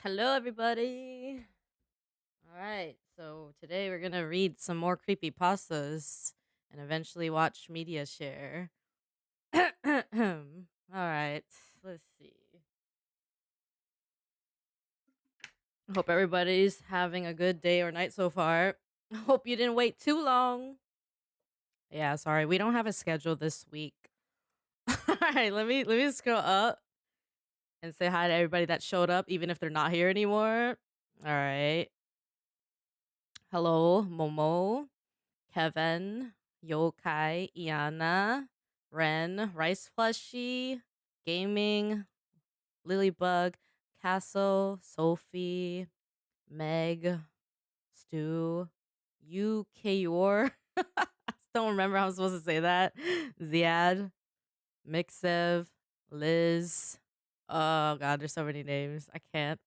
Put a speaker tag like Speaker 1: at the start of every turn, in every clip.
Speaker 1: Hello, everybody. All right, so today we're gonna read some more creepypastas and eventually watch media share. All right, let's see. Hope everybody's having a good day or night so far. Hope you didn't wait too long. Yeah, sorry, we don't have a schedule this week. All right, let me scroll up and say hi to everybody that showed up, even if they're not here anymore. All right. Hello, Momo, Kevin, Yokai, Iana, Ren, Rice Plushie, Gaming, Lilybug, Castle, Sophie, Meg, Stu, Kayor. I don't remember how I'm supposed to say that. Ziad, Mixev, Liz. Oh god, there's so many names. I can't.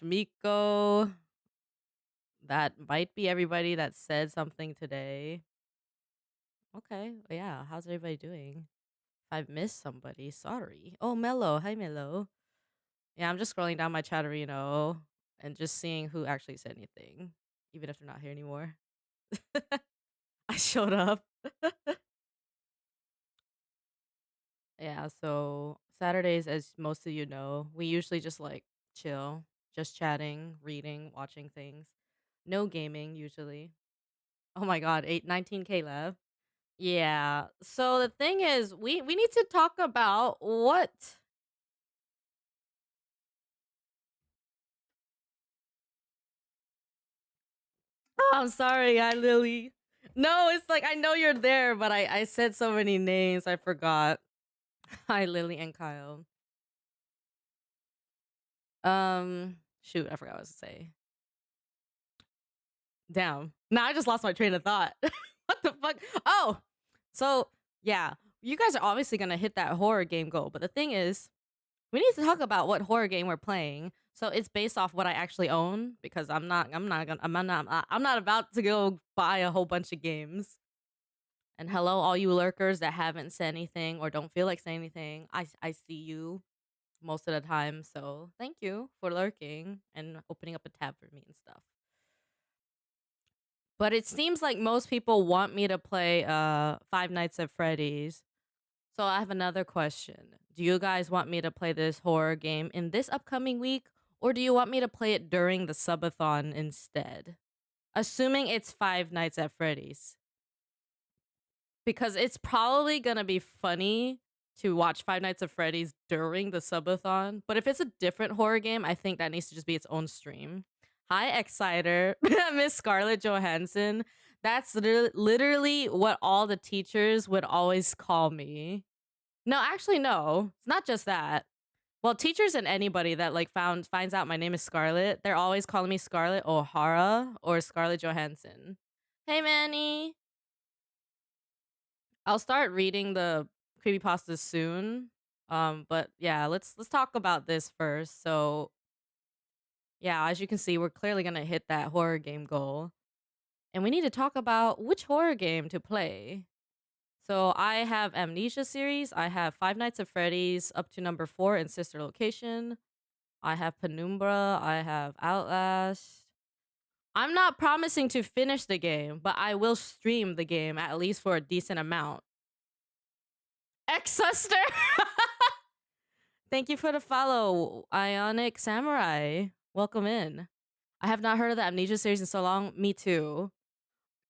Speaker 1: Shmiko. That might be everybody that said something today. Okay, yeah. How's everybody doing? If I've missed somebody, sorry. Oh, Mello. Hi, Mello. Yeah, I'm just scrolling down my chatterino and just seeing who actually said anything, even if they're not here anymore. I showed up. Yeah, so Saturdays, as most of you know, we usually just like chill, just chatting, reading, watching things. No gaming usually. Oh my god, 19K left. Yeah. So the thing is, we need to talk about what. Oh, I'm sorry, hi Lily. No, it's like I know you're there, but I said so many names, I forgot. Hi Lily and Kyle. Shoot, I forgot what to say. Damn. Now I just lost my train of thought. What the fuck? Oh, so yeah, you guys are obviously gonna hit that horror game goal, but the thing is, we need to talk about what horror game we're playing. So it's based off what I actually own because I'm not about to go buy a whole bunch of games. And hello, all you lurkers that haven't said anything or don't feel like saying anything. I see you most of the time, so thank you for lurking and opening up a tab for me and stuff. But it seems like most people want me to play Five Nights at Freddy's. So I have another question. Do you guys want me to play this horror game in this upcoming week, or do you want me to play it during the subathon instead? Assuming it's Five Nights at Freddy's. Because it's probably gonna be funny to watch Five Nights at Freddy's during the subathon. But if it's a different horror game, I think that needs to just be its own stream. Hi, Exciter. Miss Scarlett Johansson. That's literally what all the teachers would always call me. No, actually, no. It's not just that. Well, teachers and anybody that like finds out my name is Scarlett, they're always calling me Scarlett O'Hara or Scarlett Johansson. Hey, Manny. I'll start reading the creepypastas soon. But yeah, let's talk about this first. So yeah, as you can see, we're clearly gonna hit that horror game goal. And we need to talk about which horror game to play. So I have Amnesia series, I have Five Nights at Freddy's up to number 4 in Sister Location. I have Penumbra, I have Outlast. I'm not promising to finish the game, but I will stream the game at least for a decent amount. Ex-sister! Thank you for the follow, Ionic Samurai. Welcome in. I have not heard of the Amnesia series in so long. Me too.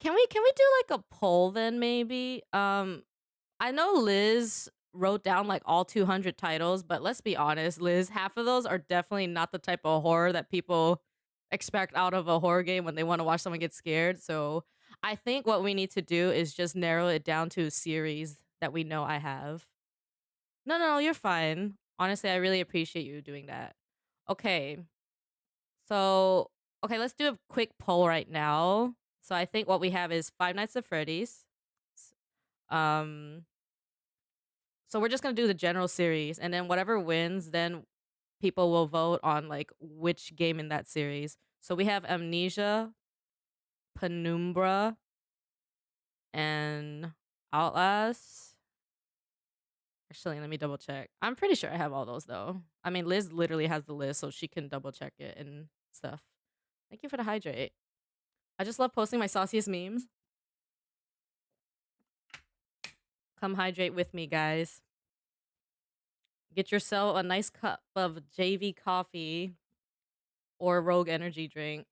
Speaker 1: Can we do like a poll then maybe? I know Liz wrote down like all 200 titles, but let's be honest, Liz, half of those are definitely not the type of horror that people expect out of a horror game when they want to watch someone get scared. So I think what we need to do is just narrow it down to a series that we know I have. No, you're fine. Honestly, I really appreciate you doing that. Okay. So, okay, let's do a quick poll right now. So I think what we have is Five Nights at Freddy's. Um so we're just going to do the general series and then whatever wins, then people will vote on like which game in that series. So we have Amnesia, Penumbra, and Outlast. Actually, let me double check. I'm pretty sure I have all those though. I mean, Liz literally has the list, so she can double check it and stuff. Thank you for the hydrate. I just love posting my sauciest memes. Come hydrate with me, guys. Get yourself a nice cup of JV coffee or Rogue energy drink.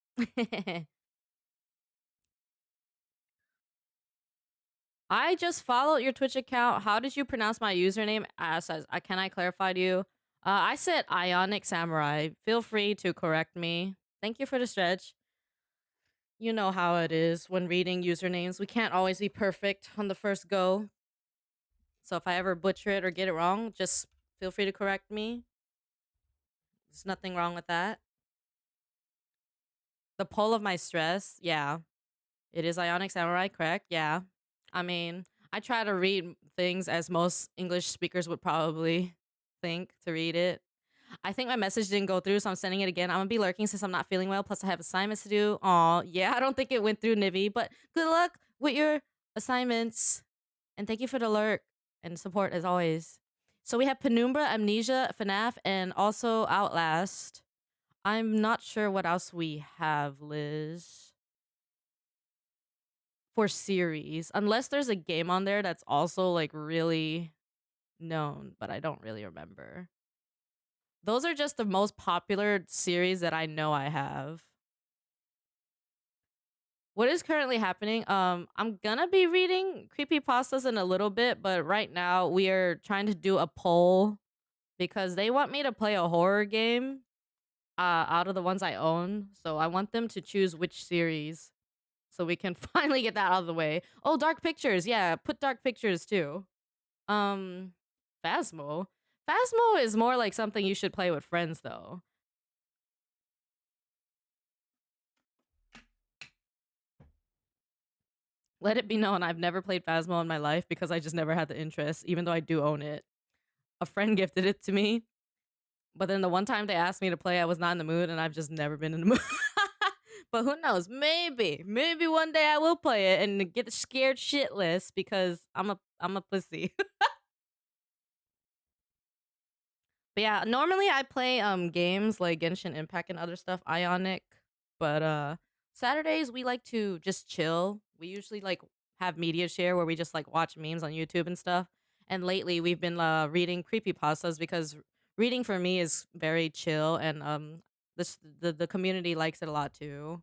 Speaker 1: I just followed your Twitch account. How did you pronounce my username? Says, can I clarify to you? I said Ionic Samurai. Feel free to correct me. Thank you for the stretch. You know how it is when reading usernames. We can't always be perfect on the first go. So if I ever butcher it or get it wrong, just feel free to correct me. There's nothing wrong with that. The pull of my stress, yeah. It is Ionic Samurai, correct? Yeah. I mean, I try to read things as most English speakers would probably think to read it. I think my message didn't go through, so I'm sending it again. I'm gonna be lurking since I'm not feeling well. Plus, I have assignments to do. Aw, yeah, I don't think it went through, Nivy. But good luck with your assignments. And thank you for the lurk and support as always. So we have Penumbra, Amnesia, FNAF, and also Outlast. I'm not sure what else we have, Liz. For series. Unless there's a game on there that's also like really known, but I don't really remember. Those are just the most popular series that I know I have. What is currently happening? I'm gonna be reading Creepypastas in a little bit, but right now we are trying to do a poll because they want me to play a horror game out of the ones I own. So I want them to choose which series so we can finally get that out of the way. Oh, Dark Pictures. Yeah, put Dark Pictures too. Phasmo. Phasmo is more like something you should play with friends though. Let it be known I've never played Phasmo in my life because I just never had the interest, even though I do own it. A friend gifted it to me, but then the one time they asked me to play, I was not in the mood, and I've just never been in the mood. But who knows? Maybe one day I will play it and get scared shitless because I'm a pussy. But yeah, normally I play games like Genshin Impact and other stuff, Ionic. But Saturdays we like to just chill. We usually like have media share where we just like watch memes on YouTube and stuff. And lately we've been reading creepypastas because reading for me is very chill, and the community likes it a lot too.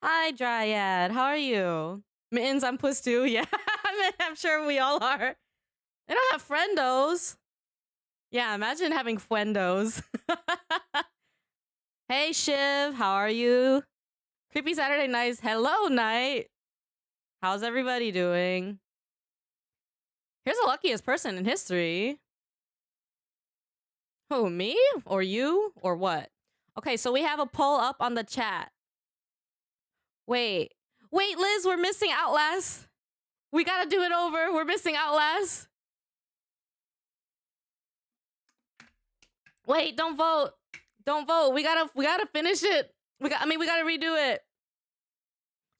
Speaker 1: Hi Dryad, how are you? Mittens, I'm puss too. Yeah, I'm sure we all are. They don't have friendos. Yeah, imagine having friendos. Hey Shiv, how are you? Creepy Saturday nights. Hello, night. How's everybody doing? Here's the luckiest person in history. Who, me? Or you? Or what? Okay, so we have a poll up on the chat. Wait, Liz, we're missing Outlast. We gotta do it over. We're missing Outlast. Wait, don't vote. Don't vote. We gotta finish it. We gotta redo it.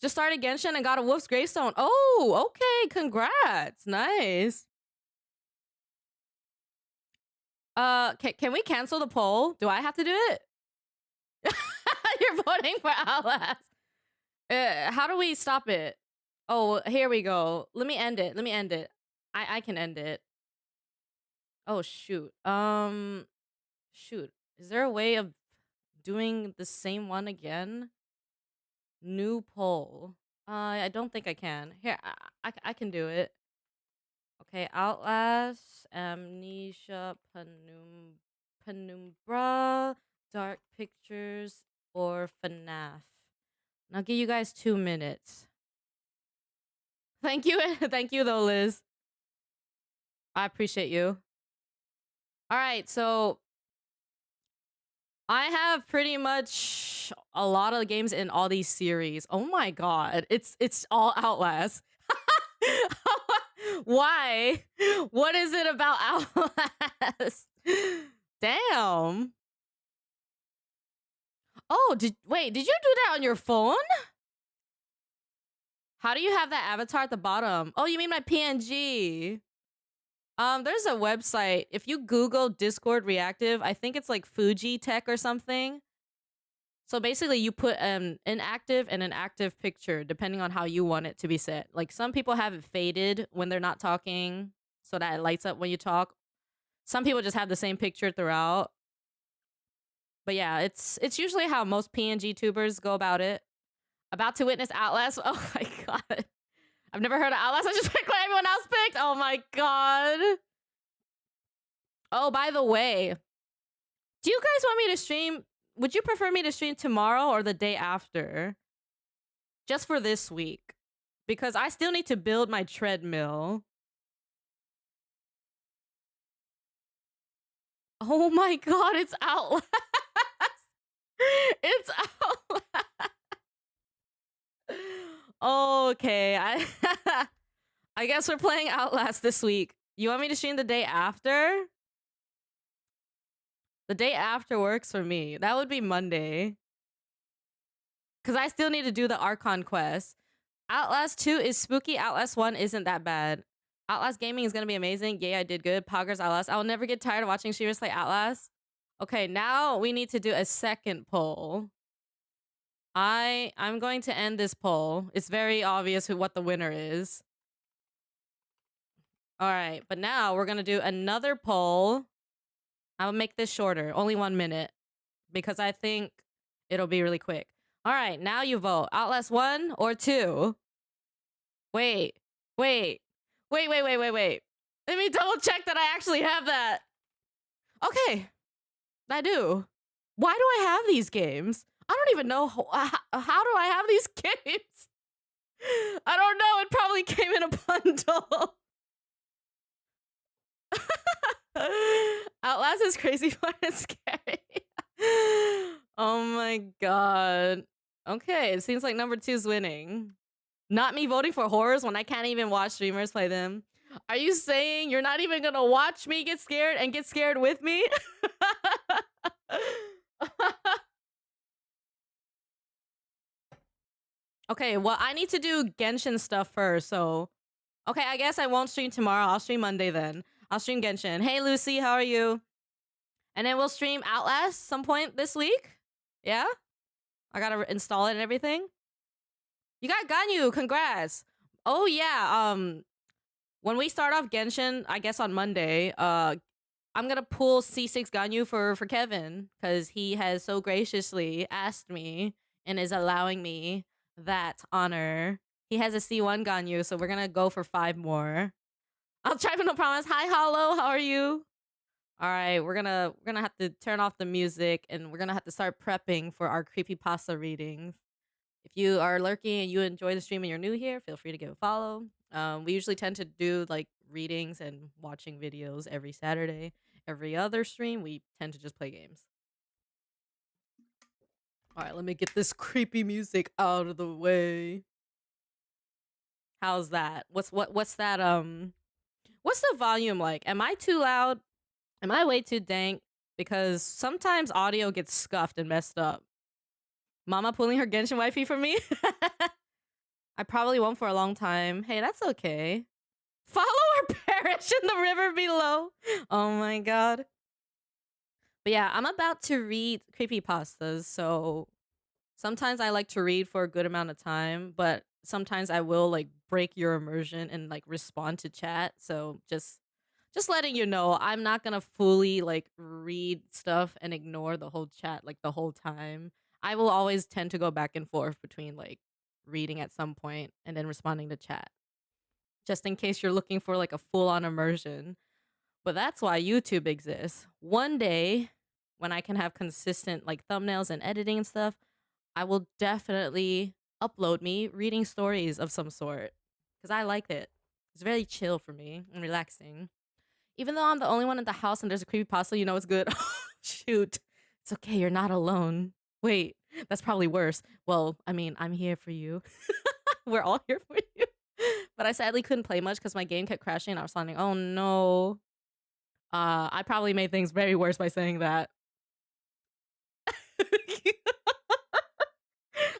Speaker 1: Just started Genshin and got a Wolf's Gravestone. Oh, okay. Congrats. Nice. Can we cancel the poll? Do I have to do it? You're voting for Outlast. How do we stop it? Oh, here we go. Let me end it. I can end it. Oh, shoot. Shoot. Is there a way of doing the same one again? New poll. I don't think I can. Here, I can do it. Okay, Outlast, Amnesia, Penumbra, Dark Pictures, or FNAF. And I'll give you guys 2 minutes. Thank you. Thank you, though, Liz. I appreciate you. All right, so I have pretty much a lot of the games in all these series. Oh my god, it's all Outlast. Why? What is it about Outlast? Damn. Oh, did you do that on your phone? How do you have that avatar at the bottom? Oh, you mean my PNG? There's a website. If you Google Discord reactive, I think it's like Fuji Tech or something. So basically, you put an inactive and an active picture depending on how you want it to be set. Like some people have it faded when they're not talking, so that it lights up when you talk. Some people just have the same picture throughout. But yeah, it's usually how most PNG tubers go about it. About to witness Outlast. Oh my god. I've never heard of Outlast. I just picked what everyone else picked. Oh my god. Oh, by the way, do you guys want me to stream? Would you prefer me to stream tomorrow or the day after? Just for this week. Because I still need to build my treadmill. Oh my god, it's Outlast. It's Outlast. Okay, I guess we're playing Outlast this week. You want me to stream the day after? The day after works for me. That would be Monday. Because I still need to do the Archon quest. Outlast 2 is spooky. Outlast 1 isn't that bad. Outlast gaming is going to be amazing. Yay, I did good. Poggers Outlast. I'll never get tired of watching streamers play Outlast. Okay, now we need to do a second poll. I'm going to end this poll. It's very obvious what the winner is. All right, but now we're going to do another poll. I'll make this shorter, only 1 minute, because I think it'll be really quick. All right, now you vote. Outlast 1 or 2? Wait. Let me double check that I actually have that. Okay, I do. Why do I have these games? I don't even know how do I have these games? I don't know. It probably came in a bundle. Outlast is crazy fun and scary. Oh my god. Okay, it seems like number 2's winning. Not me voting for horrors when I can't even watch streamers play them. Are you saying you're not even gonna watch me get scared and get scared with me? Okay, well, I need to do Genshin stuff first, so... Okay, I guess I won't stream tomorrow. I'll stream Monday then. I'll stream Genshin. Hey, Lucy, how are you? And then we'll stream Outlast some point this week. Yeah? I gotta install it and everything. You got Ganyu, congrats. Oh yeah, when we start off Genshin, I guess on Monday, I'm gonna pull C6 Ganyu for Kevin, because he has so graciously asked me and is allowing me that honor. He has a C1 Ganyu, so we're gonna go for 5 more. I'll try for no promise. Hi, Hollow, how are you? All right, we're gonna have to turn off the music, and we're gonna have to start prepping for our creepypasta readings. If you are lurking and you enjoy the stream and you're new here, feel free to give a follow. We usually tend to do like readings and watching videos every Saturday. Every other stream, we tend to just play games. All right, let me get this creepy music out of the way. How's that? What's that? What's the volume like? Am I too loud? Am I way too dank? Because sometimes audio gets scuffed and messed up. Mama pulling her Genshin wifey for me? I probably won't for a long time. Hey, that's okay. Follow or perish in the river below. Oh my god. But yeah, I'm about to read creepypastas, so sometimes I like to read for a good amount of time, but sometimes I will like break your immersion and like respond to chat. So just letting you know, I'm not gonna fully like read stuff and ignore the whole chat like the whole time. I will always tend to go back and forth between like reading at some point and then responding to chat, just in case you're looking for like a full-on immersion. But that's why YouTube exists. One day, when I can have consistent like thumbnails and editing and stuff, I will definitely upload me reading stories of some sort, because I like it. It's very chill for me and relaxing. Even though I'm the only one in the house and there's a creepypasta, you know it's good. Shoot. It's okay, you're not alone. Wait, that's probably worse. Well, I mean, I'm here for you. We're all here for you. But I sadly couldn't play much because my game kept crashing and I was sounding, oh no. I probably made things very worse by saying that.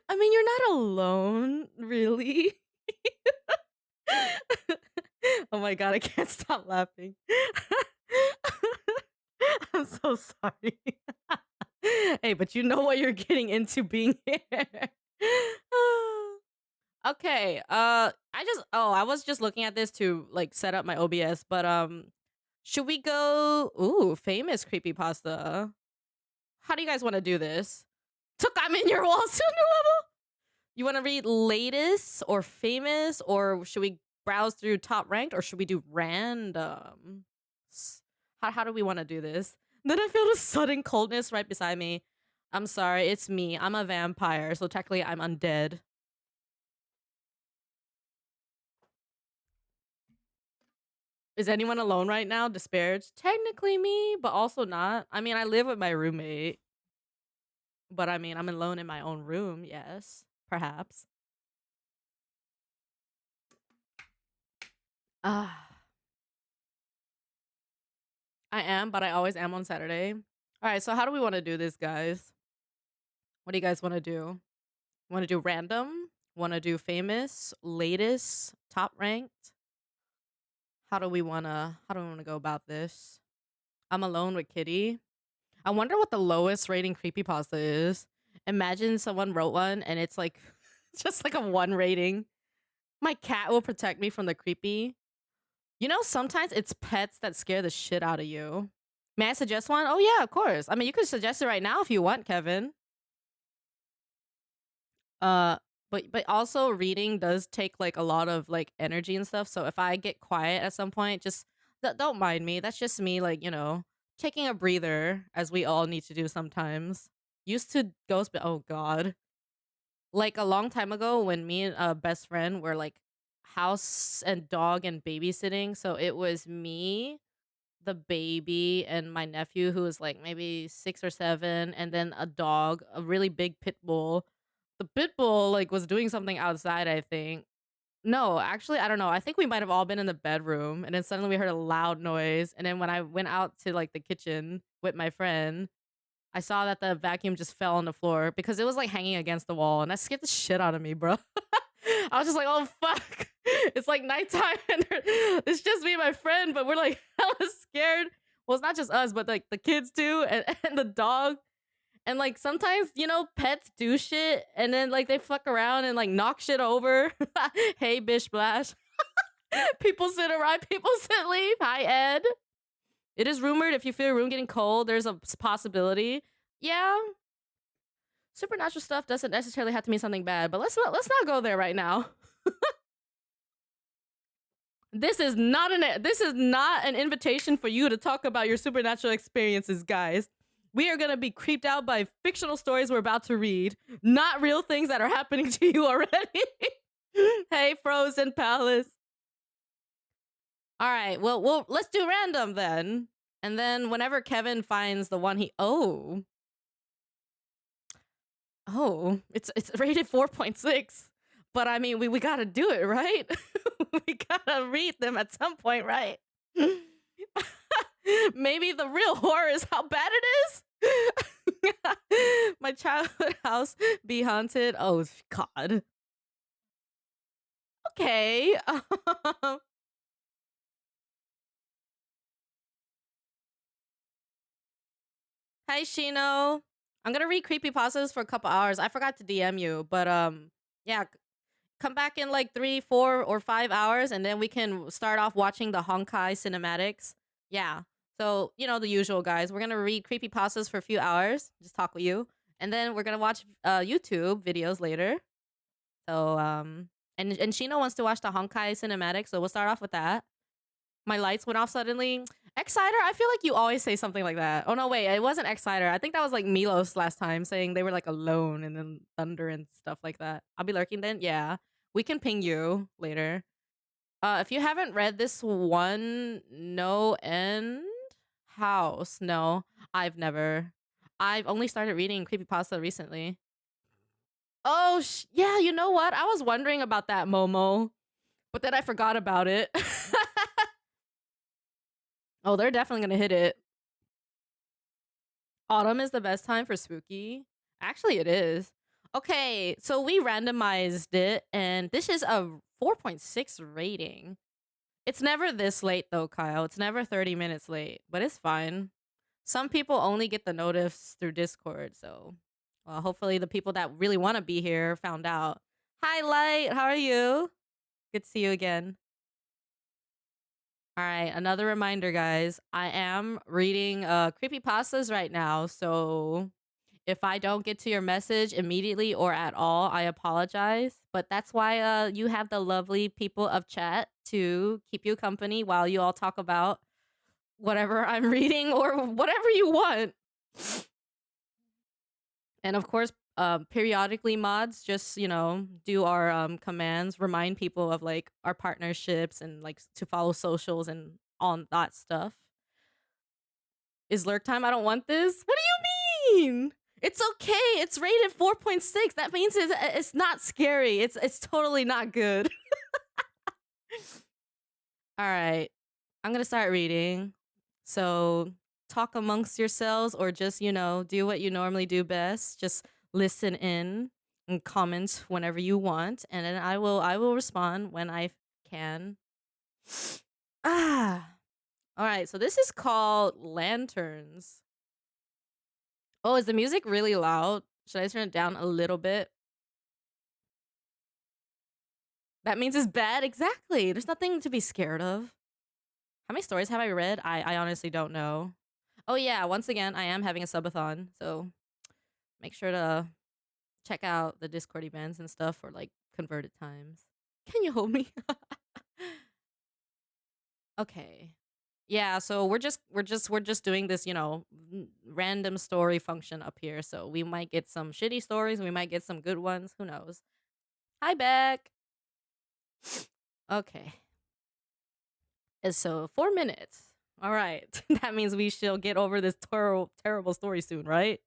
Speaker 1: I mean, you're not alone, really. Oh my god, I can't stop laughing. I'm so sorry. Hey, but you know what you're getting into being here. Okay. I was just looking at this to like set up my OBS, but should we go famous creepypasta? How do you guys want to do this? Took I'm in your walls to a new level. You want to read latest or famous, or should we browse through top ranked, or should we do random? How do we want to do this? Then I feel a sudden coldness right beside me. I'm sorry, it's me. I'm a vampire, so technically I'm undead. Is anyone alone right now? Disparaged? Technically me, but also not. I mean, I live with my roommate. But I mean, I'm alone in my own room, yes. Perhaps. Ah. I am, but I always am on Saturday. All right, so how do we want to do this, guys? What do you guys want to do? Want to do random? Want to do famous, latest, top ranked? How do we want to go about this? I'm alone with Kitty. I wonder what the lowest rating creepypasta is. Imagine someone wrote one and it's like just like a 1 rating. My cat will protect me from the creepy. You know, sometimes it's pets that scare the shit out of you. May I suggest one? Oh yeah, of course. I mean, you could suggest it right now if you want, Kevin. Uh, but also reading does take like a lot of like energy and stuff. So if I get quiet at some point, just don't mind me. That's just me, like, taking a breather, as we all need to do sometimes. Used to ghost, but oh god, like a long time ago when me and a best friend were like house and dog and babysitting. So it was me, the baby, and my nephew who was like maybe 6 or 7, and then a dog, a really big pit bull. The pit bull like was doing something outside, I think. No, actually, I don't know. I think we might have all been in the bedroom, and then suddenly we heard a loud noise. And then when I went out to like the kitchen with my friend, I saw that the vacuum just fell on the floor because it was like hanging against the wall, and that scared the shit out of me, bro. I was just like, oh fuck. It's like nighttime and it's just me and my friend, but we're like hella scared. Well, it's not just us, but like the kids too, and the dog. And like sometimes, pets do shit and then like they fuck around and like knock shit over. Hey, bish splash. People sit around, people sit leave. Hi, Ed. It is rumored if you feel your room getting cold, there's a possibility. Yeah. Supernatural stuff doesn't necessarily have to mean something bad, but let's not go there right now. This is not an invitation for you to talk about your supernatural experiences, guys. We are going to be creeped out by fictional stories we're about to read, not real things that are happening to you already. Hey, Frozen Palace. All right, well, let's do random then. And then whenever Kevin finds the one Oh, it's rated 4.6. But I mean, we got to do it, right? We got to read them at some point, right? Maybe the real horror is how bad it is. My childhood house be haunted. Oh god. Okay. Hi Shino. I'm gonna read creepypastas for a couple hours. I forgot to DM you, but yeah, come back in like 3, 4, or 5 hours, and then we can start off watching the Honkai cinematics. Yeah. So, the usual, guys. We're gonna read creepypastas for a few hours, just talk with you, and then we're gonna watch YouTube videos later. So, and Shino wants to watch the Honkai cinematic, so we'll start off with that. My lights went off suddenly. Exciter, I feel like you always say something like that. Oh no, wait, it wasn't Exciter. I think that was like Milos last time saying they were like alone and then thunder and stuff like that. I'll be lurking then. Yeah, we can ping you later. If you haven't read this one, No End House, no, I've never. I've only started reading creepypasta recently. Oh, yeah, you know what? I was wondering about that, Momo, but then I forgot about it. Oh, they're definitely gonna hit it. Autumn is the best time for spooky. Actually, it is. Okay, so we randomized it, and this is a 4.6 rating. It's never this late though, Kyle. It's never 30 minutes late, but it's fine. Some people only get the notice through Discord, so well, hopefully the people that really want to be here found out. Hi, Light. How are you? Good to see you again. All right, another reminder, guys. I am reading creepypastas right now, so if I don't get to your message immediately or at all, I apologize. But that's why you have the lovely people of chat to keep you company while you all talk about whatever I'm reading or whatever you want. And of course, periodically mods just, do our commands, remind people of like our partnerships and like to follow socials and all that stuff. Is lurk time? I don't want this. What do you mean? It's okay. It's rated 4.6. That means it's not scary. It's totally not good. All right. I'm going to start reading. So, talk amongst yourselves or just, do what you normally do best. Just listen in and comment whenever you want, and then I will respond when I can. Ah. All right. So this is called Lanterns. Oh, is the music really loud? Should I turn it down a little bit? That means it's bad? Exactly. There's nothing to be scared of. How many stories have I read? I honestly don't know. Oh yeah, once again, I am having a subathon, so make sure to check out the Discord events and stuff for like converted times. Can you hold me? Okay. Yeah, so we're just doing this, random story function up here. So we might get some shitty stories, we might get some good ones, who knows. Hi Beck. Okay. And so 4 minutes. All right. That means we shall get over this terrible story soon, right?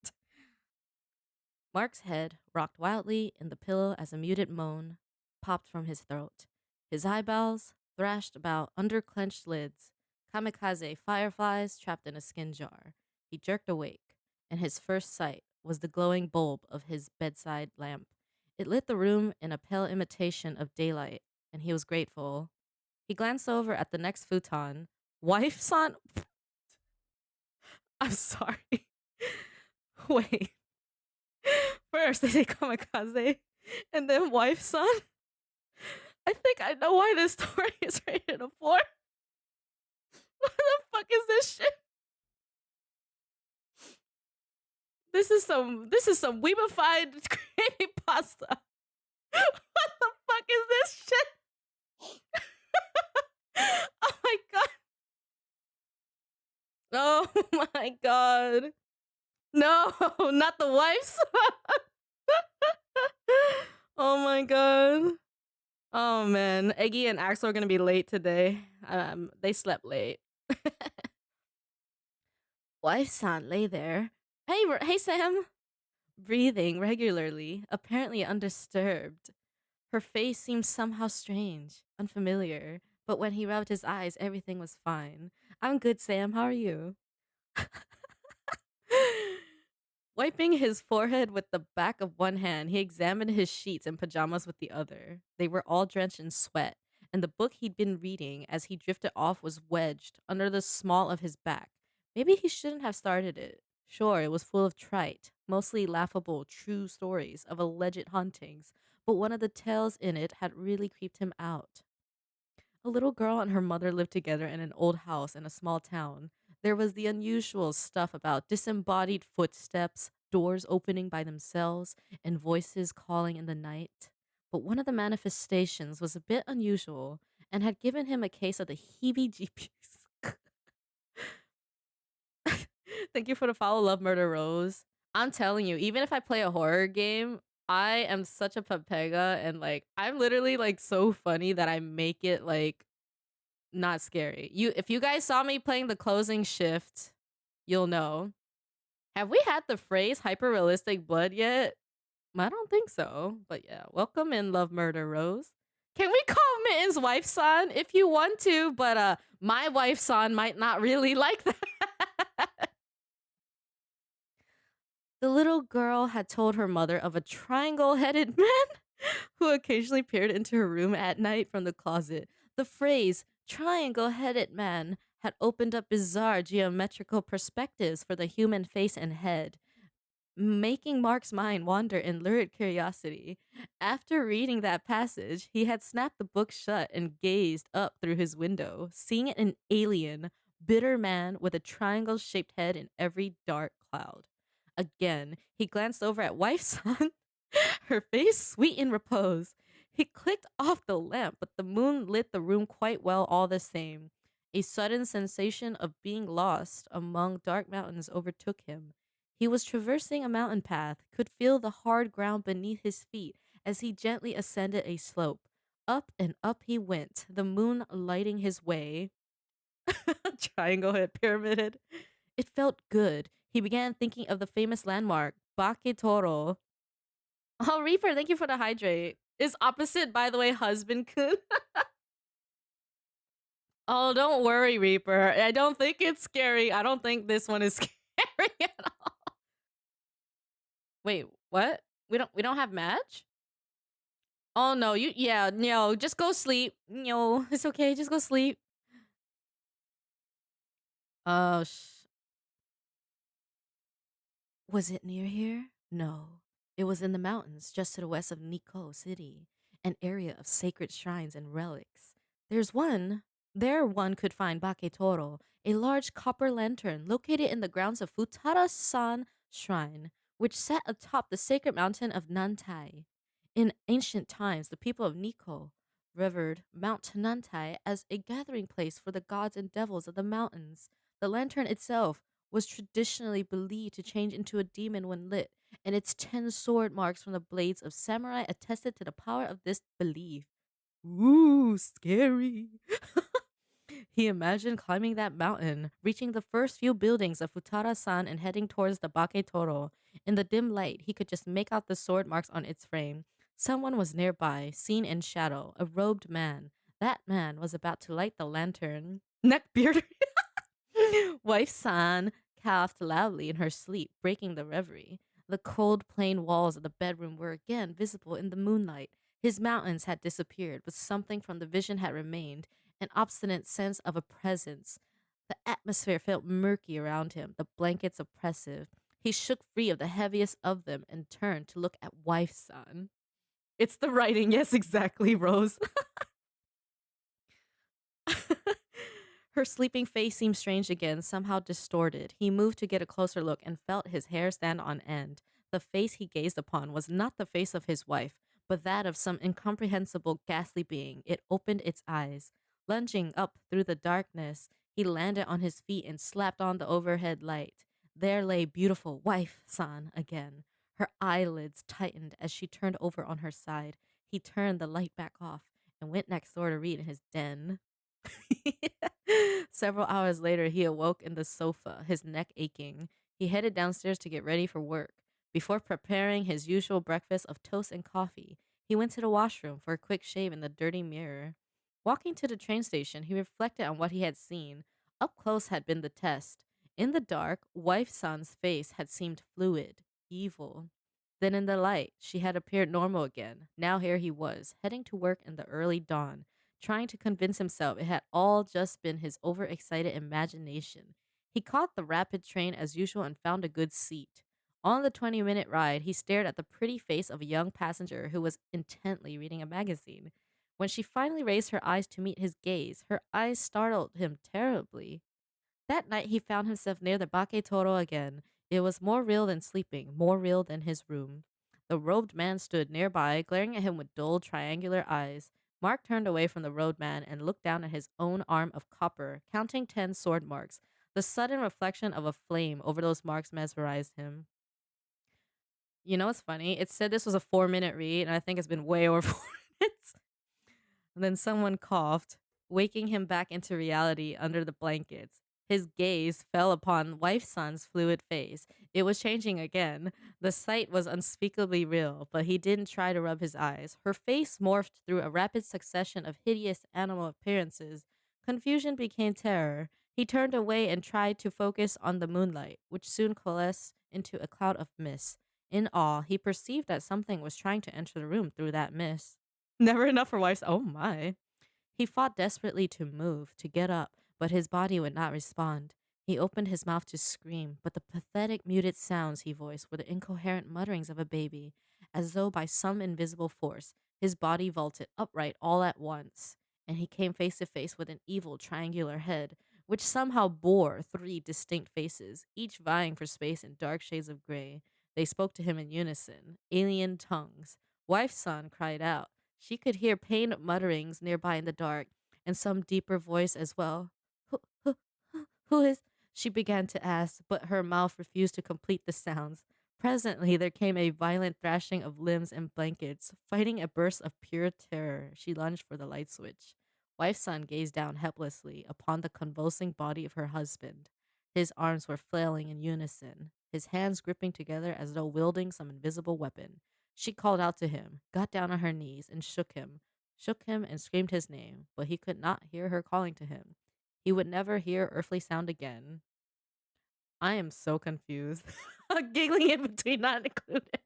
Speaker 1: Mark's head rocked wildly in the pillow as a muted moan popped from his throat. His eyeballs thrashed about under clenched lids, kamikaze fireflies trapped in a skin jar. He jerked awake, and his first sight was the glowing bulb of his bedside lamp. It lit the room in a pale imitation of daylight, and he was grateful. He glanced over at the next futon. Wife, son? I'm sorry. Wait. First, they say kamikaze, and then wife, son? I think I know why this story is rated a 4. What the fuck is this shit? This is some weebified creepypasta. What the fuck is this shit? Oh my god. Oh my god. No, not the wife's. Oh my god. Oh man, Eggy and Axel are gonna be late today. They slept late. Wife-san lay there. Hey, Sam. Breathing regularly, apparently undisturbed. Her face seemed somehow strange, unfamiliar, but when he rubbed his eyes, everything was fine. I'm good, Sam. How are you? Wiping his forehead with the back of one hand, he examined his sheets and pajamas with the other. They were all drenched in sweat, and the book he'd been reading as he drifted off was wedged under the small of his back. Maybe he shouldn't have started it. Sure, it was full of trite, mostly laughable, true stories of alleged hauntings, but one of the tales in it had really creeped him out. A little girl and her mother lived together in an old house in a small town. There was the unusual stuff about disembodied footsteps, doors opening by themselves, and voices calling in the night. But one of the manifestations was a bit unusual and had given him a case of the heebie jeebies. Thank you for the follow, Love Murder Rose. I'm telling you, even if I play a horror game, I am such a pepega and like I'm literally like so funny that I make it like not scary. If you guys saw me playing the closing shift, you'll know. Have we had the phrase hyper realistic blood yet? I don't think so. But yeah, welcome in Love Murder Rose. Can we call Mitten's wife son if you want to, but my wife son might not really like that. The little girl had told her mother of a triangle-headed man who occasionally peered into her room at night from the closet. The phrase Triangle headed man had opened up bizarre geometrical perspectives for the human face and head, making Mark's mind wander in lurid curiosity. After reading that passage, he had snapped the book shut and gazed up through his window, seeing an alien, bitter man with a triangle shaped head in every dark cloud. Again, he glanced over at wife's son, her face sweet in repose. He clicked off the lamp, but the moon lit the room quite well all the same. A sudden sensation of being lost among dark mountains overtook him. He was traversing a mountain path, could feel the hard ground beneath his feet as he gently ascended a slope. Up and up he went, the moon lighting his way. Triangle head pyramid. It felt good. He began thinking of the famous landmark, Bake Toro. Oh, Reaper, thank you for the hydrate. Is opposite, by the way, husband kun? Oh, don't worry, Reaper. I don't think it's scary. I don't think this one is scary at all. Wait, what? We don't have match? Oh no, no, just go sleep. No, it's okay, just go sleep. Oh Was it near here? No. It was in the mountains just to the west of Nikko City, an area of sacred shrines and relics. There's one. There one could find Baketoro, a large copper lantern located in the grounds of Futara-san Shrine, which sat atop the sacred mountain of Nantai. In ancient times, the people of Nikko revered Mount Nantai as a gathering place for the gods and devils of the mountains. The lantern itself was traditionally believed to change into a demon when lit, and its 10 sword marks from the blades of samurai attested to the power of this belief. Ooh, scary. He imagined climbing that mountain, reaching the first few buildings of Futara-san and heading towards the Bake Toro. In the dim light, he could just make out the sword marks on its frame. Someone was nearby, seen in shadow, a robed man. That man was about to light the lantern. Neckbeard. Wife San coughed loudly in her sleep, breaking the reverie. The cold, plain walls of the bedroom were again visible in the moonlight. His mountains had disappeared, but something from the vision had remained, an obstinate sense of a presence. The atmosphere felt murky around him, the blankets oppressive. He shook free of the heaviest of them and turned to look at Wife San. It's the writing, yes, exactly, Rose. Her sleeping face seemed strange again, somehow distorted. He moved to get a closer look and felt his hair stand on end. The face he gazed upon was not the face of his wife, but that of some incomprehensible, ghastly being. It opened its eyes. Lunging up through the darkness, he landed on his feet and slapped on the overhead light. There lay beautiful wife San again. Her eyelids tightened as she turned over on her side. He turned the light back off and went next door to read in his den. Several hours later, he awoke in the sofa, his neck aching. He headed downstairs to get ready for work. Before preparing his usual breakfast of toast and coffee, he went to the washroom for a quick shave in the dirty mirror. Walking to the train station, he reflected on what he had seen. Up close had been the test. In the dark, wife San's face had seemed fluid, evil. Then in the light, she had appeared normal again. Now here he was, heading to work in the early dawn, trying to convince himself it had all just been his overexcited imagination. He caught the rapid train as usual and found a good seat. On the 20-minute ride, he stared at the pretty face of a young passenger who was intently reading a magazine. When she finally raised her eyes to meet his gaze, her eyes startled him terribly. That night, he found himself near the Bake Toro again. It was more real than sleeping, more real than his room. The robed man stood nearby, glaring at him with dull, triangular eyes. Mark turned away from the robed man and looked down at his own arm of copper, counting 10 sword marks. The sudden reflection of a flame over those marks mesmerized him. You know what's funny? It said this was a 4-minute read, and I think it's been way over 4 minutes. And then someone coughed, waking him back into reality under the blankets. His gaze fell upon wife San's fluid face. It was changing again. The sight was unspeakably real, but he didn't try to rub his eyes. Her face morphed through a rapid succession of hideous animal appearances. Confusion became terror. He turned away and tried to focus on the moonlight, which soon coalesced into a cloud of mist. In awe, he perceived that something was trying to enter the room through that mist. Never enough for wives. Oh my. He fought desperately to move, to get up, but his body would not respond. He opened his mouth to scream, but the pathetic, muted sounds he voiced were the incoherent mutterings of a baby, as though by some invisible force, his body vaulted upright all at once, and he came face to face with an evil triangular head, which somehow bore three distinct faces, each vying for space in dark shades of gray. They spoke to him in unison, alien tongues. Wife's son cried out. She could hear pained mutterings nearby in the dark, and some deeper voice as well. Who is? She began to ask, but her mouth refused to complete the sounds. Presently, there came a violent thrashing of limbs and blankets. Fighting a burst of pure terror, she lunged for the light switch. Wife's son gazed down helplessly upon the convulsing body of her husband. His arms were flailing in unison, his hands gripping together as though wielding some invisible weapon. She called out to him, got down on her knees, and shook him and screamed his name, but he could not hear her calling to him. He would never hear earthly sound again. I am so confused. Giggling in between, not included.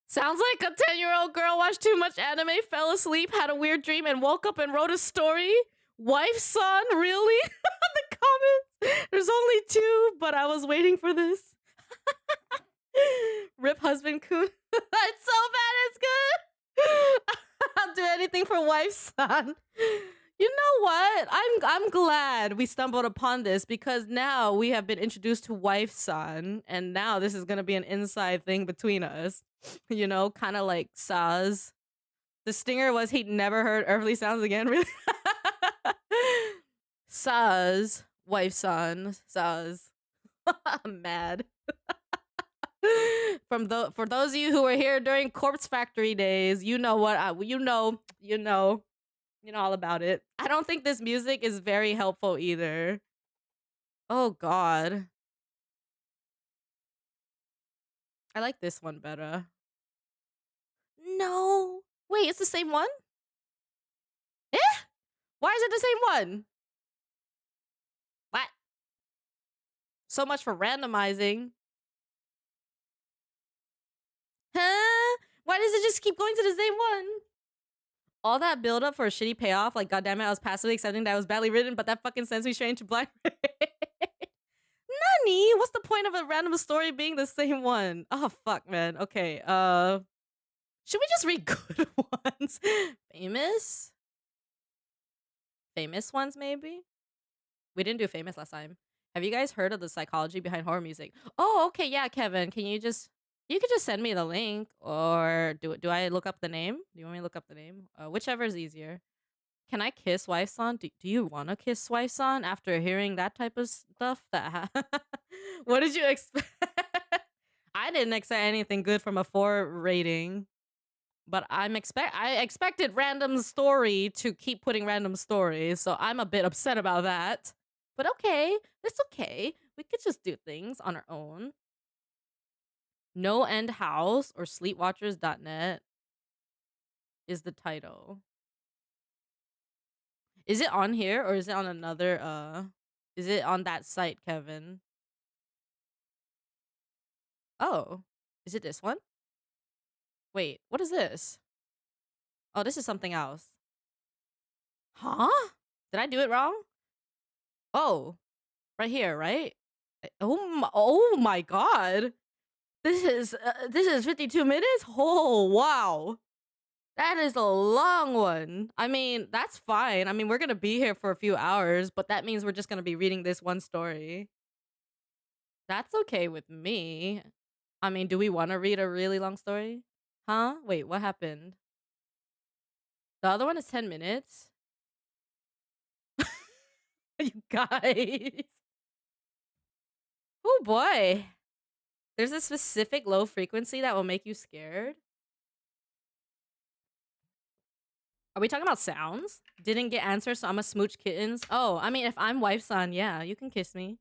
Speaker 1: Sounds like a 10-year-old girl watched too much anime, fell asleep, had a weird dream, and woke up and wrote a story. Wife, son, really? The comments. There's only two, but I was waiting for this. Rip husband Kun. It's so bad it's good. I'll do anything for wife, son. You know what? I'm glad we stumbled upon this because now we have been introduced to wife son, and now this is gonna be an inside thing between us. You know, kind of like Saz. The stinger was he'd never heard earthly sounds again. Really, Saz, wife son, Saz. I'm mad. For those of you who were here during Corpse Factory days, you know what you know all about it. I don't think this music is very helpful either. Oh god. I like this one better. No. Wait, it's the same one? Eh? Why is it the same one? What? So much for randomizing. Huh? Why does it just keep going to the same one? All that build up for a shitty payoff, like goddammit, I was passively accepting that it was badly written, but that fucking sends me straight into blind. Nani? What's the point of a random story being the same one? Oh fuck, man. Okay, should we just read good ones? Famous? Famous ones, maybe? We didn't do famous last time. Have you guys heard of the psychology behind horror music? Oh, okay, yeah, Kevin. You could just send me the link, or do I look up the name? Do you want me to look up the name? Whichever is easier. Can I kiss wife-san? Do you want to kiss wife-san after hearing that type of stuff? What did you expect? I didn't expect anything good from a 4 rating, but I expected random story to keep putting random stories, so I'm a bit upset about that. But okay, it's okay. We could just do things on our own. No End House or Sleepwatchers.net is the title. Is it on here or is it on another is it on that site, Kevin? Oh, is it this one? Wait, what is this? Oh, this is something else. Huh? Did I do it wrong? Oh, right here, right? Oh my god. This is 52 minutes? Oh, wow. That is a long one. I mean, that's fine. I mean, we're going to be here for a few hours, but that means we're just going to be reading this one story. That's okay with me. I mean, do we want to read a really long story? Huh? Wait, what happened? The other one is 10 minutes. You guys. Oh boy. There's a specific low frequency that will make you scared. Are we talking about sounds? Didn't get answers, so I'm a smooch kittens. Oh, I mean, if I'm wife son, yeah, you can kiss me.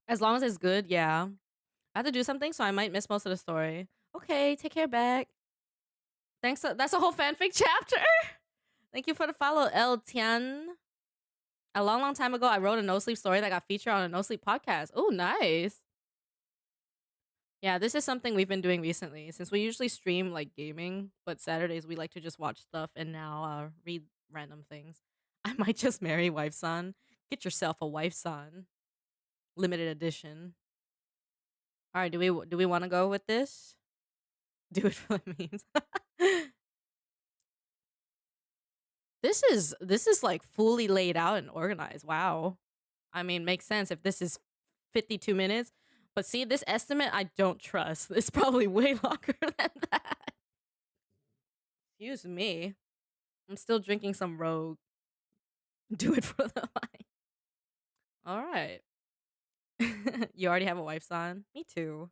Speaker 1: As long as it's good, yeah. I have to do something, so I might miss most of the story. Okay, take care, back. Thanks. That's a whole fanfic chapter. Thank you for the follow, El Tian. A long time ago, I wrote a no sleep story that got featured on a no sleep podcast. Oh, nice. Yeah, this is something we've been doing recently since we usually stream like gaming, but Saturdays we like to just watch stuff and now read random things. I might just marry wife son. Get yourself a wife son limited edition. All right, do we want to go with this? Do it for the memes. This is like fully laid out and organized. Wow. I mean, makes sense if this is 52 minutes. But see, this estimate I don't trust. It's probably way longer than that. Excuse me. I'm still drinking some Rogue. Do it for the mic. All right. You already have a wife son? Me too.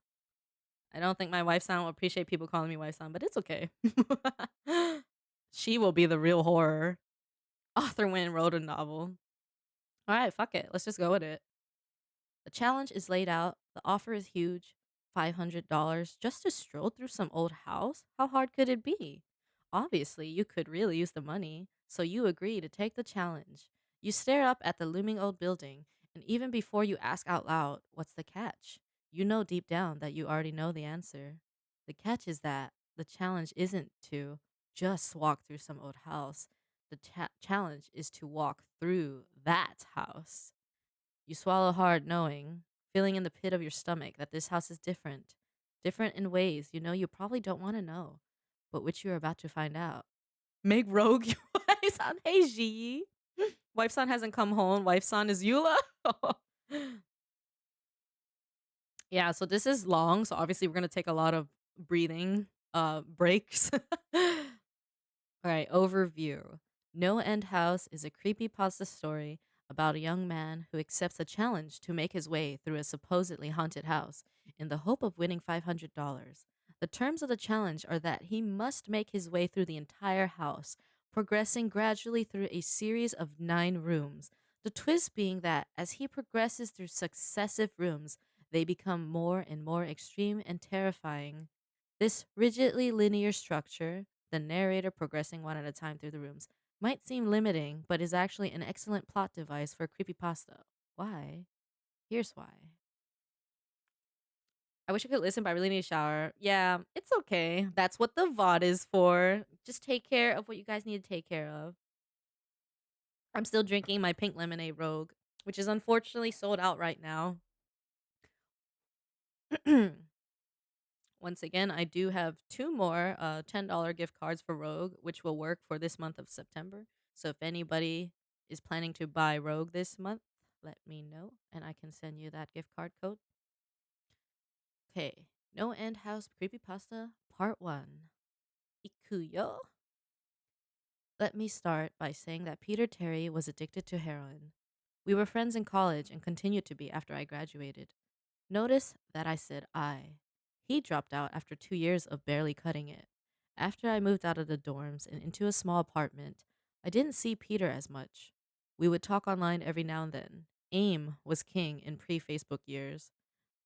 Speaker 1: I don't think my wife son will appreciate people calling me wife son, but it's okay. She will be the real horror. Author Wynne wrote a novel. All right, fuck it. Let's just go with it. The challenge is laid out. The offer is huge. $500 just to stroll through some old house? How hard could it be? Obviously, you could really use the money, so you agree to take the challenge. You stare up at the looming old building, and even before you ask out loud, what's the catch? You know deep down that you already know the answer. The catch is that the challenge isn't to just walk through some old house. The challenge is to walk through that house. You swallow hard, knowing, feeling in the pit of your stomach that this house is different. Different in ways you know you probably don't want to know, but which you're about to find out. Make Rogue your wife son. Hey, G. Wife son hasn't come home. Wife son is Eula. Yeah, so this is long. So obviously, we're going to take a lot of breathing breaks. All right, overview. No End House is a creepypasta story about a young man who accepts a challenge to make his way through a supposedly haunted house in the hope of winning $500. The terms of the challenge are that he must make his way through the entire house, progressing gradually through a series of 9 rooms. The twist being that as he progresses through successive rooms, they become more and more extreme and terrifying. This rigidly linear structure, the narrator progressing one at a time through the rooms, might seem limiting, but is actually an excellent plot device for a creepypasta. Why? Here's why. I wish I could listen, but I really need a shower. Yeah, it's okay. That's what the VOD is for. Just take care of what you guys need to take care of. I'm still drinking my pink lemonade Rogue, which is unfortunately sold out right now. Once again, I do have 2 more $10 gift cards for Rogue, which will work for this month of September. So if anybody is planning to buy Rogue this month, let me know and I can send you that gift card code. Okay, No End House Creepypasta Part 1. Ikuyo. Let me start by saying that Peter Terry was addicted to heroin. We were friends in college and continued to be after I graduated. Notice that I said I. He dropped out after 2 years of barely cutting it. After I moved out of the dorms and into a small apartment, I didn't see Peter as much. We would talk online every now and then. AIM was king in pre Facebook years.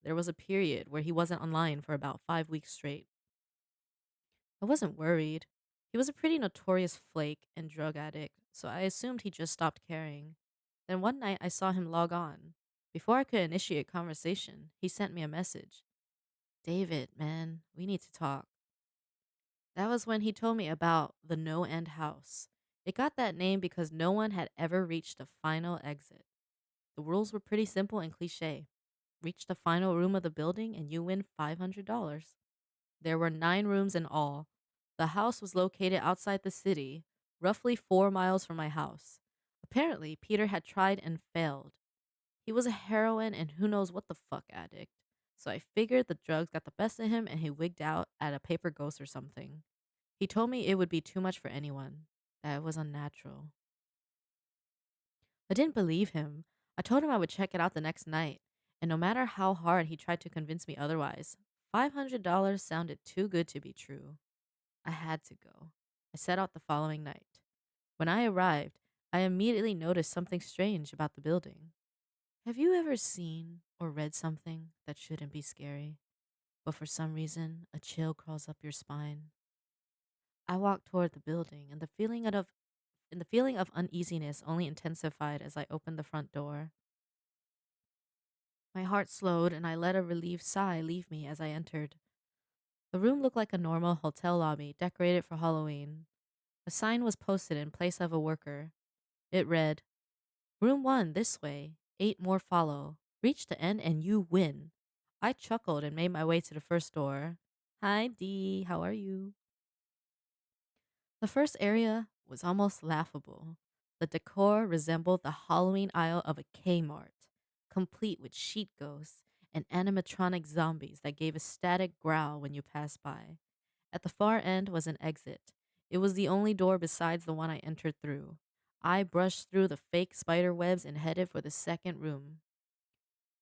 Speaker 1: There was a period where he wasn't online for about 5 weeks straight. I wasn't worried. He was a pretty notorious flake and drug addict, so I assumed he just stopped caring. Then one night I saw him log on. Before I could initiate conversation, he sent me a message. David, man, we need to talk. That was when he told me about the No End House. It got that name because no one had ever reached the final exit. The rules were pretty simple and cliche. Reach the final room of the building and you win $500. There were 9 rooms in all. The house was located outside the city, roughly 4 miles from my house. Apparently, Peter had tried and failed. He was a heroin and who knows what the fuck addict. So I figured the drugs got the best of him and he wigged out at a paper ghost or something. He told me it would be too much for anyone, that it was unnatural. I didn't believe him. I told him I would check it out the next night, and no matter how hard he tried to convince me otherwise, $500 sounded too good to be true. I had to go. I set out the following night. When I arrived, I immediately noticed something strange about the building. Have you ever seen or read something that shouldn't be scary, but for some reason a chill crawls up your spine? I walked toward the building, and the feeling of uneasiness only intensified as I opened the front door. My heart slowed and I let a relieved sigh leave me as I entered. The room looked like a normal hotel lobby decorated for Halloween. A sign was posted in place of a worker. It read, Room 1 this way, 8 more follow. Reach the end and you win. I chuckled and made my way to the first door. Hi, Dee. How are you? The first area was almost laughable. The decor resembled the Halloween aisle of a Kmart, complete with sheet ghosts and animatronic zombies that gave a static growl when you passed by. At the far end was an exit. It was the only door besides the one I entered through. I brushed through the fake spider webs and headed for the second room.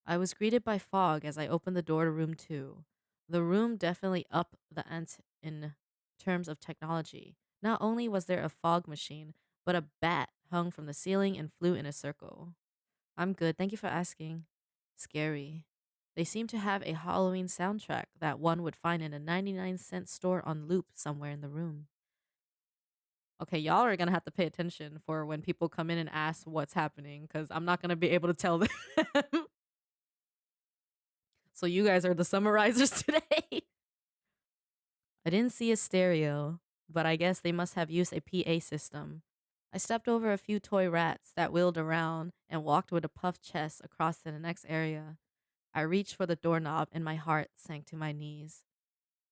Speaker 1: I was greeted by fog as I opened the door to room 2. The room definitely upped the ante in terms of technology. Not only was there a fog machine, but a bat hung from the ceiling and flew in a circle. I'm good, thank you for asking. Scary. They seem to have a Halloween soundtrack that one would find in a 99-cent store on loop somewhere in the room. Okay, y'all are gonna have to pay attention for when people come in and ask what's happening, because I'm not gonna be able to tell them. So you guys are the summarizers today. I didn't see a stereo, but I guess they must have used a PA system. I stepped over a few toy rats that wheeled around and walked with a puffed chest across to the next area. I reached for the doorknob and my heart sank to my knees.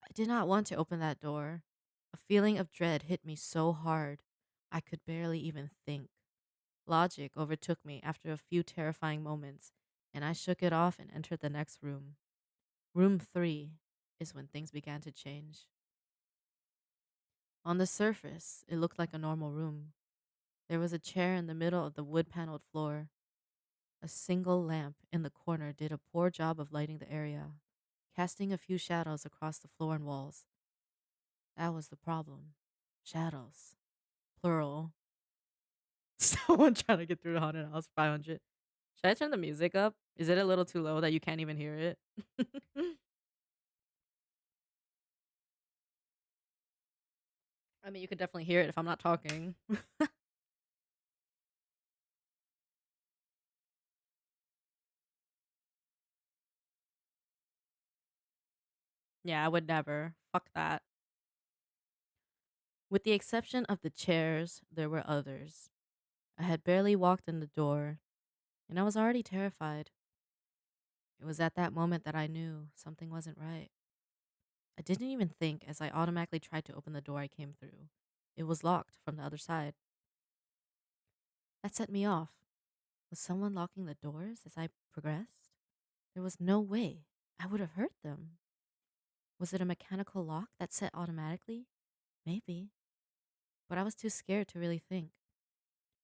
Speaker 1: I did not want to open that door. A feeling of dread hit me so hard, I could barely even think. Logic overtook me after a few terrifying moments, and I shook it off and entered the next room. Room 3 is when things began to change. On the surface, it looked like a normal room. There was a chair in the middle of the wood paneled floor. A single lamp in the corner did a poor job of lighting the area, casting a few shadows across the floor and walls. That was the problem. Shadows. Plural. Someone trying to get through the haunted house 500. Should I turn the music up? Is it a little too low that you can't even hear it? I mean, you could definitely hear it if I'm not talking. Yeah, I would never. Fuck that. With the exception of the chairs, there were others. I had barely walked in the door, and I was already terrified. It was at that moment that I knew something wasn't right. I didn't even think as I automatically tried to open the door I came through. It was locked from the other side. That set me off. Was someone locking the doors as I progressed? There was no way I would have heard them. Was it a mechanical lock that set automatically? Maybe. But I was too scared to really think.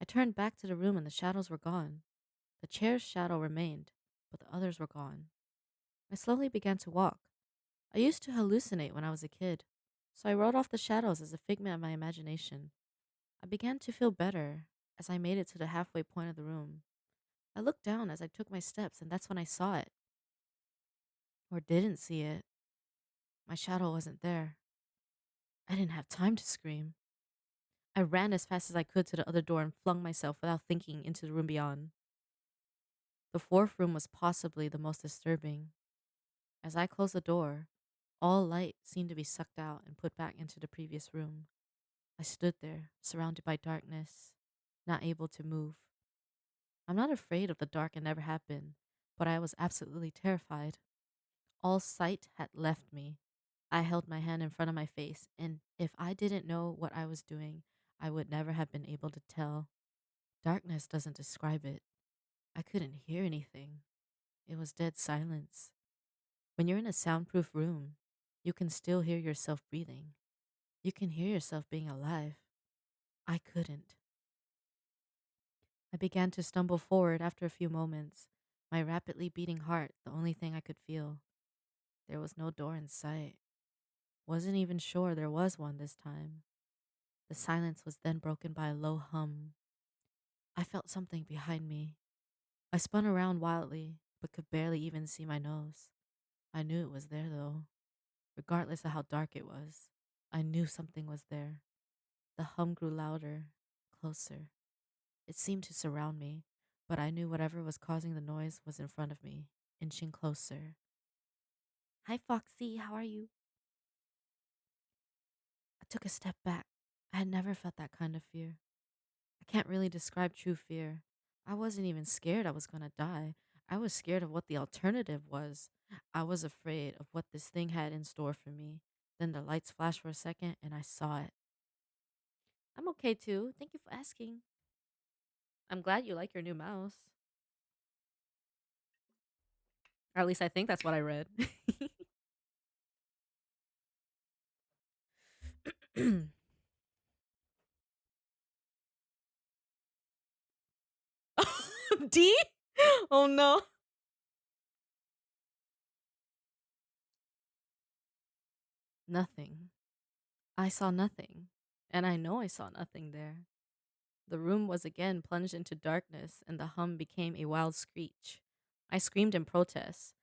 Speaker 1: I turned back to the room and the shadows were gone. The chair's shadow remained, but the others were gone. I slowly began to walk. I used to hallucinate when I was a kid, so I wrote off the shadows as a figment of my imagination. I began to feel better as I made it to the halfway point of the room. I looked down as I took my steps, and that's when I saw it. Or didn't see it. My shadow wasn't there. I didn't have time to scream. I ran as fast as I could to the other door and flung myself without thinking into the room beyond. The fourth room was possibly the most disturbing. As I closed the door, all light seemed to be sucked out and put back into the previous room. I stood there, surrounded by darkness, not able to move. I'm not afraid of the dark and never have been, but I was absolutely terrified. All sight had left me. I held my hand in front of my face, and if I didn't know what I was doing, I would never have been able to tell. Darkness doesn't describe it. I couldn't hear anything. It was dead silence. When you're in a soundproof room, you can still hear yourself breathing. You can hear yourself being alive. I couldn't. I began to stumble forward after a few moments, my rapidly beating heart the only thing I could feel. There was no door in sight. Wasn't even sure there was one this time. The silence was then broken by a low hum. I felt something behind me. I spun around wildly, but could barely even see my nose. I knew it was there, though. Regardless of how dark it was, I knew something was there. The hum grew louder, closer. It seemed to surround me, but I knew whatever was causing the noise was in front of me. inching closer. Hi, Foxy. How are you? I took a step back. I had never felt that kind of fear. I can't really describe true fear. I wasn't even scared I was going to die. I was scared of what the alternative was. I was afraid of what this thing had in store for me. Then the lights flashed for a second and I saw it. I'm okay too. Thank you for asking. I'm glad you like your new mouse. Or at least I think that's what I read. D? Oh no. Nothing. I saw nothing. And I know I saw nothing there. The room was again plunged into darkness, and the hum became a wild screech. I screamed in protest.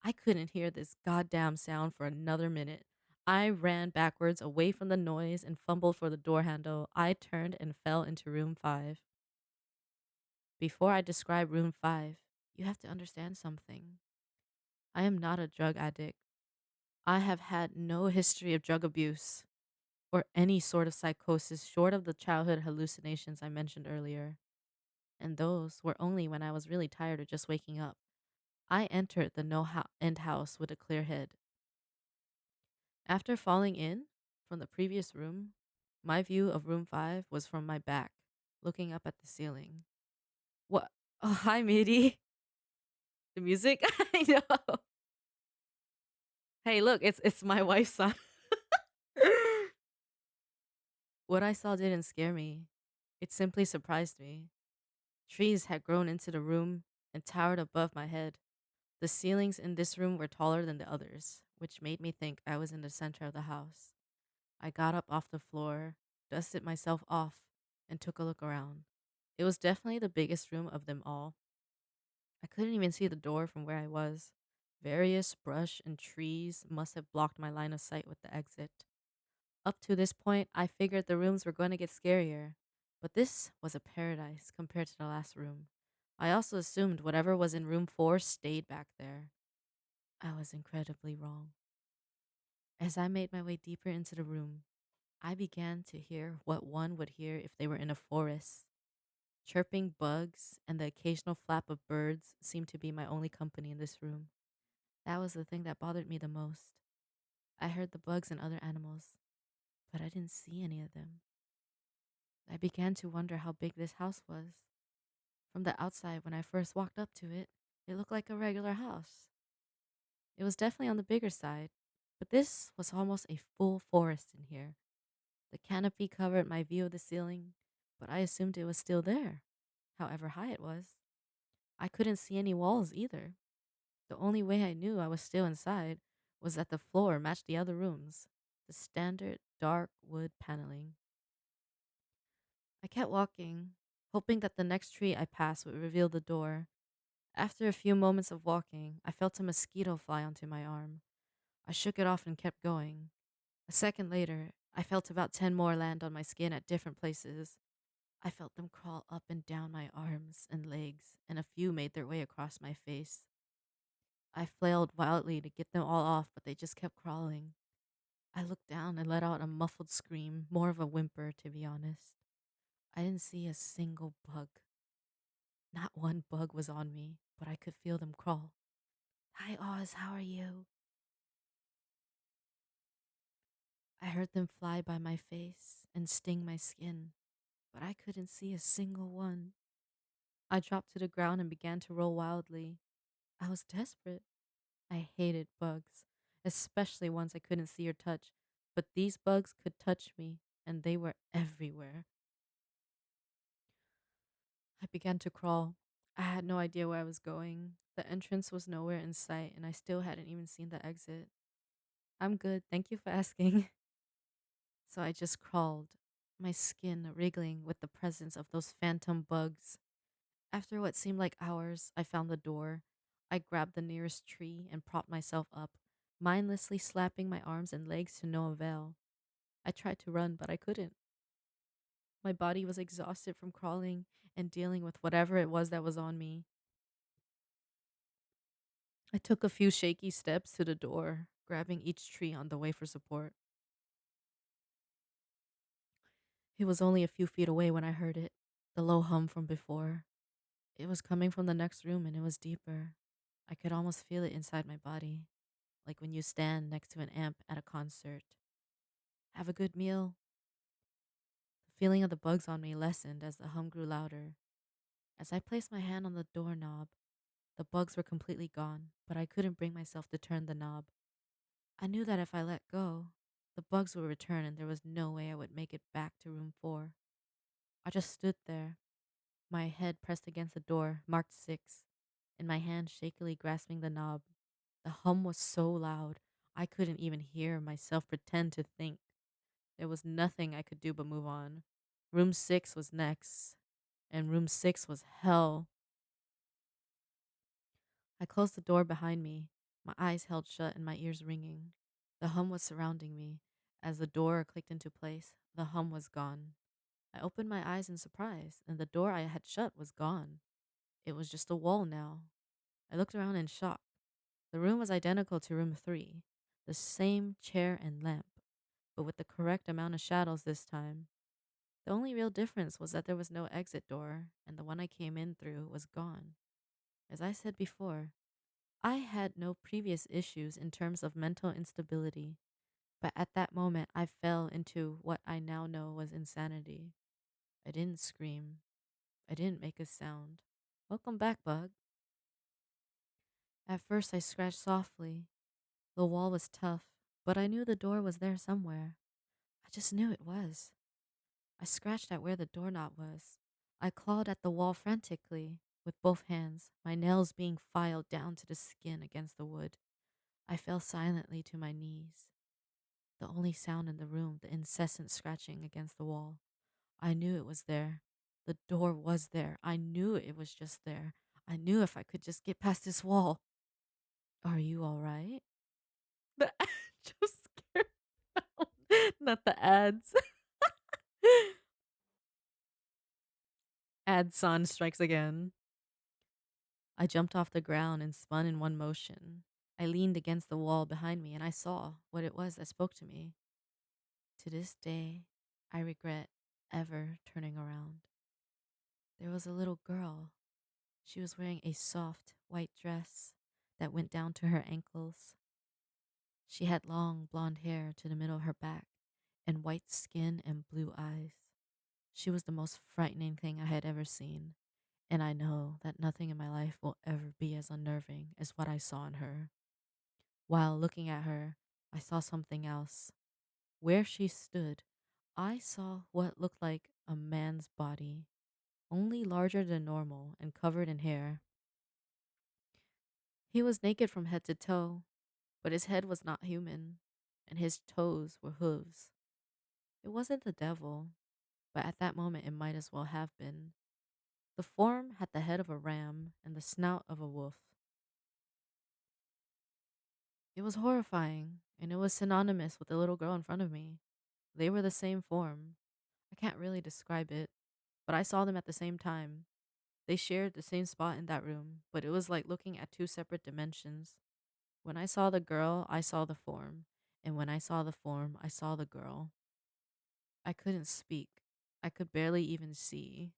Speaker 1: I couldn't hear this goddamn sound for another minute. I ran backwards away from the noise and fumbled for the door handle. I turned and fell into room 5. Before I describe room 5, you have to understand something. I am not a drug addict. I have had no history of drug abuse or any sort of psychosis short of the childhood hallucinations I mentioned earlier. And those were only when I was really tired of just waking up. I entered the end house with a clear head. After falling in from the previous room, my view of room 5 was from my back, looking up at the ceiling. What? Oh, hi, Midi. The music? I know. Hey, look, it's my wife's son. What I saw didn't scare me. It simply surprised me. Trees had grown into the room and towered above my head. The ceilings in this room were taller than the others, which made me think I was in the center of the house. I got up off the floor, dusted myself off, and took a look around. It was definitely the biggest room of them all. I couldn't even see the door from where I was. Various brush and trees must have blocked my line of sight with the exit. Up to this point, I figured the rooms were going to get scarier, but this was a paradise compared to the last room. I also assumed whatever was in room 4 stayed back there. I was incredibly wrong. As I made my way deeper into the room, I began to hear what one would hear if they were in a forest. Chirping bugs and the occasional flap of birds seemed to be my only company in this room. That was the thing that bothered me the most. I heard the bugs and other animals, but I didn't see any of them. I began to wonder how big this house was. From the outside, when I first walked up to it, it looked like a regular house. It was definitely on the bigger side, but this was almost a full forest in here. The canopy covered my view of the ceiling, but I assumed it was still there, however high it was. I couldn't see any walls either. The only way I knew I was still inside was that the floor matched the other rooms, the standard dark wood paneling. I kept walking, hoping that the next tree I passed would reveal the door. After a few moments of walking, I felt a mosquito fly onto my arm. I shook it off and kept going. A second later, I felt about 10 more land on my skin at different places. I felt them crawl up and down my arms and legs, and a few made their way across my face. I flailed wildly to get them all off, but they just kept crawling. I looked down and let out a muffled scream, more of a whimper, to be honest. I didn't see a single bug. Not one bug was on me, but I could feel them crawl. Hi, Oz, how are you? I heard them fly by my face and sting my skin, but I couldn't see a single one. I dropped to the ground and began to roll wildly. I was desperate. I hated bugs, especially ones I couldn't see or touch, but these bugs could touch me, and they were everywhere. I began to crawl. I had no idea where I was going. The entrance was nowhere in sight, and I still hadn't even seen the exit. I'm good, thank you for asking. So I just crawled, my skin wriggling with the presence of those phantom bugs. After what seemed like hours, I found the door. I grabbed the nearest tree and propped myself up, mindlessly slapping my arms and legs to no avail. I tried to run, but I couldn't. My body was exhausted from crawling and dealing with whatever it was that was on me. I took a few shaky steps to the door, grabbing each tree on the way for support. It was only a few feet away when I heard it, the low hum from before. It was coming from the next room and it was deeper. I could almost feel it inside my body, like when you stand next to an amp at a concert. Have a good meal. The feeling of the bugs on me lessened as the hum grew louder. As I placed my hand on the doorknob, the bugs were completely gone, but I couldn't bring myself to turn the knob. I knew that if I let go, the bugs would return and there was no way I would make it back to room 4. I just stood there, my head pressed against the door, marked 6, and my hand shakily grasping the knob. The hum was so loud, I couldn't even hear myself pretend to think. There was nothing I could do but move on. Room 6 was next, and room 6 was hell. I closed the door behind me, my eyes held shut and my ears ringing. The hum was surrounding me. As the door clicked into place, the hum was gone. I opened my eyes in surprise, and the door I had shut was gone. It was just a wall now. I looked around in shock. The room was identical to room 3, the same chair and lamp, but with the correct amount of shadows this time. The only real difference was that there was no exit door, and the one I came in through was gone. As I said before, I had no previous issues in terms of mental instability, but at that moment I fell into what I now know was insanity. I didn't scream. I didn't make a sound. Welcome back, Bug. At first I scratched softly. The wall was tough, but I knew the door was there somewhere. I just knew it was. I scratched at where the doorknob was. I clawed at the wall frantically, with both hands, my nails being filed down to the skin against the wood. I fell silently to my knees. The only sound in the room, the incessant scratching against the wall. I knew it was there. The door was there. I knew it was just there. I knew if I could just get past this wall. Are you all right? The ad just scared me. Not the ads. Ad son strikes again. I jumped off the ground and spun in one motion. I leaned against the wall behind me and I saw what it was that spoke to me. To this day, I regret ever turning around. There was a little girl. She was wearing a soft white dress that went down to her ankles. She had long blonde hair to the middle of her back and white skin and blue eyes. She was the most frightening thing I had ever seen, and I know that nothing in my life will ever be as unnerving as what I saw in her. While looking at her, I saw something else. Where she stood, I saw what looked like a man's body, only larger than normal and covered in hair. He was naked from head to toe, but his head was not human, and his toes were hooves. It wasn't the devil, but at that moment it might as well have been. The form had the head of a ram and the snout of a wolf. It was horrifying, and it was synonymous with the little girl in front of me. They were the same form. I can't really describe it, but I saw them at the same time. They shared the same spot in that room, but it was like looking at two separate dimensions. When I saw the girl, I saw the form, and when I saw the form, I saw the girl. I couldn't speak. I could barely even see.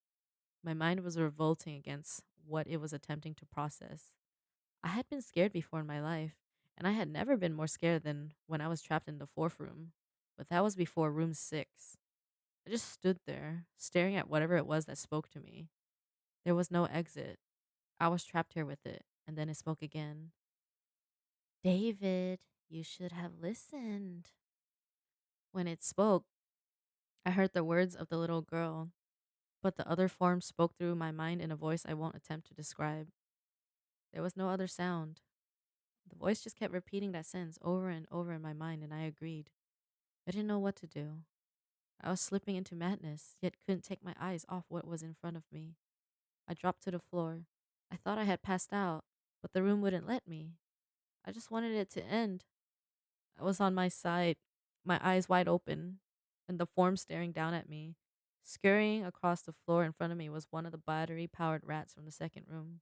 Speaker 1: My mind was revolting against what it was attempting to process. I had been scared before in my life, and I had never been more scared than when I was trapped in the fourth room. But that was before room 6. I just stood there, staring at whatever it was that spoke to me. There was no exit. I was trapped here with it, and then it spoke again. David, you should have listened. When it spoke, I heard the words of the little girl, but the other form spoke through my mind in a voice I won't attempt to describe. There was no other sound. The voice just kept repeating that sentence over and over in my mind, and I agreed. I didn't know what to do. I was slipping into madness, yet couldn't take my eyes off what was in front of me. I dropped to the floor. I thought I had passed out, but the room wouldn't let me. I just wanted it to end. I was on my side, my eyes wide open, and the form staring down at me. Scurrying across the floor in front of me was one of the battery powered rats from the second room.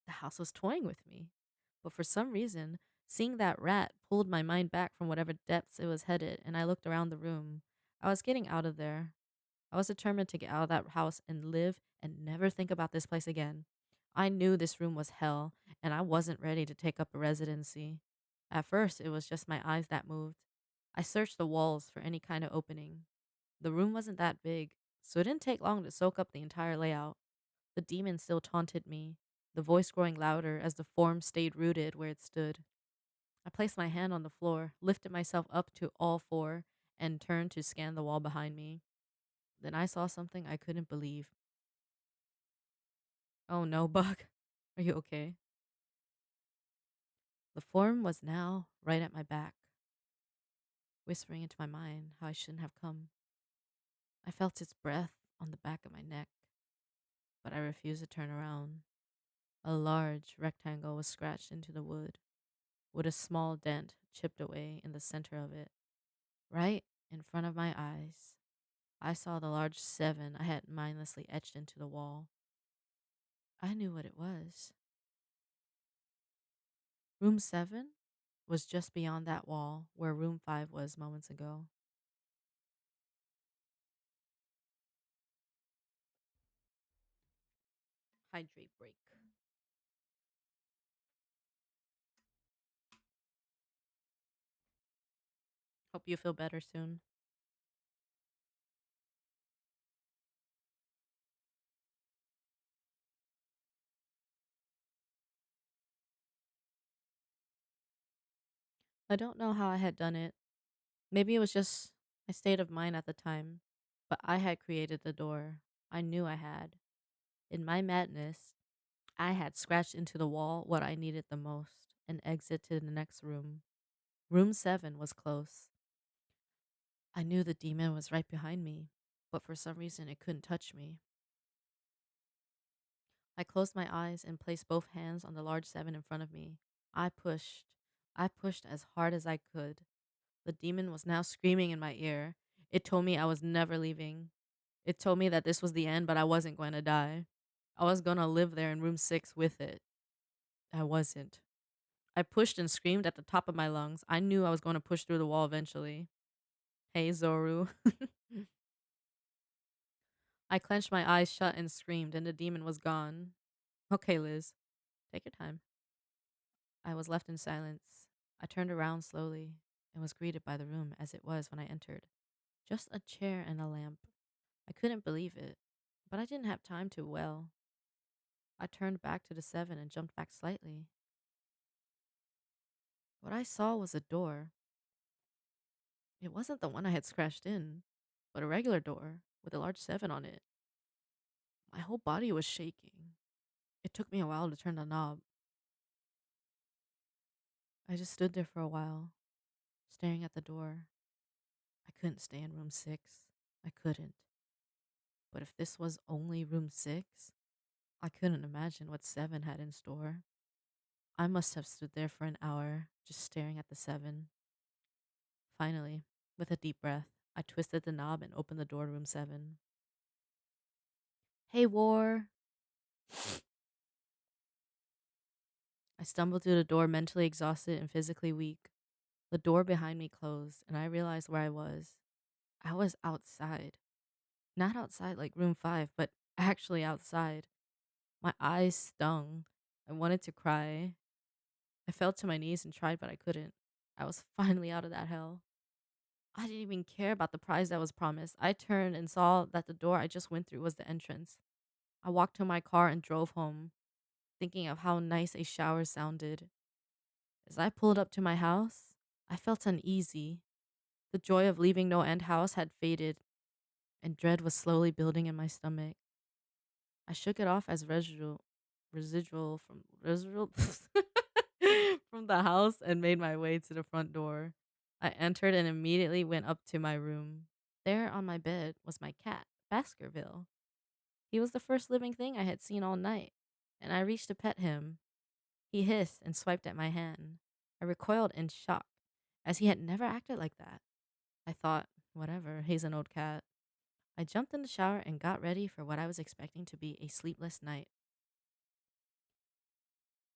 Speaker 1: The house was toying with me. But for some reason, seeing that rat pulled my mind back from whatever depths it was headed, and I looked around the room. I was getting out of there. I was determined to get out of that house and live and never think about this place again. I knew this room was hell, and I wasn't ready to take up a residency. At first, it was just my eyes that moved. I searched the walls for any kind of opening. The room wasn't that big, so it didn't take long to soak up the entire layout. The demon still taunted me, the voice growing louder as the form stayed rooted where it stood. I placed my hand on the floor, lifted myself up to all four, and turned to scan the wall behind me. Then I saw something I couldn't believe. Oh no, Bug. Are you okay? The form was now right at my back, whispering into my mind how I shouldn't have come. I felt its breath on the back of my neck, but I refused to turn around. A large rectangle was scratched into the wood, with a small dent chipped away in the center of it. Right in front of my eyes, I saw the large 7 I had mindlessly etched into the wall. I knew what it was. Room 7 was just beyond that wall where room 5 was moments ago. Hydrate break. Hope you feel better soon. I don't know how I had done it. Maybe it was just my state of mind at the time, but I had created the door. I knew I had. In my madness, I had scratched into the wall what I needed the most, an exit to the next room. Room 7 was close. I knew the demon was right behind me, but for some reason it couldn't touch me. I closed my eyes and placed both hands on the large 7 in front of me. I pushed. I pushed as hard as I could. The demon was now screaming in my ear. It told me I was never leaving. It told me that this was the end, but I wasn't going to die. I was going to live there in room 6 with it. I wasn't. I pushed and screamed at the top of my lungs. I knew I was going to push through the wall eventually. Hey, Zoru. I clenched my eyes shut and screamed, and the demon was gone. Okay, Liz, take your time. I was left in silence. I turned around slowly and was greeted by the room as it was when I entered. Just a chair and a lamp. I couldn't believe it, but I didn't have time to well. I turned back to the 7 and jumped back slightly. What I saw was a door. It wasn't the one I had scratched in, but a regular door with a large 7 on it. My whole body was shaking. It took me a while to turn the knob. I just stood there for a while, staring at the door. I couldn't stay in room 6. I couldn't. But if this was only room 6, I couldn't imagine what 7 had in store. I must have stood there for an hour, just staring at the 7. Finally, with a deep breath, I twisted the knob and opened the door to room 7. Hey, War! I stumbled through the door, mentally exhausted and physically weak. The door behind me closed, and I realized where I was. I was outside. Not outside like room 5, but actually outside. My eyes stung. I wanted to cry. I fell to my knees and tried, but I couldn't. I was finally out of that hell. I didn't even care about the prize that was promised. I turned and saw that the door I just went through was the entrance. I walked to my car and drove home, thinking of how nice a shower sounded. As I pulled up to my house, I felt uneasy. The joy of leaving No End House had faded, and dread was slowly building in my stomach. I shook it off as residual from the house and made my way to the front door. I entered and immediately went up to my room. There on my bed was my cat, Baskerville. He was the first living thing I had seen all night, and I reached to pet him. He hissed and swiped at my hand. I recoiled in shock, as he had never acted like that. I thought, whatever, he's an old cat. I jumped in the shower and got ready for what I was expecting to be a sleepless night.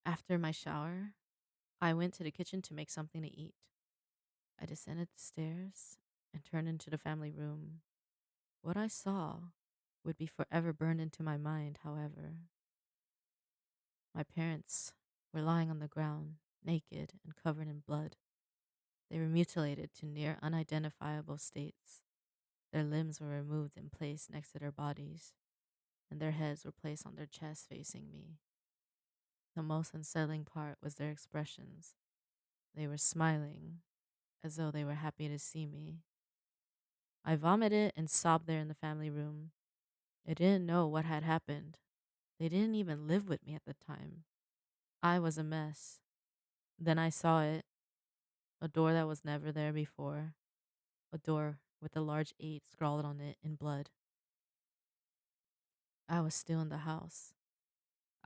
Speaker 1: After my shower, I went to the kitchen to make something to eat. I descended the stairs and turned into the family room. What I saw would be forever burned into my mind, however. My parents were lying on the ground, naked and covered in blood. They were mutilated to near unidentifiable states. Their limbs were removed and placed next to their bodies, and their heads were placed on their chests facing me. The most unsettling part was their expressions. They were smiling, as though they were happy to see me. I vomited and sobbed there in the family room. I didn't know what had happened. They didn't even live with me at the time. I was a mess. Then I saw it, a door that was never there before, a door with a large 8 scrawled on it in blood. I was still in the house.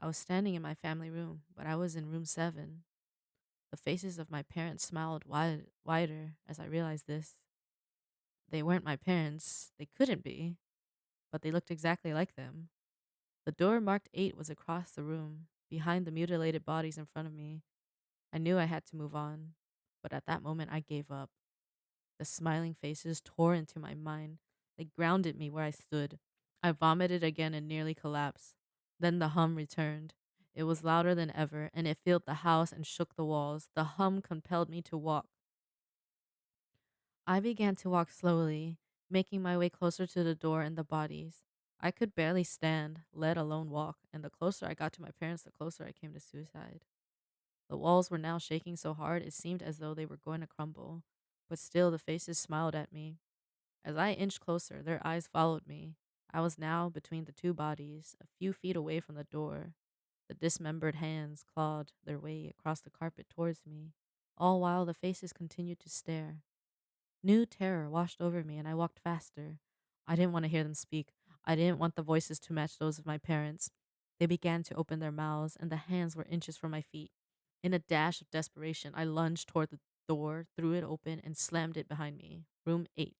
Speaker 1: I was standing in my family room, but I was in room 7. The faces of my parents smiled wider as I realized this. They weren't my parents, they couldn't be, but they looked exactly like them. The door marked 8 was across the room, behind the mutilated bodies in front of me. I knew I had to move on, but at that moment I gave up. The smiling faces tore into my mind. They grounded me where I stood. I vomited again and nearly collapsed. Then the hum returned. It was louder than ever, and it filled the house and shook the walls. The hum compelled me to walk. I began to walk slowly, making my way closer to the door and the bodies. I could barely stand, let alone walk, and the closer I got to my parents, the closer I came to suicide. The walls were now shaking so hard it seemed as though they were going to crumble, but still the faces smiled at me. As I inched closer, their eyes followed me. I was now between the two bodies, a few feet away from the door. The dismembered hands clawed their way across the carpet towards me, all while the faces continued to stare. New terror washed over me, and I walked faster. I didn't want to hear them speak. I didn't want the voices to match those of my parents. They began to open their mouths, and the hands were inches from my feet. In a dash of desperation, I lunged toward the door, threw it open, and slammed it behind me. Room 8.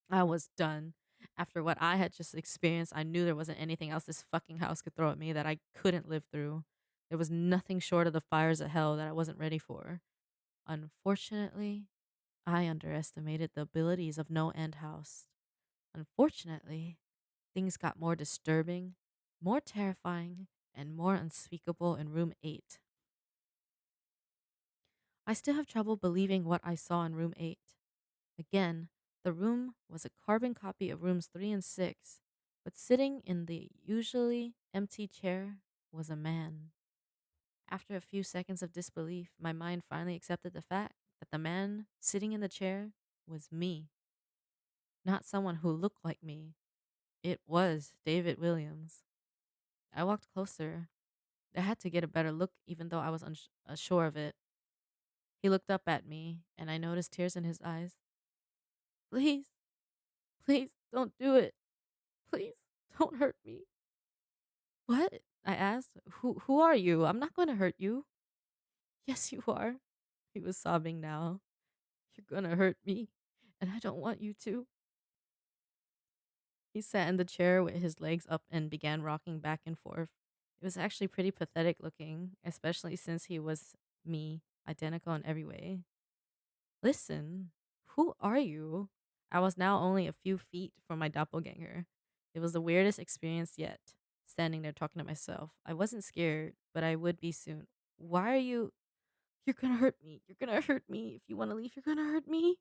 Speaker 1: I was done. After what I had just experienced, I knew there wasn't anything else this fucking house could throw at me that I couldn't live through. There was nothing short of the fires of hell that I wasn't ready for. Unfortunately, I underestimated the abilities of No End House. Unfortunately, things got more disturbing, more terrifying, and more unspeakable in room 8. I still have trouble believing what I saw in room 8. Again, the room was a carbon copy of rooms 3 and 6, but sitting in the usually empty chair was a man. After a few seconds of disbelief, my mind finally accepted the fact that the man sitting in the chair was me. Not someone who looked like me. It was David Williams. I walked closer. I had to get a better look, even though I was unsure of it. He looked up at me, and I noticed tears in his eyes. Please, please don't do it. Please don't hurt me. What? I asked. Who are you? I'm not going to hurt you. Yes, you are. He was sobbing now. You're going to hurt me, and I don't want you to. He sat in the chair with his legs up and began rocking back and forth. It was actually pretty pathetic looking, especially since he was me, identical in every way. Listen, who are you? I was now only a few feet from my doppelganger. It was the weirdest experience yet, standing there talking to myself. I wasn't scared, but I would be soon. Why are you? You're gonna hurt me. You're gonna hurt me. If you want to leave, you're gonna hurt me.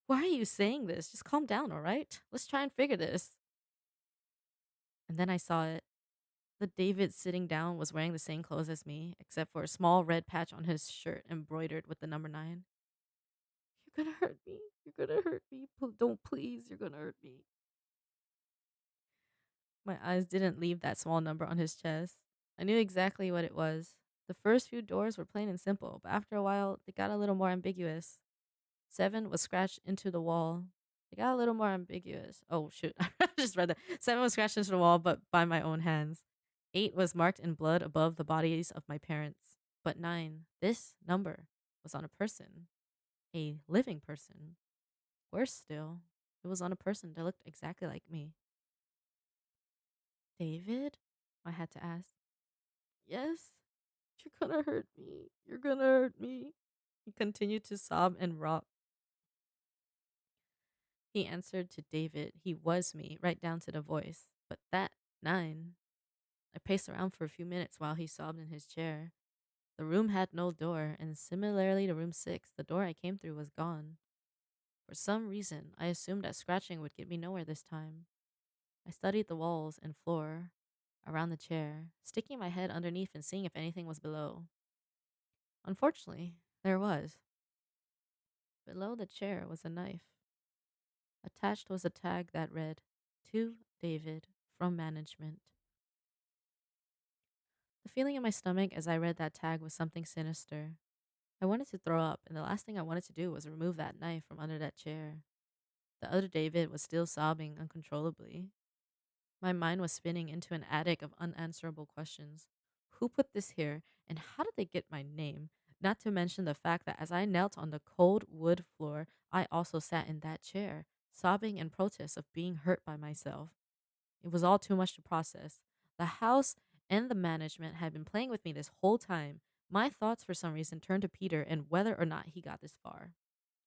Speaker 1: Why are you saying this? Just calm down, all right? Let's try and figure this. And then I saw it. The David sitting down was wearing the same clothes as me, except for a small red patch on his shirt embroidered with the number 9. You're gonna hurt me. You're gonna hurt me. Don't please. You're gonna hurt me. My eyes didn't leave that small number on his chest. I knew exactly what it was. The first few doors were plain and simple, but after a while, they got a little more ambiguous. 7 was scratched into the wall. They got a little more ambiguous. Oh, shoot. I just read that. 7 was scratched into the wall, but by my own hands. 8 was marked in blood above the bodies of my parents. But 9, this number, was on a person. A living person. Worse still, it was on a person that looked exactly like me. David? I had to ask. Yes? You're gonna hurt me. You're gonna hurt me. He continued to sob and rock. He answered to David. He was me, right down to the voice. But that 9. I paced around for a few minutes while he sobbed in his chair. The room had no door, and similarly to room 6, the door I came through was gone. For some reason, I assumed that scratching would get me nowhere this time. I studied the walls and floor around the chair, sticking my head underneath and seeing if anything was below. Unfortunately, there was. Below the chair was a knife. Attached was a tag that read, "To David, from management." The feeling in my stomach as I read that tag was something sinister. I wanted to throw up, and the last thing I wanted to do was remove that knife from under that chair. The other David was still sobbing uncontrollably. My mind was spinning into an attic of unanswerable questions. Who put this here, and how did they get my name? Not to mention the fact that as I knelt on the cold wood floor, I also sat in that chair, sobbing in protest of being hurt by myself. It was all too much to process. The house and the management had been playing with me this whole time. My thoughts, for some reason, turned to Peter and whether or not he got this far.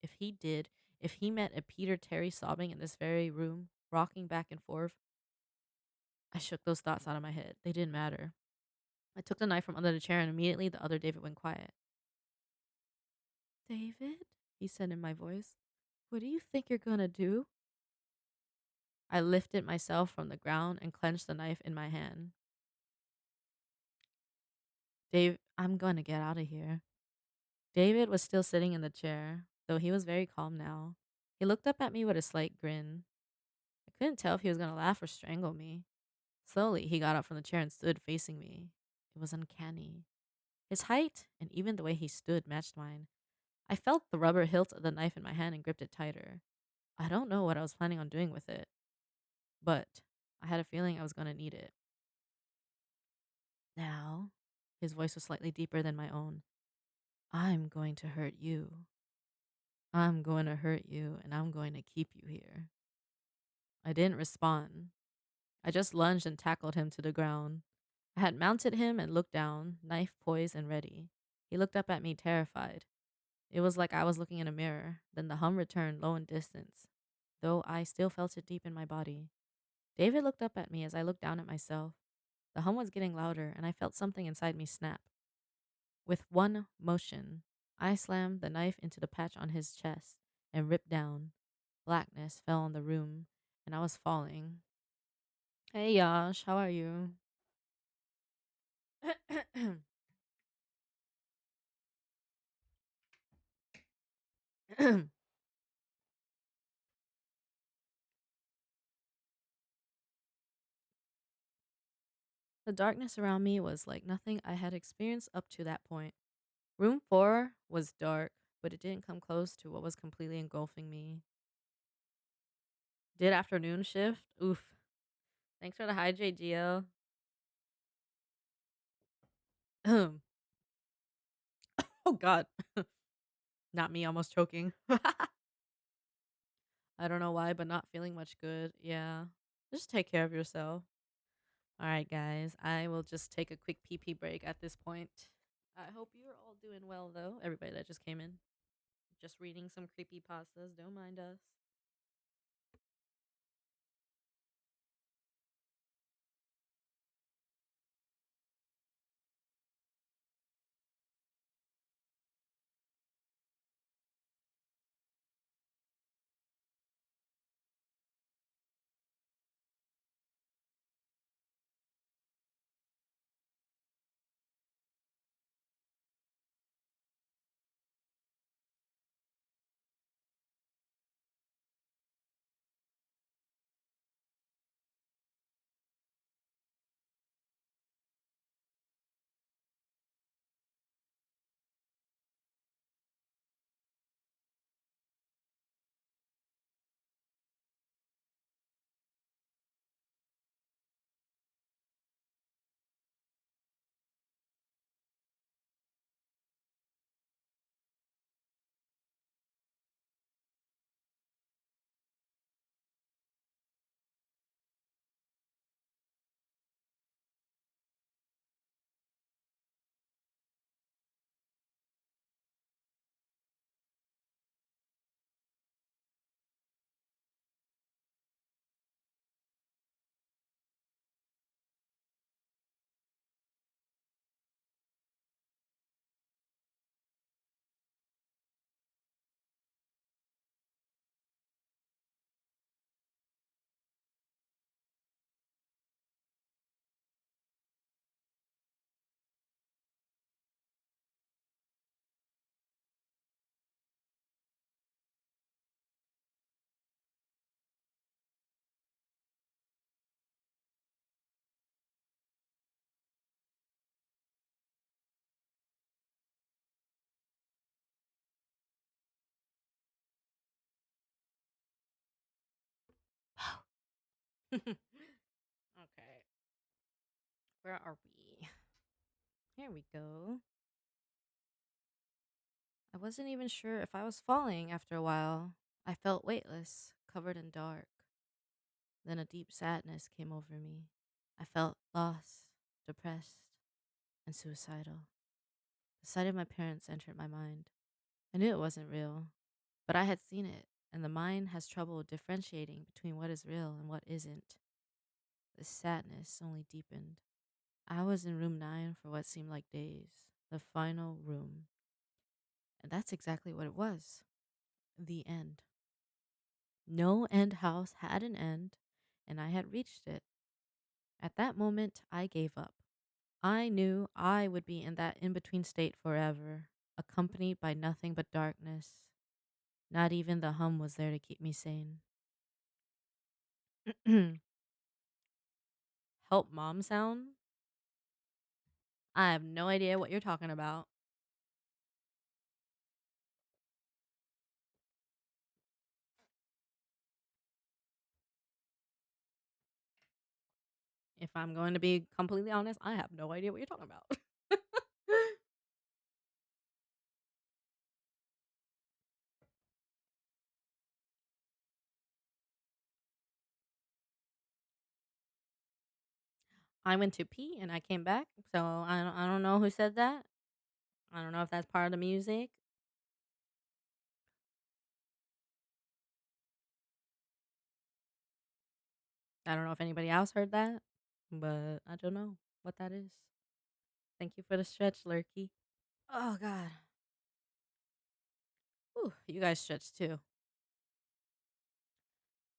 Speaker 1: If he did, if he met a Peter Terry sobbing in this very room, rocking back and forth, I shook those thoughts out of my head. They didn't matter. I took the knife from under the chair and immediately the other David went quiet. "David?" he said in my voice. "What do you think you're gonna do?" I lifted myself from the ground and clenched the knife in my hand. "Dave, I'm gonna get out of here." David was still sitting in the chair, though he was very calm now. He looked up at me with a slight grin. I couldn't tell if he was gonna laugh or strangle me. Slowly, he got up from the chair and stood facing me. It was uncanny. His height and even the way he stood matched mine. I felt the rubber hilt of the knife in my hand and gripped it tighter. I don't know what I was planning on doing with it, but I had a feeling I was going to need it. "Now," his voice was slightly deeper than my own, "I'm going to hurt you. I'm going to hurt you, and I'm going to keep you here." I didn't respond. I just lunged and tackled him to the ground. I had mounted him and looked down, knife poised and ready. He looked up at me, terrified. It was like I was looking in a mirror. Then the hum returned, low in distance, though I still felt it deep in my body. David looked up at me as I looked down at myself. The hum was getting louder, and I felt something inside me snap. With one motion, I slammed the knife into the patch on his chest and ripped down. Blackness fell on the room, and I was falling. "Hey, Yash, how are you?" The darkness around me was like nothing I had experienced up to that point. Room 4 was dark, but it didn't come close to what was completely engulfing me. Did afternoon shift? Oof. Thanks for the hydrate, Gio. Oh, God. Not me, almost choking. I don't know why, but not feeling much good. Yeah. Just take care of yourself. All right, guys. I will just take a quick pee pee break at this point. I hope you're all doing well, though. Everybody that just came in. Just reading some creepy pastas. Don't mind us. Okay, where are we? Here we go. I wasn't even sure if I was falling after a while. I felt weightless, covered in dark. Then a deep sadness came over me. I felt lost, depressed, and suicidal. The sight of my parents entered my mind. I knew it wasn't real, but I had seen it, and the mind has trouble differentiating between what is real and what isn't. The sadness only deepened. I was in room 9 for what seemed like days, the final room. And that's exactly what it was, the end. No end house had an end, and I had reached it. At that moment, I gave up. I knew I would be in that in between state forever, accompanied by nothing but darkness. Not even the hum was there to keep me sane. Help mom sound? I have no idea what you're talking about. If I'm going to be completely honest, I have no idea what you're talking about. I went to pee and I came back, so I don't know who said that. I don't know if that's part of the music. I don't know if anybody else heard that, but I don't know what that is. Thank you for the stretch, Lurky. Oh God. Whew, you guys stretched too.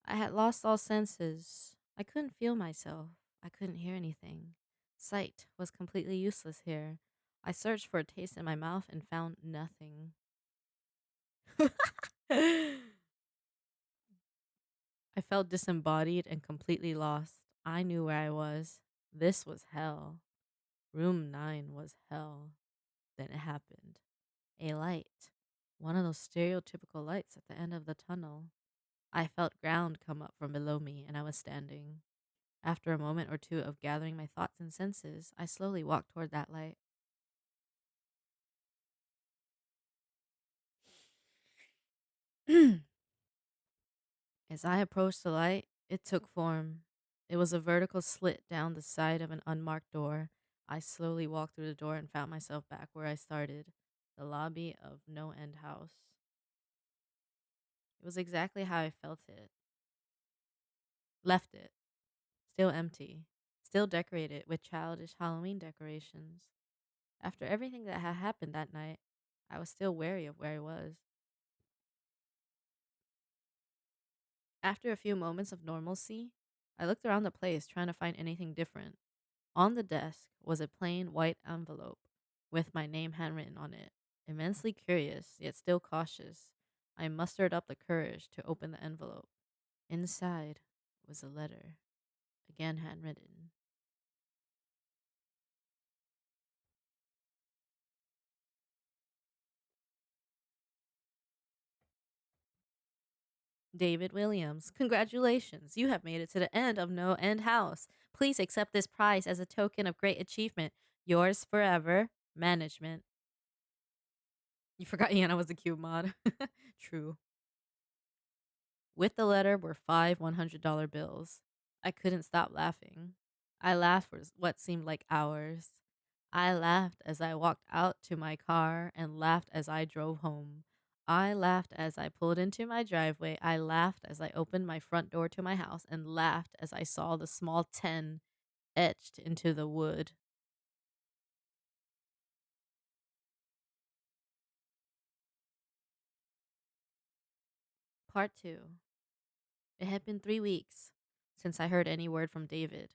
Speaker 1: I had lost all senses. I couldn't feel myself. I couldn't hear anything. Sight was completely useless here. I searched for a taste in my mouth and found nothing. I felt disembodied and completely lost. I knew where I was. This was hell. Room 9 was hell. Then it happened. A light. One of those stereotypical lights at the end of the tunnel. I felt ground come up from below me, and I was standing. After a moment or two of gathering my thoughts and senses, I slowly walked toward that light. As I approached the light, it took form. It was a vertical slit down the side of an unmarked door. I slowly walked through the door and found myself back where I started, the lobby of No End House. It was exactly how I felt it. Left it, still empty, still decorated with childish Halloween decorations. After everything that had happened that night, I was still wary of where I was. After a few moments of normalcy, I looked around the place trying to find anything different. On the desk was a plain white envelope with my name handwritten on it. Immensely curious, yet still cautious, I mustered up the courage to open the envelope. Inside was a letter, again handwritten. David Williams, congratulations. You have made it to the end of No End House. Please accept this prize as a token of great achievement. Yours forever, Management. You forgot Iana was a cube mod. True. With the letter were five $100 bills. I couldn't stop laughing. I laughed for what seemed like hours. I laughed as I walked out to my car and laughed as I drove home. I laughed as I pulled into my driveway. I laughed as I opened my front door to my house and laughed as I saw the small 10 etched into the wood. Part 2. It had been 3 weeks since I heard any word from David.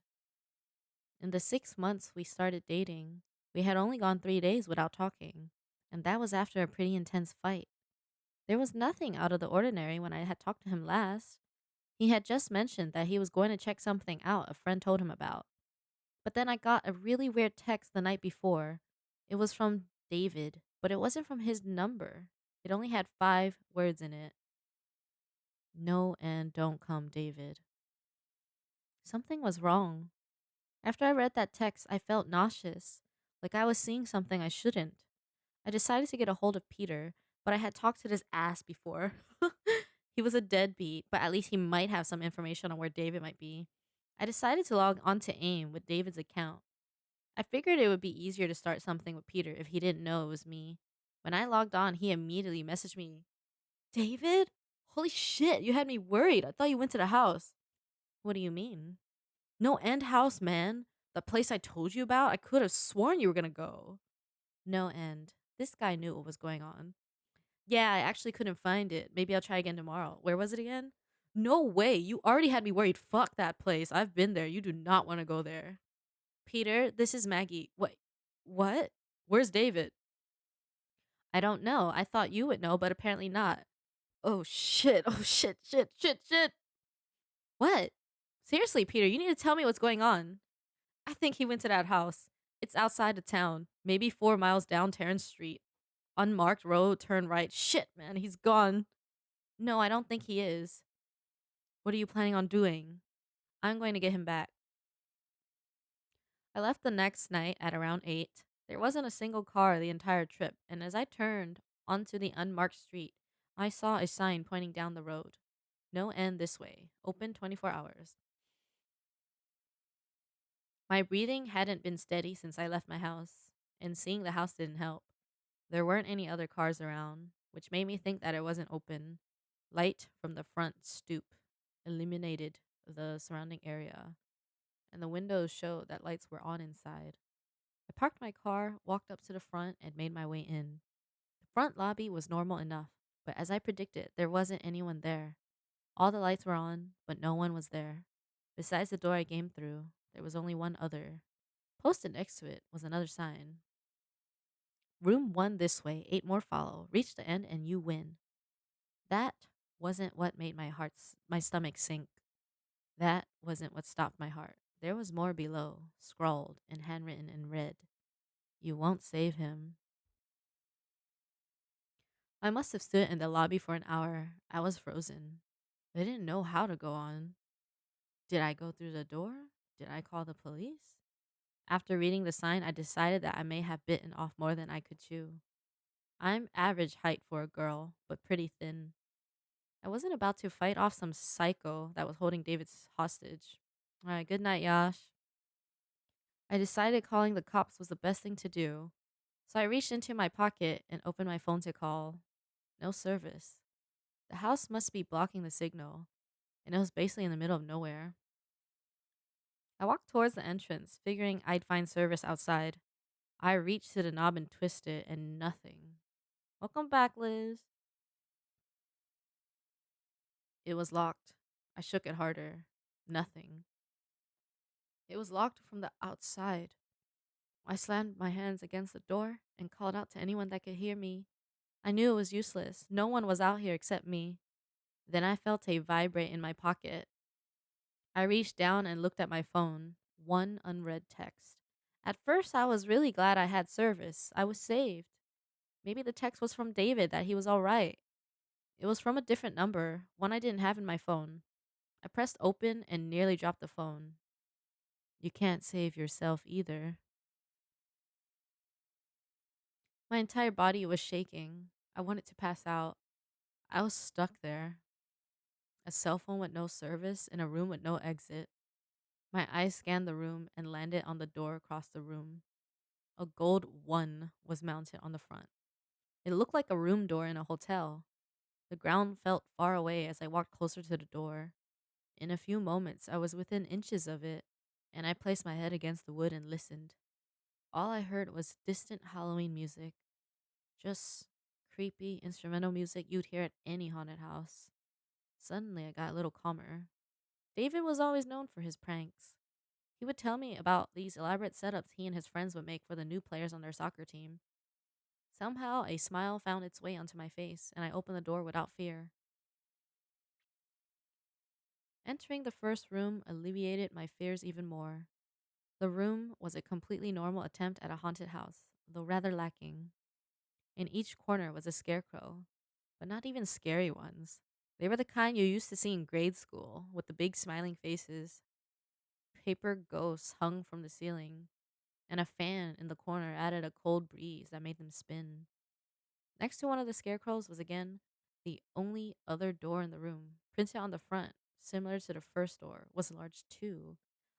Speaker 1: In the 6 months we started dating, we had only gone 3 days without talking, and that was after a pretty intense fight. There was nothing out of the ordinary when I had talked to him last. He had just mentioned that he was going to check something out a friend told him about. But then I got a really weird text the night before. It was from David, but it wasn't from his number. It only had 5 words in it. No and don't come, David. Something was wrong. After I read that text, I felt nauseous, like I was seeing something I shouldn't. I decided to get a hold of Peter, but I had talked to his ass before. He was a deadbeat, but at least he might have some information on where David might be. I decided to log onto AIM with David's account. I figured it would be easier to start something with Peter if he didn't know it was me. When I logged on, he immediately messaged me, David? Holy shit, you had me worried. I thought you went to the house. What do you mean? No end house, man. The place I told you about, I could have sworn you were gonna go. No end. This guy knew what was going on. Yeah, I actually couldn't find it. Maybe I'll try again tomorrow. Where was it again? No way. You already had me worried. Fuck that place. I've been there. You do not want to go there. Peter, this is Maggie. Wait, what? Where's David? I don't know. I thought you would know, but apparently not. Oh shit. Oh shit, shit, shit, shit. What? Seriously, Peter, you need to tell me what's going on. I think he went to that house. It's outside of town, maybe 4 miles down Terrence Street. Unmarked road, turn right. Shit, man, he's gone. No, I don't think he is. What are you planning on doing? I'm going to get him back. I left the next night at around 8. There wasn't a single car the entire trip, and as I turned onto the unmarked street, I saw a sign pointing down the road. No end this way. Open 24 hours. My breathing hadn't been steady since I left my house, and seeing the house didn't help. There weren't any other cars around, which made me think that it wasn't open. Light from the front stoop illuminated the surrounding area, and the windows showed that lights were on inside. I parked my car, walked up to the front, and made my way in. The front lobby was normal enough, but as I predicted, there wasn't anyone there. All the lights were on, but no one was there. Besides the door I came through, there was only one other. Posted next to it was another sign. Room 1 this way, 8 more follow. Reach the end and you win. That wasn't what made my stomach sink. That wasn't what stopped my heart. There was more below, scrawled and handwritten in red. You won't save him. I must have stood in the lobby for an hour. I was frozen. I didn't know how to go on. Did I go through the door? Did I call the police? After reading the sign, I decided that I may have bitten off more than I could chew. I'm average height for a girl, but pretty thin. I wasn't about to fight off some psycho that was holding David's hostage. All right, good night, Yash. I decided calling the cops was the best thing to do, so I reached into my pocket and opened my phone to call. No service. The house must be blocking the signal, and it was basically in the middle of nowhere. I walked towards the entrance, figuring I'd find service outside. I reached to the knob and twisted, and nothing. Welcome back, Liz. It was locked. I shook it harder. Nothing. It was locked from the outside. I slammed my hands against the door and called out to anyone that could hear me. I knew it was useless. No one was out here except me. Then I felt a vibrate in my pocket. I reached down and looked at my phone. One unread text. At first, I was really glad I had service. I was saved. Maybe the text was from David that he was all right. It was from a different number, one I didn't have in my phone. I pressed open and nearly dropped the phone. You can't save yourself either. My entire body was shaking. I wanted to pass out. I was stuck there. A cell phone with no service in a room with no exit. My eyes scanned the room and landed on the door across the room. A gold 1 was mounted on the front. It looked like a room door in a hotel. The ground felt far away as I walked closer to the door. In a few moments, I was within inches of it, and I placed my head against the wood and listened. All I heard was distant Halloween music. Just creepy instrumental music you'd hear at any haunted house. Suddenly, I got a little calmer. David was always known for his pranks. He would tell me about these elaborate setups he and his friends would make for the new players on their soccer team. Somehow, a smile found its way onto my face, and I opened the door without fear. Entering the first room alleviated my fears even more. The room was a completely normal attempt at a haunted house, though rather lacking. In each corner was a scarecrow, but not even scary ones. They were the kind you used to see in grade school, with the big smiling faces. paper ghosts hung from the ceiling, and a fan in the corner added a cold breeze that made them spin. Next to one of the scarecrows was again the only other door in the room. Printed on the front, similar to the first door, was large too.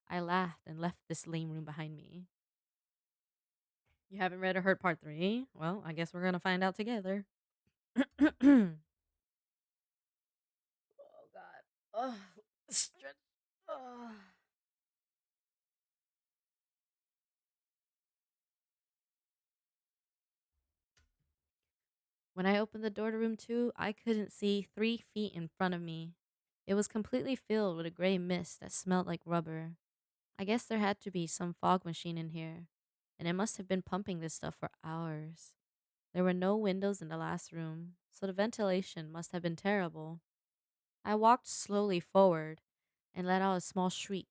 Speaker 1: I laughed and left this lame room behind me. You haven't read or heard part 3? Well, I guess we're gonna find out together. Oh god. Ugh. Stretch. Ugh. When I opened the door to room 2, I couldn't see 3 feet in front of me. It was completely filled with a gray mist that smelled like rubber. I guess there had to be some fog machine in here, and it must have been pumping this stuff for hours. There were no windows in the last room, so the ventilation must have been terrible. I walked slowly forward and let out a small shriek.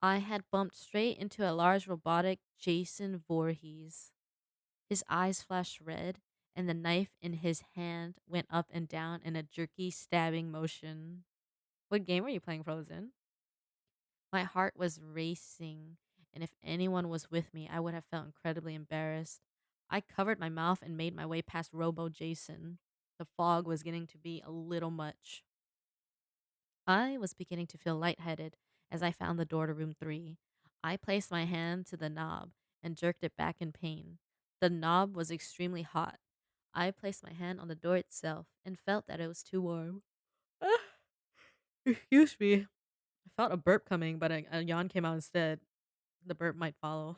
Speaker 1: I had bumped straight into a large robotic Jason Voorhees. His eyes flashed red, and the knife in his hand went up and down in a jerky stabbing motion. What game were you playing, Frozen? My heart was racing, and if anyone was with me, I would have felt incredibly embarrassed. I covered my mouth and made my way past Robo Jason. The fog was getting to be a little much. I was beginning to feel lightheaded as I found the door to room 3. I placed my hand to the knob and jerked it back in pain. The knob was extremely hot. I placed my hand on the door itself and felt that it was too warm. Excuse me. I felt a burp coming, but a yawn came out instead. The burp might follow.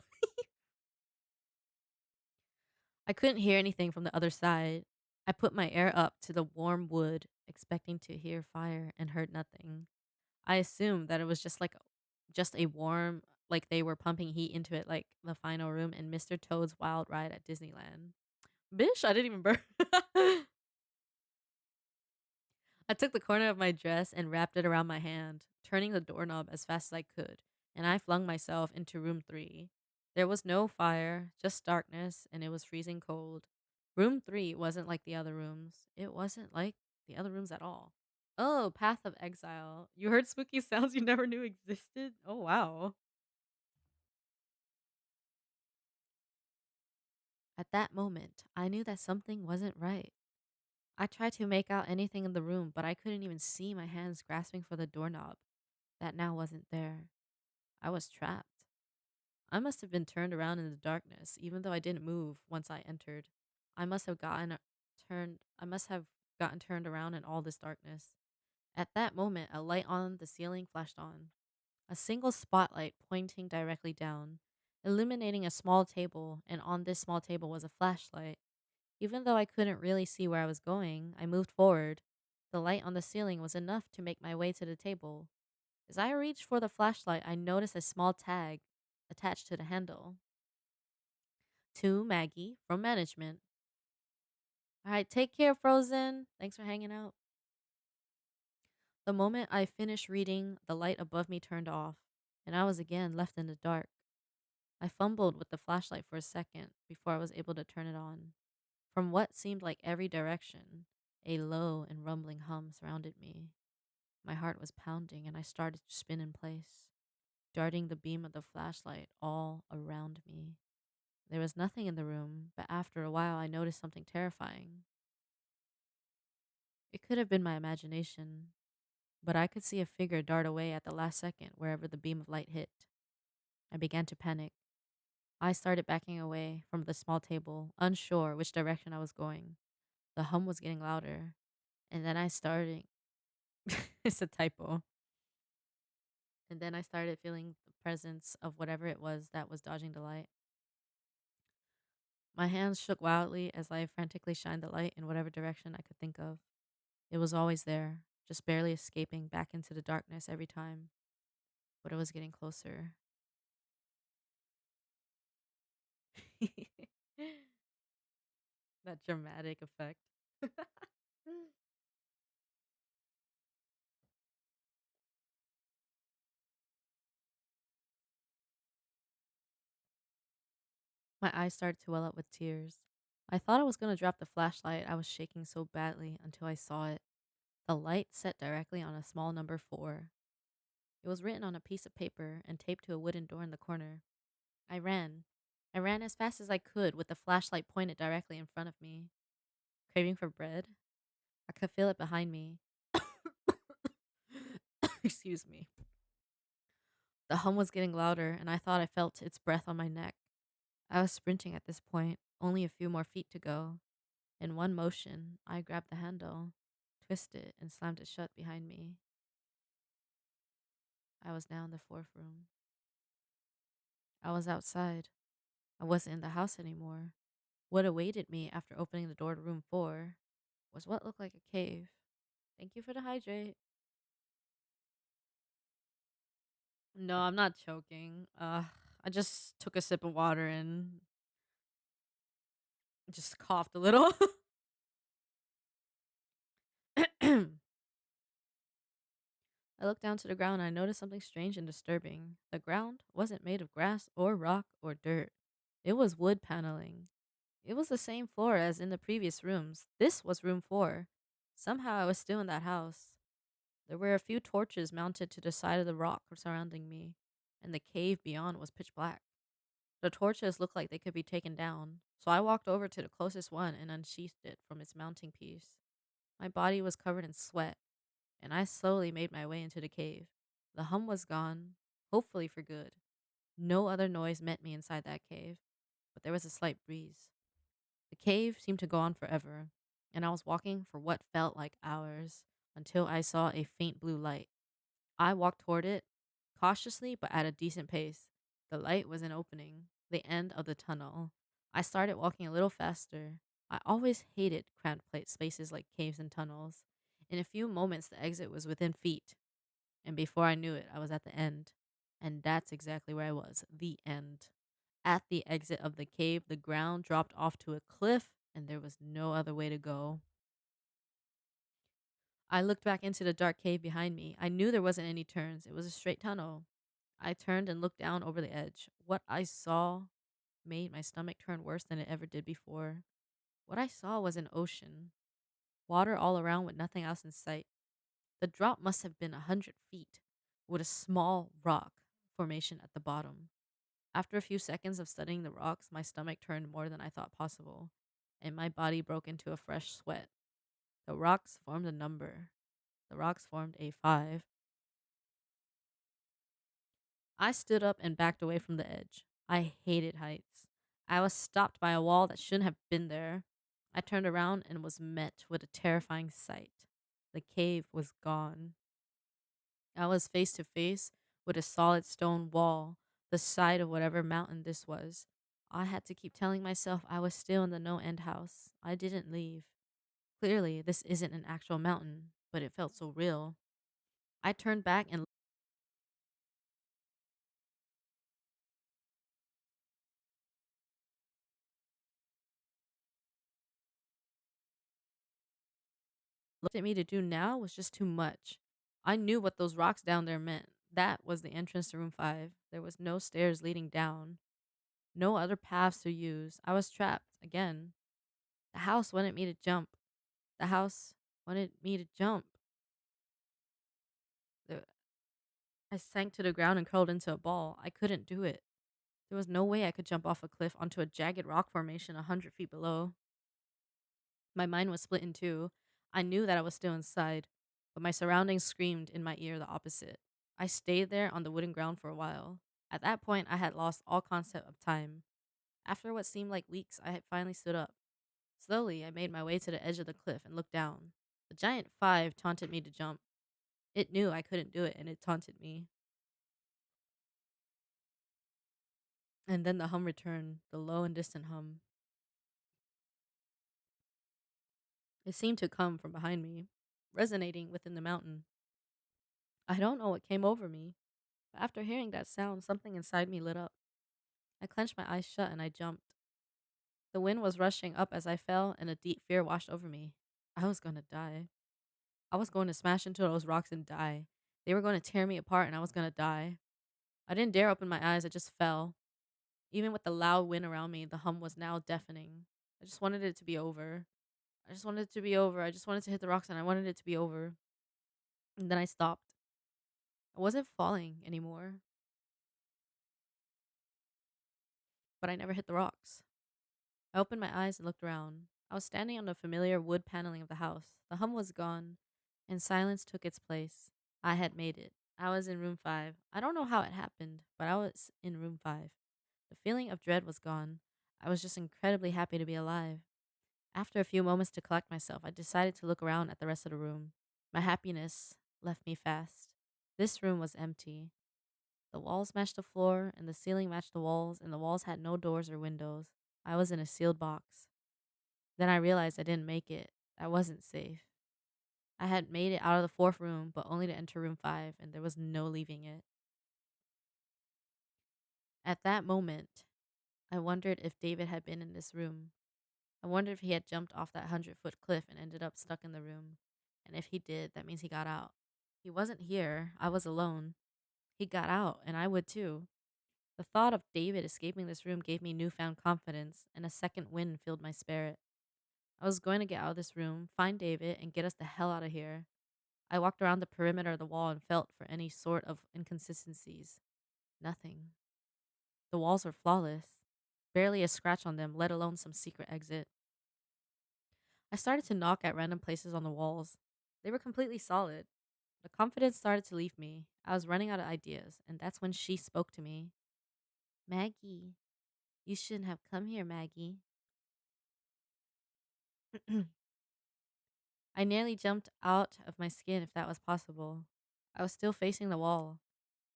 Speaker 1: I couldn't hear anything from the other side. I put my ear up to the warm wood, expecting to hear fire, and heard nothing. I assumed that it was just a warm, like they were pumping heat into it, like the final room in Mr. Toad's Wild Ride at Disneyland. Bish, I didn't even burp. I took the corner of my dress and wrapped it around my hand, turning the doorknob as fast as I could, and I flung myself into room 3. There was no fire, just darkness, and it was freezing cold. Room 3 wasn't like the other rooms. It wasn't like the other rooms at all. Oh, Path of Exile. You heard spooky sounds you never knew existed? Oh, wow. At that moment, I knew that something wasn't right. I tried to make out anything in the room, but I couldn't even see my hands grasping for the doorknob. That now wasn't there. I was trapped. I must have been turned around in the darkness, even though I didn't move once I entered. I must have gotten I must have gotten turned around in all this darkness. At that moment, a light on the ceiling flashed on. A single spotlight pointing directly down, illuminating a small table, and on this small table was a flashlight. Even though I couldn't really see where I was going, I moved forward. The light on the ceiling was enough to make my way to the table. As I reached for the flashlight, I noticed a small tag attached to the handle. To Maggie from management. All right, take care, Frozen. Thanks for hanging out. The moment I finished reading, the light above me turned off, and I was again left in the dark. I fumbled with the flashlight for a second before I was able to turn it on. From what seemed like every direction, a low and rumbling hum surrounded me. My heart was pounding, and I started to spin in place, darting the beam of the flashlight all around me. There was nothing in the room, but after a while I noticed something terrifying. It could have been my imagination, but I could see a figure dart away at the last second wherever the beam of light hit. I began to panic. I started backing away from the small table, unsure which direction I was going. The hum was getting louder, and then I started. It's a typo. And then I started feeling the presence of whatever it was that was dodging the light. My hands shook wildly as I frantically shined the light in whatever direction I could think of. It was always there, just barely escaping back into the darkness every time, but it was getting closer. That dramatic effect. My eyes started to well up with tears. I thought I was going to drop the flashlight. I was shaking so badly until I saw it. The light set directly on a small number 4. It was written on a piece of paper and taped to a wooden door in the corner. I ran. I ran as fast as I could with the flashlight pointed directly in front of me. Craving for bread? I could feel it behind me. Excuse me. The hum was getting louder, and I thought I felt its breath on my neck. I was sprinting at this point, only a few more feet to go. In one motion, I grabbed the handle, twisted it, and slammed it shut behind me. I was now in the fourth room. I was outside. I wasn't in the house anymore. What awaited me after opening the door to room 4 was what looked like a cave. Thank you for the hydrate. No, I'm not choking. I just took a sip of water and just coughed a little. I looked down to the ground and I noticed something strange and disturbing. The ground wasn't made of grass or rock or dirt. It was wood paneling. It was the same floor as in the previous rooms. This was room 4. Somehow I was still in that house. There were a few torches mounted to the side of the rock surrounding me, and the cave beyond was pitch black. The torches looked like they could be taken down, so I walked over to the closest one and unsheathed it from its mounting piece. My body was covered in sweat, and I slowly made my way into the cave. The hum was gone, hopefully for good. No other noise met me inside that cave, but there was a slight breeze. The cave seemed to go on forever, and I was walking for what felt like hours until I saw a faint blue light. I walked toward it, cautiously but at a decent pace. The light was an opening, the end of the tunnel. I started walking a little faster. I always hated cramped spaces like caves and tunnels. In a few moments, the exit was within feet, and before I knew it, I was at the end. And that's exactly where I was, the end. At the exit of the cave, the ground dropped off to a cliff, and there was no other way to go. I looked back into the dark cave behind me. I knew there wasn't any turns, it was a straight tunnel. I turned and looked down over the edge. What I saw made my stomach turn worse than it ever did before. What I saw was an ocean, water all around with nothing else in sight. The drop must have been 100 feet, with a small rock formation at the bottom. After a few seconds of studying the rocks, my stomach turned more than I thought possible, and my body broke into a fresh sweat. The rocks formed a number. The rocks formed a 5. I stood up and backed away from the edge. I hated heights. I was stopped by a wall that shouldn't have been there. I turned around and was met with a terrifying sight. The cave was gone. I was face to face with a solid stone wall, the side of whatever mountain this was. I had to keep telling myself I was still in the no end house. I didn't leave. Clearly, this isn't an actual mountain, but it felt so real. I turned back and looked at me to do now was just too much. I knew what those rocks down there meant. That was the entrance to room 5. There was no stairs leading down, no other paths to use. I was trapped again. The house wanted me to jump. The house wanted me to jump. The- I sank to the ground and curled into a ball. I couldn't do it. There was no way I could jump off a cliff onto a jagged rock formation 100 feet below. My mind was split in two. I knew that I was still inside, but my surroundings screamed in my ear the opposite. I stayed there on the wooden ground for a while. At that point, I had lost all concept of time. After what seemed like weeks, I had finally stood up. Slowly, I made my way to the edge of the cliff and looked down. The giant 5 taunted me to jump. It knew I couldn't do it, and it taunted me. And then the hum returned, the low and distant hum. It seemed to come from behind me, resonating within the mountain. I don't know what came over me, but after hearing that sound, something inside me lit up. I clenched my eyes shut and I jumped. The wind was rushing up as I fell, and a deep fear washed over me. I was going to die. I was going to smash into those rocks and die. They were going to tear me apart, and I was going to die. I didn't dare open my eyes, I just fell. Even with the loud wind around me, the hum was now deafening. I just wanted it to be over. I just wanted it to be over. I just wanted to hit the rocks and I wanted it to be over. And then I stopped. I wasn't falling anymore, but I never hit the rocks. I opened my eyes and looked around. I was standing on the familiar wood paneling of the house. The hum was gone, and silence took its place. I had made it. I was in room 5. I don't know how it happened, but I was in room 5. The feeling of dread was gone. I was just incredibly happy to be alive. After a few moments to collect myself, I decided to look around at the rest of the room. My happiness left me fast. This room was empty. The walls matched the floor, and the ceiling matched the walls, and the walls had no doors or windows. I was in a sealed box. Then I realized I didn't make it. I wasn't safe. I had made it out of the fourth room, but only to enter room 5, and there was no leaving it. At that moment, I wondered if David had been in this room. I wondered if he had jumped off that 100-foot cliff and ended up stuck in the room. And if he did, that means he got out. He wasn't here. I was alone. He got out, and I would too. The thought of David escaping this room gave me newfound confidence, and a second wind filled my spirit. I was going to get out of this room, find David, and get us the hell out of here. I walked around the perimeter of the wall and felt for any sort of inconsistencies. Nothing. The walls were flawless. Barely a scratch on them, let alone some secret exit. I started to knock at random places on the walls. They were completely solid. The confidence started to leave me. I was running out of ideas, and that's when she spoke to me. Maggie, you shouldn't have come here, Maggie. I nearly jumped out of my skin if that was possible. I was still facing the wall,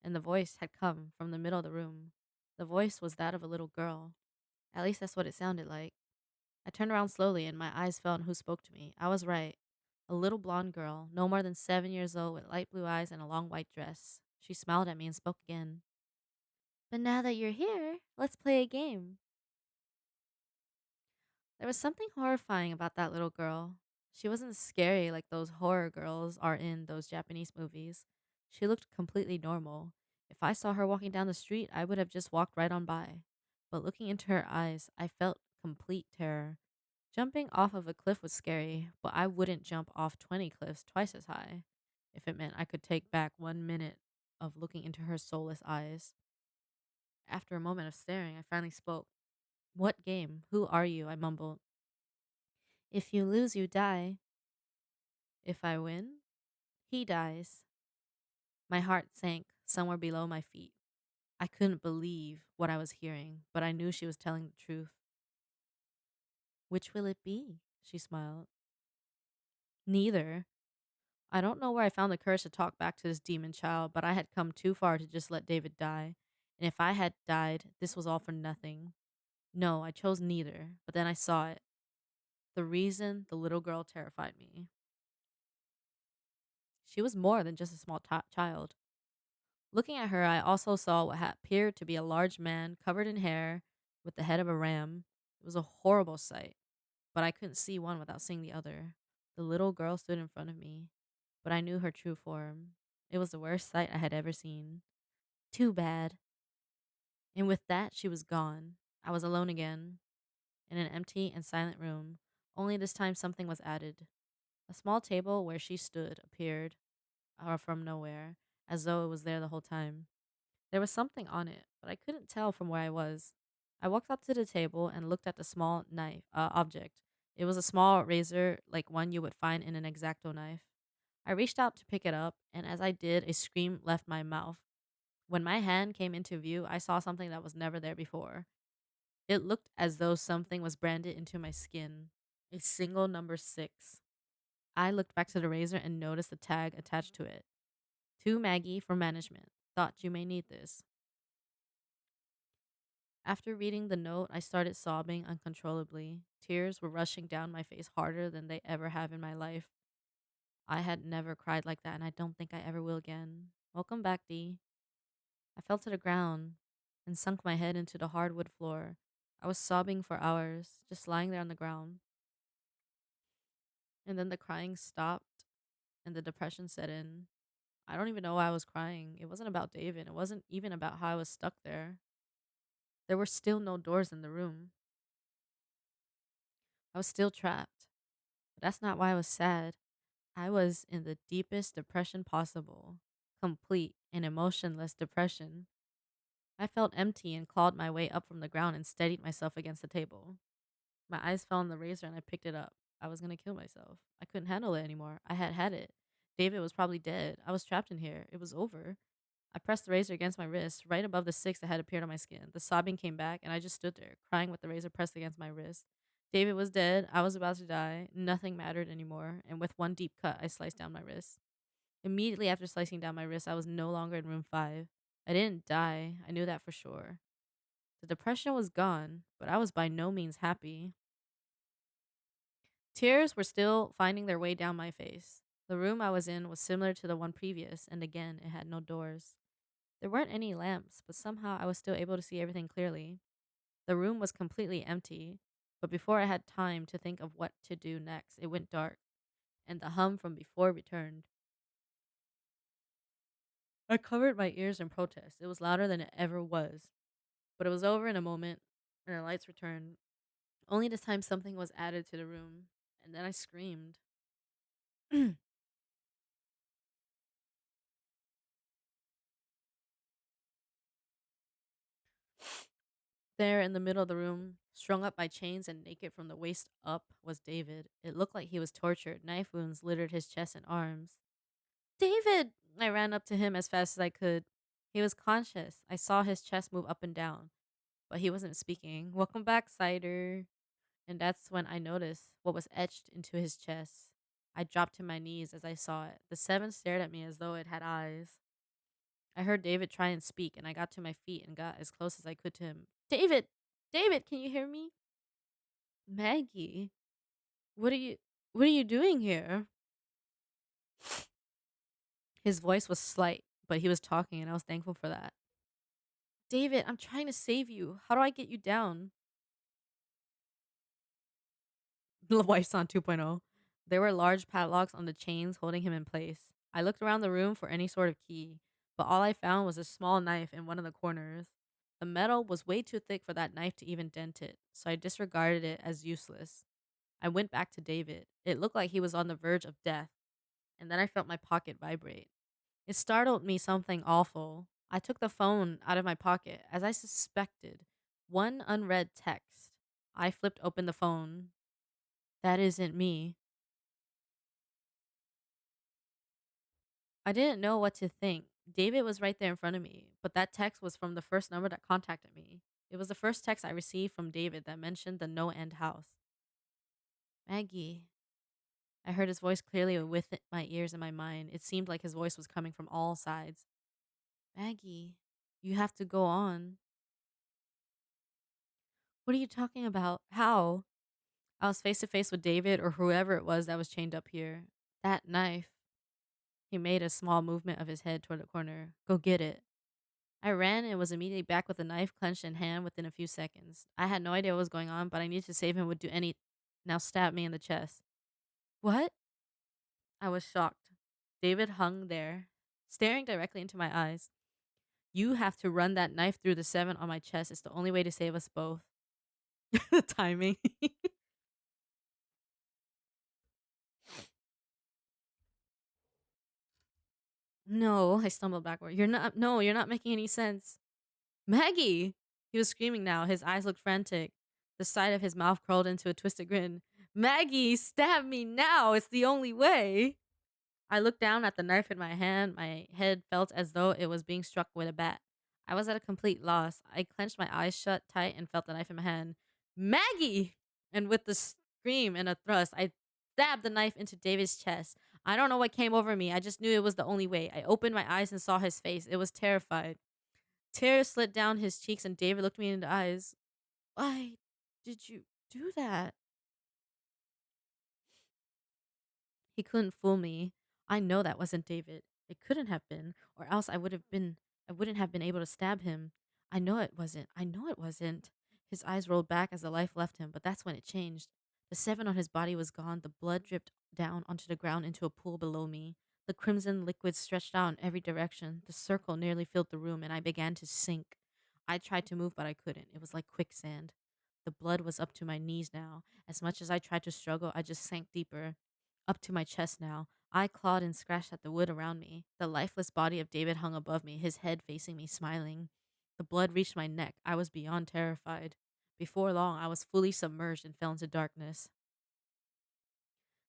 Speaker 1: and the voice had come from the middle of the room. The voice was that of a little girl. At least that's what it sounded like. I turned around slowly, and my eyes fell on who spoke to me. I was right. A little blonde girl, no more than 7 years old, with light blue eyes and a long white dress. She smiled at me and spoke again. But now that you're here, let's play a game. There was something horrifying about that little girl. She wasn't scary like those horror girls are in those Japanese movies. She looked completely normal. If I saw her walking down the street, I would have just walked right on by. But looking into her eyes, I felt complete terror. Jumping off of a cliff was scary, but I wouldn't jump off 20 cliffs twice as high if it meant I could take back 1 minute of looking into her soulless eyes. After a moment of staring, I finally spoke. What game? Who are you? I mumbled. If you lose, you die. If I win, he dies. My heart sank somewhere below my feet. I couldn't believe what I was hearing, but I knew she was telling the truth. Which will it be? She smiled. Neither. I don't know where I found the courage to talk back to this demon child, but I had come too far to just let David die. And if I had died, this was all for nothing. No, I chose neither, but then I saw it. The reason the little girl terrified me. She was more than just a small child. Looking at her, I also saw what had appeared to be a large man covered in hair with the head of a ram. It was a horrible sight, but I couldn't see one without seeing the other. The little girl stood in front of me, but I knew her true form. It was the worst sight I had ever seen. Too bad. And with that, she was gone. I was alone again, in an empty and silent room. Only this time something was added. A small table where she stood appeared from nowhere, as though it was there the whole time. There was something on it, but I couldn't tell from where I was. I walked up to the table and looked at the small knife object. It was a small razor, like one you would find in an X-Acto knife. I reached out to pick it up, and as I did, a scream left my mouth. When my hand came into view, I saw something that was never there before. It looked as though something was branded into my skin. A single number 6. I looked back to the razor and noticed the tag attached to it. To Maggie for management. Thought you may need this. After reading the note, I started sobbing uncontrollably. Tears were rushing down my face harder than they ever have in my life. I had never cried like that, and I don't think I ever will again. Welcome back, Dee. I fell to the ground and sunk my head into the hardwood floor. I was sobbing for hours, just lying there on the ground. And then the crying stopped and the depression set in. I don't even know why I was crying. It wasn't about David. It wasn't even about how I was stuck there. There were still no doors in the room. I was still trapped. But that's not why I was sad. I was in the deepest depression possible. complete and emotionless depression. I felt empty and clawed my way up from the ground and steadied myself against the table. My eyes fell on the razor and I picked it up. I was going to kill myself. I couldn't handle it anymore. I had had it. David was probably dead. I was trapped in here. It was over. I pressed the razor against my wrist, right above the six that had appeared on my skin. The sobbing came back, and I just stood there, crying with the razor pressed against my wrist. David was dead. I was about to die. Nothing mattered anymore, and with one deep cut, I sliced down my wrist. Immediately after slicing down my wrist, I was no longer in room 5. I didn't die. I knew that for sure. The depression was gone, but I was by no means happy. Tears were still finding their way down my face. The room I was in was similar to the one previous, and again, it had no doors. There weren't any lamps, but somehow I was still able to see everything clearly. The room was completely empty, but before I had time to think of what to do next, it went dark, and the hum from before returned. I covered my ears in protest. It was louder than it ever was, but it was over in a moment, and the lights returned. Only this time something was added to the room, and then I screamed. There in the middle of the room, strung up by chains and naked from the waist up, was David. It looked like he was tortured. Knife wounds littered his chest and arms. David! I ran up to him as fast as I could. He was conscious. I saw his chest move up and down, but he wasn't speaking. Welcome back, Cider. And that's when I noticed what was etched into his chest. I dropped to my knees as I saw it. The seven stared at me as though it had eyes. I heard David try and speak, and I got to my feet and got as close as I could to him. David! David, can you hear me? Maggie, what are you what are you doing here? His voice was slight, but he was talking and I was thankful for that. David, I'm trying to save you. How do I get you down? The wife's on 2.0. There were large padlocks on the chains holding him in place. I looked around the room for any sort of key, but all I found was a small knife in one of the corners. The metal was way too thick for that knife to even dent it, so I disregarded it as useless. I went back to David. It looked like he was on the verge of death, and then I felt my pocket vibrate. It startled me something awful. I took the phone out of my pocket, as I suspected. One unread text. I flipped open the phone. That isn't me. I didn't know what to think. David was right there in front of me, but that text was from the first number that contacted me. It was the first text I received from David that mentioned the no end house. Maggie. I heard his voice clearly with my ears and my mind. It seemed like his voice was coming from all sides. Maggie, you have to go on. What are you talking about? How? I was face to face with David or whoever it was that was chained up here. That knife. He made a small movement of his head toward the corner. Go get it. I ran and was immediately back with the knife clenched in hand within a few seconds. I had no idea what was going on, but I needed to save him would do any now stab me in the chest. What? I was shocked. David hung there, staring directly into my eyes. You have to run that knife through the 7 on my chest. It's the only way to save us both. The timing. No, I stumbled backward. You're not making any sense. Maggie! He was screaming now. His eyes looked frantic. The side of his mouth curled into a twisted grin. Maggie, stab me now! It's the only way! I looked down at the knife in my hand. My head felt as though it was being struck with a bat. I was at a complete loss. I clenched my eyes shut tight and felt the knife in my hand. Maggie! And with the scream and a thrust, I stabbed the knife into David's chest. I don't know what came over me. I just knew it was the only way. I opened my eyes and saw his face. It was terrified. Tears slid down his cheeks, and David looked me in the eyes. Why did you do that? He couldn't fool me. I know that wasn't David. It couldn't have been, or else I wouldn't have been able to stab him. I know it wasn't. I know it wasn't. His eyes rolled back as the life left him, but that's when it changed. The 7 on his body was gone. The blood dripped down onto the ground into a pool below me. The crimson liquid stretched out in every direction. The circle nearly filled the room, and I began to sink. I tried to move, but I couldn't. It was like quicksand. The blood was up to my knees now. As much as I tried to struggle, I just sank deeper. Up to my chest now. I clawed and scratched at the wood around me. The lifeless body of David hung above me, his head facing me, smiling. The blood reached my neck. I was beyond terrified. Before long, I was fully submerged and fell into darkness.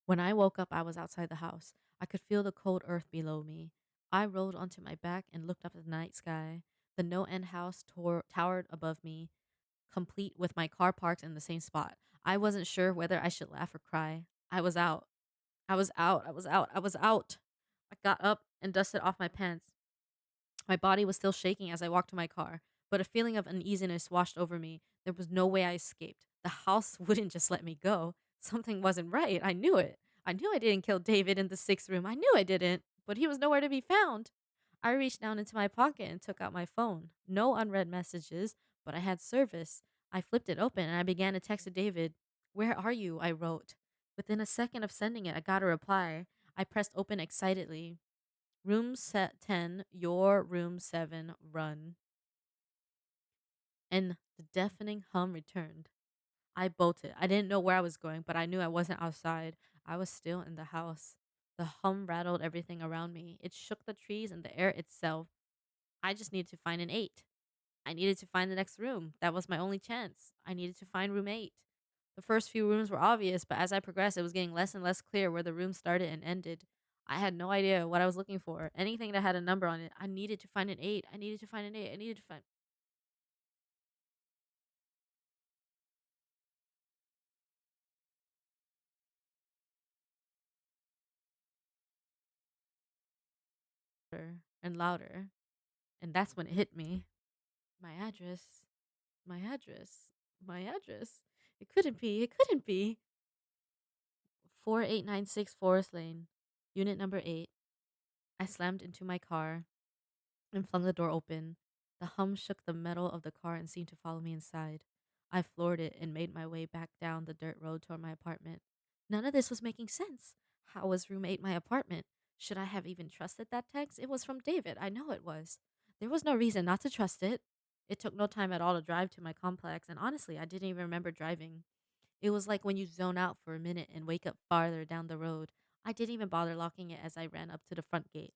Speaker 1: When I woke up, I was outside the house. I could feel the cold earth below me. I rolled onto my back and looked up at the night sky. The no end house towered above me, complete with my car parked in the same spot. I wasn't sure whether I should laugh or cry. I was out. I was out. I was out. I was out. I got up and dusted off my pants. My body was still shaking as I walked to my car, but a feeling of uneasiness washed over me. There was no way I escaped. The house wouldn't just let me go. Something wasn't right. I knew it. I knew I didn't kill David in the sixth room. I knew I didn't, but he was nowhere to be found. I reached down into my pocket and took out my phone. No unread messages, but I had service. I flipped it open and I began to text to David. "Where are you?" I wrote. Within a second of sending it, I got a reply. I pressed open excitedly. "Room set 10, your room 7, run." And the deafening hum returned. I bolted. I didn't know where I was going, but I knew I wasn't outside. I was still in the house. The hum rattled everything around me. It shook the trees and the air itself. I just needed to find an 8. I needed to find the next room. That was my only chance. I needed to find room 8. The first few rooms were obvious, but as I progressed, it was getting less and less clear where the room started and ended. I had no idea what I was looking for. Anything that had a number on it. I needed to find an 8. I needed to find an 8. I needed to find louder and louder. And that's when it hit me. My address. My address. My address. It couldn't be. It couldn't be. 4896 Forest Lane, unit number 8. I slammed into my car and flung the door open. The hum shook the metal of the car and seemed to follow me inside. I floored it and made my way back down the dirt road toward my apartment. None of this was making sense. How was room 8 my apartment? Should I have even trusted that text? It was from David. I know it was. There was no reason not to trust it. It took no time at all to drive to my complex, and honestly, I didn't even remember driving. It was like when you zone out for a minute and wake up farther down the road. I didn't even bother locking it as I ran up to the front gate.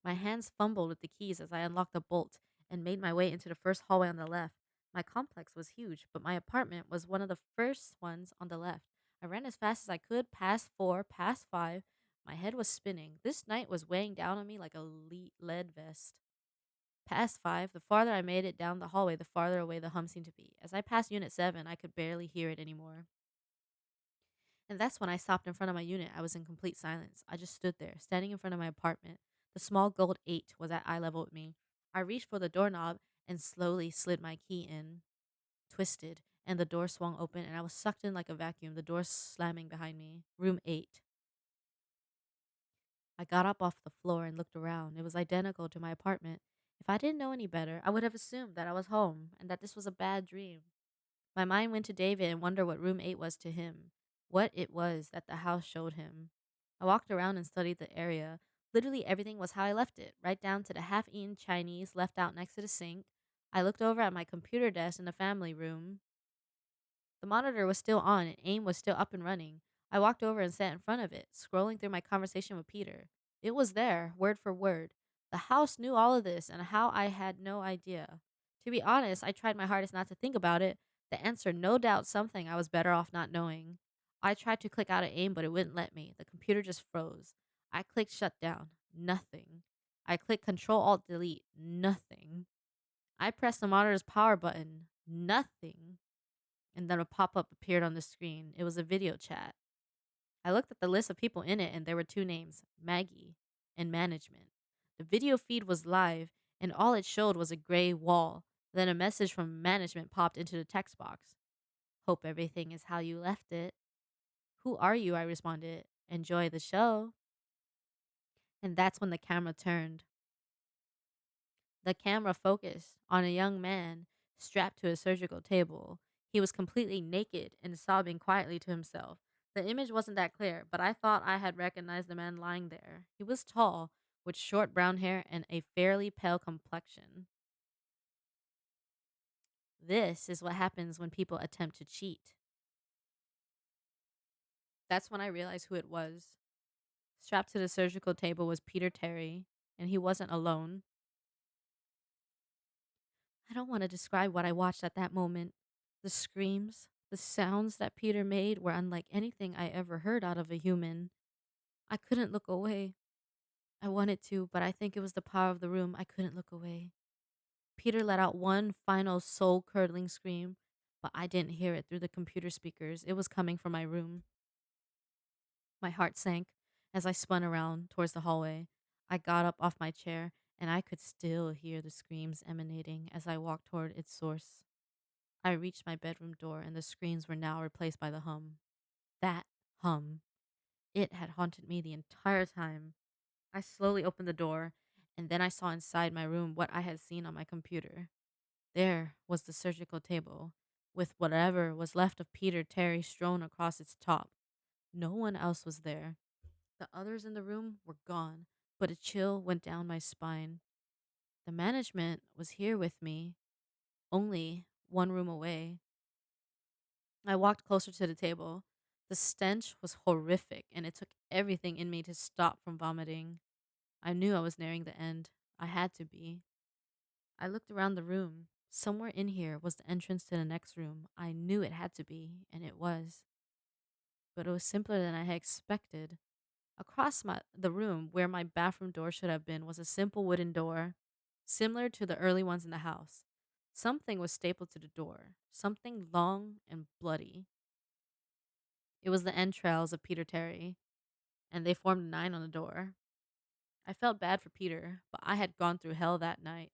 Speaker 1: My hands fumbled with the keys as I unlocked the bolt and made my way into the first hallway on the left. My complex was huge, but my apartment was one of the first ones on the left. I ran as fast as I could, past 4, past 5. My head was spinning. This night was weighing down on me like a lead vest. Past 5, the farther I made it down the hallway, the farther away the hum seemed to be. As I passed Unit 7, I could barely hear it anymore. And that's when I stopped in front of my unit. I was in complete silence. I just stood there, standing in front of my apartment. The small gold 8 was at eye level with me. I reached for the doorknob and slowly slid my key in, twisted, and the door swung open, and I was sucked in like a vacuum, the door slamming behind me. Room 8. I got up off the floor and looked around. It was identical to my apartment. If I didn't know any better, I would have assumed that I was home and that this was a bad dream. My mind went to David and wondered what room 8 was to him, what it was that the house showed him. I walked around and studied the area. Literally everything was how I left it, right down to the half eaten Chinese left out next to the sink. I looked over at my computer desk in the family room. The monitor was still on and AIM was still up and running. I walked over and sat in front of it, scrolling through my conversation with Peter. It was there, word for word. The house knew all of this and how I had no idea. To be honest, I tried my hardest not to think about it. The answer, no doubt, something I was better off not knowing. I tried to click out of AIM, but it wouldn't let me. The computer just froze. I clicked shut down. Nothing. I clicked Control Alt Delete. Nothing. I pressed the monitor's power button. Nothing. And then a pop up appeared on the screen. It was a video chat. I looked at the list of people in it, and there were two names, Maggie and Management. The video feed was live, and all it showed was a gray wall. Then a message from Management popped into the text box. "Hope everything is how you left it." "Who are you?" I responded. "Enjoy the show." And that's when the camera turned. The camera focused on a young man strapped to a surgical table. He was completely naked and sobbing quietly to himself. The image wasn't that clear, but I thought I had recognized the man lying there. He was tall, with short brown hair and a fairly pale complexion. This is what happens when people attempt to cheat. That's when I realized who it was. Strapped to the surgical table was Peter Terry, and he wasn't alone. I don't want to describe what I watched at that moment. The screams, the sounds that Peter made were unlike anything I ever heard out of a human. I couldn't look away. I wanted to, but I think it was the power of the room. I couldn't look away. Peter let out one final soul curdling scream, but I didn't hear it through the computer speakers. It was coming from my room. My heart sank as I spun around towards the hallway. I got up off my chair, and I could still hear the screams emanating as I walked toward its source. I reached my bedroom door, and the screams were now replaced by the hum. That hum. It had haunted me the entire time. I slowly opened the door, and then I saw inside my room what I had seen on my computer. There was the surgical table, with whatever was left of Peter Terry strewn across its top. No one else was there. The others in the room were gone, but a chill went down my spine. The management was here with me, only one room away. I walked closer to the table. The stench was horrific, and it took everything in me to stop from vomiting. I knew I was nearing the end. I had to be. I looked around the room. Somewhere in here was the entrance to the next room. I knew it had to be, and it was. But it was simpler than I had expected. Across the room, where my bathroom door should have been, was a simple wooden door, similar to the early ones in the house. Something was stapled to the door, something long and bloody. It was the entrails of Peter Terry, and they formed a 9 on the door. I felt bad for Peter, but I had gone through hell that night.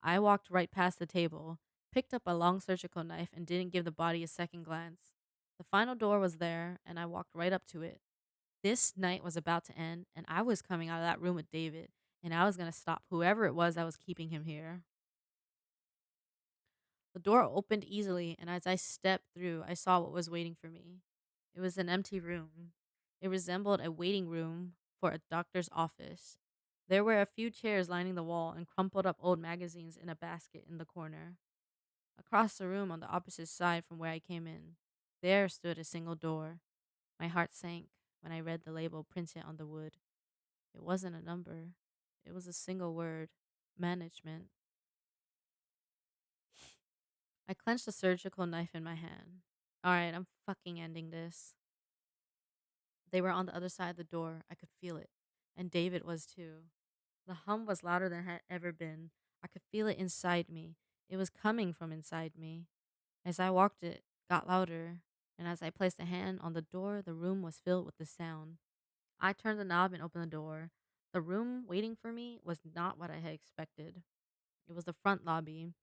Speaker 1: I walked right past the table, picked up a long surgical knife, and didn't give the body a second glance. The final door was there, and I walked right up to it. This night was about to end, and I was coming out of that room with David, and I was going to stop whoever it was that was keeping him here. The door opened easily, and as I stepped through, I saw what was waiting for me. It was an empty room. It resembled a waiting room for a doctor's office. There were a few chairs lining the wall and crumpled up old magazines in a basket in the corner. Across the room on the opposite side from where I came in, there stood a single door. My heart sank when I read the label printed on the wood. It wasn't a number, it was a single word: management. I clenched the surgical knife in my hand. Alright, I'm fucking ending this. They were on the other side of the door. I could feel it. And David was too. The hum was louder than it had ever been. I could feel it inside me. It was coming from inside me. As I walked, it got louder. And as I placed a hand on the door, the room was filled with the sound. I turned the knob and opened the door. The room waiting for me was not what I had expected. It was the front lobby.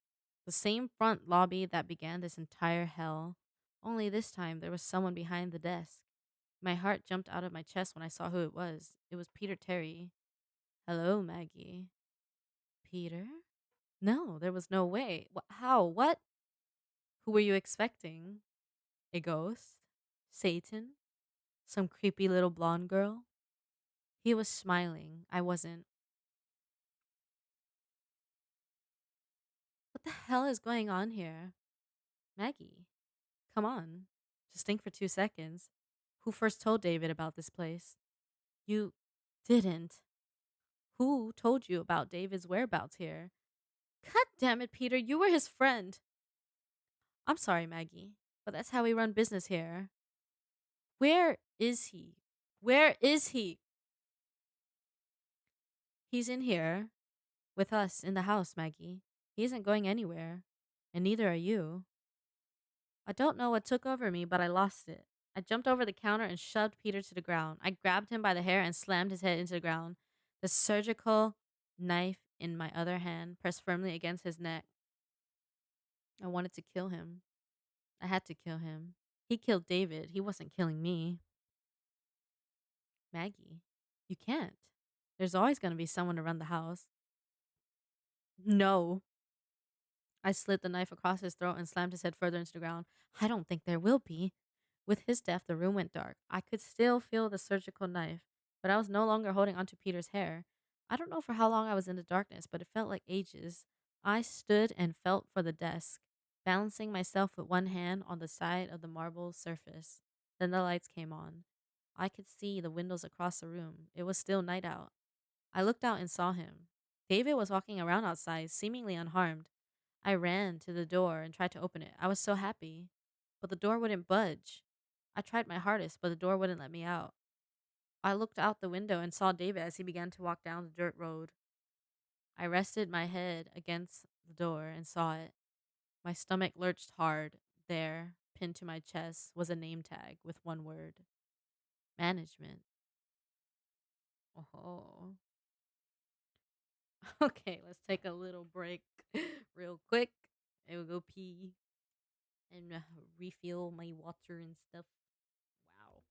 Speaker 1: The same front lobby that began this entire hell. Only this time there was someone behind the desk. My heart jumped out of my chest when I saw who it was. It was Peter Terry. Hello, Maggie. Peter? No, there was no way. How? What? Who were you expecting? A ghost? Satan? Some creepy little blonde girl? He was smiling. I wasn't. What the hell is going on here? Maggie, come on. Just think for 2 seconds. Who first told David about this place? You didn't. Who told you about David's whereabouts here? God damn it, Peter, you were his friend. I'm sorry, Maggie, but that's how we run business here. Where is he? Where is he? He's in here with us in the house, Maggie. He isn't going anywhere, and neither are you. I don't know what took over me, but I lost it. I jumped over the counter and shoved Peter to the ground. I grabbed him by the hair and slammed his head into the ground. The surgical knife in my other hand pressed firmly against his neck. I wanted to kill him. I had to kill him. He killed David. He wasn't killing me. Maggie, you can't. There's always going to be someone to run the house. No. I slid the knife across his throat and slammed his head further into the ground. I don't think there will be. With his death, the room went dark. I could still feel the surgical knife, but I was no longer holding onto Peter's hair. I don't know for how long I was in the darkness, but it felt like ages. I stood and felt for the desk, balancing myself with one hand on the side of the marble surface. Then the lights came on. I could see the windows across the room. It was still night out. I looked out and saw him. David was walking around outside, seemingly unharmed. I ran to the door and tried to open it. I was so happy. But the door wouldn't budge. I tried my hardest, but the door wouldn't let me out. I looked out the window and saw David as he began to walk down the dirt road. I rested my head against the door and saw it. My stomach lurched hard. There, pinned to my chest, was a name tag with one word: management. Oh. Okay, let's take a little break real quick. I will go pee and refill my water and stuff. Wow.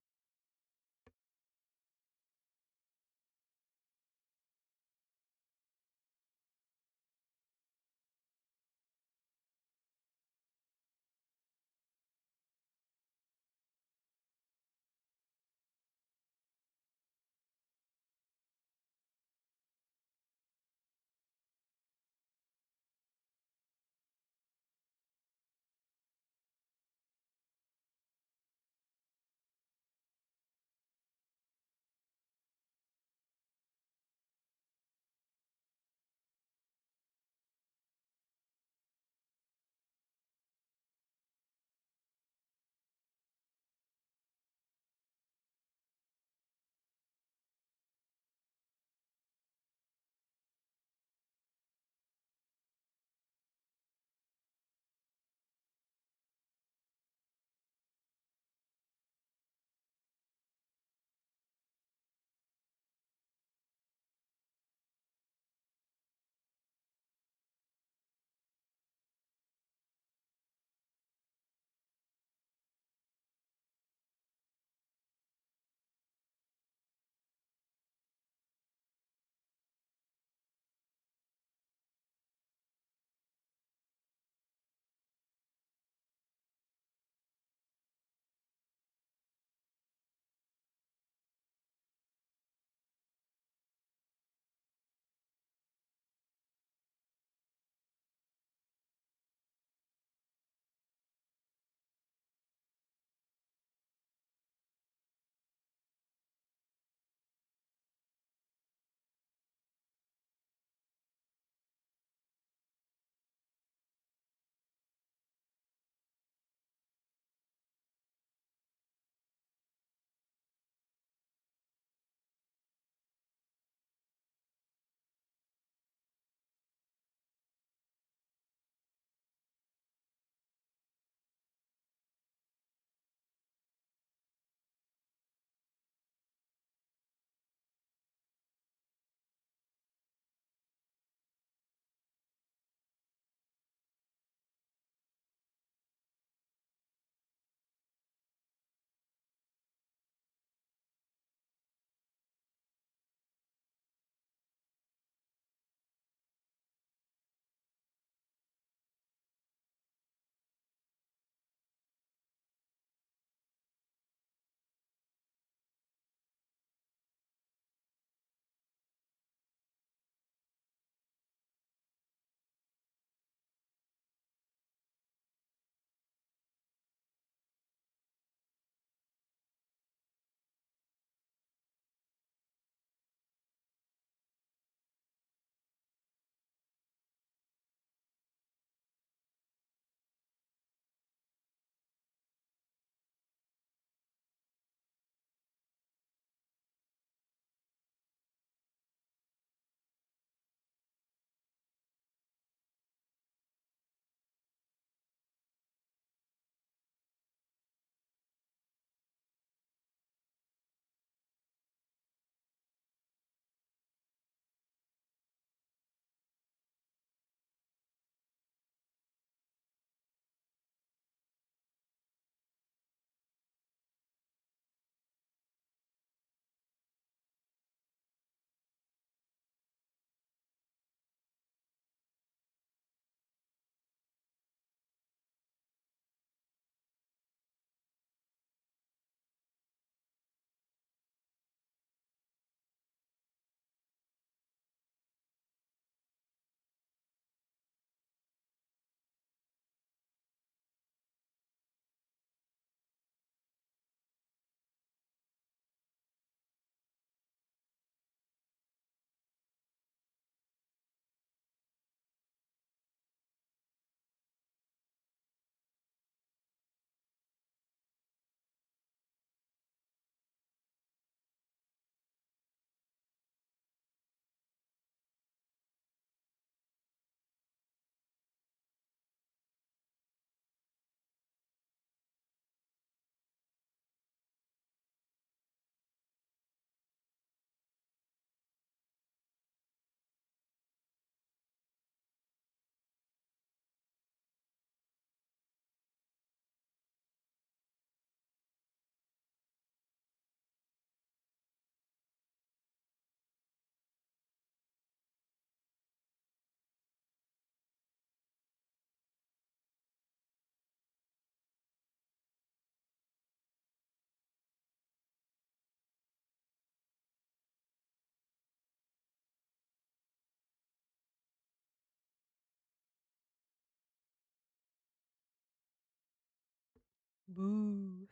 Speaker 1: Boo.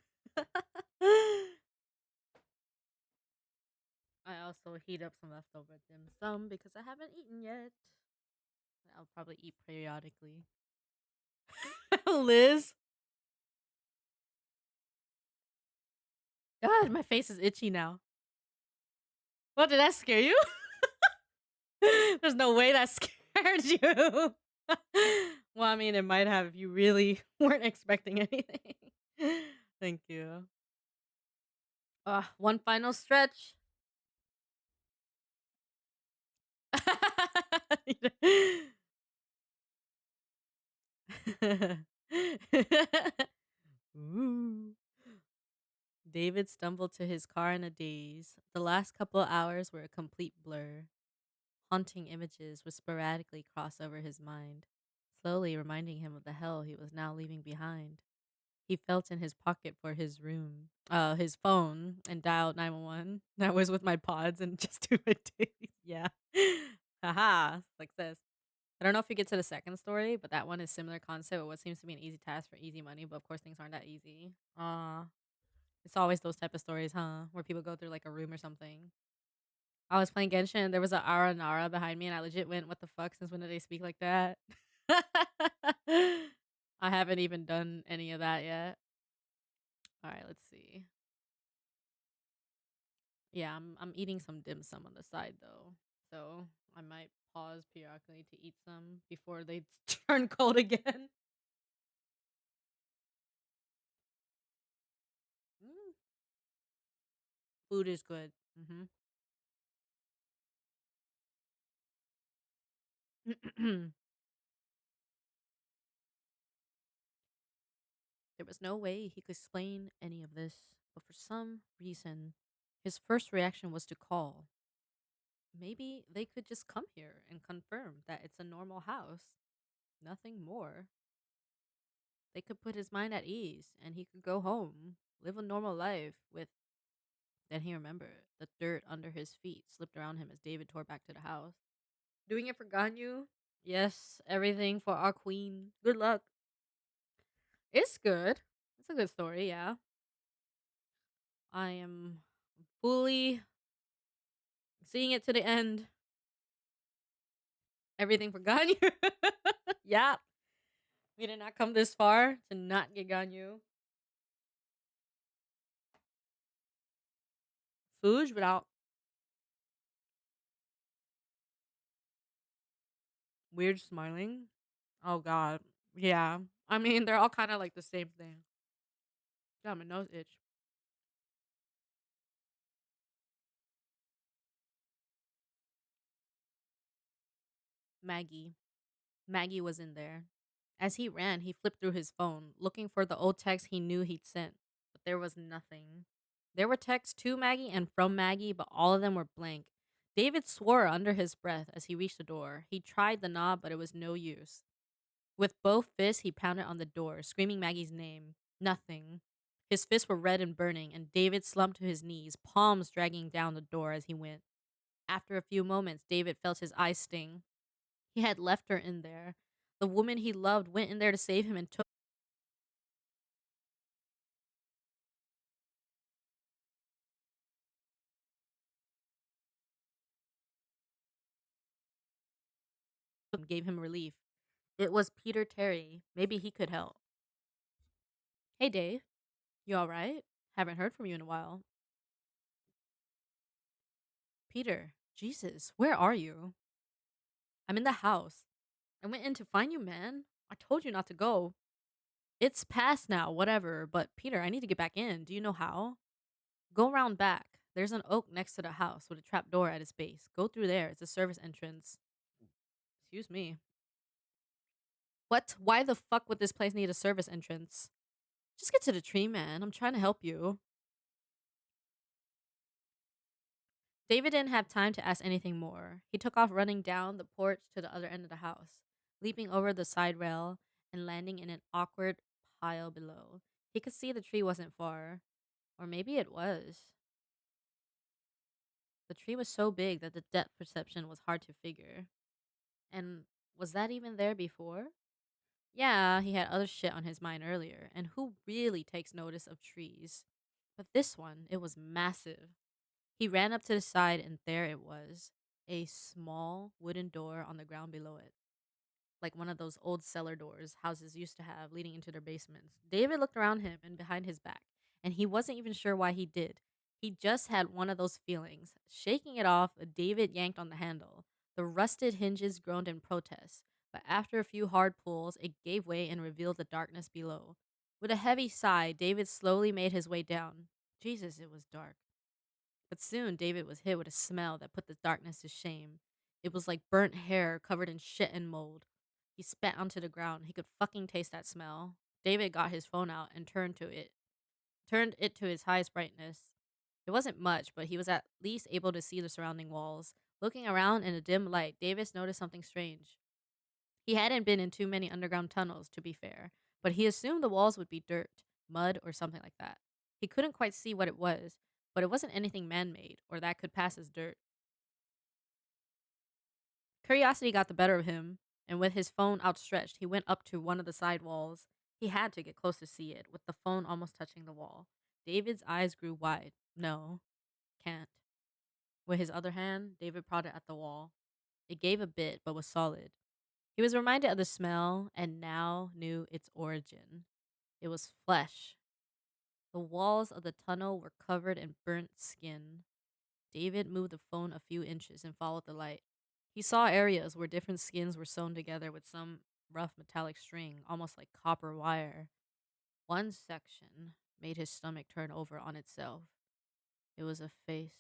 Speaker 1: I also heat up some leftover dim sum because I haven't eaten yet. I'll probably eat periodically. Liz. God, my face is itchy now. What, did that scare you? There's no way that scared you. Well, I mean, it might have if you really weren't expecting anything. Thank you. One final stretch. Ooh. David stumbled to his car in a daze. The last couple hours were a complete blur. Haunting images would sporadically cross over his mind, slowly reminding him of the hell he was now leaving behind. He felt in his pocket for his phone, and dialed 911. That was with my pods and just do my days. Yeah. Haha. Success. I don't know if you get to the second story, but that one is similar concept of what seems to be an easy task for easy money, but of course things aren't that easy. It's always those type of stories, huh? Where people go through like a room or something. I was playing Genshin and there was a Ara Nara behind me and I legit went, what the fuck, since when did they speak like that? I haven't even done any of that yet. Alright, let's see. Yeah, I'm eating some dim sum on the side though. So I might pause periodically to eat some before they turn cold again. Mm, food is good. There was no way he could explain any of this, but for some reason, his first reaction was to call. Maybe they could just come here and confirm that it's a normal house. Nothing more. They could put his mind at ease and he could go home, live a normal life with. Then he remembered the dirt under his feet slipped around him as David tore back to the house. Doing it for Ganyu? Yes, everything for our queen. Good luck. It's good. It's a good story, yeah. I am fully seeing it to the end. Everything for Ganyu. Yeah. We did not come this far to not get Ganyu. Fuge without weird smiling. Oh god. Yeah. I mean, they're all kind of like the same thing. God, my nose itch. Maggie. Maggie was in there. As he ran, he flipped through his phone, looking for the old text he knew he'd sent, but there was nothing. There were texts to Maggie and from Maggie, but all of them were blank. David swore under his breath as he reached the door. He tried the knob, but it was no use. With both fists, he pounded on the door, screaming Maggie's name. Nothing. His fists were red and burning, and David slumped to his knees, palms dragging down the door as he went. After a few moments, David felt his eyes sting. He had left her in there. The woman he loved went in there to save him and took him, gave him relief. It was Peter Terry. Maybe he could help. Hey, Dave. You alright? Haven't heard from you in a while. Peter, Jesus, where are you? I'm in the house. I went in to find you, man. I told you not to go. It's past now, whatever, but Peter, I need to get back in. Do you know how? Go round back. There's an oak next to the house with a trap door at its base. Go through there. It's a service entrance. Excuse me. What? Why the fuck would this place need a service entrance? Just get to the tree, man. I'm trying to help you. David didn't have time to ask anything more. He took off running down the porch to the other end of the house, leaping over the side rail and landing in an awkward pile below. He could see the tree wasn't far. Or maybe it was. The tree was so big that the depth perception was hard to figure. And was that even there before? Yeah, he had other shit on his mind earlier, and who really takes notice of trees? But this one, it was massive. He ran up to the side, and there it was, a small wooden door on the ground below it, like one of those old cellar doors houses used to have leading into their basements. David looked around him and behind his back, and he wasn't even sure why he did. He just had one of those feelings. Shaking it off, David yanked on the handle. The rusted hinges groaned in protest, but after a few hard pulls, it gave way and revealed the darkness below. With a heavy sigh, David slowly made his way down. Jesus, it was dark. But soon David was hit with a smell that put the darkness to shame. It was like burnt hair covered in shit and mold. He spat onto the ground. He could fucking taste that smell. David got his phone out and turned it to its highest brightness. It wasn't much, but he was at least able to see the surrounding walls. Looking around in a dim light, Davis noticed something strange. He hadn't been in too many underground tunnels, to be fair, but he assumed the walls would be dirt, mud, or something like that. He couldn't quite see what it was, but it wasn't anything man made or that could pass as dirt. Curiosity got the better of him, and with his phone outstretched, he went up to one of the side walls. He had to get close to see it, with the phone almost touching the wall. David's eyes grew wide. No, can't. With his other hand, David prodded at the wall. It gave a bit, but was solid. He was reminded of the smell and now knew its origin. It was flesh. The walls of the tunnel were covered in burnt skin. David moved the phone a few inches and followed the light. He saw areas where different skins were sewn together with some rough metallic string, almost like copper wire. One section made his stomach turn over on itself. It was a face,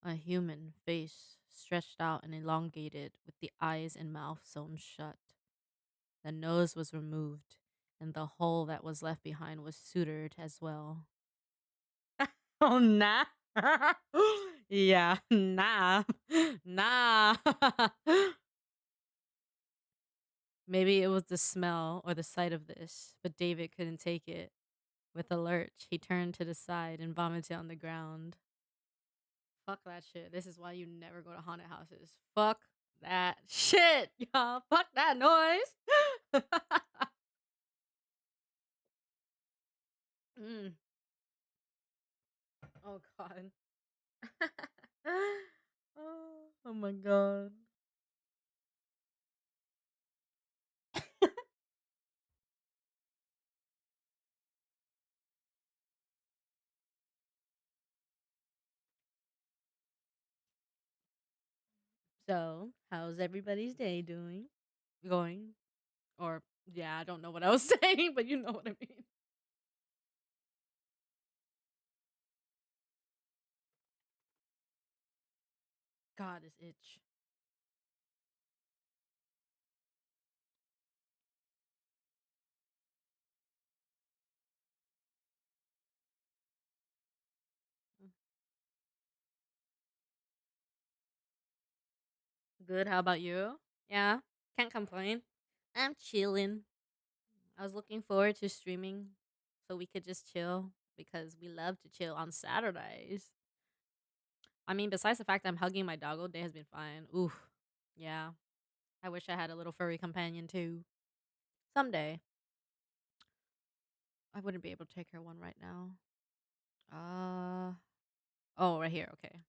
Speaker 1: a human face, stretched out and elongated, with the eyes and mouth sewn shut. The nose was removed, and the hole that was left behind was sutured as well. Oh, nah. Yeah, nah. Nah. Maybe it was the smell or the sight of this, but David couldn't take it. With a lurch, he turned to the side and vomited on the ground. Fuck that shit. This is why you never go to haunted houses. Fuck that shit, y'all. Fuck that noise. Mm. Oh, God. Oh my God. So, how's everybody's day doing? Going? Or, yeah, I don't know what I was saying, but you know what I mean. God, this itch. Good. How about you? Yeah, can't complain. I'm chilling. I was looking forward to streaming so we could just chill because we love to chill on Saturdays. I mean, besides the fact that I'm hugging my doggo, day has been fine. Oof. Yeah. I wish I had a little furry companion too. Someday. I wouldn't be able to take care of one right now. Uh oh, right here. Okay.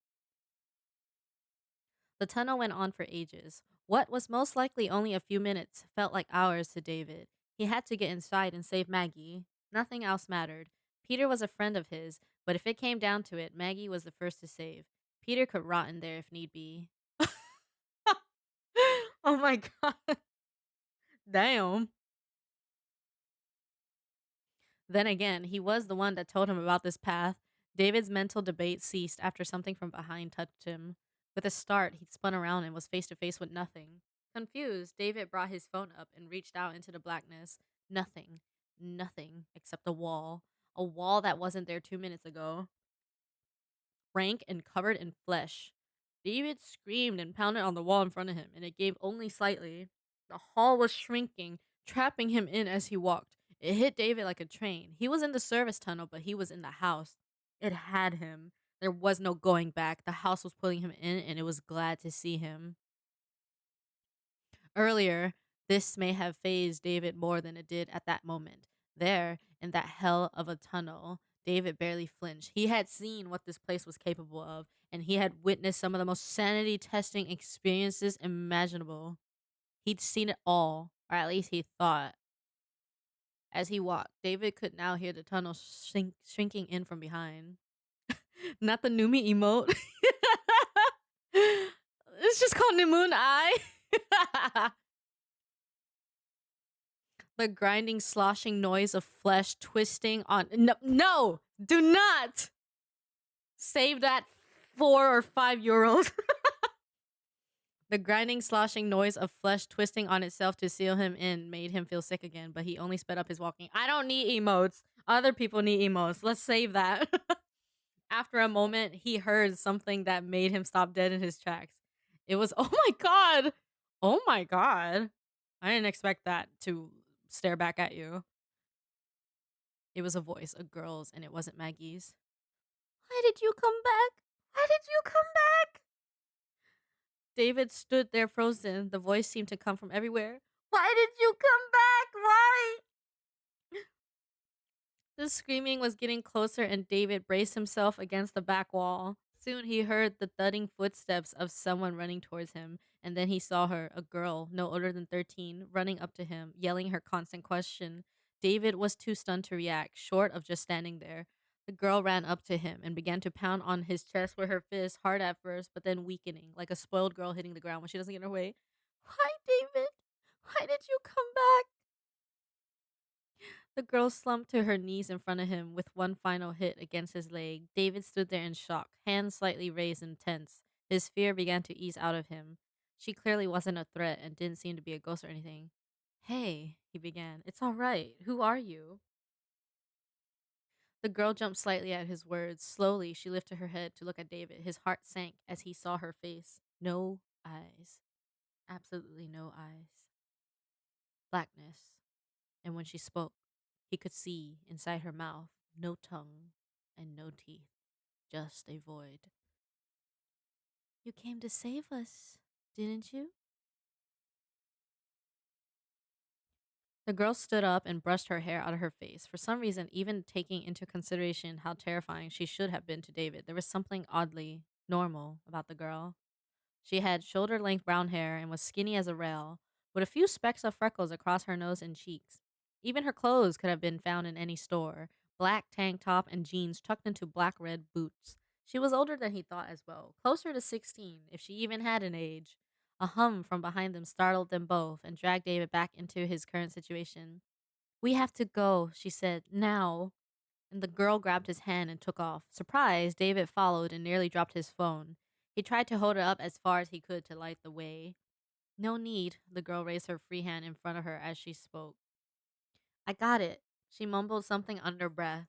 Speaker 1: The tunnel went on for ages. What was most likely only a few minutes felt like hours to David. He had to get inside and save Maggie. Nothing else mattered. Peter was a friend of his, but if it came down to it, Maggie was the first to save. Peter could rot in there if need be. Oh my God. Damn. Then again, he was the one that told him about this path. David's mental debate ceased after something from behind touched him. With a start, he spun around and was face to face with nothing. Confused, David brought his phone up and reached out into the blackness. Nothing. Nothing except a wall. A wall that wasn't there 2 minutes ago. Rank and covered in flesh. David screamed and pounded on the wall in front of him, and it gave only slightly. The hall was shrinking, trapping him in as he walked. It hit David like a train. He was in the service tunnel, but he was in the house. It had him. There was no going back. The house was pulling him in, and it was glad to see him. Earlier, This may have fazed David more than it did at that moment. There, in that hell of a tunnel, David barely flinched. He had seen what this place was capable of, and he had witnessed some of the most sanity testing experiences imaginable. He'd seen it all, or at least he thought. As he walked, David could now hear the tunnel shrinking in from behind. Not the Numi emote. It's just called Nimoon Eye. The grinding, sloshing noise of flesh twisting on. No, no, do not save that 4 or 5 year old. The grinding, sloshing noise of flesh twisting on itself to seal him in made him feel sick again, but he only sped up his walking. I don't need emotes. Other people need emotes. Let's save that. After a moment, he heard something that made him stop dead in his tracks. It was, oh my god! Oh my god. I didn't expect that to stare back at you. It was a voice, a girl's, and it wasn't Maggie's. Why did you come back? Why did you come back? David stood there frozen. The voice seemed to come from everywhere. Why did you come back? Why? The screaming was getting closer, and David braced himself against the back wall. Soon he heard the thudding footsteps of someone running towards him, and then he saw her, a girl, no older than 13, running up to him, yelling her constant question. David was too stunned to react, short of just standing there. The girl ran up to him and began to pound on his chest with her fist, hard at first, but then weakening, like a spoiled girl hitting the ground when she doesn't get her way. Why, David? Why did you come back? The girl slumped to her knees in front of him with one final hit against his leg. David stood there in shock, hands slightly raised and tense. His fear began to ease out of him. She clearly wasn't a threat and didn't seem to be a ghost or anything. Hey, he began. It's all right. Who are you? The girl jumped slightly at his words. Slowly, she lifted her head to look at David. His heart sank as he saw her face. No eyes. Absolutely no eyes. Blackness. And when she spoke, he could see inside her mouth no tongue and no teeth, just a void. You came to save us, didn't you? The girl stood up and brushed her hair out of her face. For some reason, even taking into consideration how terrifying she should have been to David, there was something oddly normal about the girl. She had shoulder length brown hair and was skinny as a rail, with a few specks of freckles across her nose and cheeks. Even her clothes could have been found in any store, black tank top and jeans tucked into black red boots. She was older than he thought as well, closer to 16, if she even had an age. A hum from behind them startled them both and dragged David back into his current situation. We have to go, she said, now. And the girl grabbed his hand and took off. Surprised, David followed and nearly dropped his phone. He tried to hold it up as far as he could to light the way. No need, the girl raised her free hand in front of her as she spoke. I got it. She mumbled something under breath.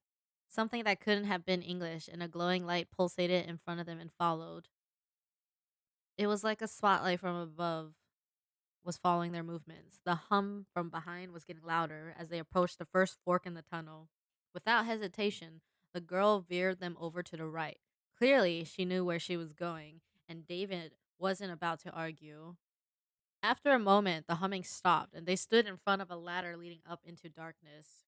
Speaker 1: Something that couldn't have been English, and a glowing light pulsated in front of them and followed. It was like a spotlight from above was following their movements. The hum from behind was getting louder as they approached the first fork in the tunnel. Without hesitation, the girl veered them over to the right. Clearly, she knew where she was going, and David wasn't about to argue. After a moment, the humming stopped, and they stood in front of a ladder leading up into darkness.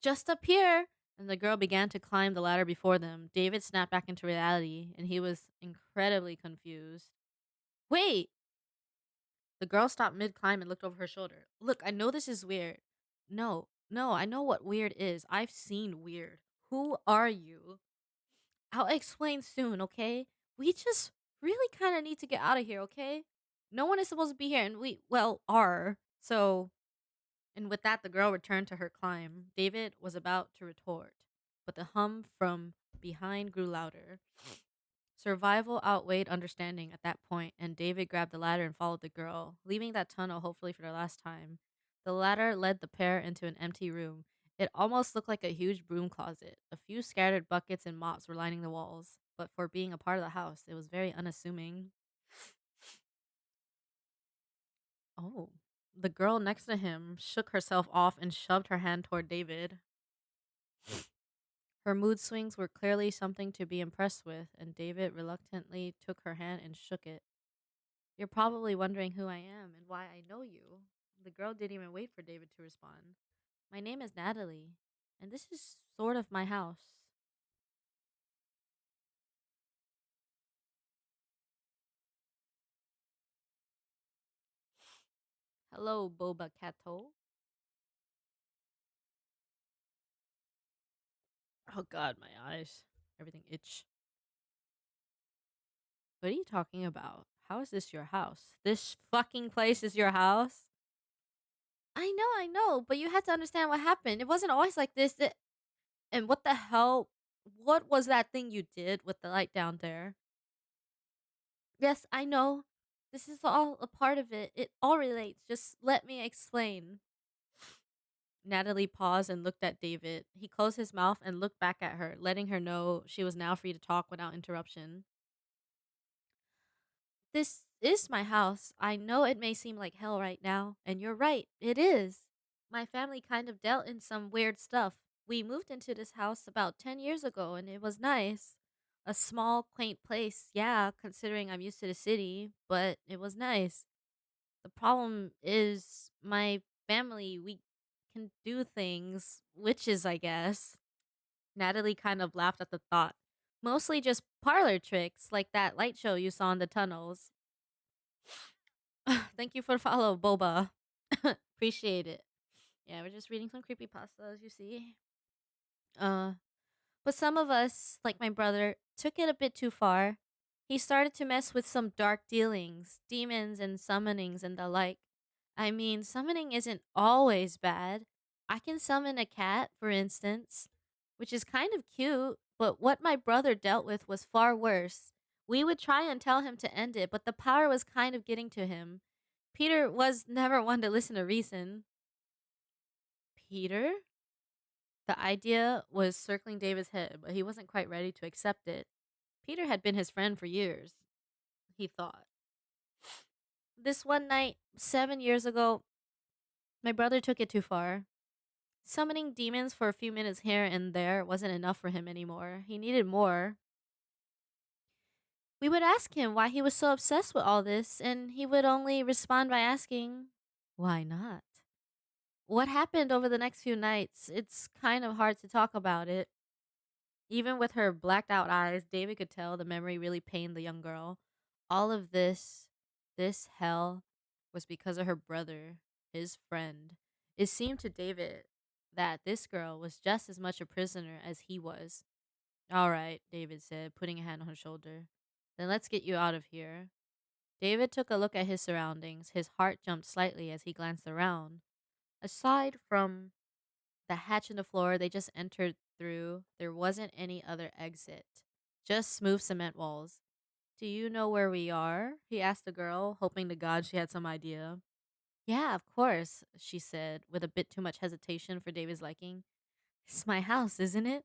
Speaker 1: Just up here! And the girl began to climb the ladder before them. David snapped back into reality, and he was incredibly confused. Wait! The girl stopped mid climb and looked over her shoulder. Look, I know this is weird. No, no, I know what weird is. I've seen weird. Who are you? I'll explain soon, okay? We just really kind of need to get out of here, okay? No one is supposed to be here, and we, well, are. So, and with that, the girl returned to her climb. David was about to retort, but the hum from behind grew louder. Survival outweighed understanding at that point, and David grabbed the ladder and followed the girl, leaving that tunnel hopefully for the last time. The ladder led the pair into an empty room. It almost looked like a huge broom closet. A few scattered buckets and mops were lining the walls, but for being a part of the house, it was very unassuming. Oh. The girl next to him shook herself off and shoved her hand toward David. Her mood swings were clearly something to be impressed with, and David reluctantly took her hand and shook it. You're probably wondering who I am and why I know you. The girl didn't even wait for David to respond. My name is Natalie, and this is sort of my house. Hello, Boba Cato. Oh god, my eyes. Everything itch. What are you talking about? How is this your house? This fucking place is your house? I know, but you had to understand what happened. It wasn't always like this. And what the hell? What was that thing you did with the light down there? Yes, I know. This is all a part of it. It all relates. Just let me explain. Natalie paused and looked at David. He closed his mouth and looked back at her, letting her know she was now free to talk without interruption. This is my house. I know it may seem like hell right now, and you're right, it is. My family kind of dealt in some weird stuff. We moved into this house about 10 years ago, and it was nice. A small, quaint place, yeah, considering I'm used to the city, but it was nice. The problem is my family, we can do things, witches, I guess. Natalie kind of laughed at the thought. Mostly just parlor tricks, like that light show you saw in the tunnels. Thank you for the follow, Boba. Appreciate it. Yeah, we're just reading some creepypastas, you see. Uh, but some of us, like my brother, took it a bit too far. He started to mess with some dark dealings, demons and summonings and the like. I mean, summoning isn't always bad. I can summon a cat, for instance, which is kind of cute, but what my brother dealt with was far worse. We would try and tell him to end it, but the power was kind of getting to him. Peter was never one to listen to reason. Peter? The idea was circling David's head, but he wasn't quite ready to accept it. Peter had been his friend for years, he thought. This one night, 7 years ago, my brother took it too far. Summoning demons for a few minutes here and there wasn't enough for him anymore. He needed more. We would ask him why he was so obsessed with all this, and he would only respond by asking, why not? What happened over the next few nights? It's kind of hard to talk about it. Even with her blacked out eyes, David could tell the memory really pained the young girl. All of this hell, was because of her brother, his friend. It seemed to David that this girl was just as much a prisoner as he was. All right, David said, putting a hand on her shoulder. Then let's get you out of here. David took a look at his surroundings. His heart jumped slightly as he glanced around. Aside from the hatch in the floor they just entered through, there wasn't any other exit. Just smooth cement walls. Do you know where we are? He asked the girl, hoping to God she had some idea. Yeah, of course, she said, with a bit too much hesitation for David's liking. It's my house, isn't it?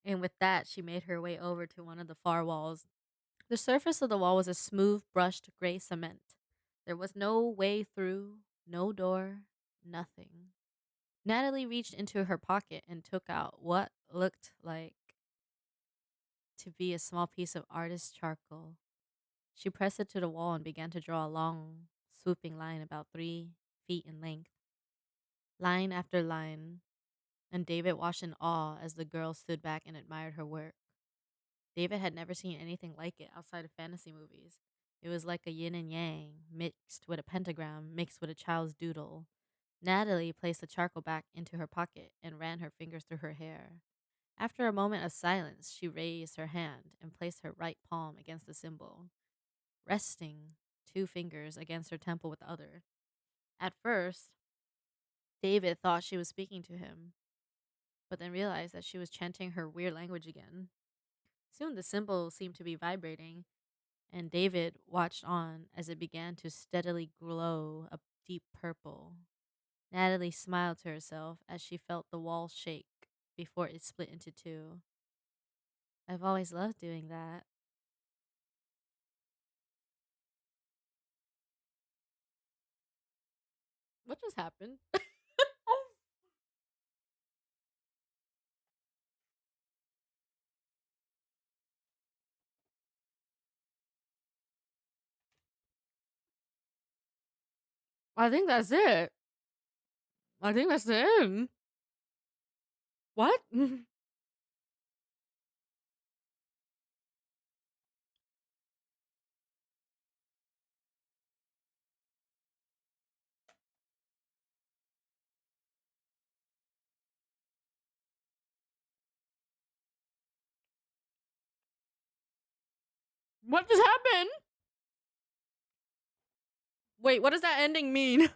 Speaker 1: And with that, she made her way over to one of the far walls. The surface of the wall was a smooth, brushed gray cement. There was no way through, no door, nothing. Natalie reached into her pocket and took out what looked like to be a small piece of artist's charcoal. She pressed it to the wall and began to draw a long, swooping line about 3 feet in length. Line after line, and David watched in awe as the girl stood back and admired her work. David had never seen anything like it outside of fantasy movies. It was like a yin and yang, mixed with a pentagram, mixed with a child's doodle. Natalie placed the charcoal back into her pocket and ran her fingers through her hair. After a moment of silence, she raised her hand and placed her right palm against the symbol, resting 2 fingers against her temple with the other. At first, David thought she was speaking to him, but then realized that she was chanting her weird language again. Soon the symbol seemed to be vibrating, and David watched on as it began to steadily glow a deep purple. Natalie smiled to herself as she felt the wall shake before it split into two. I've always loved doing that. What just happened? I think that's it. I think that's the end. What? What just happened? Wait, what does that ending mean?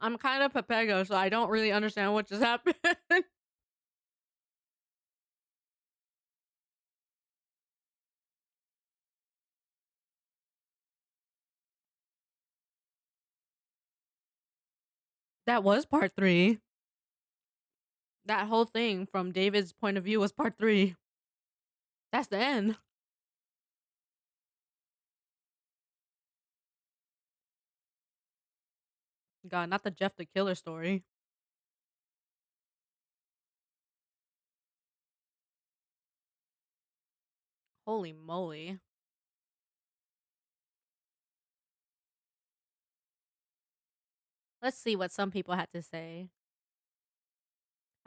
Speaker 1: I'm kind of Pepega, so I don't really understand what just happened. That was part three. That whole thing from David's point of view was part three. That's the end. God, not the Jeff the Killer story. Holy moly. Let's see what some people had to say.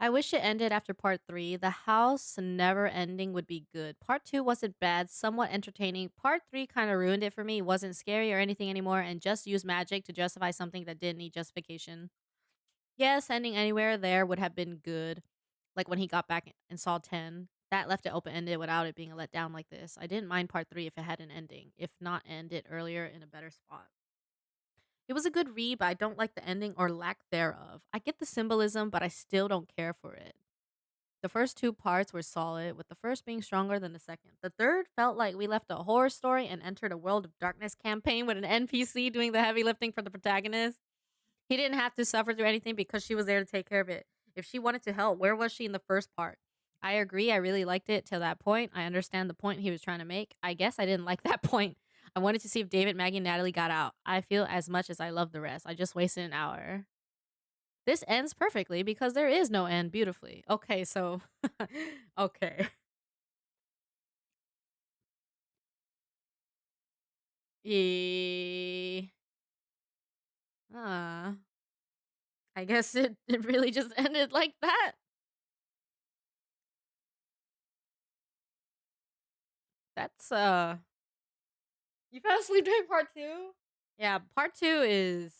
Speaker 1: I wish it ended after part three. The house never ending would be good. Part two wasn't bad, somewhat entertaining. Part three kind of ruined it for me. It wasn't scary or anything anymore and just used magic to justify something that didn't need justification. Yes, ending anywhere there would have been good. Like when he got back and saw 10. That left it open ended without it being a letdown like this. I didn't mind part three if it had an ending, if not end it earlier in a better spot. It was a good read, but I don't like the ending or lack thereof. I get the symbolism, but I still don't care for it. The first two parts were solid, with the first being stronger than the second. The third felt like we left a horror story and entered a World of Darkness campaign with an NPC doing the heavy lifting for the protagonist. He didn't have to suffer through anything because she was there to take care of it. If she wanted to help, where was she in the first part? I agree, I really liked it till that point. I understand the point he was trying to make. I guess I didn't like that point. I wanted to see if David, Maggie, and Natalie got out. I feel as much as I love the rest. I just wasted an hour. This ends perfectly because there is no end beautifully. Okay, so okay. Yeah. Uh, I guess it really just ended like that. That's you fell asleep during part two? Yeah, part two is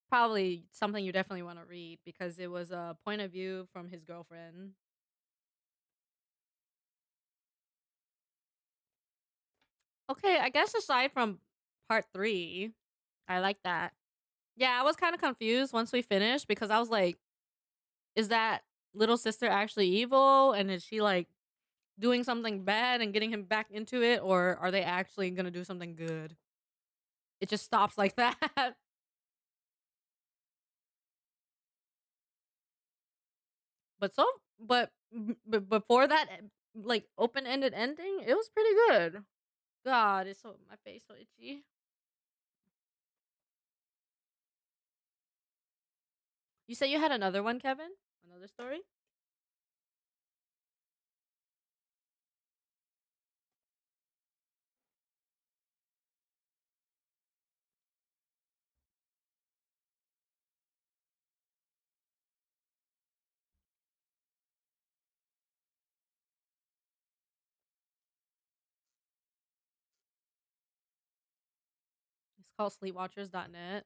Speaker 1: probably something you definitely want to read because it was a point of view from his girlfriend. Okay, I guess aside from part three, I like that. Yeah, I was kind of confused once we finished because I was like, is that little sister actually evil? And is she like doing something bad and getting him back into it? Or are they actually gonna do something good? It just stops like that. but so, but before that, like open ended ending, it was pretty good. God, it's so my face so itchy. You say you had another one, Kevin? Another story? It's called sleepwatchers.net.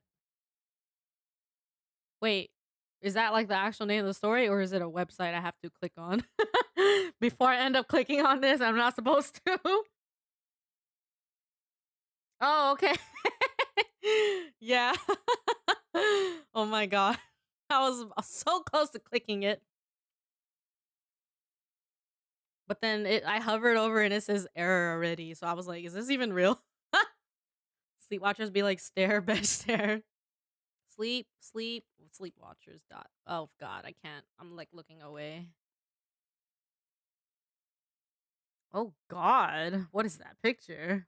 Speaker 1: Wait, is that like the actual name of the story or is it a website I have to click on? Before I end up clicking on this, I'm not supposed to. Oh, okay. Yeah. Oh my god. I was so close to clicking it. But then I hovered over and it says error already. So I was like, is this even real? Sleepwatchers be like stare, bed stare. Sleepwatchers dot. Oh god, I can't. I'm like looking away. Oh god, what is that picture?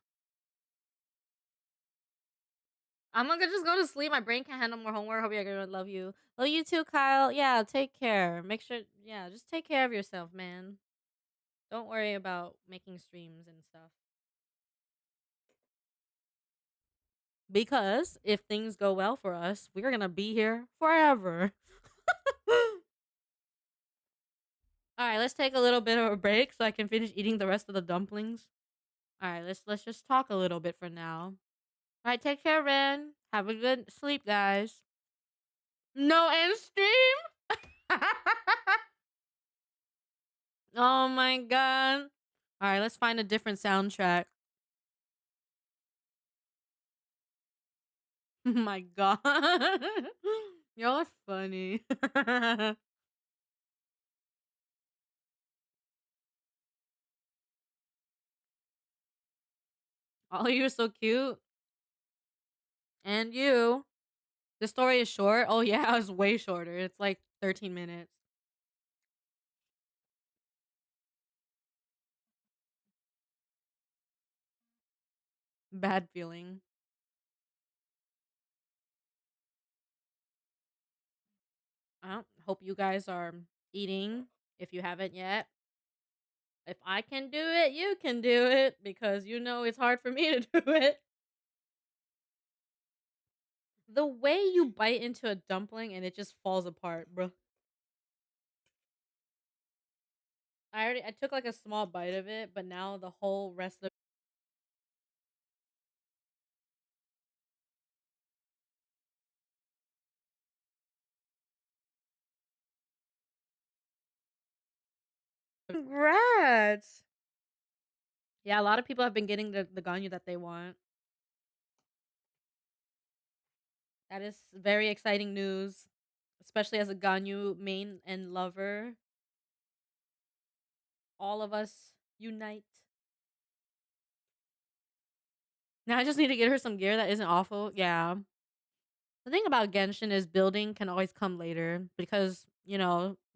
Speaker 1: I'm gonna just go to sleep. My brain can't handle more homework. Hope you're gonna love you. Love you too, Kyle. Yeah, take care. Make sure. Yeah, just take care of yourself, man. Don't worry about making streams and stuff. because if things go well for us, we're gonna be here forever. All right, let's take a little bit of a break so I can finish eating the rest of the dumplings. All right, let's just talk a little bit for now. All right, take care, Ren. Have a good sleep, guys. No end stream. Oh my god. All right, let's find a different soundtrack. Oh my god. Y'all are funny. All of you are so cute. And you. The story is short. Oh yeah, it's way shorter. It's like 13 minutes. Bad feeling. I hope you guys are eating if you haven't yet. If I can do it, you can do it because you know it's hard for me to do it. The way you bite into a dumpling and it just falls apart, bro. I took like a small bite of it, but now the whole rest of Congrats. Yeah, a lot of people have been getting the ganyu that they want. That is very exciting news, especially as a ganyu main and lover. All of us unite. Now I just need to get her some gear that isn't awful. Yeah. The thing about Genshin is building can always come later because,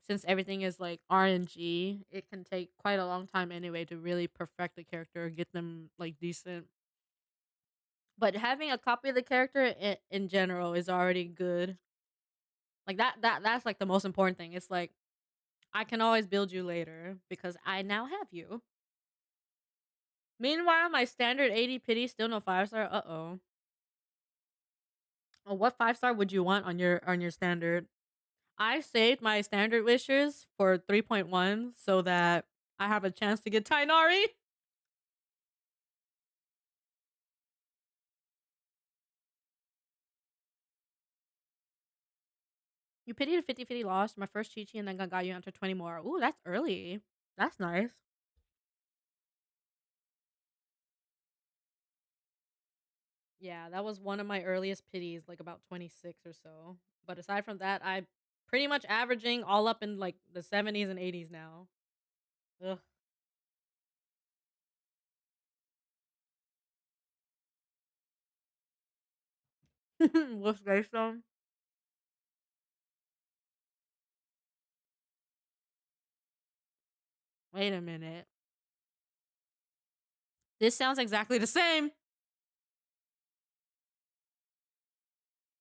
Speaker 1: since everything is like RNG, it can take quite a long time anyway to really perfect the character, get them like decent. But having a copy of the character in general is already good. Like that's like the most important thing. It's like I can always build you later because I now have you. Meanwhile, my standard 80 pity still no 5-star. Uh-oh. Oh, what 5-star would you want on your standard? I saved my standard wishes for 3.1 so that I have a chance to get Tainari. You pitied a 50-50 loss, my first Chi-Chi, and then got you onto 20 more. Ooh, that's early. That's nice. Yeah, that was one of my earliest pities, like about 26 or so. But aside from that, I'm pretty much averaging all up in like the 70s and 80s now. Ugh. What's based on? Wait a minute. This sounds exactly the same.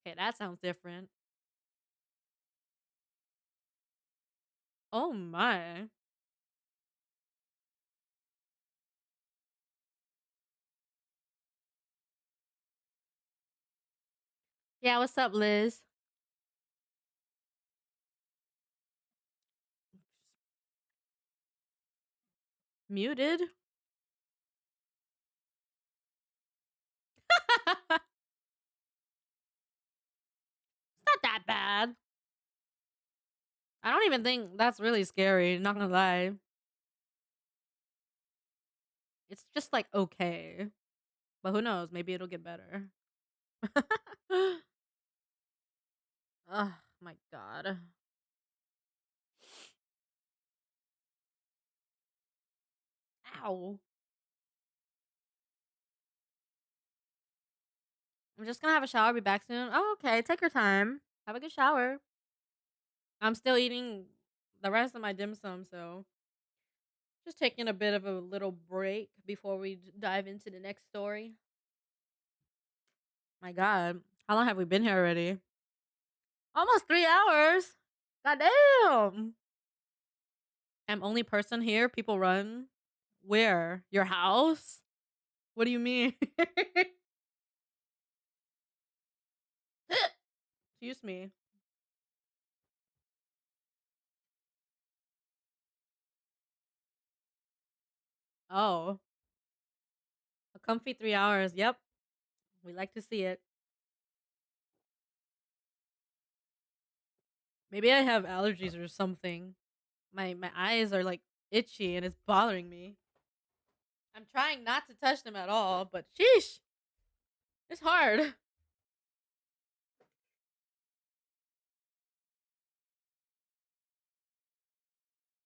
Speaker 1: Okay, that sounds different. Oh my. Yeah, what's up, Liz? Muted? It's not that bad. I don't even think that's really scary, not gonna lie. It's just like okay. But who knows? Maybe it'll get better. Oh my god. Ow. I'm just gonna have a shower, be back soon. Oh, okay. Take your time. Have a good shower. I'm still eating the rest of my dim sum, so just taking a bit of a little break before we dive into the next story. My god. How long have we been here already? Almost 3 hours. God damn. I'm only person here. People run. Where? Your house? What do you mean? Excuse me. Oh, a comfy 3 hours. Yep, we like to see it. Maybe I have allergies or something. My eyes are like itchy and it's bothering me. I'm trying not to touch them at all, but sheesh, it's hard.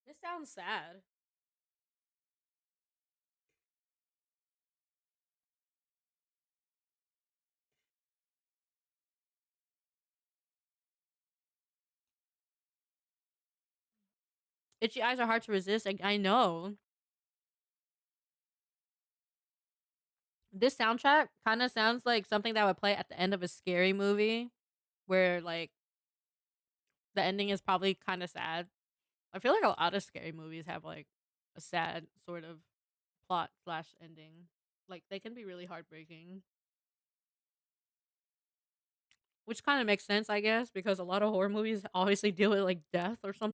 Speaker 1: This sounds sad. Itchy eyes are hard to resist. I know. This soundtrack kind of sounds like something that would play at the end of a scary movie where like the ending is probably kind of sad. I feel like a lot of scary movies have like a sad sort of plot slash ending. Like they can be really heartbreaking, which kind of makes sense, I guess, because a lot of horror movies obviously deal with like death or something.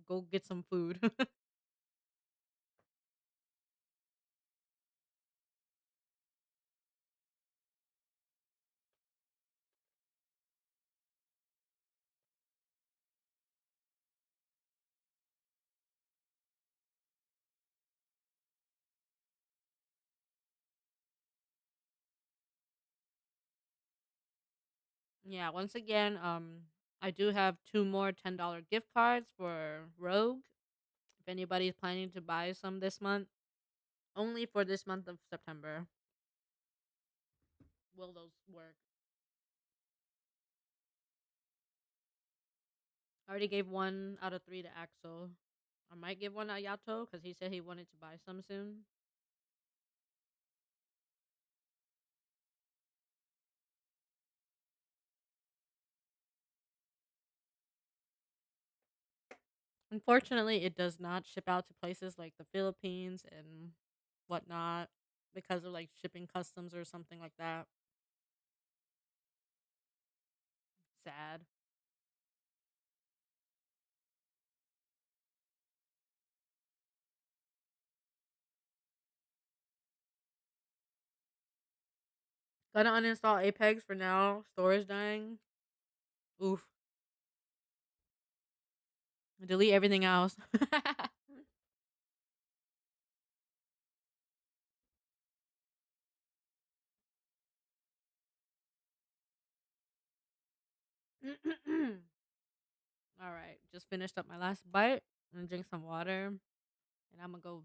Speaker 1: Go get some food. Yeah, once again, I do have two more $10 gift cards for Rogue. If anybody's planning to buy some this month, only for this month of September, will those work? I already gave 1 out of 3 to Axel. I might give one to Yato because he said he wanted to buy some soon. Unfortunately, it does not ship out to places like the Philippines and whatnot because of like shipping customs or something like that. Sad. Gonna uninstall Apex for now. Storage dying. Oof. Delete everything else. All right, just finished up my last bite. I'm gonna drink some water, and I'm gonna go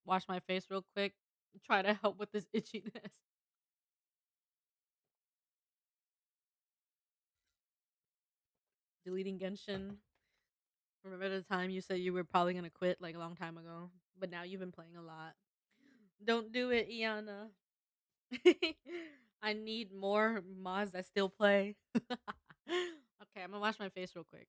Speaker 1: wash my face real quick. And try to help with this itchiness. Deleting Genshin. Remember the time you said you were probably gonna quit like a long time ago, but now you've been playing a lot. Don't do it, Iana. I need more mods that still play. Okay, I'm gonna wash my face real quick.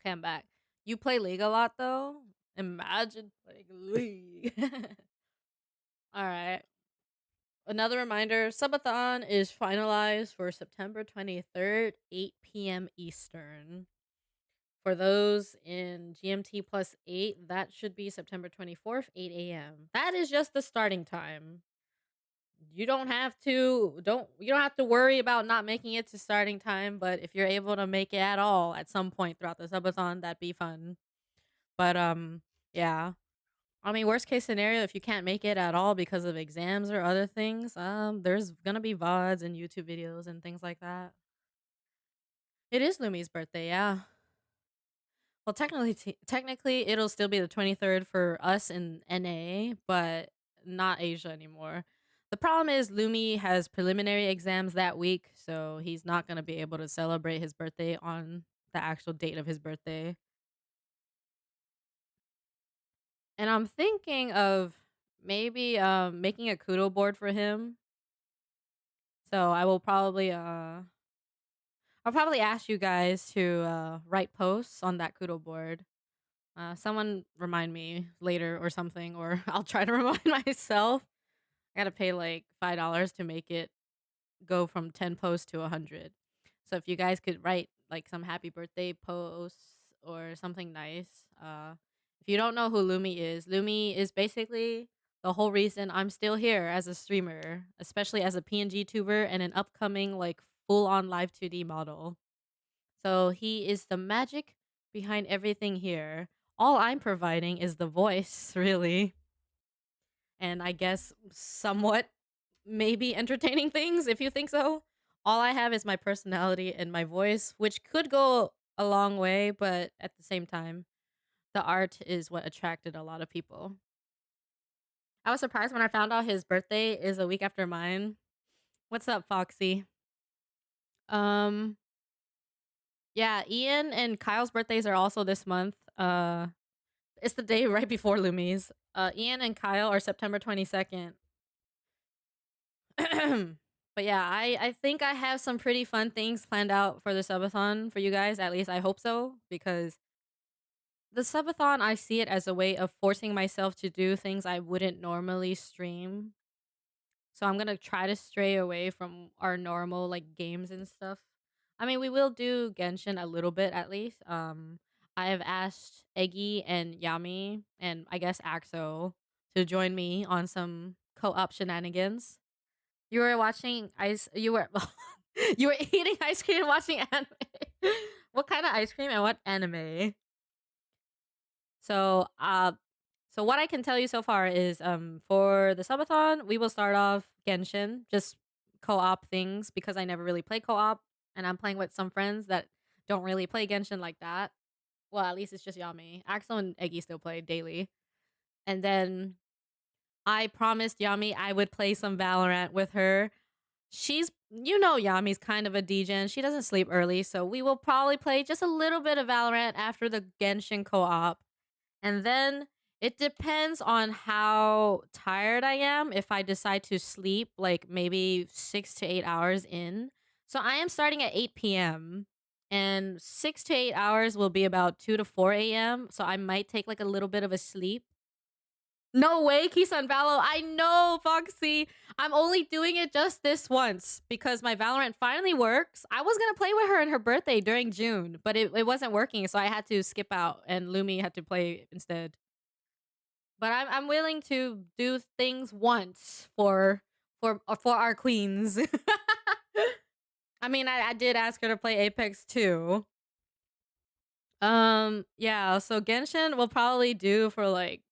Speaker 1: Okay, I'm back. You play League a lot though? Imagine playing League. All right. another reminder, subathon is finalized for September 23rd, 8 p.m. Eastern. For those in GMT plus 8, that should be September 24th, 8 a.m. That is just the starting time. You don't have to worry about not making it to starting time, but if you're able to make it at all at some point throughout the subathon, that'd be fun. But yeah. I mean, worst case scenario, if you can't make it at all because of exams or other things, there's gonna be VODs and YouTube videos and things like that. It is Lumi's birthday, yeah. Well, technically, it'll still be the 23rd for us in NA, but not Asia anymore. The problem is Lumi has preliminary exams that week, so he's not gonna be able to celebrate his birthday on the actual date of his birthday. And I'm thinking of maybe making a kudo board for him. So I'll probably ask you guys to write posts on that kudo board. Someone remind me later or something, or I'll try to remind myself. I gotta pay like $5 to make it go from 10 posts to 100. So if you guys could write like some happy birthday posts or something nice. If you don't know who Lumi is basically the whole reason I'm still here as a streamer, especially as a PNG tuber and an upcoming like full on live 2D model. So he is the magic behind everything here. All I'm providing is the voice, really. And I guess somewhat maybe entertaining things if you think so. All I have is my personality and my voice, which could go a long way, but at the same time, the art is what attracted a lot of people. I was surprised when I found out his birthday is a week after mine. What's up, Foxy? Um, yeah, Ian and Kyle's birthdays are also this month. It's the day right before Lumi's. Ian and Kyle are September 22nd. But yeah, I think I have some pretty fun things planned out for the subathon for you guys. At least I hope so, because the subathon, I see it as a way of forcing myself to do things I wouldn't normally stream. So I'm gonna try to stray away from our normal like games and stuff. I mean, we will do Genshin a little bit at least. I have asked Eggy and Yami and I guess Axo to join me on some co-op shenanigans. You were watching ice. You were you were eating ice cream and watching anime. What kind of ice cream and what anime? So, so what I can tell you so far is, for the subathon, we will start off Genshin, just co-op things because I never really play co-op, and I'm playing with some friends that don't really play Genshin like that. Well, at least it's just Yami. Axel and Eggy still play daily, and then I promised Yami I would play some Valorant with her. Yami's kind of a degen. She doesn't sleep early, so we will probably play just a little bit of Valorant after the Genshin co-op. And then it depends on how tired I am if I decide to sleep like maybe 6 to 8 hours in. So I am starting at 8 p.m. and 6 to 8 hours will be about 2 to 4 a.m. So I might take like a little bit of a sleep. No way, Kisan Valo. I know, Foxy. I'm only doing it just this once because my Valorant finally works. I was gonna play with her on her birthday during June, but it wasn't working, so I had to skip out and Lumi had to play instead. But I'm willing to do things once for our queens. I mean, I did ask her to play Apex too. Yeah, so Genshin will probably do for like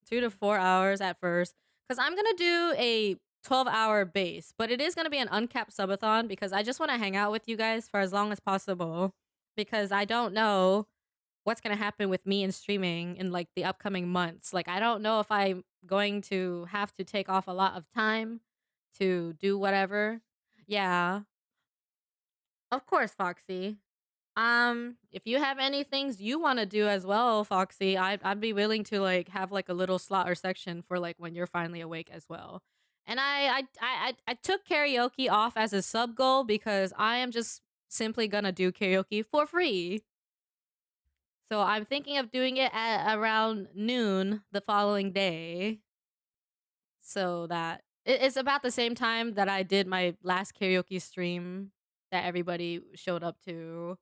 Speaker 1: 2 to 4 hours at first. Because I'm gonna do a 12-hour base, but it is gonna be an uncapped subathon because I just want to hang out with you guys for as long as possible. Because I don't know what's gonna happen with me and streaming in like the upcoming months. Like I don't know if I'm going to have to take off a lot of time to do whatever. Yeah, of course, Foxy. If you have any things you want to do as well, Foxy, I'd be willing to like have like a little slot or section for like when you're finally awake as well. And I took karaoke off as a sub goal because I am just simply gonna do karaoke for free. So I'm thinking of doing it at around noon the following day, so that It's about the same time that I did my last karaoke stream that everybody showed up to.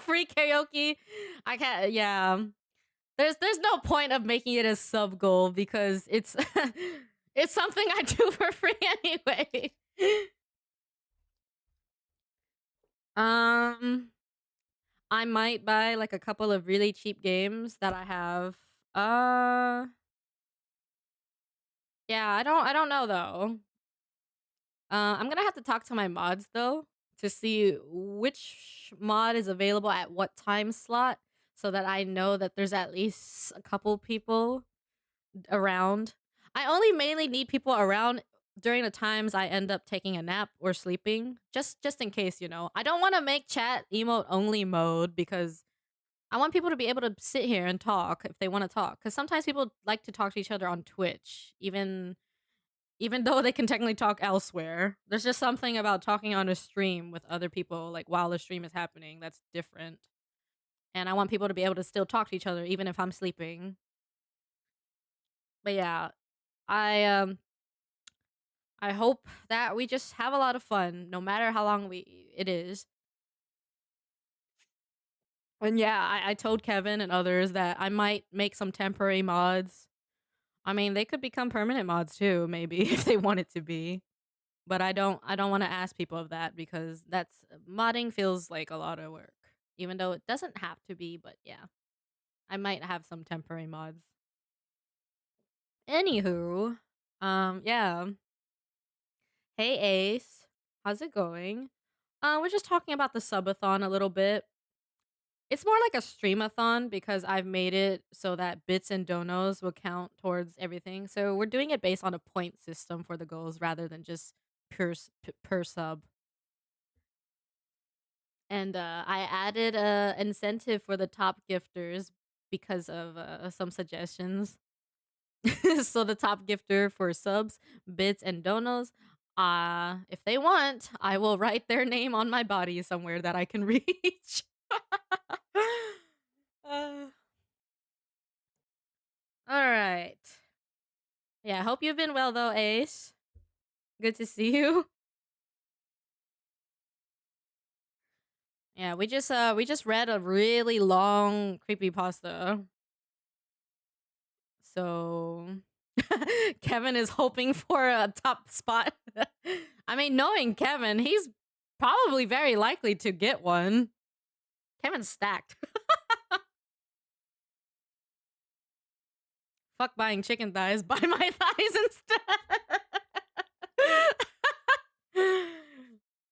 Speaker 1: Free karaoke. I can't. Yeah. There's no point of making it a sub goal because it's it's something I do for free anyway. um, I might buy like a couple of really cheap games that I have. Uh, yeah, I don't know though. I'm gonna have to talk to my mods though to see which mod is available at what time slot, so that I know that there's at least a couple people around. I only mainly need people around during the times I end up taking a nap or sleeping, just in case, you know. I don't want to make chat emote only mode because I want people to be able to sit here and talk if they want to talk. Because sometimes people like to talk to each other on Twitch, even though they can technically talk elsewhere. There's just something about talking on a stream with other people, like while the stream is happening, that's different. And I want people to be able to still talk to each other even if I'm sleeping. But yeah, I hope that we just have a lot of fun, no matter how long it is. And yeah, I told Kevin and others that I might make some temporary mods. I mean, they could become permanent mods too, maybe if they want it to be. But I don't want to ask people of that because that's modding feels like a lot of work, even though it doesn't have to be. But yeah, I might have some temporary mods. Anywho, yeah. Hey Ace, how's it going? We're just talking about the subathon a little bit. It's more like a streamathon because I've made it so that bits and donos will count towards everything. So we're doing it based on a point system for the goals rather than just per sub. And I added a incentive for the top gifters because of some suggestions. So the top gifter for subs, bits, and donos, if they want, I will write their name on my body somewhere that I can reach. uh, all right. Yeah, I hope you've been well though, Ace. Good to see you. Yeah, we just read a really long creepypasta. So Kevin is hoping for a top spot. I mean, knowing Kevin, he's probably very likely to get one. Kevin's stacked. Fuck buying chicken thighs, buy my thighs instead.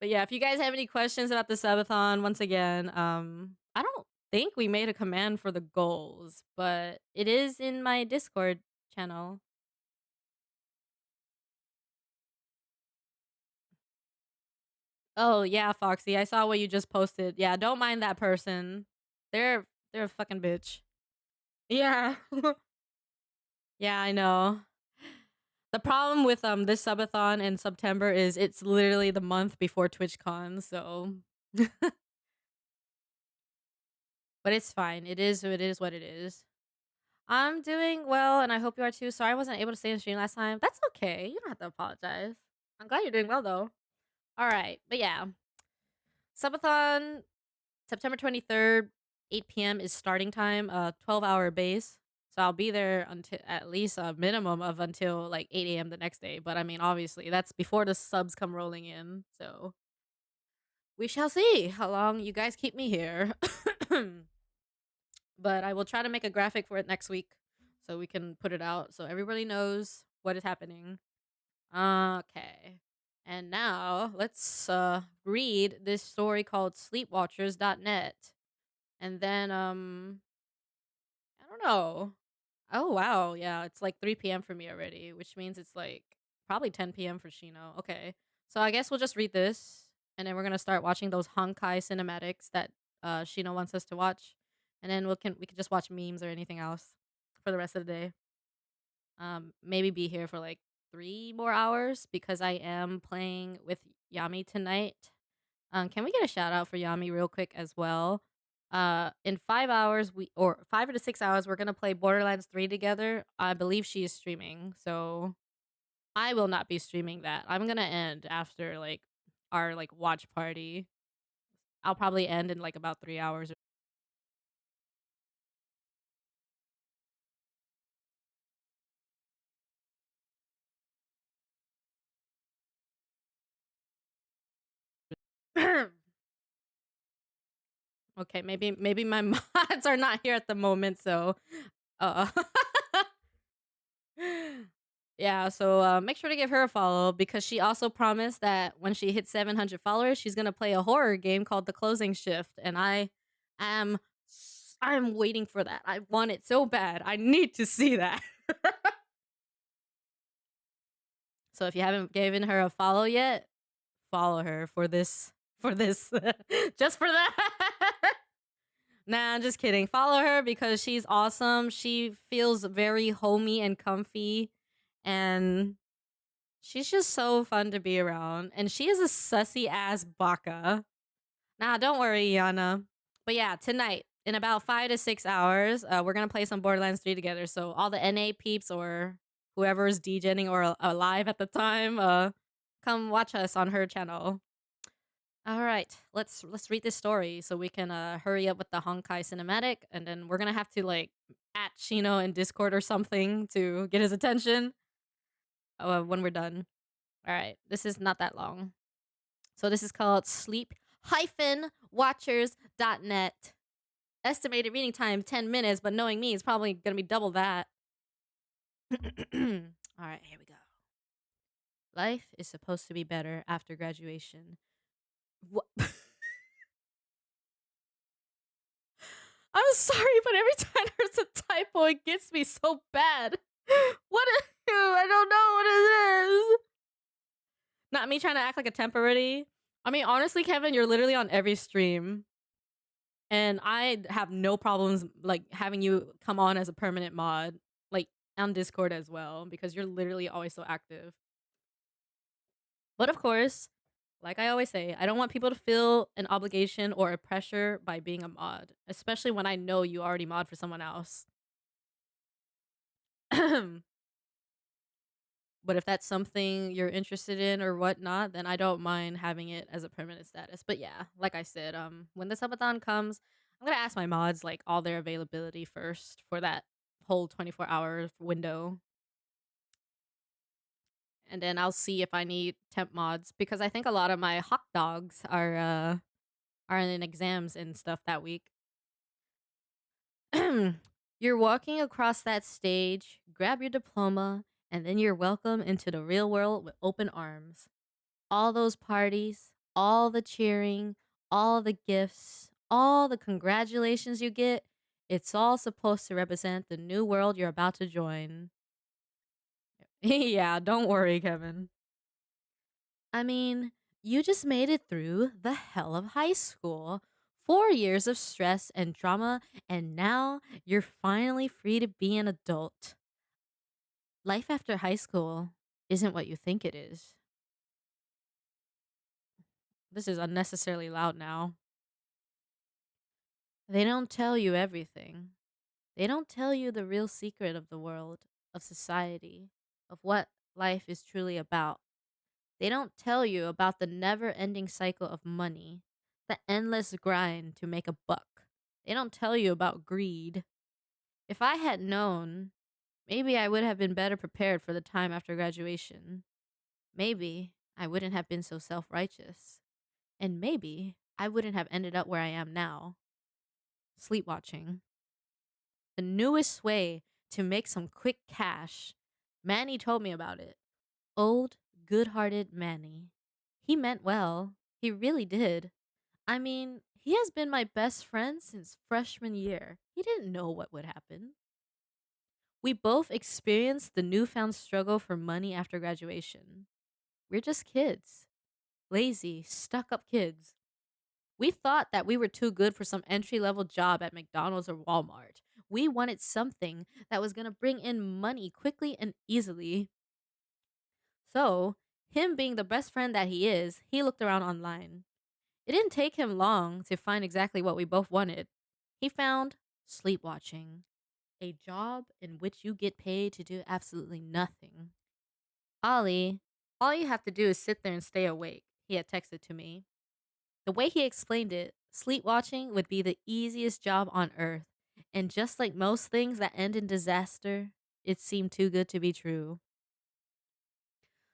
Speaker 1: But yeah, if you guys have any questions about the subathon, once again, I don't think we made a command for the goals, but it is in my Discord channel. Oh yeah, Foxy, I saw what you just posted. Yeah, don't mind that person. They're a fucking bitch. Yeah. Yeah, I know. The problem with this subathon in September is it's literally the month before TwitchCon, so but it's fine. It is what it is. I'm doing well and I hope you are too. Sorry I wasn't able to stay in the stream last time. That's okay. You don't have to apologize. I'm glad you're doing well though. All right. But yeah. Subathon September 23rd, 8 p.m. is starting time, 12-hour base. So I'll be there until at least a minimum of until like 8 a.m. the next day. But I mean, obviously, that's before the subs come rolling in. So we shall see how long you guys keep me here. But I will try to make a graphic for it next week so we can put it out so everybody knows what is happening. Okay. And now let's read this story called sleepwatchers.net. And then I don't know. Oh wow, yeah, it's like 3 p.m. for me already, which means it's like probably 10 p.m. for Shino. Okay. So I guess we'll just read this and then we're gonna start watching those Honkai cinematics that Shino wants us to watch. And then we can just watch memes or anything else for the rest of the day. Maybe be here for like 3 more hours because I am playing with Yami tonight. Can we get a shout out for Yami real quick as well? In 5 hours, or 5 to 6 hours, we're gonna play Borderlands 3 together. I believe she is streaming, so I will not be streaming that. I'm gonna end after like our like watch party. I'll probably end in like about 3 hours. Okay, maybe my mods are not here at the moment, so uh yeah, so make sure to give her a follow because she also promised that when she hits 700 followers, she's gonna play a horror game called The Closing Shift, and am I'm waiting for that. I want it so bad. I need to see that. So if you haven't given her a follow yet, follow her for this just for that. Nah, I'm just kidding. Follow her because she's awesome. She feels very homey and comfy, and she's just so fun to be around. And she is a sussy ass baka. Nah, don't worry, Yana. But yeah, tonight in about 5 to 6 hours, we're gonna play some Borderlands 3 together. So all the NA peeps or whoever is DJing or alive at the time, come watch us on her channel. All right, let's read this story so we can hurry up with the Honkai cinematic, and then we're gonna have to like at Shino in Discord or something to get his attention when we're done. All right, this is not that long. So this is called sleep-watchers.net. Estimated reading time 10 minutes, but knowing me, it's probably gonna be double that. All right, here we go. Life is supposed to be better after graduation. What? I'm sorry, but every time there's a typo, it gets me so bad. What is I don't know what it is. Not me trying to act like a temporary. I mean, honestly, Kevin, you're literally on every stream. And I have no problems like having you come on as a permanent mod, like on Discord as well, because you're literally always so active. But of course, like I always say, I don't want people to feel an obligation or a pressure by being a mod, especially when I know you already mod for someone else. But if that's something you're interested in or whatnot, then I don't mind having it as a permanent status. But yeah, like I said, when the subathon comes, I'm gonna ask my mods like all their availability first for that whole 24-hour window, and then I'll see if I need temp mods because I think a lot of my hot dogs are in exams and stuff that week. You're walking across that stage, grab your diploma, and then you're welcome into the real world with open arms. All those parties, all the cheering, all the gifts, all the congratulations you get, it's all supposed to represent the new world you're about to join. Yeah, don't worry, Kevin. I mean, you just made it through the hell of high school. 4 years of stress and drama, and now you're finally free to be an adult. Life after high school isn't what you think it is. This is unnecessarily loud now. They don't tell you everything. They don't tell you the real secret of the world, of society, of what life is truly about. They don't tell you about the never ending cycle of money, the endless grind to make a buck. They don't tell you about greed. If I had known, maybe I would have been better prepared for the time after graduation. Maybe I wouldn't have been so self righteous. And maybe I wouldn't have ended up where I am now, sleepwatching. The newest way to make some quick cash. Manny told me about it. Old, good hearted Manny. He meant well. He really did. I mean, he has been my best friend since freshman year. He didn't know what would happen. We both experienced the newfound struggle for money after graduation. We're just kids. Lazy, stuck up kids. We thought that we were too good for some entry level job at McDonald's or Walmart. We wanted something that was going to bring in money quickly and easily. So, him being the best friend that he is, he looked around online. It didn't take him long to find exactly what we both wanted. He found sleepwatching, a job in which you get paid to do absolutely nothing. Ollie, all you have to do is sit there and stay awake, he had texted to me. The way he explained it, sleep watching would be the easiest job on earth. And just like most things that end in disaster, it seemed too good to be true.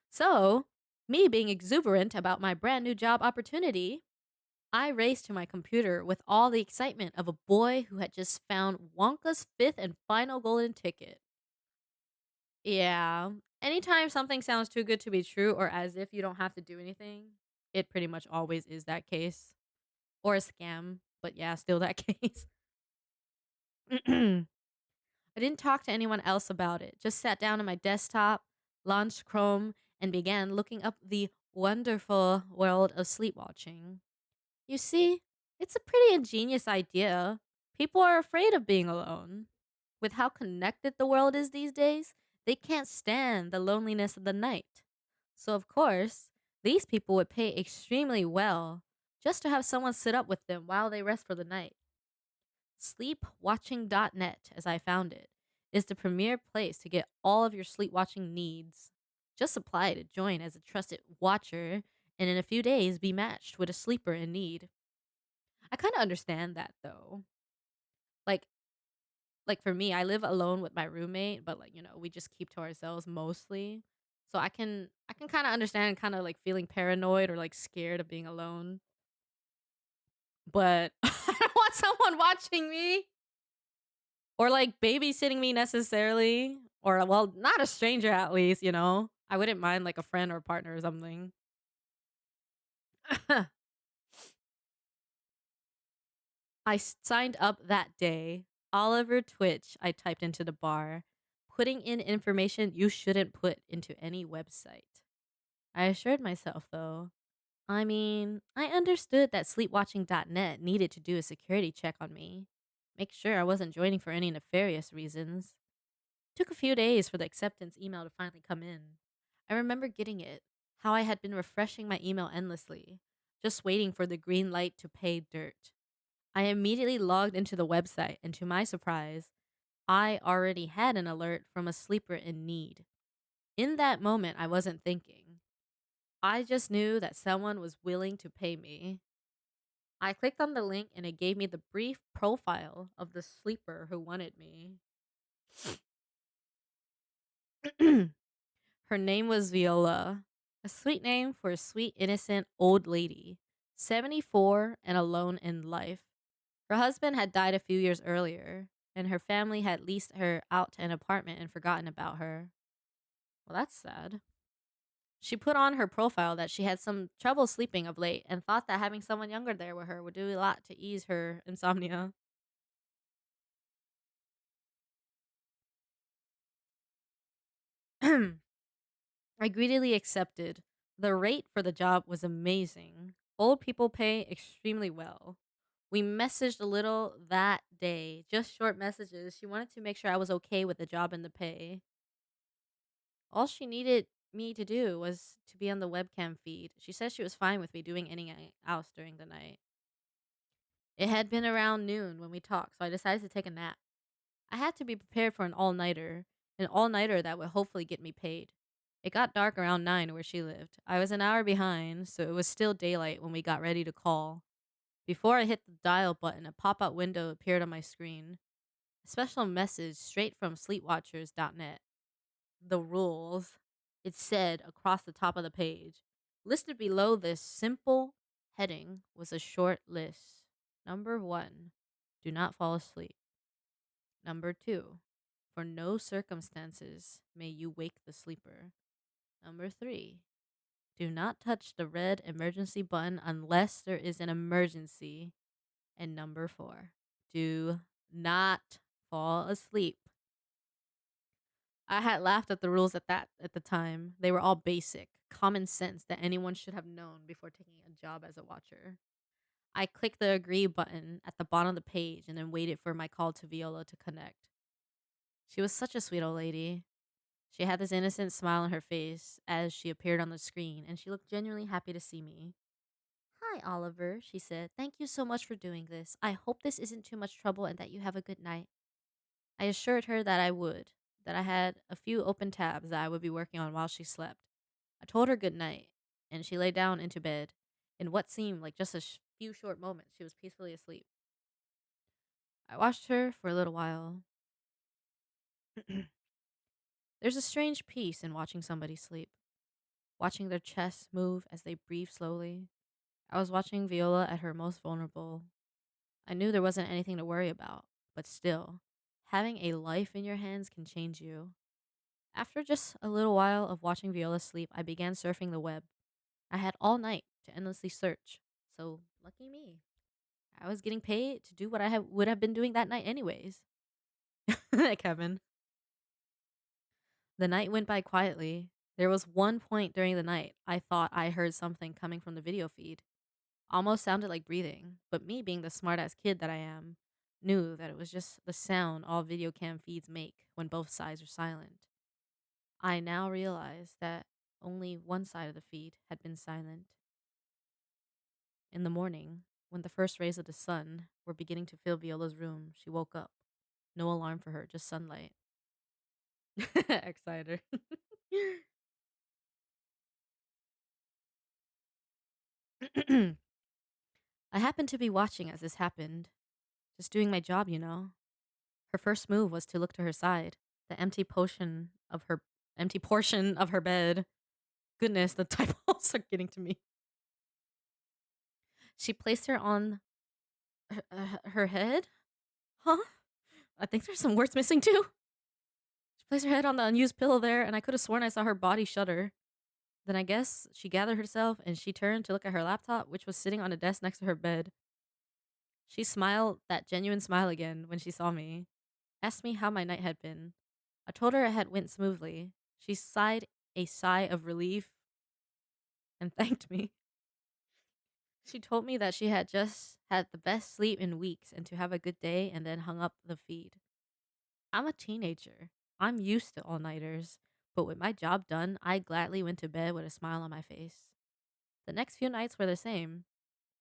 Speaker 1: So, me being exuberant about my brand new job opportunity, I raced to my computer with all the excitement of a boy who had just found Wonka's fifth and final golden ticket. Yeah, anytime something sounds too good to be true or as if you don't have to do anything, it pretty much always is that case. Or a scam, but yeah, still that case. I didn't talk to anyone else about it, just sat down on my desktop, launched Chrome, and began looking up the wonderful world of sleepwatching. You see, it's a pretty ingenious idea. People are afraid of being alone. With how connected the world is these days, they can't stand the loneliness of the night. So, of course, these people would pay extremely well just to have someone sit up with them while they rest for the night. Sleepwatching.net, as I found it, is the premier place to get all of your sleepwatching needs. Just apply to join as a trusted watcher and in a few days be matched with a sleeper in need. I kind of understand that though. Like like for me, I live alone with my roommate, but like, we just keep to ourselves mostly. So I can kind of understand kind of like feeling paranoid or like scared of being alone. But I don't want someone watching me or like babysitting me necessarily or well, not a stranger at least. I wouldn't mind like a friend or partner or something. Signed up that day. Oliver Twitch, I typed into the bar, putting in information you shouldn't put into any website. I assured myself, though. I mean, I understood that sleepwatching.net needed to do a security check on me, make sure I wasn't joining for any nefarious reasons. Took a few days for the acceptance email to finally come in. I remember getting it, how I had been refreshing my email endlessly, just waiting for the green light to pay dirt. I immediately logged into the website, and to my surprise, I already had an alert from a sleeper in need. In that moment, I wasn't thinking. I just knew that someone was willing to pay me. I clicked on the link and it gave me the brief profile of the sleeper who wanted me. Her name was Viola, a sweet name for a sweet, innocent old lady, 74 and alone in life. Her husband had died a few years earlier, and her family had leased her out to an apartment and forgotten about her. Well, that's sad. She put on her profile that she had some trouble sleeping of late and thought that having someone younger there with her would do a lot to ease her insomnia. I greedily accepted. The rate for the job was amazing. Old people pay extremely well. We messaged a little that day, just short messages. She wanted to make sure I was okay with the job and the pay. All she needed me to do was to be on the webcam feed. She said she was fine with me doing anything else during the night. It had been around noon when we talked, so I decided to take a nap. I had to be prepared for an all nighter that would hopefully get me paid. It got dark around 9 where she lived. I was an hour behind, so it was still daylight when we got ready to call. Before I hit the dial button, a pop up window appeared on my screen. A special message straight from sleepwatchers.net. The rules, it said across the top of the page. Listed below this simple heading was a short list. Number 1, do not fall asleep. Number 2, for no circumstances may you wake the sleeper. Number 3, do not touch the red emergency button unless there is an emergency. And number 4, do not fall asleep. I had laughed at the rules at the time. They were all basic, common sense that anyone should have known before taking a job as a watcher. I clicked the agree button at the bottom of the page and then waited for my call to Viola to connect. She was such a sweet old lady. She had this innocent smile on her face as she appeared on the screen, and she looked genuinely happy to see me. Hi, Oliver, she said. Thank you so much for doing this. I hope this isn't too much trouble and that you have a good night. I assured her that I would. that I had a few open tabs that I would be working on while she slept. I told her good night, and she lay down into bed. In what seemed like just a few short moments, she was peacefully asleep. I watched her for a little while. There's a strange peace in watching somebody sleep, watching their chest move as they breathe slowly. I was watching Viola at her most vulnerable. I knew there wasn't anything to worry about, but still, having a life in your hands can change you. After just a little while of watching Viola sleep, I began surfing the web. I had all night to endlessly search, so lucky me. I was getting paid to do what would have been doing that night anyways. Kevin. The night went by quietly. There was one point during the night I thought I heard something coming from the video feed. Almost sounded like breathing, but me being the smartass kid that I am, knew that it was just the sound all video cam feeds make when both sides are silent. I now realized that only one side of the feed had been silent. In the morning, when the first rays of the sun were beginning to fill Viola's room, she woke up. No alarm for her, just sunlight. Exciter. I happened to be watching as this happened, just doing my job, you know. Her first move was to look to her side, the empty portion of her bed. Goodness, the typos are getting to me. She placed her on her head. Huh? I think there's some words missing too. She placed her head on the unused pillow there, and I could have sworn I saw her body shudder. Then I guess she gathered herself and she turned to look at her laptop, which was sitting on a desk next to her bed. She smiled that genuine smile again when she saw me, asked me how my night had been. I told her it had went smoothly. She sighed a sigh of relief and thanked me. She told me that she had just had the best sleep in weeks and to have a good day and then hung up the feed. I'm a teenager. I'm used to all nighters, but with my job done, I gladly went to bed with a smile on my face. The next few nights were the same.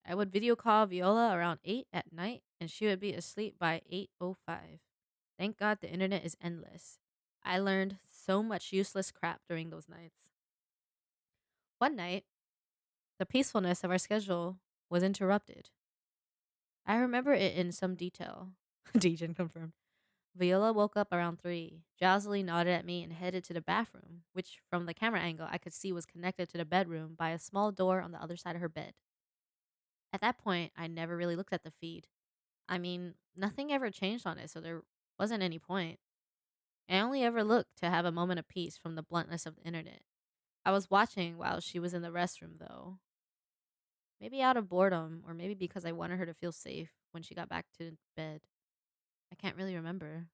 Speaker 1: I would video call Viola around 8 at night and she would be asleep by 8:05. Thank God the internet is endless. I learned so much useless crap during those nights. One night, the peacefulness of our schedule was interrupted. I remember it in some detail. Degen confirmed. Viola woke up around 3, drowsily nodded at me, and headed to the bathroom, which from the camera angle I could see was connected to the bedroom by a small door on the other side of her bed. At that point, I never really looked at the feed. I mean, nothing ever changed on it, so there wasn't any point. I only ever looked to have a moment of peace from the bluntness of the internet. I was watching while she was in the restroom, though. Maybe out of boredom, or maybe because I wanted her to feel safe when she got back to bed. I can't really remember.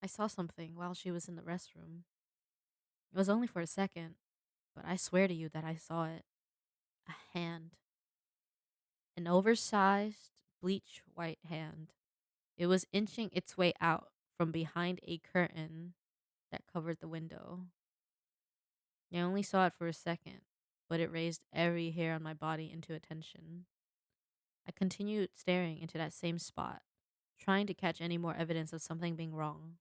Speaker 1: I saw something while she was in the restroom. It was only for a second, but I swear to you that I saw it. A hand. An oversized, bleach white hand. It was inching its way out from behind a curtain that covered the window. I only saw it for a second, but it raised every hair on my body into attention. I continued staring into that same spot, trying to catch any more evidence of something being wrong.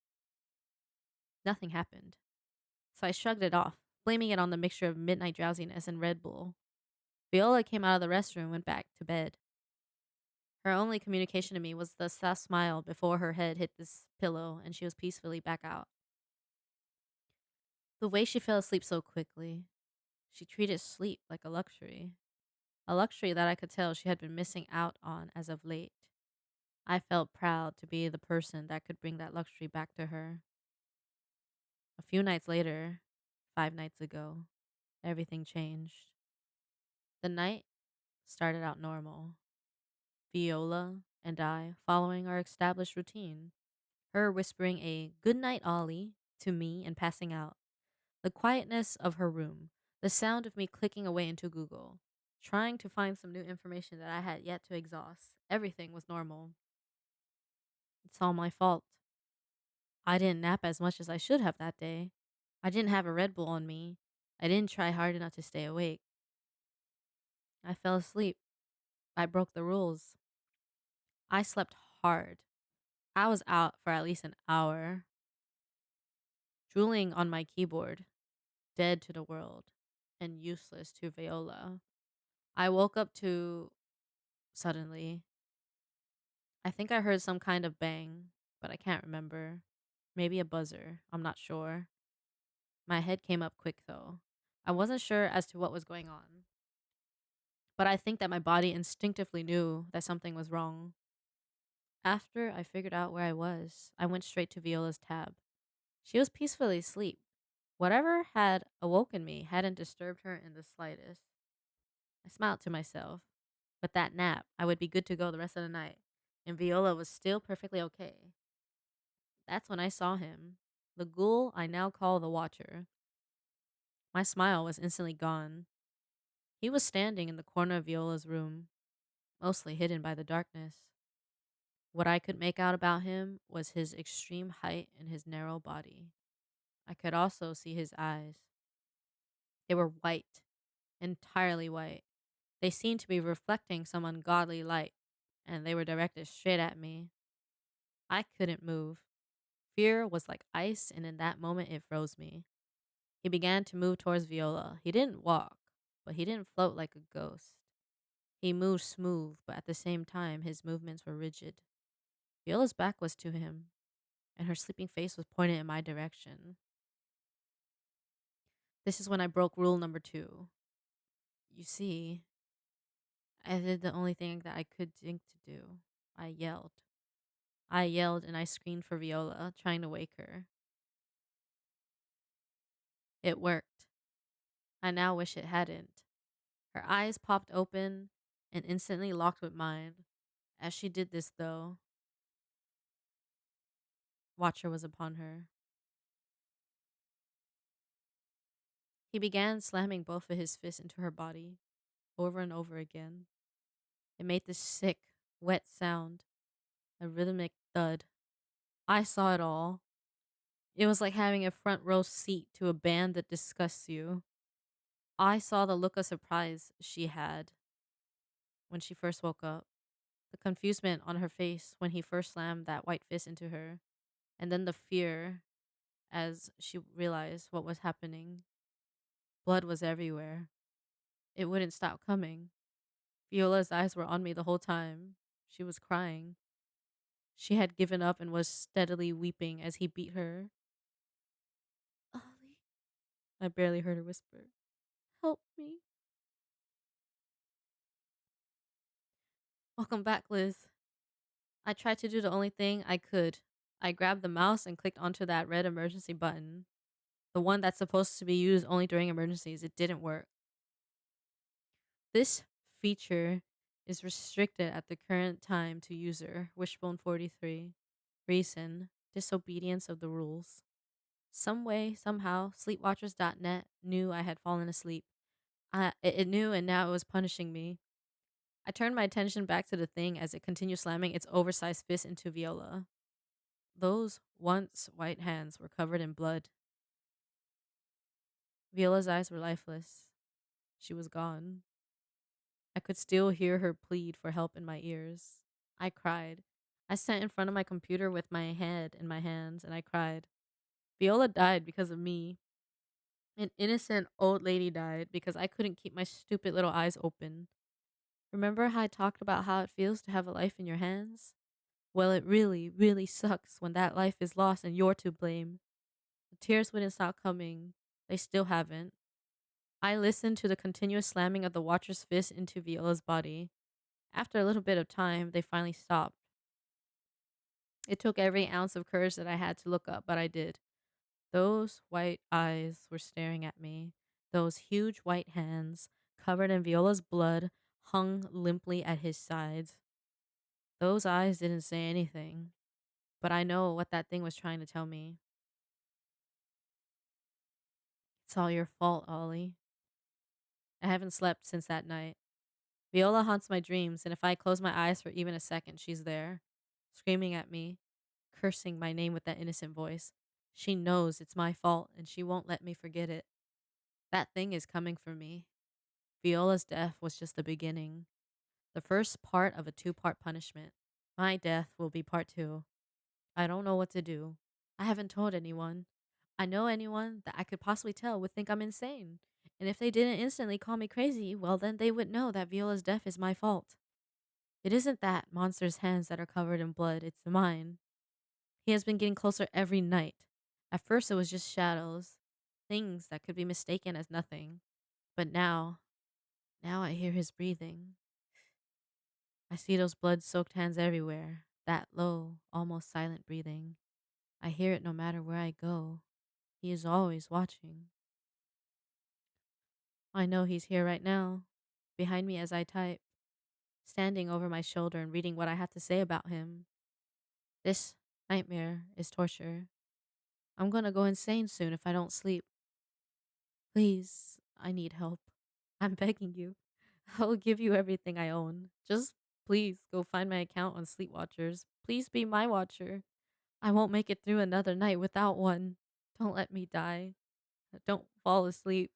Speaker 1: Nothing happened, so I shrugged it off, blaming it on the mixture of midnight drowsiness and Red Bull. Viola came out of the restroom and went back to bed. Her only communication to me was the soft smile before her head hit this pillow and she was peacefully back out. The way she fell asleep so quickly, she treated sleep like a luxury that I could tell she had been missing out on as of late. I felt proud to be the person that could bring that luxury back to her. A few nights later, 5 nights ago, everything changed. The night started out normal. Viola and I following our established routine, her whispering a "good night, Ollie" to me and passing out. The quietness of her room, the sound of me clicking away into Google, trying to find some new information that I had yet to exhaust. Everything was normal. It's all my fault. I didn't nap as much as I should have that day. I didn't have a Red Bull on me. I didn't try hard enough to stay awake. I fell asleep. I broke the rules. I slept hard. I was out for at least an hour, drooling on my keyboard, dead to the world, and useless to Viola. I woke up to suddenly. I think I heard some kind of bang, but I can't remember. Maybe a buzzer. I'm not sure. My head came up quick though. I wasn't sure as to what was going on, but I think that my body instinctively knew that something was wrong. After I figured out where I was, I went straight to Viola's tab. She was peacefully asleep. Whatever had awoken me hadn't disturbed her in the slightest. I smiled to myself. With that nap, I would be good to go the rest of the night, and Viola was still perfectly okay. That's when I saw him, the ghoul I now call the Watcher. My smile was instantly gone. He was standing in the corner of Viola's room, mostly hidden by the darkness. What I could make out about him was his extreme height and his narrow body. I could also see his eyes. They were white, entirely white. They seemed to be reflecting some ungodly light, and they were directed straight at me. I couldn't move. Fear was like ice, and in that moment it froze me. He began to move towards Viola. He didn't walk, but he didn't float like a ghost. He moved smooth, but at the same time his movements were rigid. Viola's back was to him, and her sleeping face was pointed in my direction. This is when I broke rule number 2. You see, I did the only thing that I could think to do. I yelled. I yelled and I screamed for Viola, trying to wake her. It worked. I now wish it hadn't. Her eyes popped open and instantly locked with mine. As she did this, though, Watcher was upon her. He began slamming both of his fists into her body, over and over again. It made this sick, wet sound, a rhythmic thud. I saw it all. It was like having a front row seat to a band that disgusts you. I saw the look of surprise she had when she first woke up, the confusement on her face when he first slammed that white fist into her, and then the fear as she realized what was happening. Blood was everywhere. It wouldn't stop coming. Viola's eyes were on me the whole time. She was crying. She had given up and was steadily weeping as he beat her. Ollie, I barely heard her whisper. Help me. Welcome back, Liz. I tried to do the only thing I could. I grabbed the mouse and clicked onto that red emergency button. The one that's supposed to be used only during emergencies. It didn't work. This feature is restricted at the current time to user Wishbone 43. Reason: disobedience of the rules. Some way, somehow, sleepwatchers.net knew I had fallen asleep. It knew, and now it was punishing me. I turned my attention back to the thing as it continued slamming its oversized fist into Viola. Those once white hands were covered in blood. Viola's eyes were lifeless. She was gone. I could still hear her plead for help in my ears. I cried. I sat in front of my computer with my head in my hands and I cried. Viola died because of me. An innocent old lady died because I couldn't keep my stupid little eyes open. Remember how I talked about how it feels to have a life in your hands? Well, it really, really sucks when that life is lost and you're to blame. The tears wouldn't stop coming. They still haven't. I listened to the continuous slamming of the Watcher's fist into Viola's body. After a little bit of time, they finally stopped. It took every ounce of courage that I had to look up, but I did. Those white eyes were staring at me. Those huge white hands, covered in Viola's blood, hung limply at his sides. Those eyes didn't say anything, but I know what that thing was trying to tell me. It's all your fault, Ollie. I haven't slept since that night. Viola haunts my dreams, and if I close my eyes for even a second, she's there, screaming at me, cursing my name with that innocent voice. She knows it's my fault, and she won't let me forget it. That thing is coming for me. Viola's death was just the beginning, the first part of a 2-part punishment. My death will be part 2. I don't know what to do. I haven't told anyone. I know anyone that I could possibly tell would think I'm insane. And if they didn't instantly call me crazy, well, then they would know that Viola's death is my fault. It isn't that monster's hands that are covered in blood, it's mine. He has been getting closer every night. At first, it was just shadows, things that could be mistaken as nothing. But now I hear his breathing. I see those blood soaked hands everywhere, that low, almost silent breathing. I hear it no matter where I go. He is always watching. I know he's here right now, behind me as I type, standing over my shoulder and reading what I have to say about him. This nightmare is torture. I'm gonna go insane soon if I don't sleep. Please, I need help. I'm begging you. I will give you everything I own. Just please go find my account on Sleep Watchers. Please be my watcher. I won't make it through another night without one. Don't let me die. Don't fall asleep.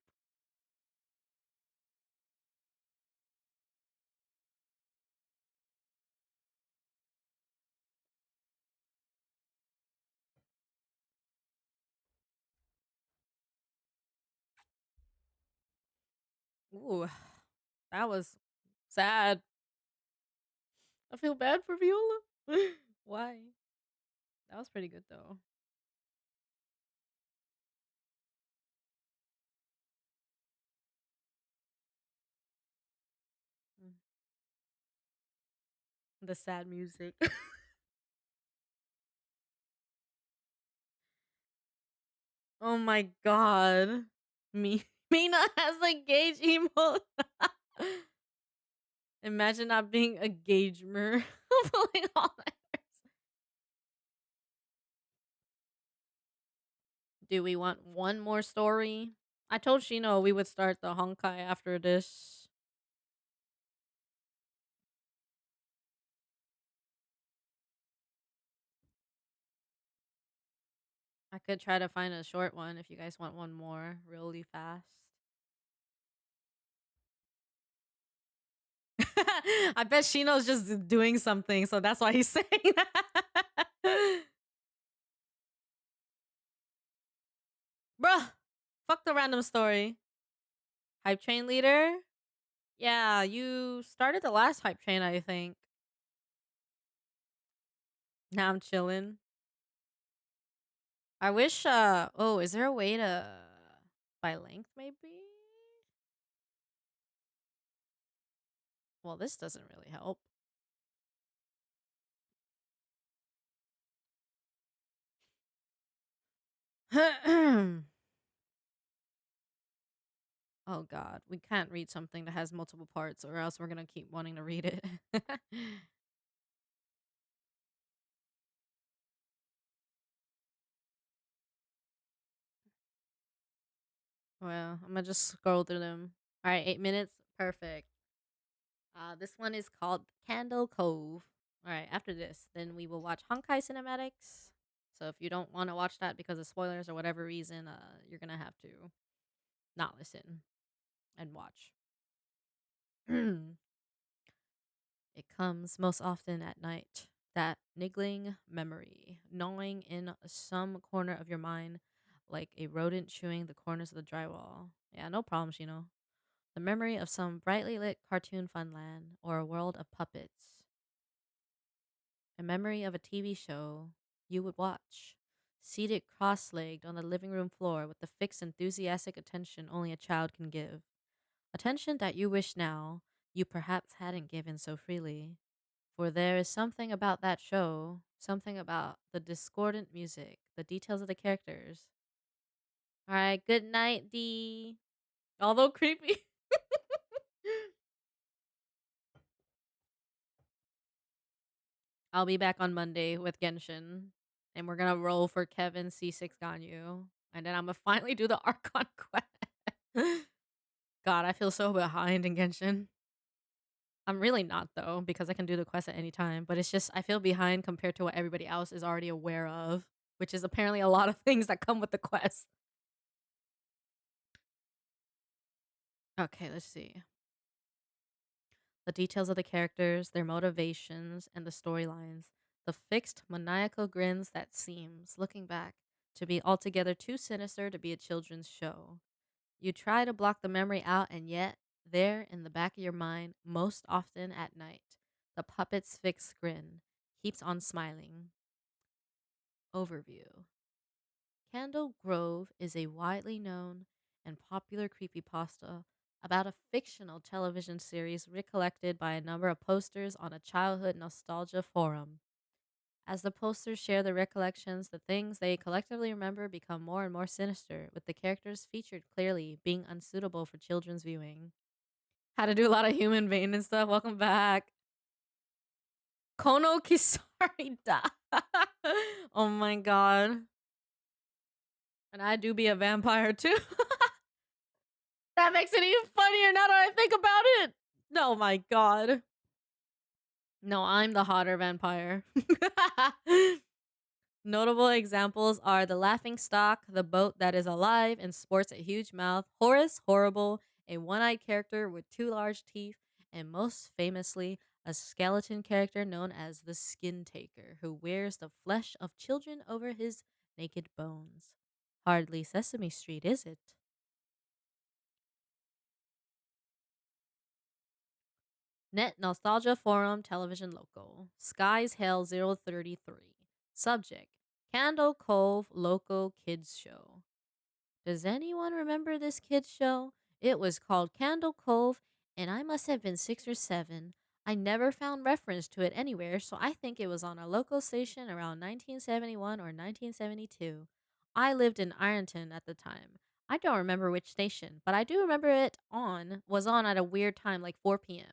Speaker 1: Ooh, that was sad. I feel bad for Viola. Why? That was pretty good though. Mm. The sad music. Oh my god. Me Mina has a gauge emote. Imagine not being a gamer. Pulling all nighters. Do we want one more story? I told Shino we would start the Honkai after this. I could try to find a short one if you guys want one more really fast. I bet Shino's just doing something, so that's why he's saying that. Bruh, fuck the random story. Hype train leader? Yeah, you started the last hype train, I think. Now I'm chilling. I wish, oh, is there a way to, by length maybe? Well, this doesn't really help. Oh god, we can't read something that has multiple parts or else we're gonna keep wanting to read it. Well, I'm gonna just scroll through them. All right, 8 minutes. Perfect. This one is called Candle Cove. All right, after this, then we will watch Honkai Cinematics. So if you don't want to watch that because of spoilers or whatever reason, you're gonna have to not listen and watch. It comes most often at night. That niggling memory, gnawing in some corner of your mind like a rodent chewing the corners of the drywall. Yeah, no problems, you know. The memory of some brightly lit cartoon funland or a world of puppets. A memory of a TV show you would watch, seated cross legged on the living room floor with the fixed, enthusiastic attention only a child can give. Attention that you wish now you perhaps hadn't given so freely. For there is something about that show, something about the discordant music, the details of the characters. All right, good night, D. Although creepy. I'll be back on Monday with Genshin, and we're gonna roll for Kevin C6 Ganyu, and then I'm gonna finally do the Archon quest. God, I feel so behind in Genshin. I'm really not though, because I can do the quest at any time. But it's just I feel behind compared to what everybody else is already aware of, which is apparently a lot of things that come with the quest. Okay, let's see. The details of the characters, their motivations, and the storylines. The fixed, maniacal grins that seems, looking back, to be altogether too sinister to be a children's show. You try to block the memory out, and yet, there in the back of your mind, most often at night, the puppet's fixed grin keeps on smiling. Overview. Candle Grove is a widely known and popular creepypasta about a fictional television series recollected by a number of posters on a childhood nostalgia forum. As the posters share their recollections, the things they collectively remember become more and more sinister, with the characters featured clearly being unsuitable for children's viewing. Had to do a lot of human vein and stuff. Welcome back. Kono Kisari da. Oh my god. And I do be a vampire too. That makes it even funnier now that I think about it. Oh my god. No, I'm the hotter vampire. Notable examples are the laughing stock, the boat that is alive and sports a huge mouth, Horace Horrible, a one-eyed character with two large teeth, and most famously, a skeleton character known as the Skin Taker, who wears the flesh of children over his naked bones. Hardly Sesame Street, is it? Net Nostalgia Forum Television Local. Skies Hell 033. Subject Candle Cove Local Kids Show. Does anyone remember this kids show? It was called Candle Cove, and I must have been 6 or 7. I never found reference to it anywhere, so I think it was on a local station around 1971 or 1972. I lived in Ironton at the time. I don't remember which station, but I do remember was on at a weird time like 4 p.m.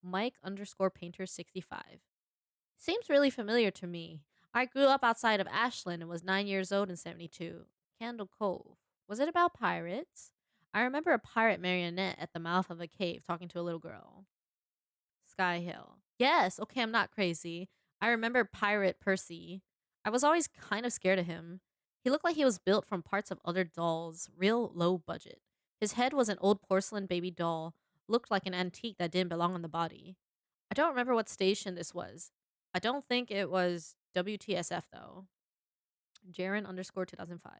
Speaker 1: Mike underscore painter 65. Seems really familiar to me. I grew up outside of Ashland and was 9 years old in 72. Candle Cove. Was it about pirates? I remember a pirate marionette at the mouth of a cave talking to a little girl. Sky Hill. Yes, okay, I'm not crazy. I remember Pirate Percy. I was always kind of scared of him. He looked like he was built from parts of other dolls, real low budget. His head was an old porcelain baby doll, looked like an antique that didn't belong on the body. I don't remember what station this was. I don't think it was WTSF though. Jaren underscore 2005.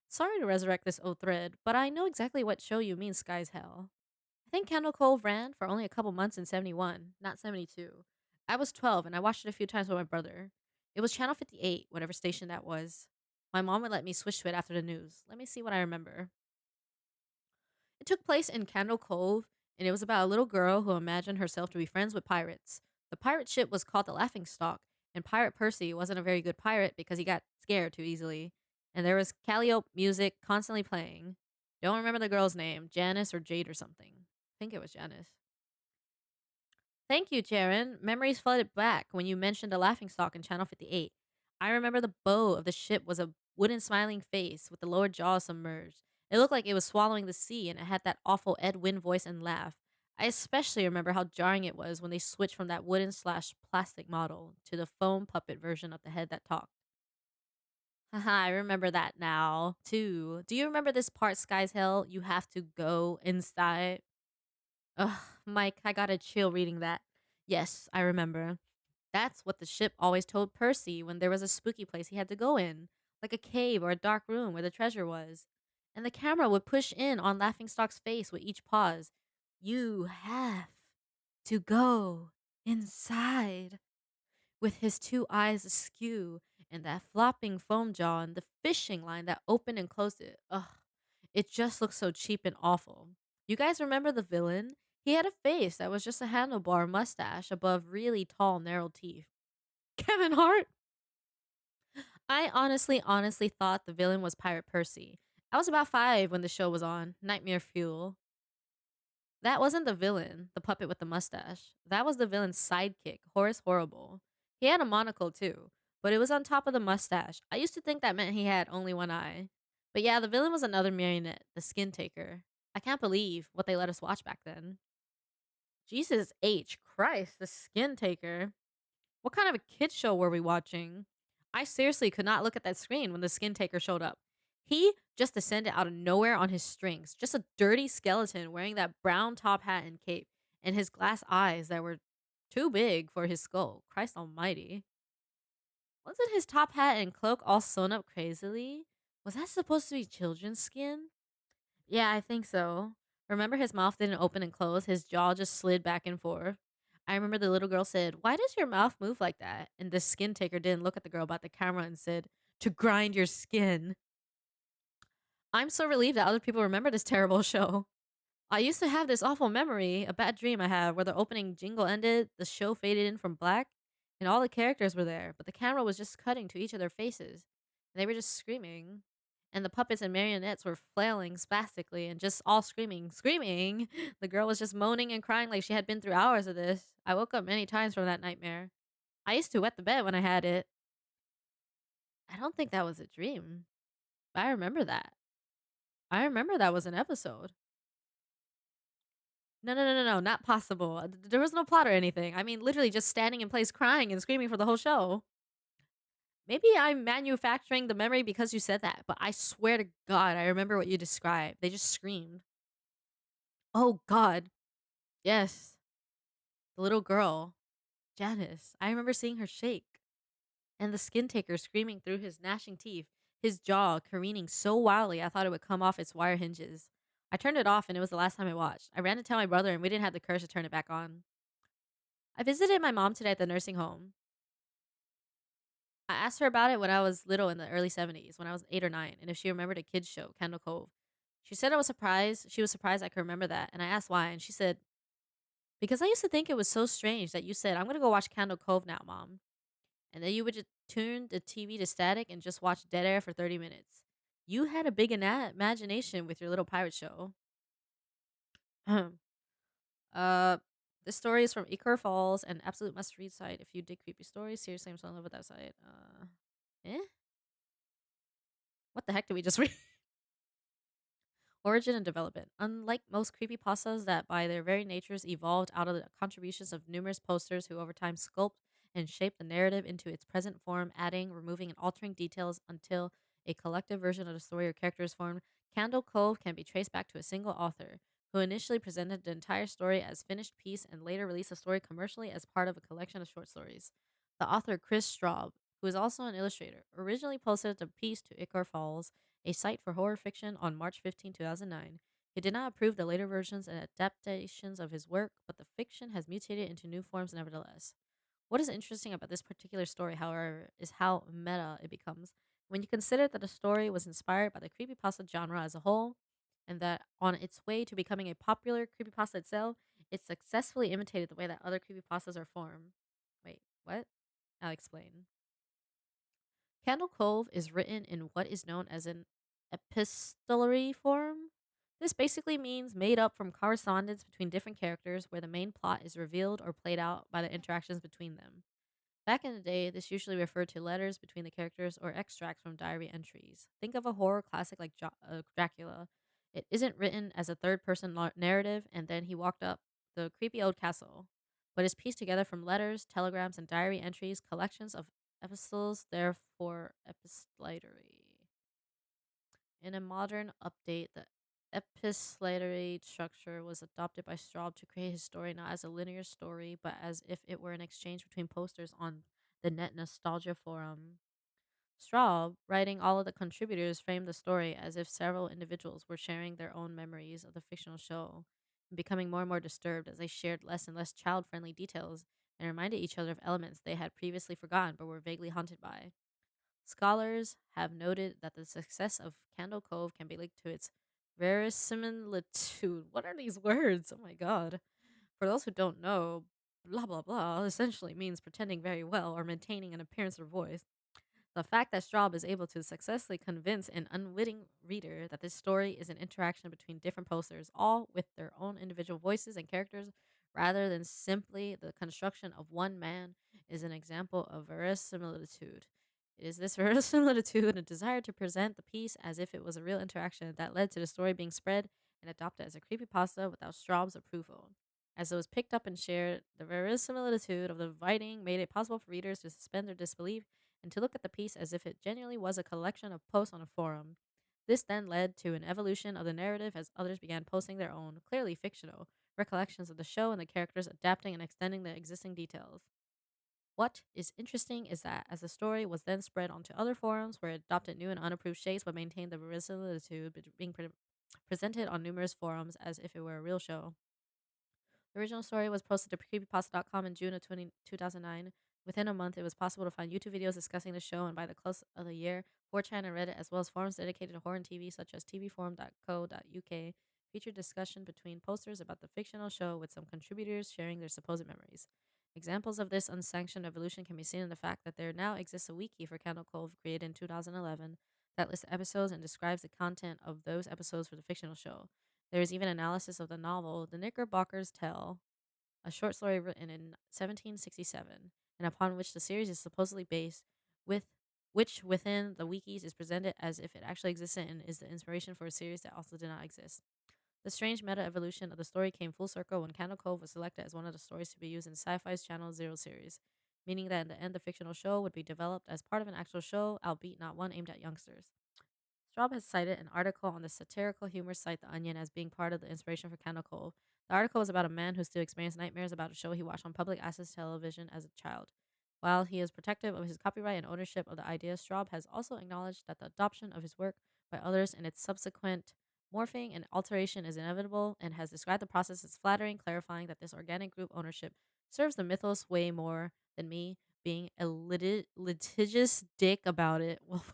Speaker 1: Sorry to resurrect this old thread, but I know exactly what show you mean, Sky's Hell. I think Candle Cove ran for only a couple months in 71, not 72. I was 12 and I watched it a few times with my brother. It was Channel 58, whatever station that was. My mom would let me switch to it after the news. Let me see what I remember. It took place in Candle Cove, and it was about a little girl who imagined herself to be friends with pirates. The pirate ship was called the Laughing Stock, and Pirate Percy wasn't a very good pirate because he got scared too easily. And there was Calliope music constantly playing. Don't remember the girl's name, Janice or Jade or something. I think it was Janice. Thank you, Jaren. Memories flooded back when you mentioned the laughing stock in Channel 58. I remember the bow of the ship was a wooden smiling face with the lower jaw submerged. It looked like it was swallowing the sea, and it had that awful Ed Wynn voice and laugh. I especially remember how jarring it was when they switched from that wooden slash plastic model to the foam puppet version of the head that talked. Haha, I remember that now, too. Do you remember this part, Sky's Hell? You have to go inside. Ugh, Mike, I got a chill reading that. Yes, I remember. That's what the ship always told Percy when there was a spooky place he had to go in, like a cave or a dark room where the treasure was. And the camera would push in on Laughingstock's face with each pause. You have to go inside. With his two eyes askew and that flopping foam jaw and the fishing line that opened and closed it. Ugh, it just looked so cheap and awful. You guys remember the villain? He had a face that was just a handlebar mustache above really tall, narrow teeth. Kevin Hart? I honestly thought the villain was Pirate Percy. I was about 5 when the show was on. Nightmare Fuel. That wasn't the villain, the puppet with the mustache. That was the villain's sidekick, Horace Horrible. He had a monocle too, but it was on top of the mustache. I used to think that meant he had only one eye. But yeah, the villain was another marionette, the Skin Taker. I can't believe what they let us watch back then. Jesus H. Christ, the Skin Taker. What kind of a kid's show were we watching? I seriously could not look at that screen when the Skin Taker showed up. He just descended out of nowhere on his strings, just a dirty skeleton wearing that brown top hat and cape, and his glass eyes that were too big for his skull. Christ almighty. Wasn't his top hat and cloak all sewn up crazily? Was that supposed to be children's skin? Yeah, I think so. Remember his mouth didn't open and close, his jaw just slid back and forth. I remember the little girl said, "Why does your mouth move like that?" And the skin taker didn't look at the girl but the camera and said, "To grind your skin." I'm so relieved that other people remember this terrible show. I used to have this awful memory, a bad dream I had, where the opening jingle ended, the show faded in from black, and all the characters were there, but the camera was just cutting to each of their faces. And they were just screaming. And the puppets and marionettes were flailing spastically and just all screaming, screaming. The girl was just moaning and crying like she had been through hours of this. I woke up many times from that nightmare. I used to wet the bed when I had it. I don't think that was a dream. But I remember that. I remember that was an episode. No, no, no, no, no, not possible. There was no plot or anything. I mean, literally just standing in place crying and screaming for the whole show. Maybe I'm manufacturing the memory because you said that, but I swear to God, I remember what you described. They just screamed. Oh God. Yes. The little girl, Janice. I remember seeing her shake. And the skin taker screaming through his gnashing teeth, his jaw careening so wildly I thought it would come off its wire hinges. I turned it off and it was the last time I watched. I ran to tell my brother and we didn't have the courage to turn it back on. I visited my mom today at the nursing home. I asked her about it when I was little in the early 70s, when I was 8 or 9, and if she remembered a kids' show, Candle Cove. She said I was surprised. She was surprised I could remember that, and I asked why, and she said, "Because I used to think it was so strange that you said, 'I'm gonna go watch Candle Cove now, Mom.' And then you would just tune the TV to static and just watch dead air for 30 minutes. You had a big imagination with your little pirate show." uh, this story is from Icar Falls, an absolute must-read site if you dig creepy stories. Seriously, I'm so in love with that site. Eh? What the heck did we just read? Origin and development. Unlike most creepypastas that, by their very natures, evolved out of the contributions of numerous posters who over time sculpt and shape the narrative into its present form, adding, removing, and altering details until a collective version of the story or character is formed, Candle Cove can be traced back to a single author, who initially presented the entire story as finished piece and later released the story commercially as part of a collection of short stories. The author Chris Straub, who is also an illustrator, originally posted the piece to Icar Falls, a site for horror fiction, on March 15, 2009. He did not approve the later versions and adaptations of his work, but the fiction has mutated into new forms nevertheless. What is interesting about this particular story, however, is how meta it becomes when you consider that the story was inspired by the creepypasta genre as a whole, and that on its way to becoming a popular creepypasta itself, it successfully imitated the way that other creepypastas are formed. Wait, what? I'll explain. Candle Cove is written in what is known as an epistolary form. This basically means made up from correspondence between different characters where the main plot is revealed or played out by the interactions between them. Back in the day, this usually referred to letters between the characters or extracts from diary entries. Think of a horror classic like Dracula. It isn't written as a third person narrative, and then he walked up the creepy old castle, but is pieced together from letters, telegrams, and diary entries, collections of epistles, therefore epistolary. In a modern update, the epistolary structure was adopted by Straub to create his story not as a linear story, but as if it were an exchange between posters on the Net Nostalgia Forum. Straub, writing all of the contributors, framed the story as if several individuals were sharing their own memories of the fictional show, and becoming more and more disturbed as they shared less and less child friendly details and reminded each other of elements they had previously forgotten but were vaguely haunted by. Scholars have noted that the success of Candle Cove can be linked to its verisimilitude. What are these words? Oh my god. For those who don't know, blah blah blah essentially means pretending very well or maintaining an appearance or voice. The fact that Straub is able to successfully convince an unwitting reader that this story is an interaction between different posters, all with their own individual voices and characters, rather than simply the construction of one man, is an example of verisimilitude. It is this verisimilitude and a desire to present the piece as if it was a real interaction that led to the story being spread and adopted as a creepypasta without Straub's approval. As it was picked up and shared, the verisimilitude of the writing made it possible for readers to suspend their disbelief and to look at the piece as if it genuinely was a collection of posts on a forum. This then led to an evolution of the narrative as others began posting their own, clearly fictional, recollections of the show and the characters, adapting and extending the existing details. What is interesting is that as the story was then spread onto other forums where it adopted new and unapproved shapes but maintained the verisimilitude being presented on numerous forums as if it were a real show. The original story was posted to creepypasta.com in June of 2009. Within a month, it was possible to find YouTube videos discussing the show, and by the close of the year, 4chan and Reddit, as well as forums dedicated to horror and TV, such as tvforum.co.uk, featured discussion between posters about the fictional show, with some contributors sharing their supposed memories. Examples of this unsanctioned evolution can be seen in the fact that there now exists a wiki for Candle Cove created in 2011 that lists episodes and describes the content of those episodes for the fictional show. There is even analysis of the novel The Knickerbocker's Tale, a short story written in 1767, and upon which the series is supposedly based, with which within the wikis is presented as if it actually existed and is the inspiration for a series that also did not exist. The strange meta evolution of the story came full circle when Candle Cove was selected as one of the stories to be used in Sci-Fi's Channel Zero series, meaning that in the end the fictional show would be developed as part of an actual show, albeit not one aimed at youngsters. Straub has cited an article on the satirical humor site The Onion as being part of the inspiration for Candle Cove. The article was about a man who still experienced nightmares about a show he watched on public access television as a child. While he is protective of his copyright and ownership of the idea, Straub has also acknowledged that the adoption of his work by others and its subsequent morphing and alteration is inevitable, and has described the process as flattering, clarifying that this organic group ownership serves the mythos way more than me being a litigious dick about it. Well,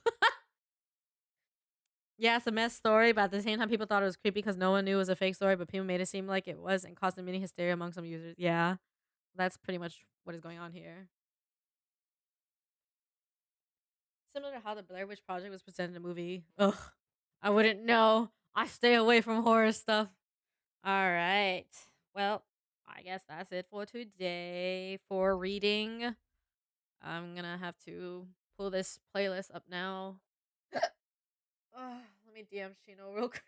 Speaker 1: yeah, it's a mess story, but at the same time, people thought it was creepy because no one knew it was a fake story, but people made it seem like it was and caused a mini hysteria among some users. Yeah, that's pretty much what is going on here. Similar to how the Blair Witch Project was presented in a movie. Ugh, I wouldn't know. I stay away from horror stuff. All right. Well, I guess that's it for today for reading. I'm gonna have to pull this playlist up now. Let me DM Shino real quick.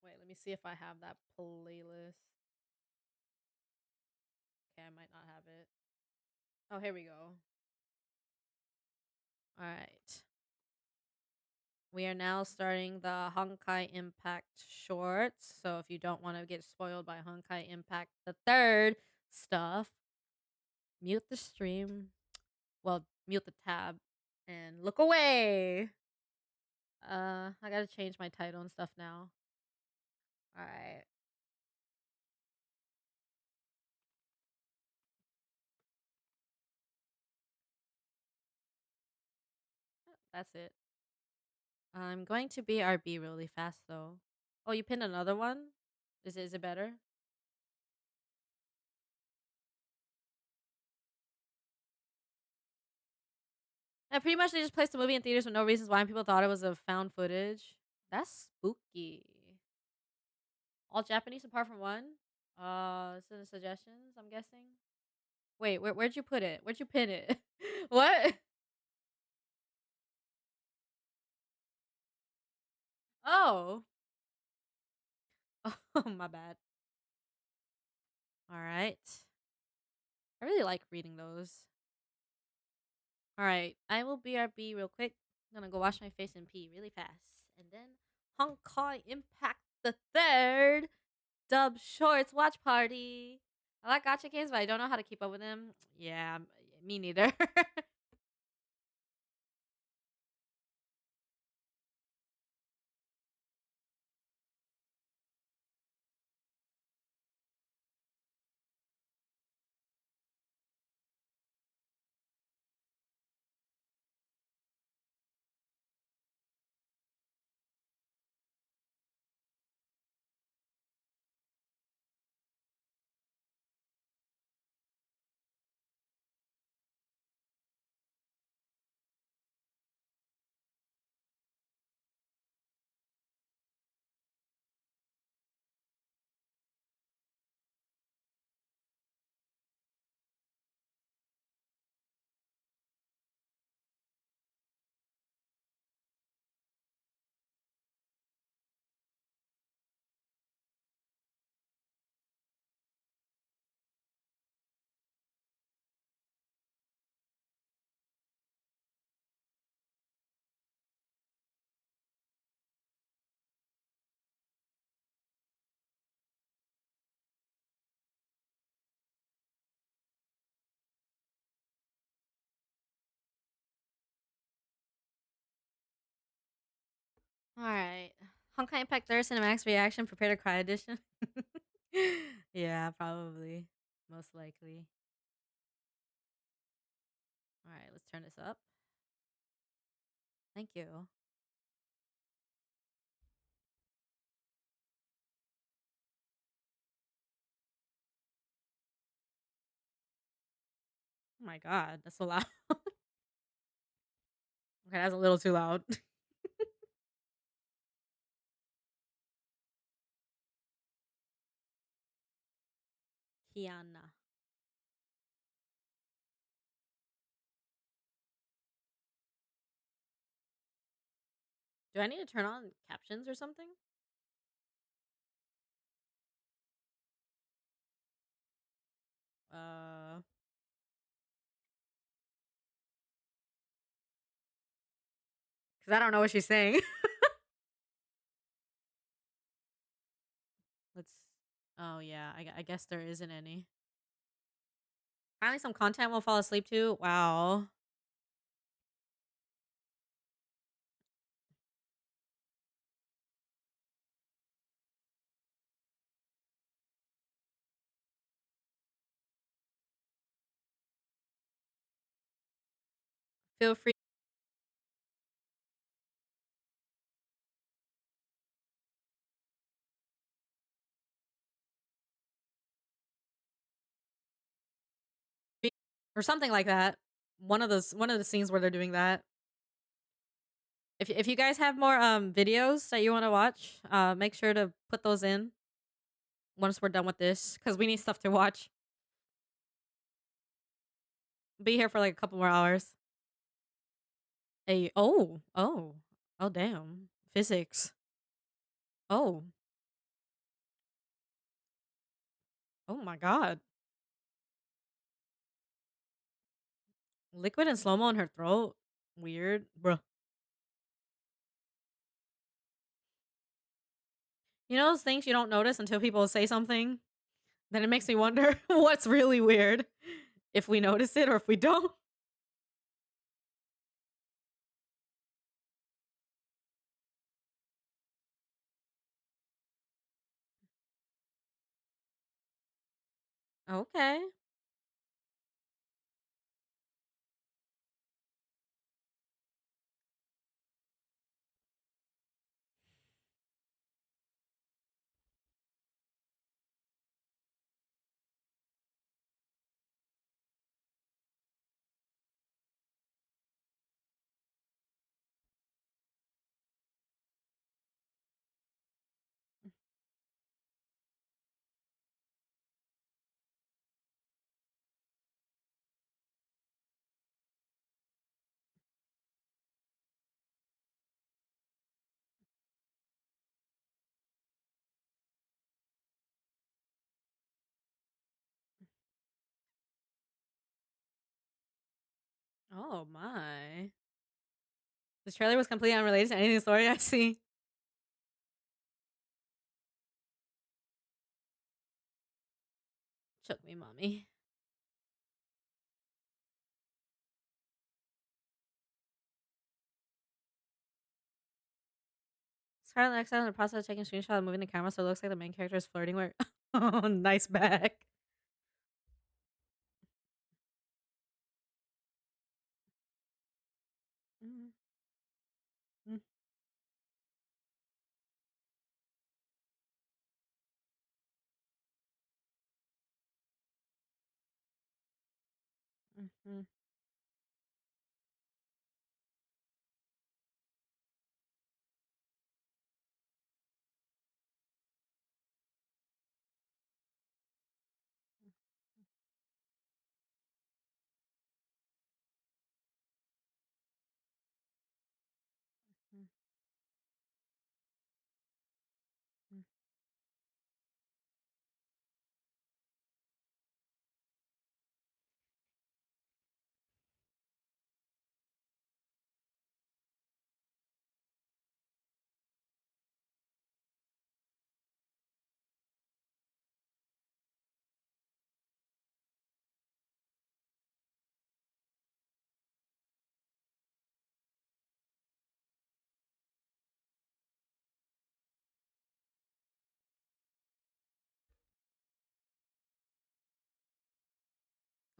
Speaker 1: Wait, let me see if I have that playlist. Okay, I might not have it. Oh, here we go. All right. We are now starting the Honkai Impact shorts. So if you don't want to get spoiled by Honkai Impact the third stuff, mute the stream. Well, mute the tab and look away. I gotta change my title and stuff now. All right. That's it. I'm going to BRB really fast though. Oh, you pinned another one? Is it better? And pretty much they just placed the movie in theaters for no reasons why, and people thought it was a found footage. That's spooky. All Japanese apart from one. It's in the suggestions, I'm guessing. Wait, where'd you put it? Where'd you pin it? What? Oh. Oh, my bad. All right. I really like reading those. All right. I will BRB real quick. I'm gonna go wash my face and pee really fast. And then Honkai Impact the third dub shorts watch party. I like gacha games, but I don't know how to keep up with them. Yeah, me neither. All right. Honkai Impact 3rd Cinematics Reaction, Prepare to Cry Edition. Yeah, probably. Most likely. All right, let's turn this up. Thank you. Oh my god, that's so loud. Okay, that's a little too loud. Kiana. Do I need to turn on captions or something? Uh, because I don't know what she's saying. Let's. Oh yeah, I guess there isn't any. Finally, some content we'll fall asleep to. Wow. Feel free. Or something like that. One of the scenes where they're doing that. If you guys have more videos that you want to watch, make sure to put those in once we're done with this because we need stuff to watch. Be here for like a couple more hours. Oh damn, physics. Oh, oh my god, liquid and slow mo in her throat. Weird, bruh. You know those things you don't notice until people say something. Then it makes me wonder what's really weird, if we notice it or if we don't. Okay. Oh my. This trailer was completely unrelated to any of the story I see. Choke me, mommy. Scarlet X in the process of taking a screenshot and moving the camera so it looks like the main character is flirting with. Oh, nice back. Mm, mm, mm, mm, mm.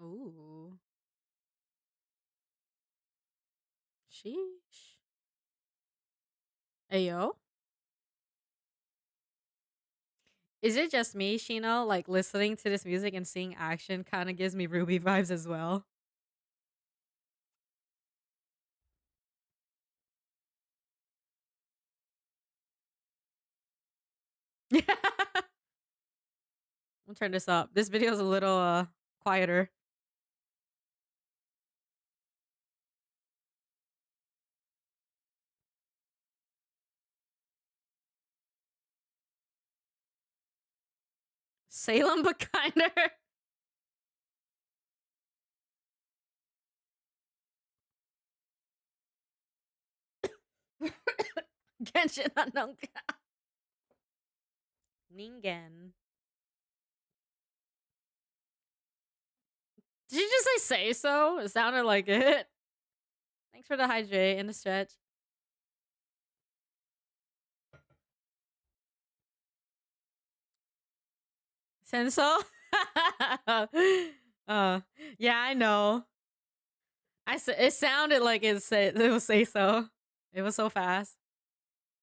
Speaker 1: Ooh. Sheesh. Ayo. Is it just me, Shino? Like listening to this music and seeing action kind of gives me Ruby vibes as well. Yeah. I'll turn this up. This video is a little quieter. Salem but kinder. Genshin unknown. Ningen. Did you just say so? It sounded like it. Thanks for the hydrate and the stretch. Senso? uh, yeah, I know. It sounded like it will say so. It was so fast.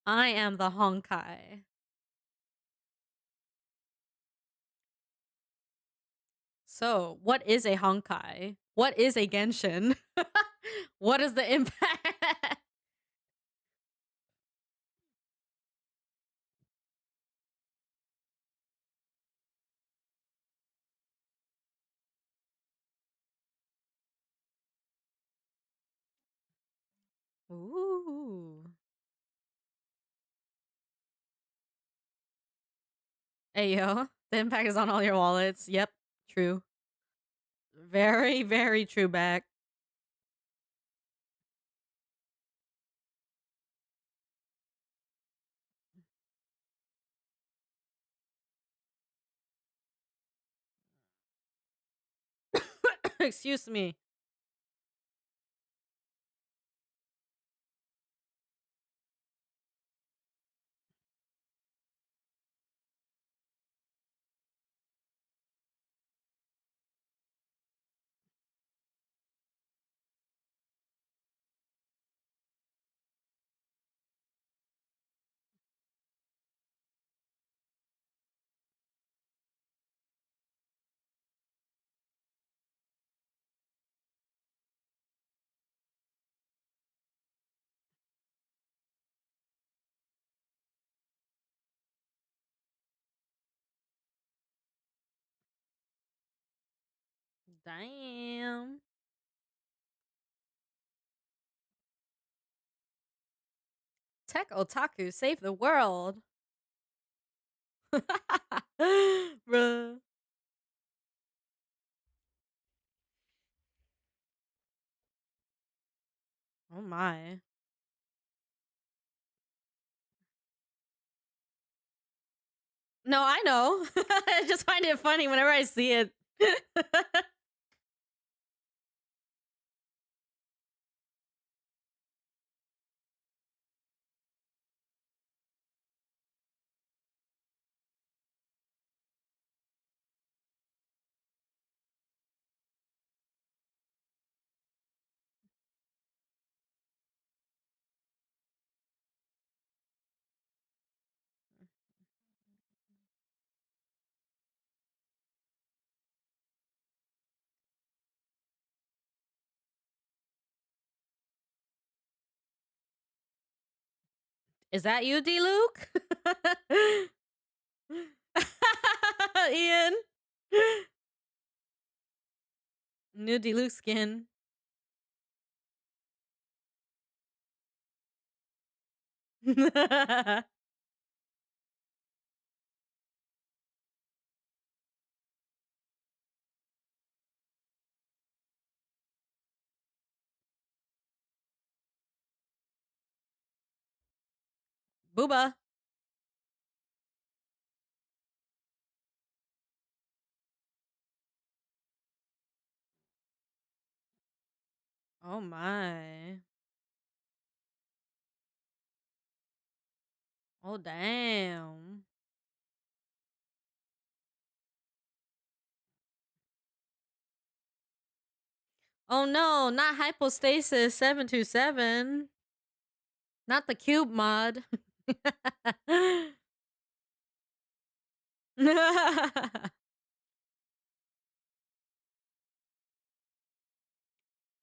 Speaker 1: I am the Honkai. So, what is a Honkai? What is a Genshin? What is the impact? Ooh. Hey yo, the impact is on all your wallets. Yep, true. Very, very true back. Excuse me. Damn. Tech otaku save the world. Bruh. Oh my. No, I know. I just find it funny whenever I see it. Is that you, D Luke? Ian. New D Luke skin. Booba. Oh my. Oh damn. Oh no, not hypostasis 727. Not the cube mod.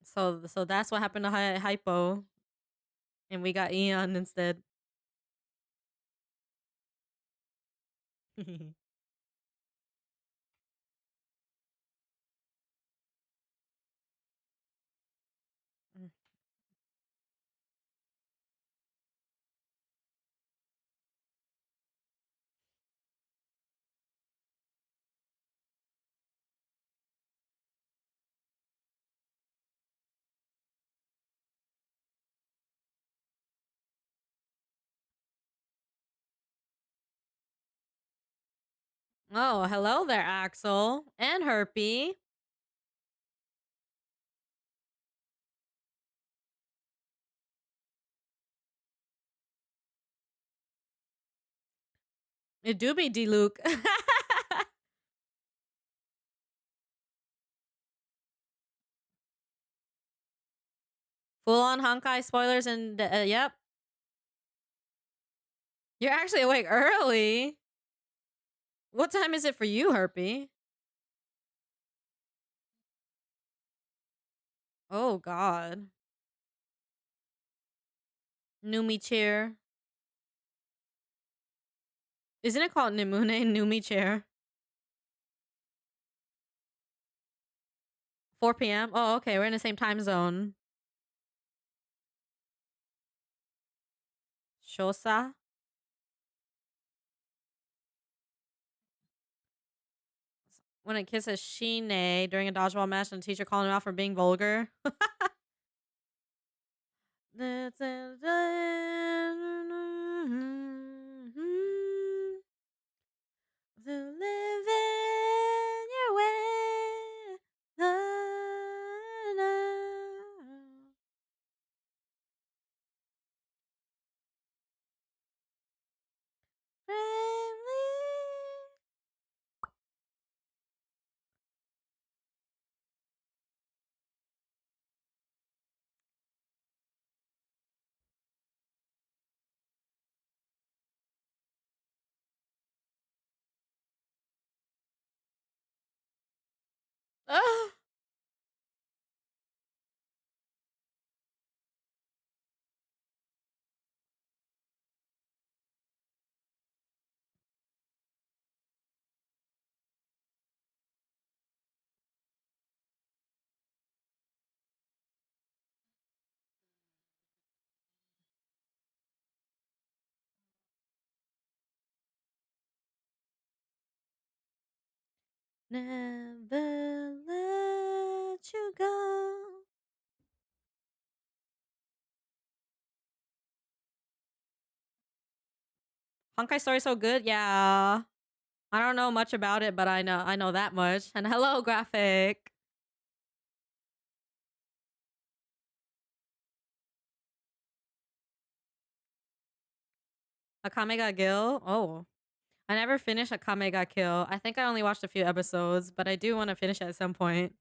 Speaker 1: So that's what happened to hypo, and we got Eon instead. Oh, hello there, Axel and Herpy. It do be D Luke. Full on Honkai spoilers and yep. You're actually awake early. What time is it for you, Herpy? Oh God. Numi chair. Isn't it called Nimune Numi chair? 4 p.m. Oh, okay. We're in the same time zone. Shosa. When a kid says Shine during a dodgeball match and the teacher calling him out for being vulgar. To live in your way. Oh. Never let you go. Honkai story so good, yeah. I don't know much about it, but I know that much. And hello, graphic. Akame ga Kill. Oh, I never finished Akame ga Kill. I think I only watched a few episodes, but I do want to finish it at some point.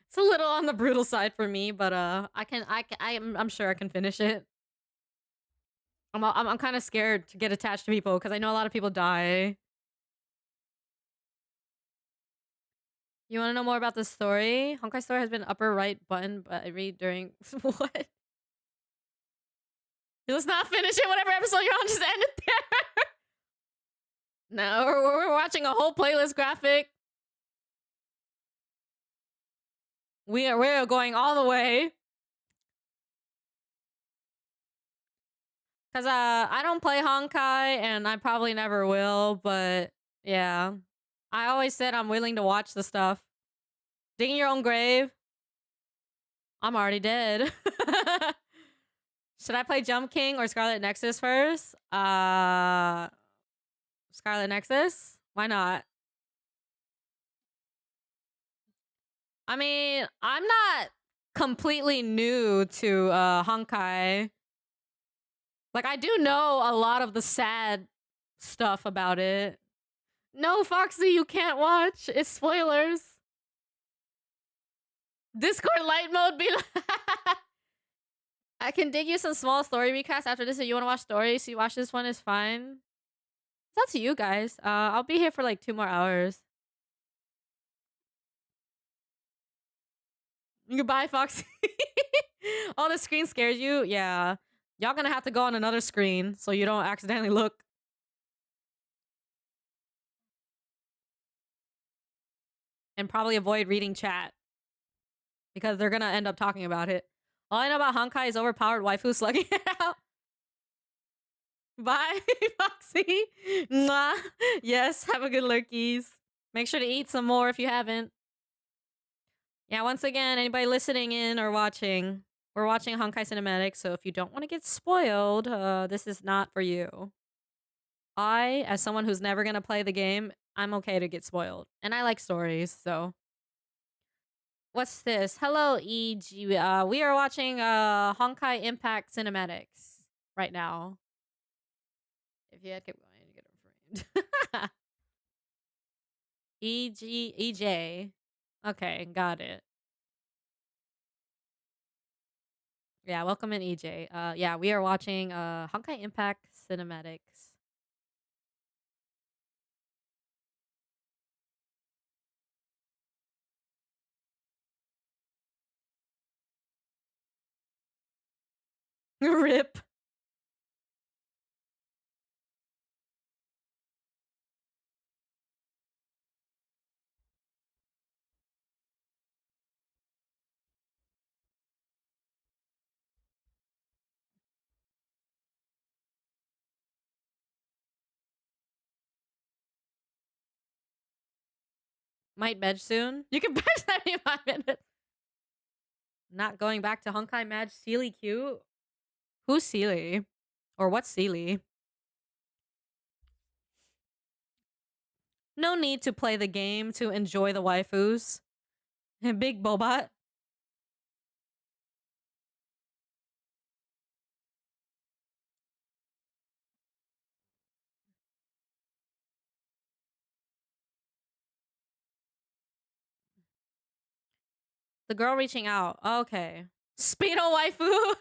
Speaker 1: It's a little on the brutal side for me, but I'm sure I can finish it. I'm kind of scared to get attached to people because I know a lot of people die. You want to know more about the story? Honkai Story has been upper right button, but I read during what? Let's not finish it. Whatever episode you're on, just end it there. No, we're watching a whole playlist graphic. We're going all the way. Cause I don't play Honkai and I probably never will, but yeah. I always said I'm willing to watch the stuff. Digging your own grave. I'm already dead. Should I play Jump King or Scarlet Nexus first? Scarlet Nexus? Why not? I mean, I'm not completely new to Honkai. Like, I do know a lot of the sad stuff about it. No, Foxy, you can't watch. It's spoilers. Discord light mode be like I can dig you some small story recasts after this if you want to watch stories. You watch this one is fine. It's up to you guys. I'll be here for like 2 more hours. Goodbye, Foxy. Oh, the screen scares you? Yeah. Y'all gonna have to go on another screen so you don't accidentally look. And probably avoid reading chat. Because they're gonna end up talking about it. All I know about Honkai is overpowered waifu slugging it out. Bye, Foxy. Mwah. Yes, have a good lurkies. Make sure to eat some more if you haven't. Yeah, once again, anybody listening in or watching, we're watching Honkai Cinematic, so if you don't want to get spoiled, this is not for you. I, as someone who's never gonna play the game, I'm okay to get spoiled. And I like stories, so. What's this? Hello, EG. We are watching Honkai Impact Cinematics right now. If you had kept going, you get a friend. EJ. Okay, got it. Yeah, welcome in, EJ. Yeah, we are watching Honkai Impact Cinematics. Rip. Might bench soon. You can bench 75 minutes. Not going back to Honkai Match. Sealy cute. Who's Sealy? Or what's Sealy? No need to play the game to enjoy the waifus. Big Bobot. The girl reaching out. Okay. Speedo waifu.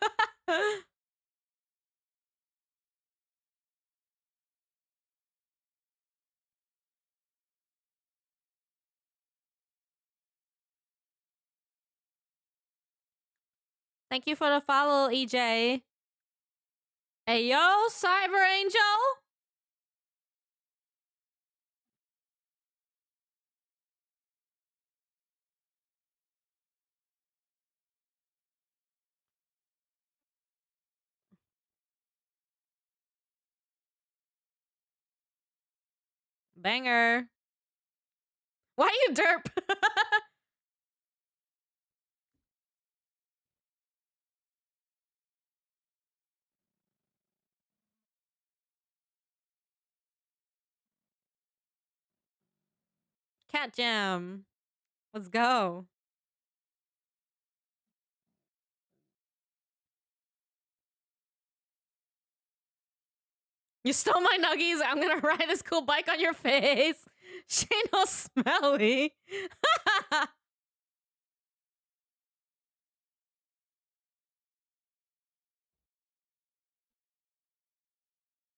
Speaker 1: Thank you for the follow, EJ. Hey, yo, Cyber Angel. Banger. Why you derp? Cat Jam. Let's go. You stole my nuggies. I'm gonna ride this cool bike on your face. She no smelly.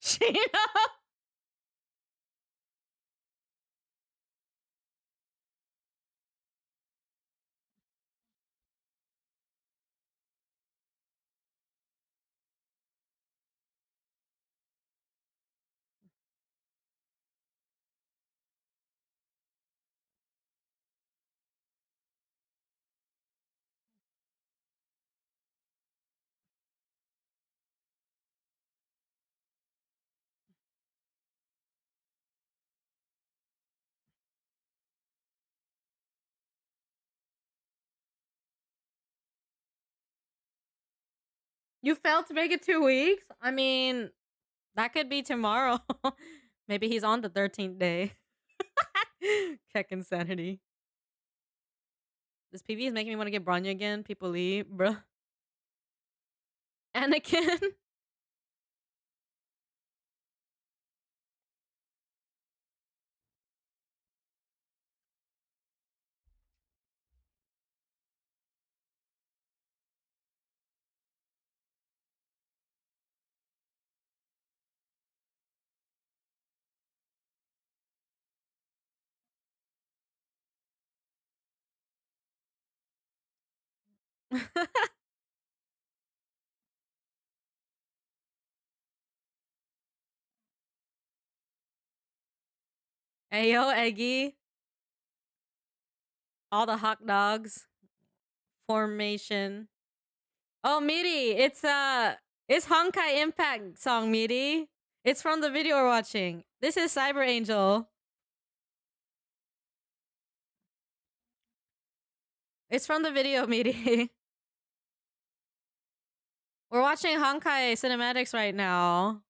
Speaker 1: She no. You failed to make it 2 weeks? I mean, that could be tomorrow. Maybe he's on the 13th day. Keck insanity. This PV is making me want to get Bronya again. People leave, bruh. Anakin. Ayo, Eggy. All the hot dogs. Formation. Oh, Meaty, it's Honkai Impact song, Meaty. It's from the video we're watching. This is Cyber Angel. It's from the video, Meaty. We're watching Honkai cinematics right now.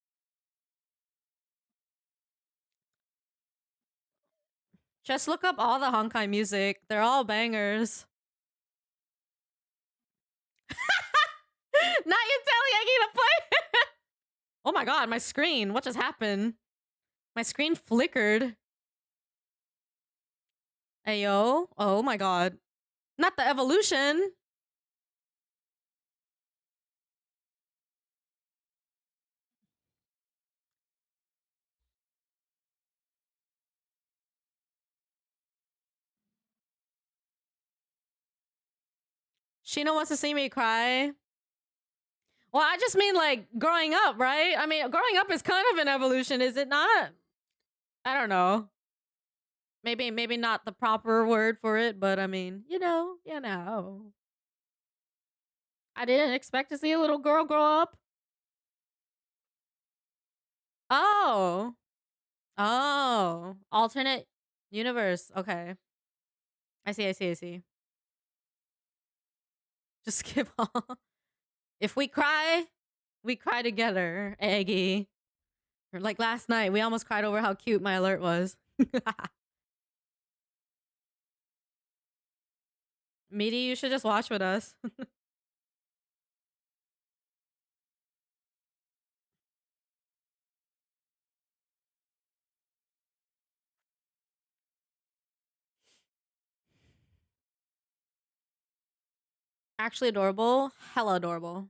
Speaker 1: Just look up all the Honkai music. They're all bangers. Not you telling Eggy to play. Oh my god, my screen. What just happened? My screen flickered. Ayo. Oh my god. Not the evolution. Sheena wants to see me cry. Well, I just mean like growing up, right? I mean, growing up is kind of an evolution, is it not? I don't know. Maybe not the proper word for it, but I mean, you know. I didn't expect to see a little girl grow up. Oh. Oh. Alternate universe. Okay. I see. Just skip all. If we cry together, Eggy. Or like last night, we almost cried over how cute my alert was. Meaty, you should just watch with us. Actually adorable. Hella adorable.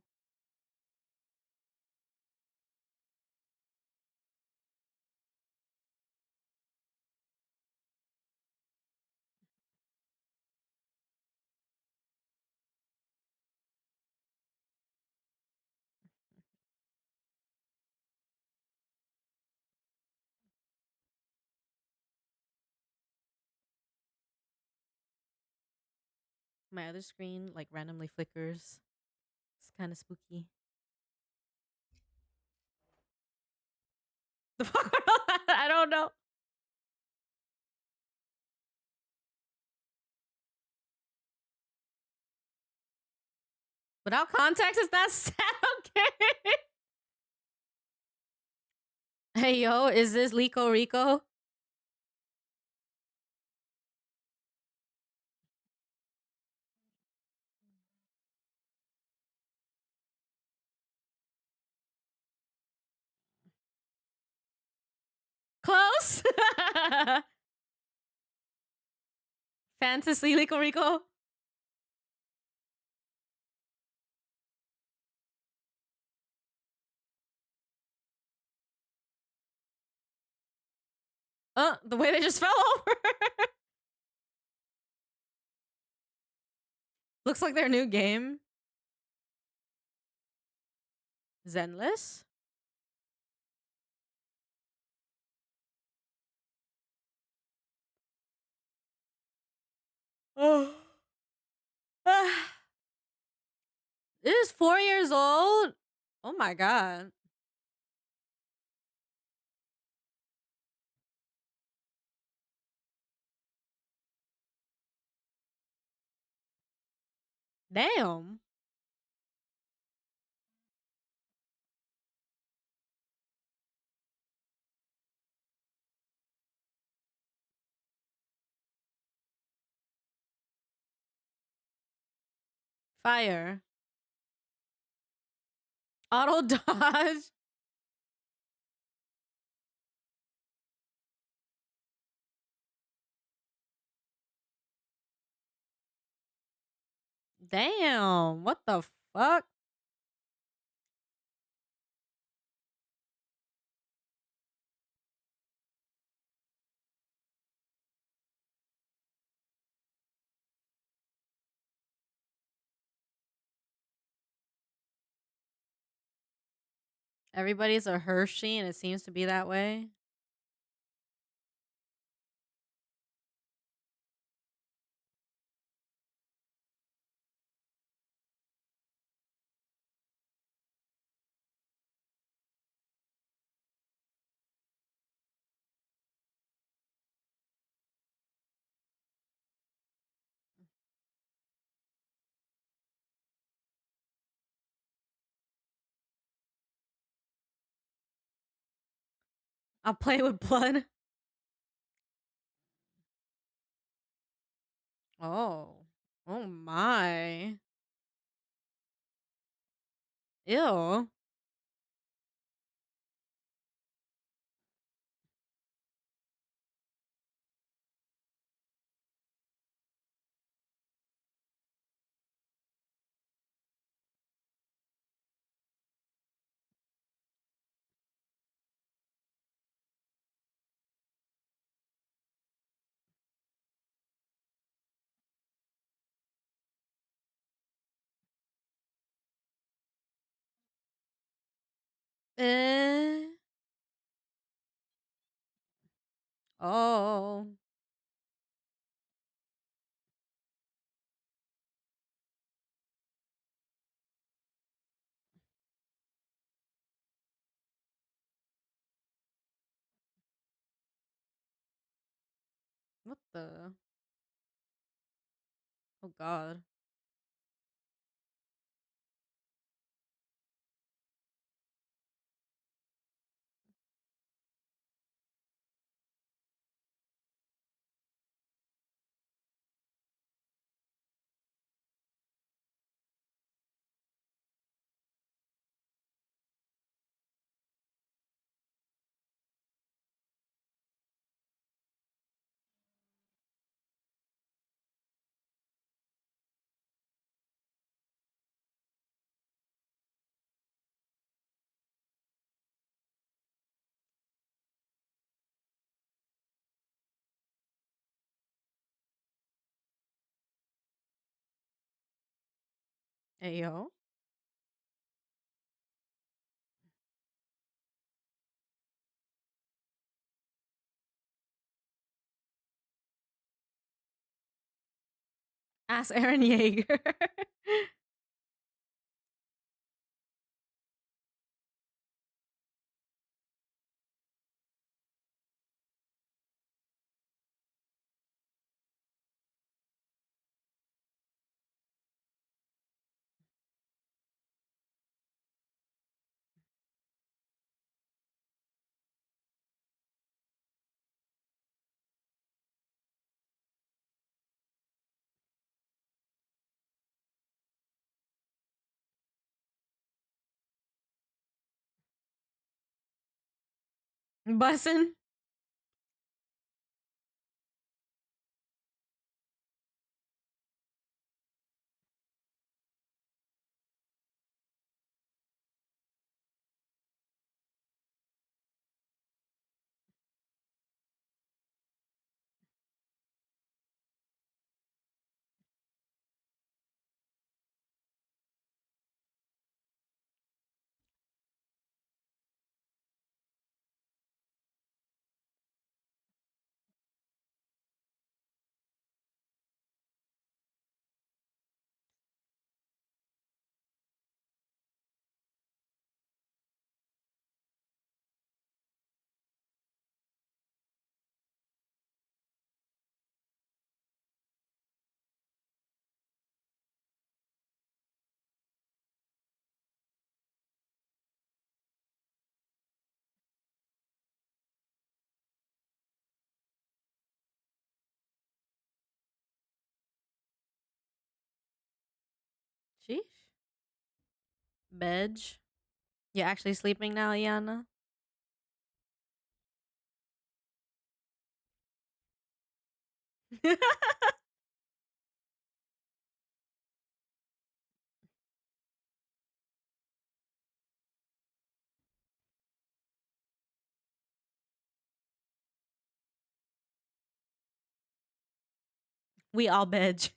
Speaker 1: My other screen like randomly flickers. It's kind of spooky. The fuck? I don't know. Without context, is that sad? Okay. Hey yo, is this Lico Rico? Close. Fantasy Lico Rico. The way they just fell over. Looks like their new game. Zenless? Oh. It is 4 years old? Oh my god. Damn. Fire. Auto dodge. Damn. What the fuck? Everybody's a Hershey, and it seems to be that way. I'll play with blood. Oh. Oh my. Ew. Eh. Oh. What the? Oh god. Hey yo. Ask Aaron Yeager. Bussin'. Sheesh. Bedge. You actually sleeping now, Iana? We all bedge.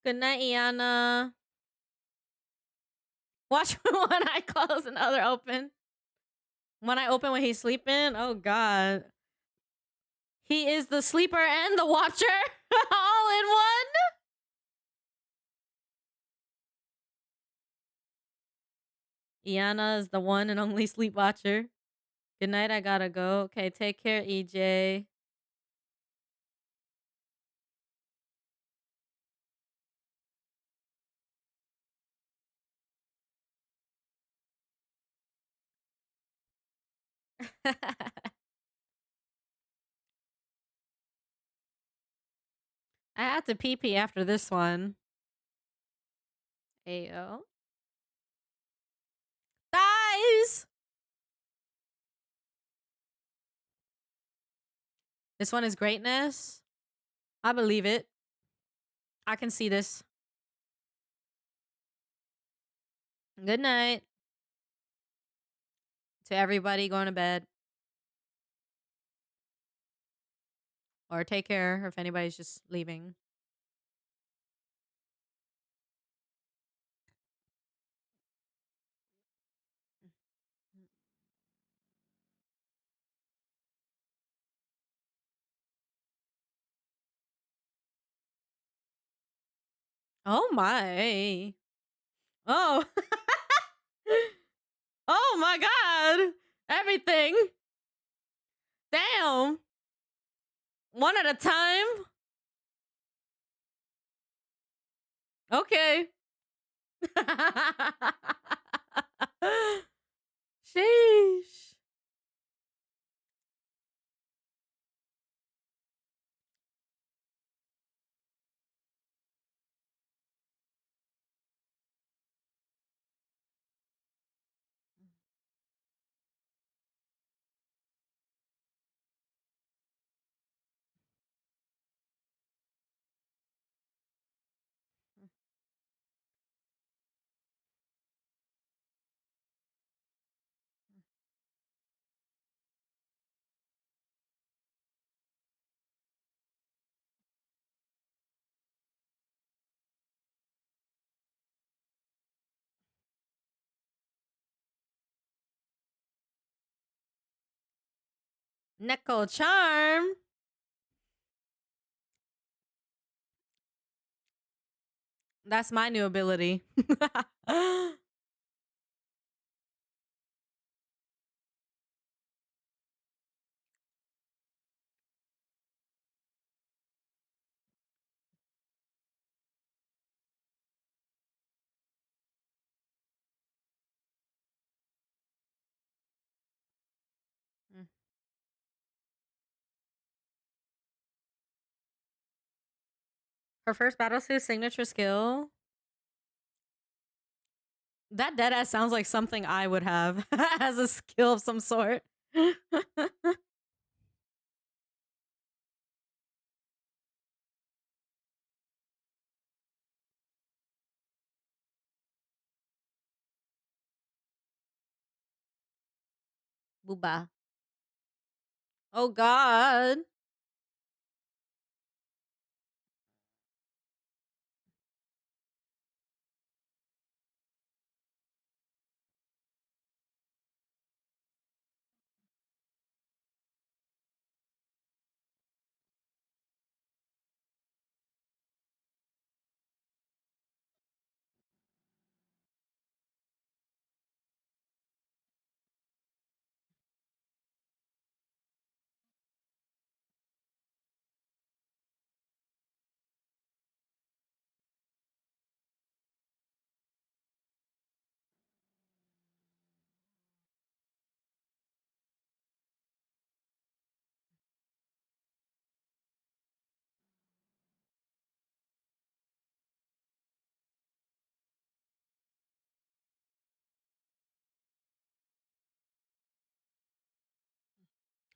Speaker 1: Good night, Iana. Watch one eye close and the other open. One eye open when he's sleeping. Oh god. He is the sleeper and the watcher all in one. Iana is the one and only sleep watcher. Good night, I gotta go. Okay, take care, EJ. I had to pee pee after this one. Ayo. Guys! This one is greatness. I believe it. I can see this. Good night to everybody going to bed. Or take care if anybody's just leaving. Oh my. Oh. Oh my god. Everything. Damn. One at a time. Okay. Sheesh. Neko charm. That's my new ability. Her first battlesuit signature skill. That deadass sounds like something I would have as a skill of some sort. Booba. Oh god.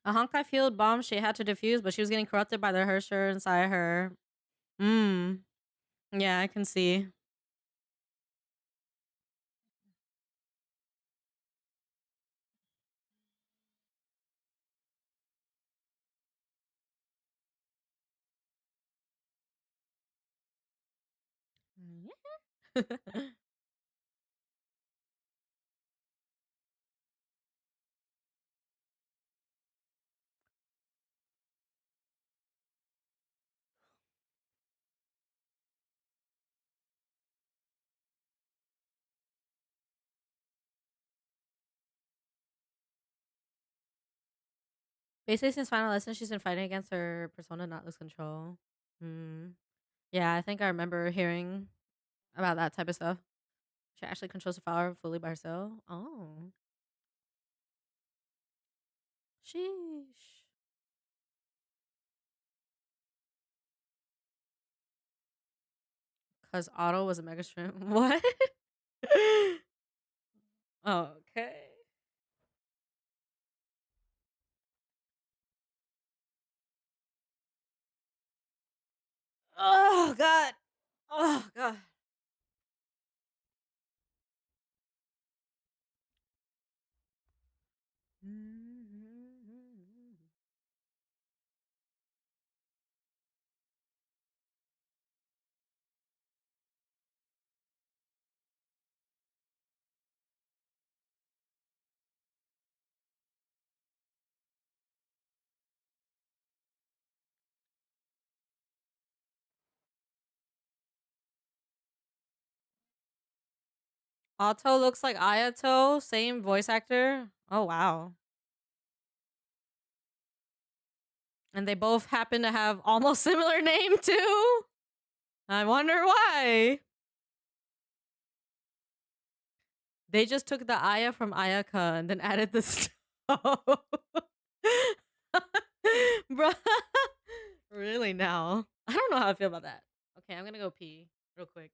Speaker 1: A Honkai field bomb she had to defuse, but she was getting corrupted by the Hersher inside her. Mmm. Yeah, I can see. Yeah. Basically, since final lesson, she's been fighting against her persona not lose control. Hmm. Yeah, I think I remember hearing about that type of stuff. She actually controls the flower fully by herself. Oh, sheesh. Cause Otto was a mega shrimp. What? Okay. Oh god. Oh god. Otto looks like Ayato, same voice actor. Oh wow. And they both happen to have almost similar name too. I wonder why. They just took the Aya from Ayaka and then added the stove. Bruh. Really now? I don't know how I feel about that. Okay, I'm gonna go pee real quick.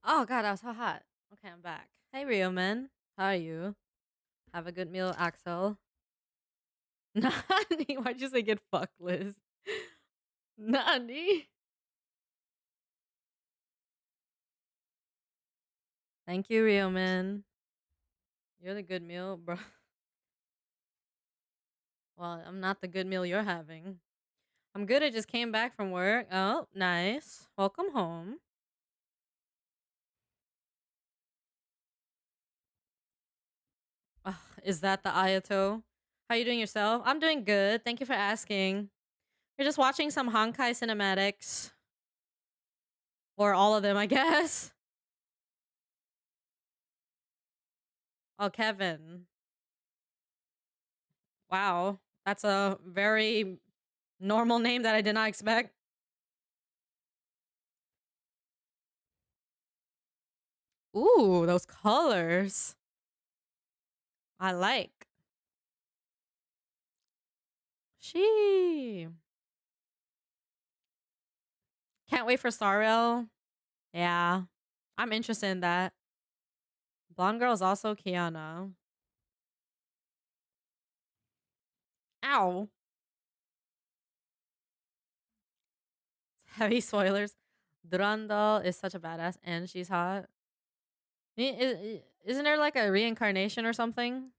Speaker 1: Oh god, that was so hot. Okay, I'm back. Hey Rio man. How are you? Have a good meal, Axel. Nani? Why'd you say get fucked, Liz? Nani? Thank you, Rio man. You're the good meal, bro. Well, I'm not the good meal you're having. I'm good. I just came back from work. Oh, nice. Welcome home. Ugh, is that the Ayato? How you doing yourself? I'm doing good. Thank you for asking. You're just watching some Honkai cinematics. Or all of them, I guess. Oh, Kevin. Wow. That's a very normal name that I did not expect. Ooh, those colors. I like. She. Can't wait for Star Rail. Yeah. I'm interested in that. Blonde girl is also Kiana. Ow. Heavy spoilers. Durandal is such a badass and she's hot. Isn't there like a reincarnation or something?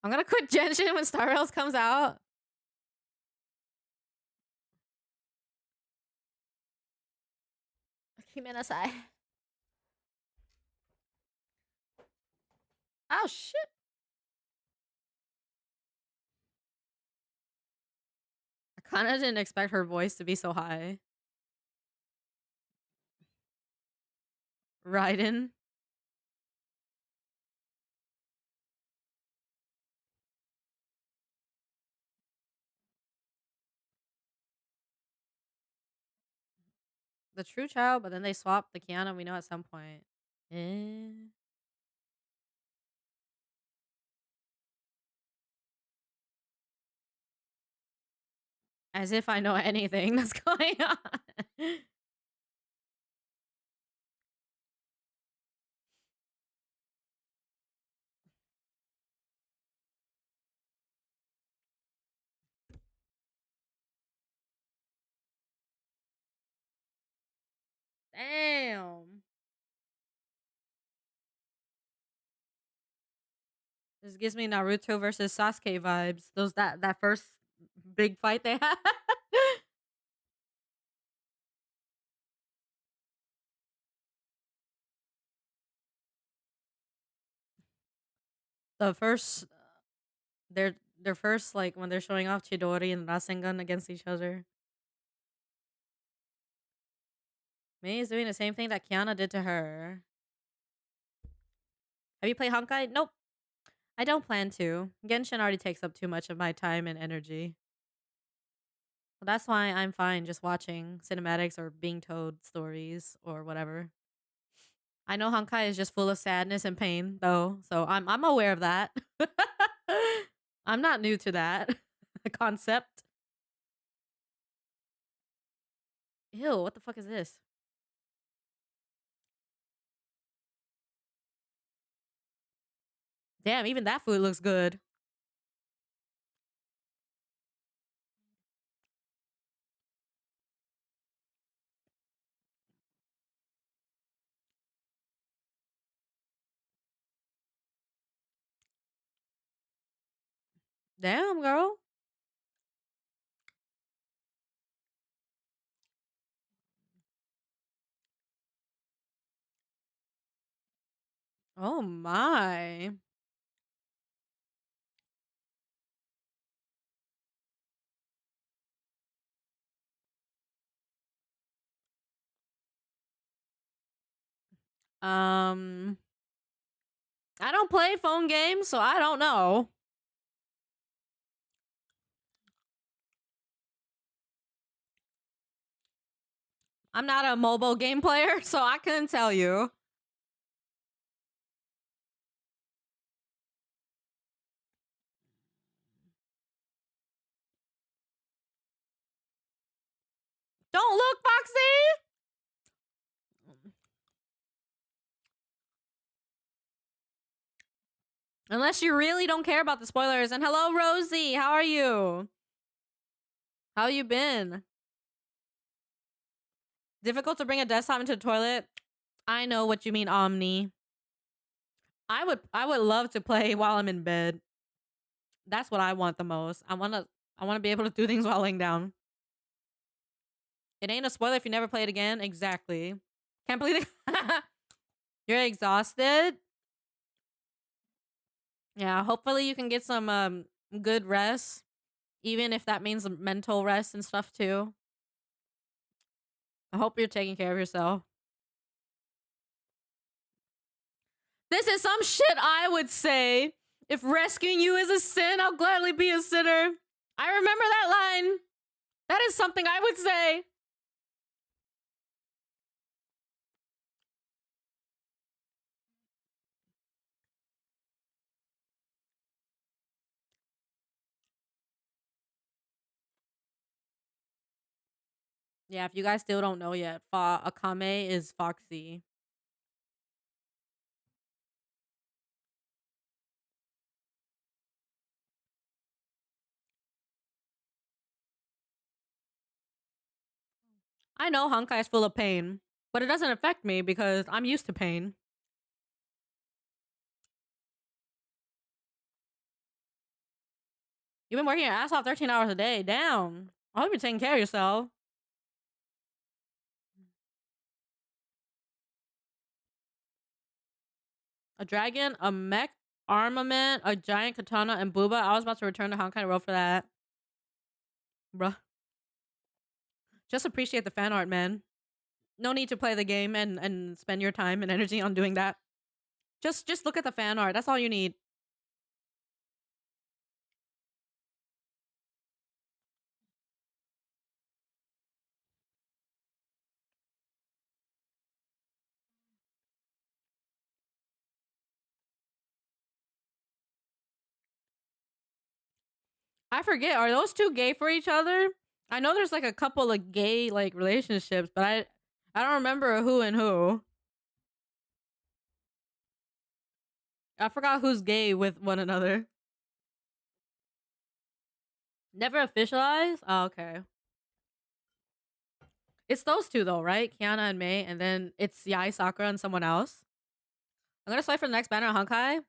Speaker 1: I'm gonna quit Genshin when Star Rails comes out. Kimenasai. Oh shit. I kinda didn't expect her voice to be so high. Raiden. The true child, but then they swapped the Kiana we know at some point. Eh. As if I know anything that's going on. Damn. This gives me Naruto versus Sasuke vibes. Those that first big fight they had. The first their first like when they're showing off Chidori and Rasengan against each other. Mei is doing the same thing that Kiana did to her. Have you played Honkai? Nope. I don't plan to. Genshin already takes up too much of my time and energy. Well, that's why I'm fine just watching cinematics or being told stories or whatever. I know Honkai is just full of sadness and pain though, so I'm aware of that. I'm not new to that concept. Ew, what the fuck is this? Damn, even that food looks good. Damn, girl. Oh my. Um, I don't play phone games, so I don't know. I'm not a mobile game player, so I couldn't tell you. Don't look, Foxy! Unless you really don't care about the spoilers. And hello, Rosie. How are you? How you been? Difficult to bring a desktop into the toilet? I know what you mean, Omni. I would love to play while I'm in bed. That's what I want the most. I wanna be able to do things while laying down. It ain't a spoiler if you never play it again. Exactly. Can't believe it. You're exhausted. Yeah, hopefully you can get some good rest, even if that means mental rest and stuff too. I hope you're taking care of yourself. This is some shit I would say. If rescuing you is a sin, I'll gladly be a sinner. I remember that line. That is something I would say. Yeah, if you guys still don't know yet, Akame is Foxy. I know Honkai is full of pain, but it doesn't affect me because I'm used to pain. You've been working your ass off 13 hours a day. Damn. I hope you're taking care of yourself. A dragon, a mech armament, a giant katana, and booba. I was about to return to Honkai Road for that. Bruh. Just appreciate the fan art, man. No need to play the game and spend your time and energy on doing that. Just look at the fan art. That's all you need. I forget, are those two gay for each other? I know there's like a couple of gay like relationships, but I don't remember who and who. I forgot who's gay with one another. Never officialized? Oh, okay. It's those two though, right? Kiana and Mei, and then it's Yai Sakura and someone else. I'm gonna swipe for the next banner on Honkai.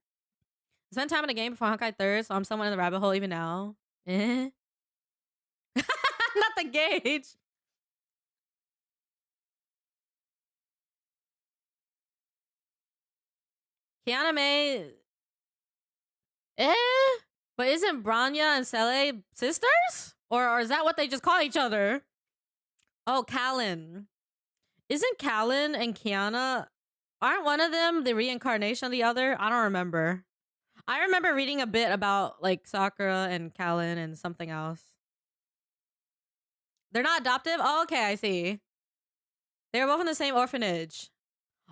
Speaker 1: Spend time in the game before Honkai 3rd, so I'm somewhat in the rabbit hole even now. Eh? Not the gauge. Kiana Mei. Eh? But isn't Branya and Sele sisters? Or is that what they just call each other? Oh, Callan. Isn't Callan and Kiana, aren't one of them the reincarnation of the other? I don't remember. I remember reading a bit about like Sakura and Callan and something else. They're not adoptive? Oh, okay, I see. They were both in the same orphanage.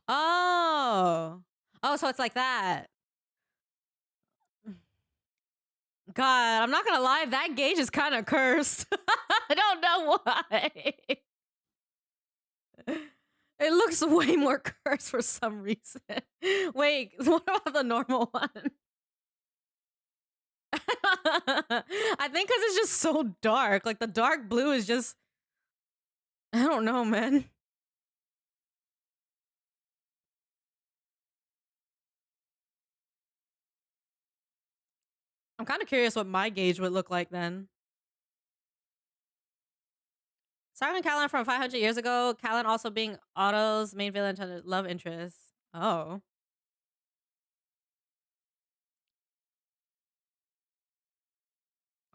Speaker 1: Oh. Oh, so it's like that. God, I'm not gonna lie, that gauge is kind of cursed. I don't know why. It looks way more cursed for some reason. Wait, what about the normal one? I think because it's just so dark. Like the dark blue is just, I don't know, man. I'm kind of curious what my gauge would look like then. Simon Callan from 500 years ago. Callan also being Otto's main villain to love interest. Oh.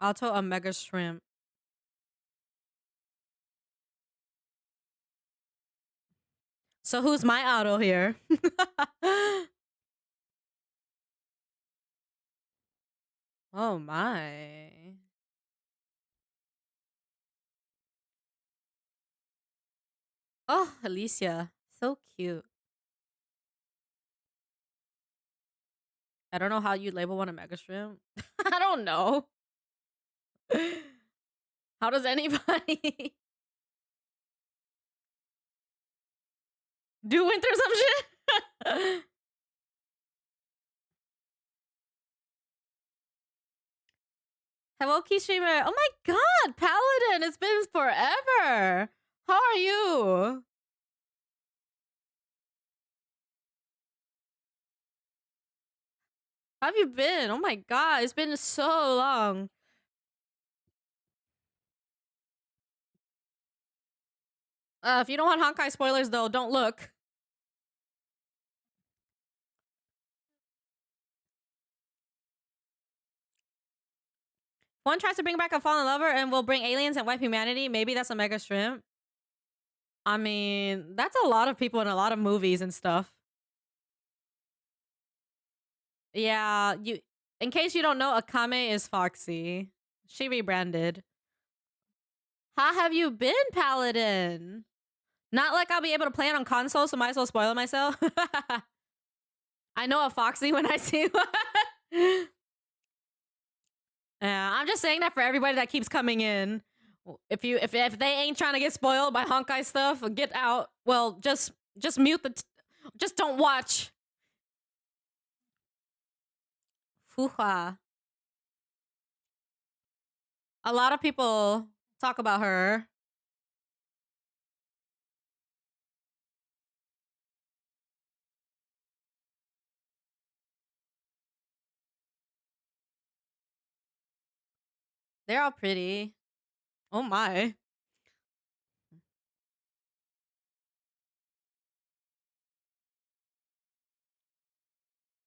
Speaker 1: Otto a mega shrimp. So who's my Otto here? Oh my. Oh, Alicia. So cute. I don't know how you'd label one a mega shrimp. I don't know. How does anybody do winter some shit? Hello, Key Streamer. Oh my god, Paladin, it's been forever. How are you? How have you been? Oh my god, it's been so long. If you don't want Honkai spoilers though, don't look. One tries to bring back a fallen lover and will bring aliens and wipe humanity. Maybe that's a mega shrimp. I mean, that's a lot of people in a lot of movies and stuff. Yeah, you. In case you don't know, Akame is Foxy. She rebranded. How have you been, Paladin? Not like I'll be able to play it on console, so might as well spoil it myself. I know a Foxy when I see one. Yeah, I'm just saying that for everybody that keeps coming in. If they ain't trying to get spoiled by Honkai stuff, get out. Well, just mute just don't watch. Fuha. A lot of people talk about her. They're all pretty. Oh my.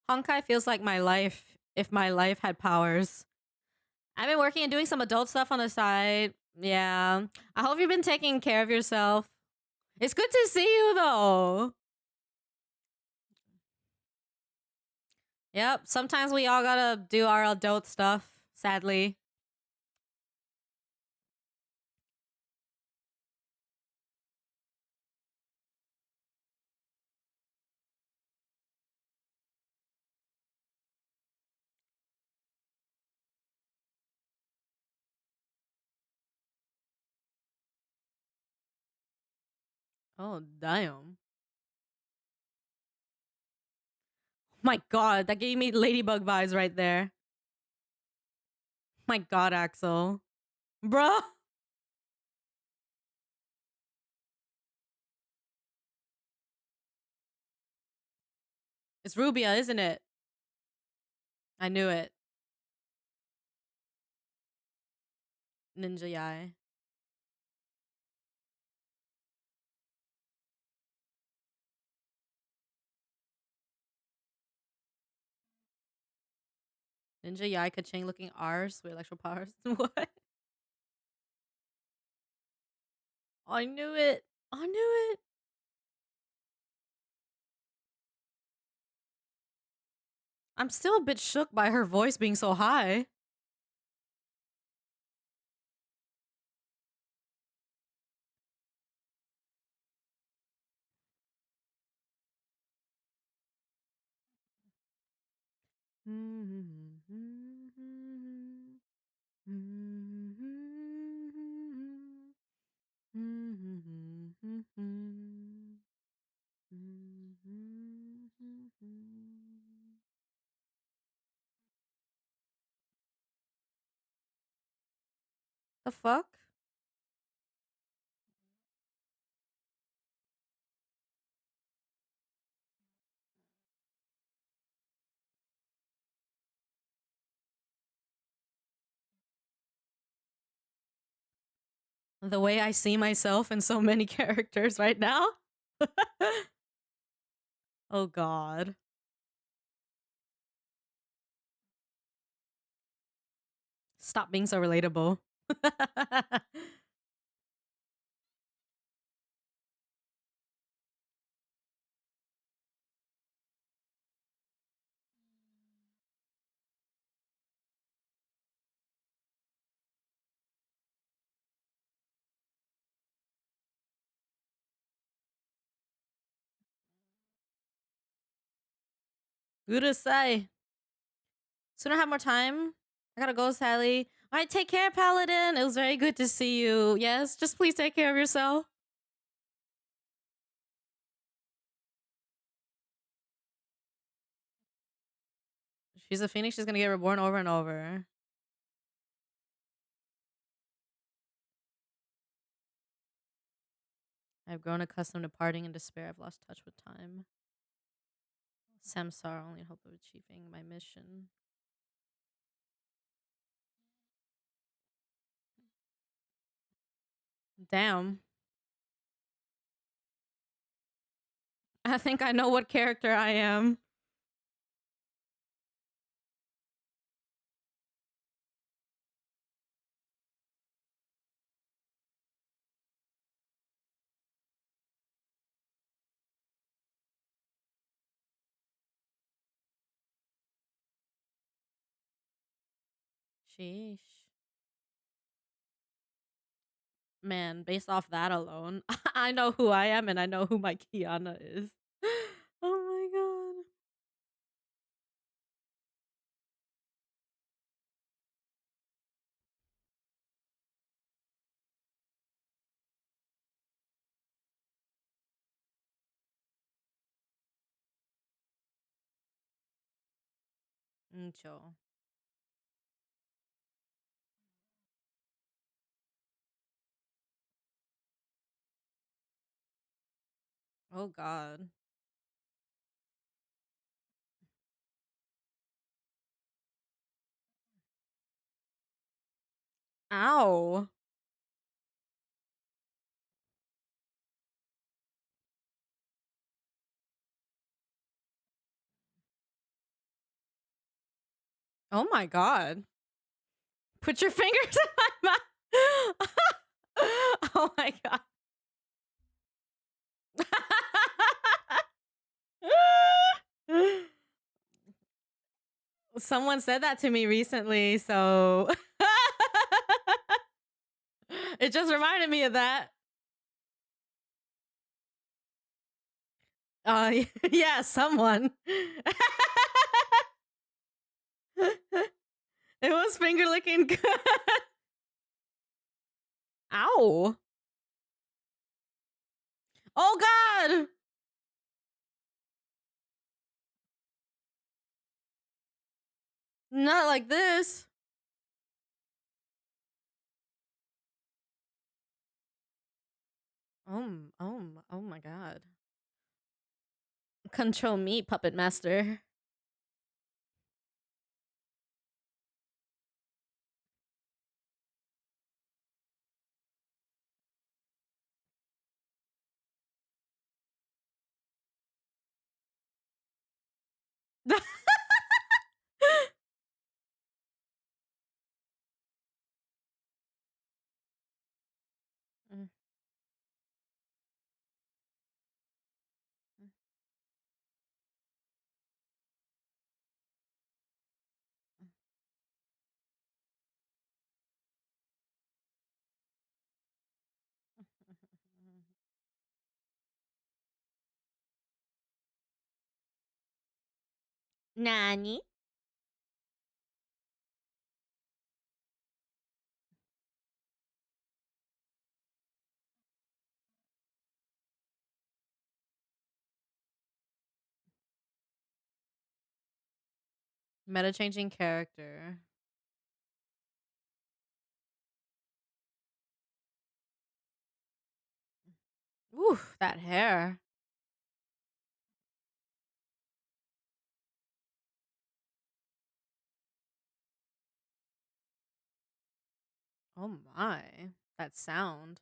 Speaker 1: Honkai feels like my life if my life had powers. I've been working and doing some adult stuff on the side. Yeah. I hope you've been taking care of yourself. It's good to see you though. Yep. Sometimes we all gotta do our adult stuff, sadly. Oh, damn. My god, that gave me ladybug vibes right there. My god, Axel. Bruh. It's Rubia, isn't it? I knew it. Ninja Yai. Ninja Yai Kaching looking R's with electro powers. What? I knew it. I knew it. I'm still a bit shook by her voice being so high. The fuck? The way I see myself in so many characters right now? Oh god. Stop being so relatable. Good to say. Soon I have more time. I gotta go, Sally. All right, take care, Paladin. It was very good to see you. Yes, just please take care of yourself. She's a phoenix. She's gonna get reborn over and over. I've grown accustomed to parting in despair. I've lost touch with time. Samsara, only hope of achieving my mission. Damn. I think I know what character I am. Sheesh. Man, based off that alone, I know who I am and I know who my Kiana is. Oh my god. Chill. Oh God. Ow. Oh my God. Put your fingers in my mouth. Oh my God. Someone said that to me recently, so it just reminded me of that. Yeah, someone. It was finger licking good. Ow. Oh God. Not like this. Oh my God. Control me, puppet master. Nani? Meta changing character. Ooh, that hair. Oh my. That sound.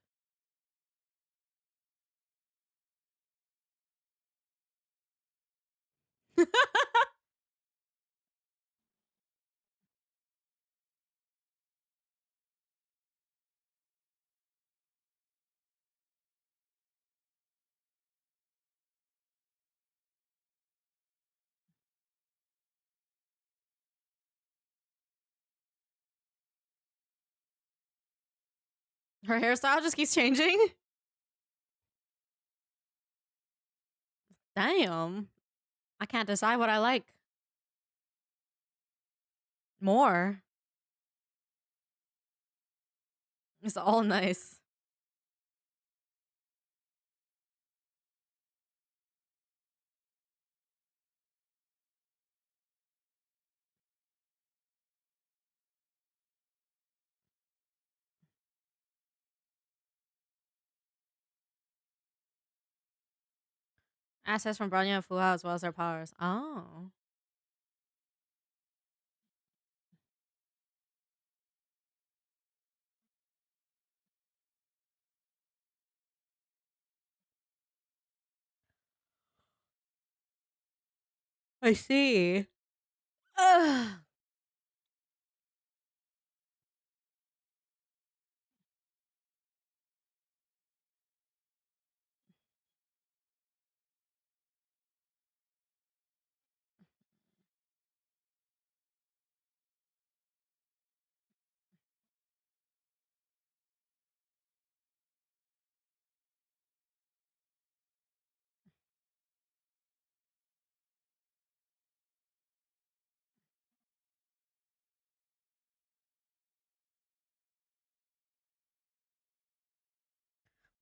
Speaker 1: Her hairstyle just keeps changing. Damn. I can't decide what I like more. It's all nice. Assets from Bronya and Fuha as well as their powers. Oh. I see. Ugh.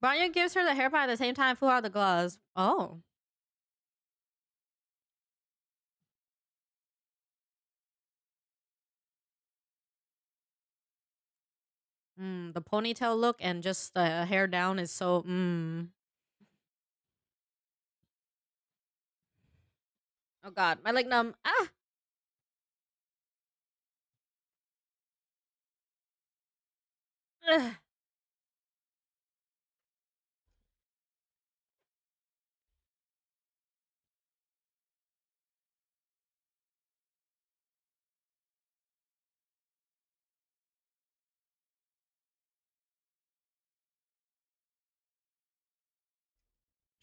Speaker 1: Bronya gives her the hair pie at the same time Fuha the gloves. Oh. The ponytail look and just hair down is so. Oh God, my leg numb. Ah. Ugh.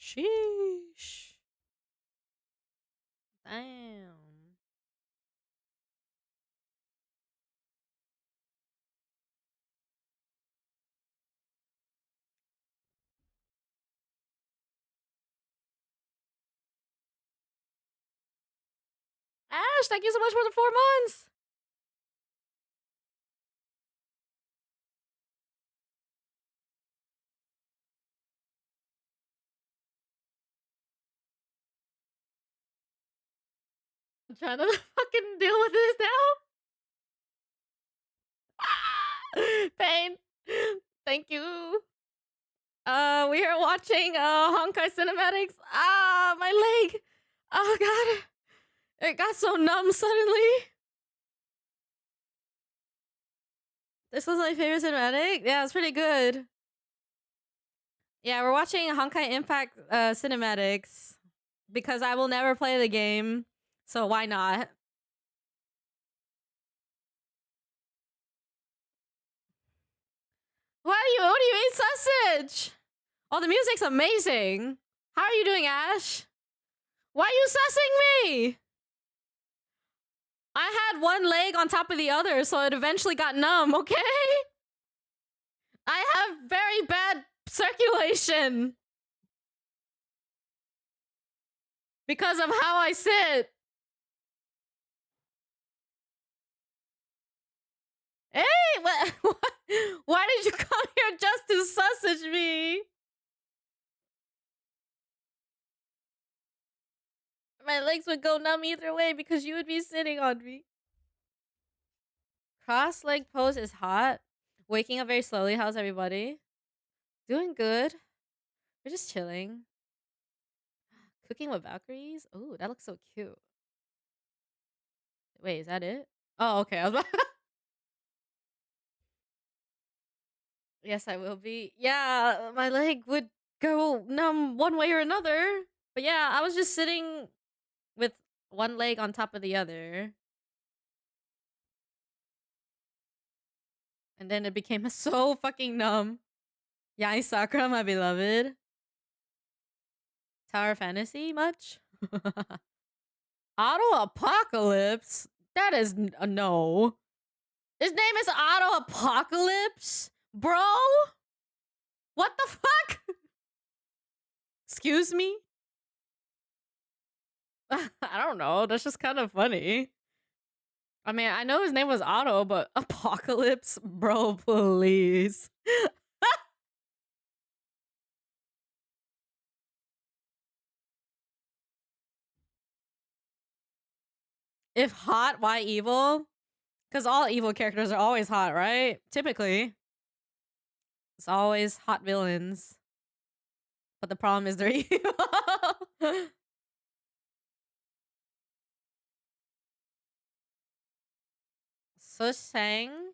Speaker 1: Sheesh. Damn. Ash, thank you so much for the 4 months. I'm trying to fucking deal with this now. Pain. Thank you. We are watching Honkai cinematics. Ah, my leg. Oh God, it got so numb suddenly. This was my favorite cinematic. Yeah, it's pretty good. Yeah, we're watching Honkai Impact cinematics because I will never play the game, so why not? What do you eat sausage? Oh, the music's amazing. How are you doing, Ash? Why are you sussing me? I had one leg on top of the other, so it eventually got numb, okay? I have very bad circulation because of how I sit. Hey, what? Why did you come here just to sausage me? My legs would go numb either way because you would be sitting on me. Cross leg pose is hot. Waking up very slowly. How's everybody? Doing good. We're just chilling. Cooking with Valkyries? Ooh, that looks so cute. Wait, is that it? Oh, okay. I was Yes, I will be. Yeah, my leg would go numb one way or another. But yeah, I was just sitting with one leg on top of the other. And then it became so fucking numb. Yai Sakura, my beloved. Tower Fantasy, much? Auto Apocalypse? That is a no. His name is Auto Apocalypse? Bro? What the fuck? Excuse me? I don't know. That's just kind of funny. I mean, I know his name was Otto, but Apocalypse? Bro, please. If hot, why evil? Because all evil characters are always hot, right? Typically. It's always hot villains. But the problem is they're evil. Susang?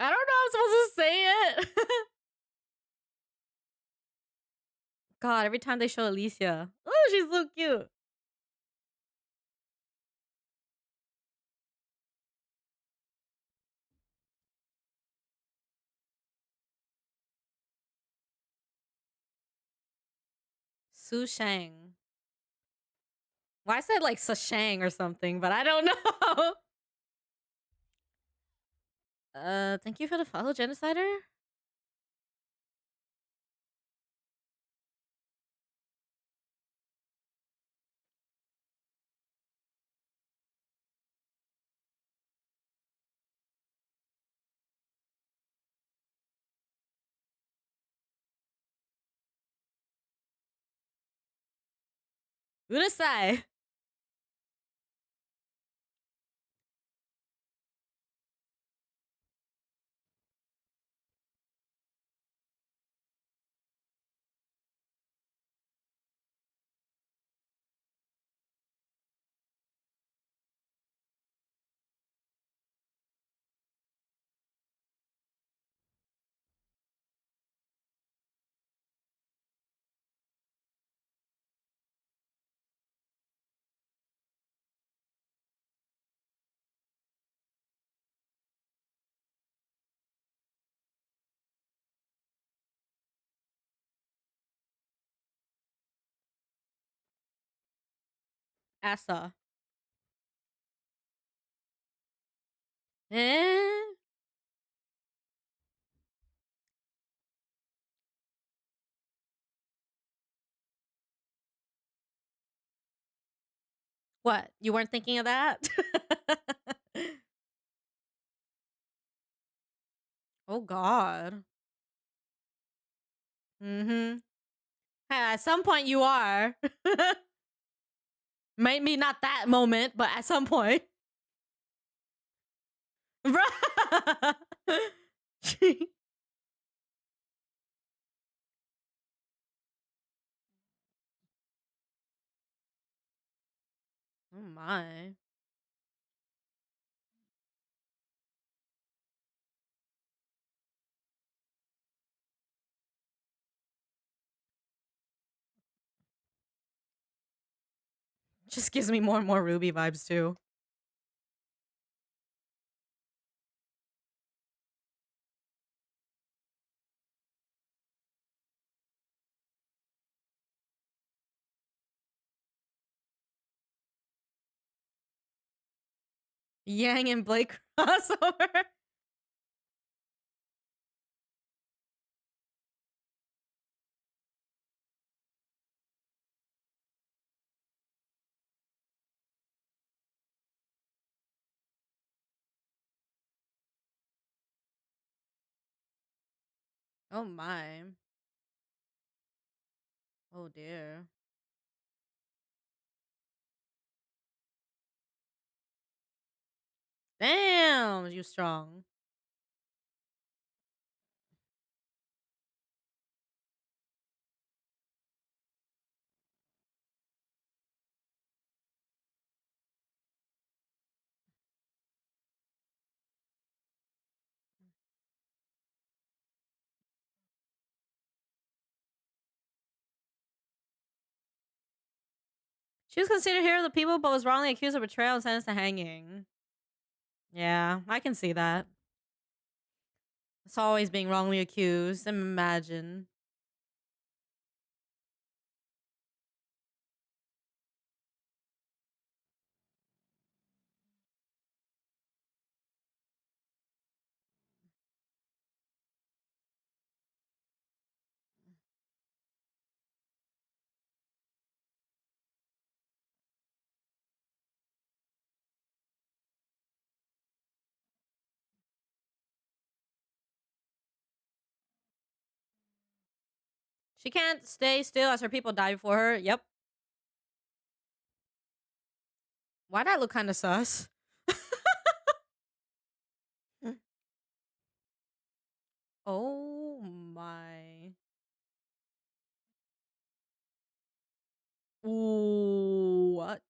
Speaker 1: I don't know I'm supposed to say it. God, every time they show Alicia. Oh, she's so cute. Su Shang. Well, I said like Sashang or something, but I don't know. Thank you for the follow, Genocider. Urusai. Asa. Eh? What? You weren't thinking of that? Oh God. Mm-hmm. At some point you are. Maybe not that moment, but at some point. Bruh. Oh my. Just gives me more and more Ruby vibes too. Yang and Blake crossover. Oh my. Oh dear. Damn, you strong. She was considered hero of the people, but was wrongly accused of betrayal and sentenced to hanging. Yeah, I can see that. It's always being wrongly accused. Imagine. She can't stay still as her people die before her. Yep. Why that look kind of sus? Oh my. Ooh, what?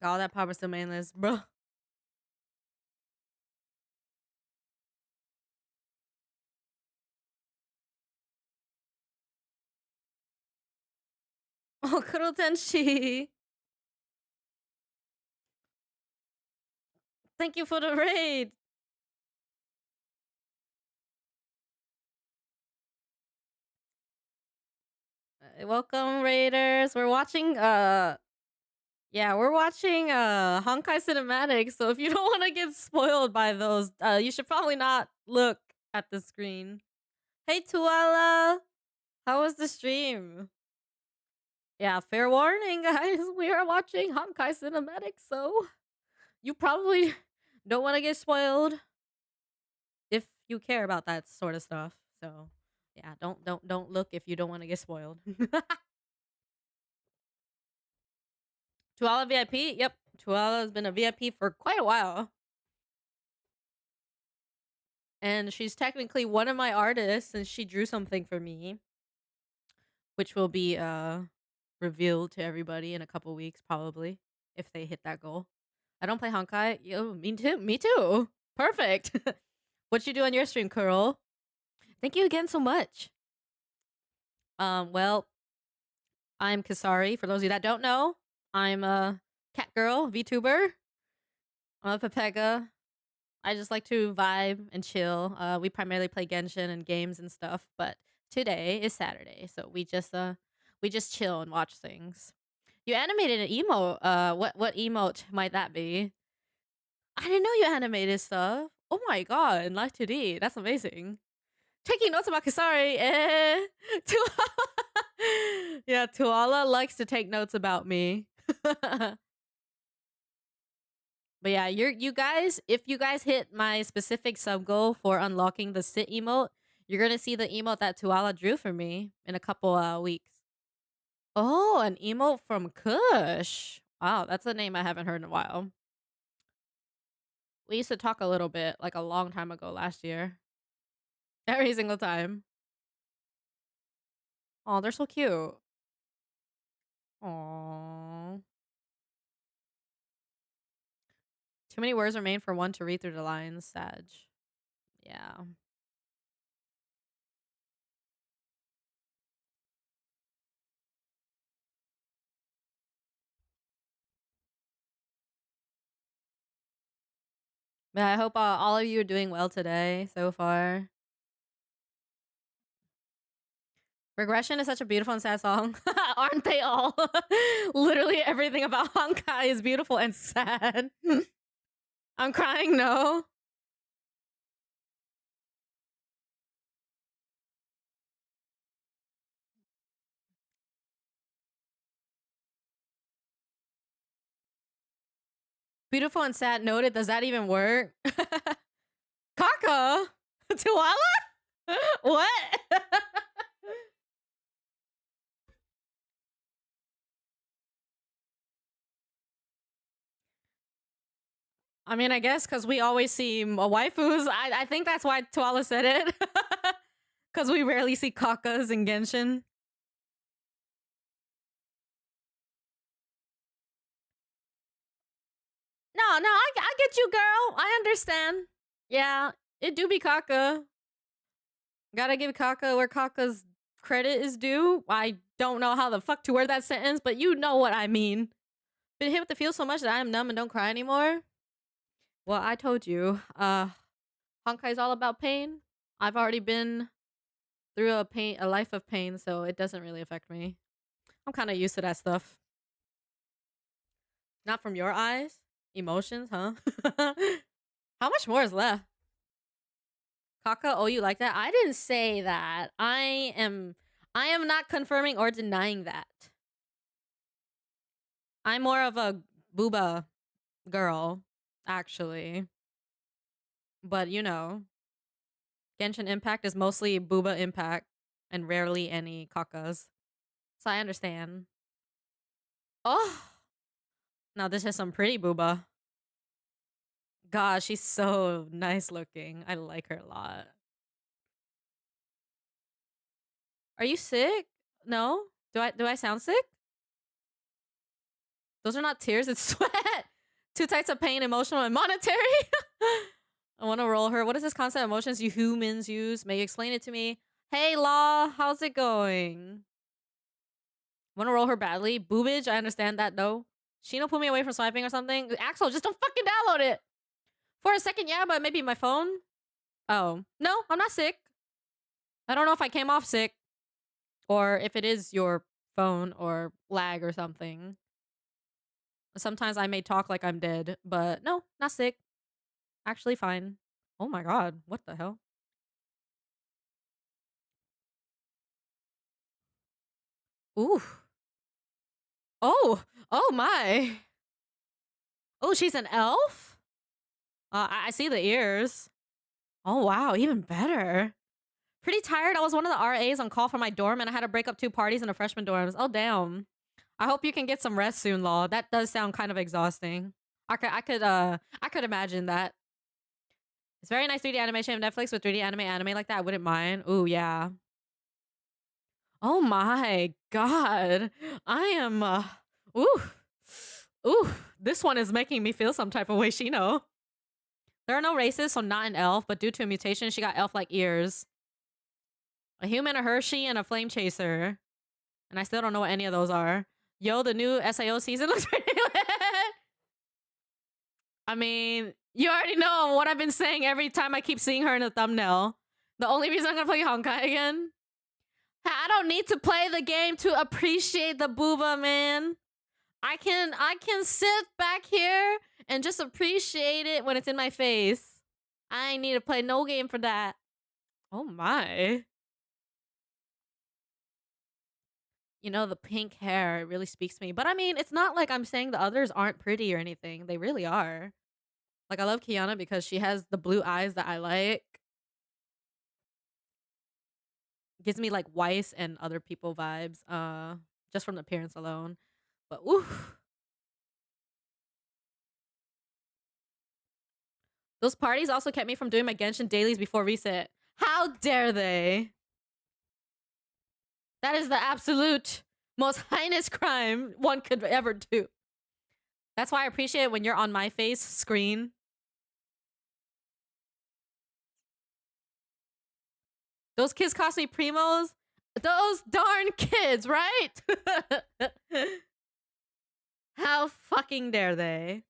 Speaker 1: Got all that Power still mainless, bro. Oh, Kurotenshi. Thank you for the raid. Welcome, Raiders. We're watching yeah, we're watching Honkai Cinematics, so if you don't want to get spoiled by those, you should probably not look at the screen. Hey Tuala! How was the stream? Yeah, fair warning, guys. We are watching Honkai Cinematics, so you probably don't want to get spoiled if you care about that sort of stuff. So yeah, don't look if you don't want to get spoiled. Tuala VIP? Yep. Tuala has been a VIP for quite a while. And she's technically one of my artists since she drew something for me, which will be revealed to everybody in a couple weeks probably if they hit that goal. I don't play Honkai. Yo, me too. Me too. Perfect. What you do on your stream, Curl? Thank you again so much. Well, I'm Kasari. For those of you that don't know, I'm a cat girl VTuber. I'm a Pepega. I just like to vibe and chill. We primarily play Genshin and games and stuff, but today is Saturday, so we just chill and watch things. You animated an emote. What emote might that be? I didn't know you animated stuff. Oh my god, in Live 2D. That's amazing. Taking notes about Kasari. Yeah, Tuala likes to take notes about me. But yeah, you guys, if you guys hit my specific sub goal for unlocking the sit emote, you're gonna see the emote that Tuala drew for me in a couple weeks. Oh, an emote from Kush. Wow, that's a name I haven't heard in a while. We used to talk a little bit, like a long time ago last year. Every single time. Oh, they're so cute. Aww. Too many words remain for one to read through the lines, Sag. Yeah. But I hope all of you are doing well today so far. Regression is such a beautiful and sad song. Aren't they all? Literally everything about Honkai is beautiful and sad. I'm crying, no. Beautiful and sad noted. Does that even work? Kaka? Tuala? What? I mean, I guess because we always see waifus. I think that's why Tuala said it. Because we rarely see kakas in Genshin. No, I get you, girl. I understand. Yeah, it do be kaka. Gotta give Kaka where Kaka's credit is due. I don't know how the fuck to word that sentence, but you know what I mean. Been hit with the feel so much that I am numb and don't cry anymore. Well, I told you. Honkai's all about pain. I've already been through a life of pain, so it doesn't really affect me. I'm kind of used to that stuff. Not from your eyes? Emotions, huh? How much more is left? Kaka, oh, you like that? I didn't say that. I am not confirming or denying that. I'm more of a booba girl, actually. But you know, Genshin Impact is mostly booba impact and rarely any kakas. So I understand. Oh, now this is some pretty booba. Gosh, she's so nice looking. I like her a lot. Are you sick? No? Do I sound sick? Those are not tears, it's sweat. Two types of pain, emotional and monetary. I want to roll her. What is this concept of emotions you humans use? May you explain it to me? Hey, Law, how's it going? Want to roll her badly? Boobage, I understand that though. Shino put me away from swiping or something. Axel, just don't fucking download it. For a second, yeah, but maybe my phone. Oh, no, I'm not sick. I don't know if I came off sick or if it is your phone or lag or something. Sometimes I may talk like I'm dead, but no, not sick. Actually fine. Oh my god, what the hell? Ooh. Oh, oh my. Oh, she's an elf? I see the ears. Oh wow, even better. Pretty tired. I was one of the RAs on call for my dorm and I had to break up 2 parties in the freshman dorms. Oh damn. I hope you can get some rest soon, Law. That does sound kind of exhausting. I could imagine that. It's very nice 3D animation of Netflix with 3D anime like that. I wouldn't mind. Ooh, yeah. Oh my god. I am ooh. Ooh, this one is making me feel some type of way, Shino. There are no races, so not an elf, but due to a mutation, she got elf-like ears. A human, a Hershey, and a flame chaser. And I still don't know what any of those are. Yo, the new SAO season looks pretty lit. I mean, you already know what I've been saying every time I keep seeing her in the thumbnail. The only reason I'm gonna play Honkai again. I don't need to play the game to appreciate the booba, man. I can sit back here and just appreciate it when it's in my face. I ain't need to play no game for that. Oh my. You know, the pink hair, it really speaks to me. But I mean, it's not like I'm saying the others aren't pretty or anything. They really are. Like, I love Kiana because she has the blue eyes that I like. Gives me like Weiss and other people vibes, just from the appearance alone. But oof. Those parties also kept me from doing my Genshin dailies before reset. How dare they? That is the absolute most heinous crime one could ever do. That's why I appreciate it when you're on my face screen. Those kids cost me primos. Those darn kids, right? How fucking dare they?